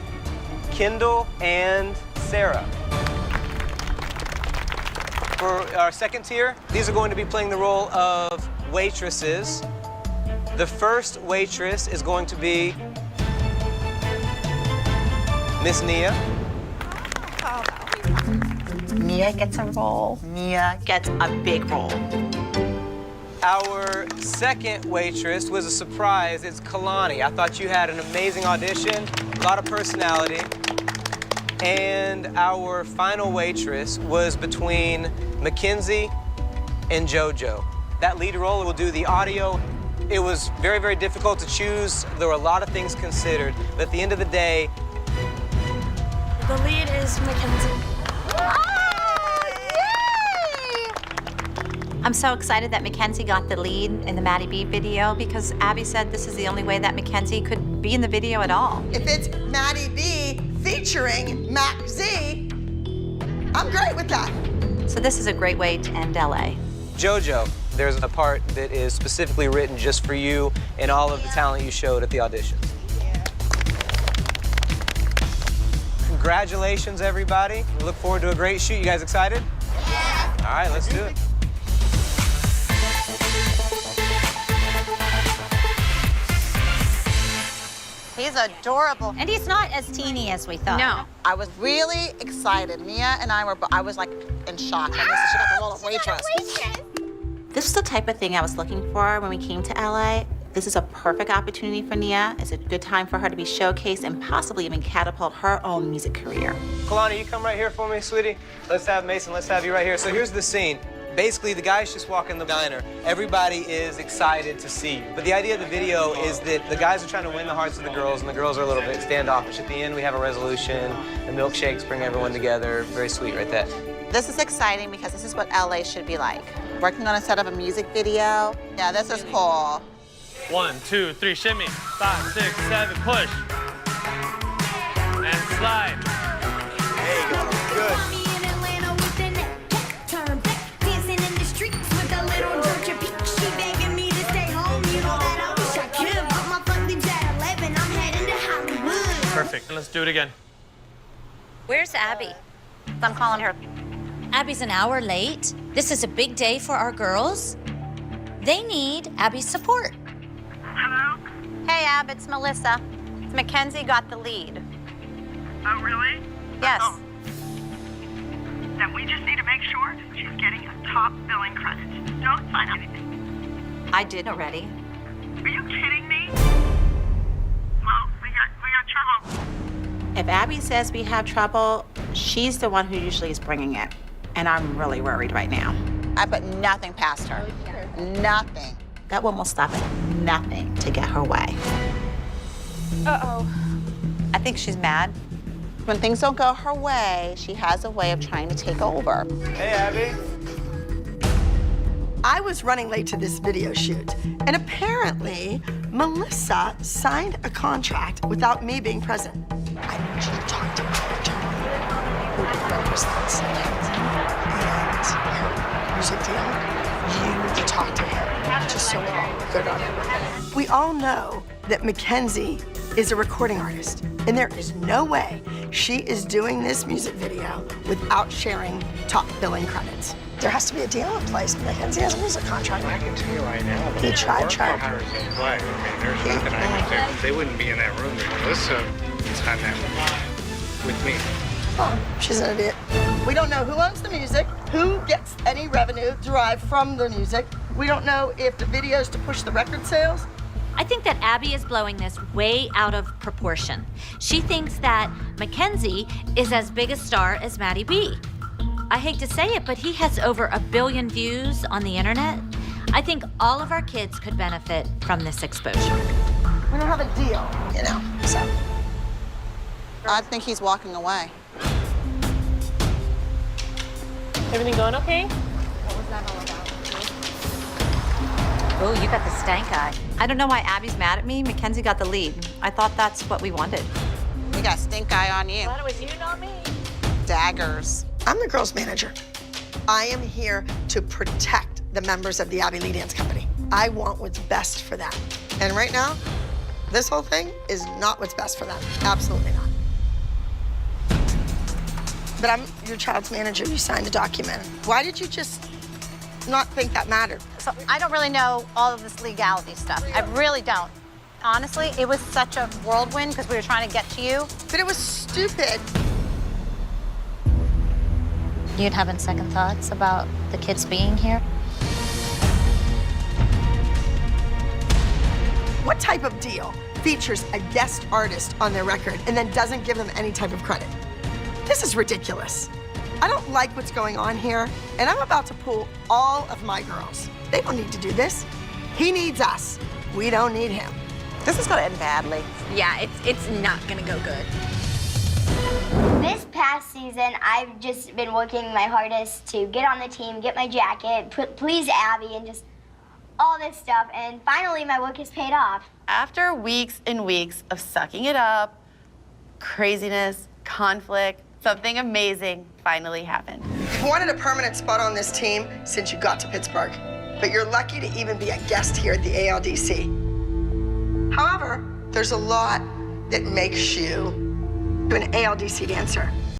Kendall, and Sarah. For our second tier, these are going to be playing the role of waitresses. The first waitress is going to be Miss Nia. Nia gets a role. Nia gets a big role. Our second waitress was a surprise. It's Kalani. I thought you had an amazing audition, a lot of personality. And our final waitress was between Mackenzie and JoJo. That lead role will do the audio. It was very, very difficult to choose. There were a lot of things considered, but at the end of the day, The lead is Mackenzie. I'm so excited that Mackenzie got the lead in the Maddie B video because Abby said this is the only way that Mackenzie could be in the video at all. If it's Maddie B featuring Mac Z, I'm great with that. So this is a great way to end LA. JoJo, there's a part that is specifically written just for you and all of the talent you showed at the audition. Congratulations, everybody. We look forward to a great shoot. You guys excited? Yeah. All right, let's do it. He's adorable. And he's not as teeny as we thought. No. I was really excited. Nia and I was like in shock. I guess she got the role of waitress. This is the type of thing I was looking for when we came to LA. This is a perfect opportunity for Nia. It's a good time for her to be showcased and possibly even catapult her own music career. Kalani, you come right here for me, sweetie. Let's have Mason, let's have you right here. So here's the scene. Basically, the guys just walk in the diner. Everybody is excited to see you. But the idea of the video is that the guys are trying to win the hearts of the girls, and the girls are a little bit standoffish. At the end, we have a resolution. The milkshakes bring everyone together. Very sweet right there. This is exciting because this is what LA should be like. Working on a set of a music video. Yeah, this is cool. 1, 2, 3, shimmy. 5, 6, 7, push. And slide. There you go. Good. Perfect. Let's do it again. Where's Abby? I'm calling her. Abby's an hour late. This is a big day for our girls. They need Abby's support. Hello? Hey, Ab, it's Melissa. Mackenzie got the lead. Oh, really? Yes. Oh. Then we just need to make sure she's getting a top billing credit. Don't sign anything. I did already. Are you kidding me? Well, we got trouble. If Abby says we have trouble, she's the one who usually is bringing it. And I'm really worried right now. I put nothing past her. Nothing. That woman will stop at nothing to get her way. Uh-oh. I think she's mad. When things don't go her way, she has a way of trying to take over. Hey, Abby. I was running late to this video shoot, and apparently, Melissa signed a contract without me being present. I need you to talk to JoJo, who represents Mackenzie and her music deal. You need to talk to him, just so we're all good on it. We all know that Mackenzie is a recording artist, and there is no way she is doing this music video without sharing top billing credits. There has to be a deal in place. Mackenzie has a music contract. I can tell you right now, He tried. Harrison Play. I mean, there's nothing I can do. They wouldn't be in that room if Melissa is on that with me. Oh, she's an idiot. We don't know who owns the music, who gets any revenue derived from the music. We don't know if the video's to push the record sales. I think that Abby is blowing this way out of proportion. She thinks that Mackenzie is as big a star as Maddie B. I hate to say it, but he has over 1 billion views on the internet. I think all of our kids could benefit from this exposure. We don't have a deal, you know, so. I think he's walking away. Everything going okay? What was that all about? Oh, you got the stank eye. I don't know why Abby's mad at me. Mackenzie got the lead. I thought that's what we wanted. We got stink eye on you. Glad it was you, not me. Daggers. I'm the girls' manager. I am here to protect the members of the Abby Lee Dance Company. I want what's best for them. And right now, this whole thing is not what's best for them. Absolutely not. But I'm your child's manager. You signed a document. Why did you just not think that mattered? So I don't really know all of this legality stuff. I really don't. Honestly, it was such a whirlwind because we were trying to get to you. But it was stupid. You'd having second thoughts about the kids being here? What type of deal features a guest artist on their record and then doesn't give them any type of credit? This is ridiculous. I don't like what's going on here, and I'm about to pull all of my girls. They don't need to do this. He needs us. We don't need him. This is gonna end badly. Yeah, it's not gonna go good. This past season, I've just been working my hardest to get on the team, get my jacket, please Abby, and just all this stuff. And finally, my work has paid off. After weeks and weeks of sucking it up, craziness, conflict, something amazing finally happened. You've wanted a permanent spot on this team since you got to Pittsburgh, but you're lucky to even be a guest here at the ALDC. However, there's a lot that makes you an ALDC dancer.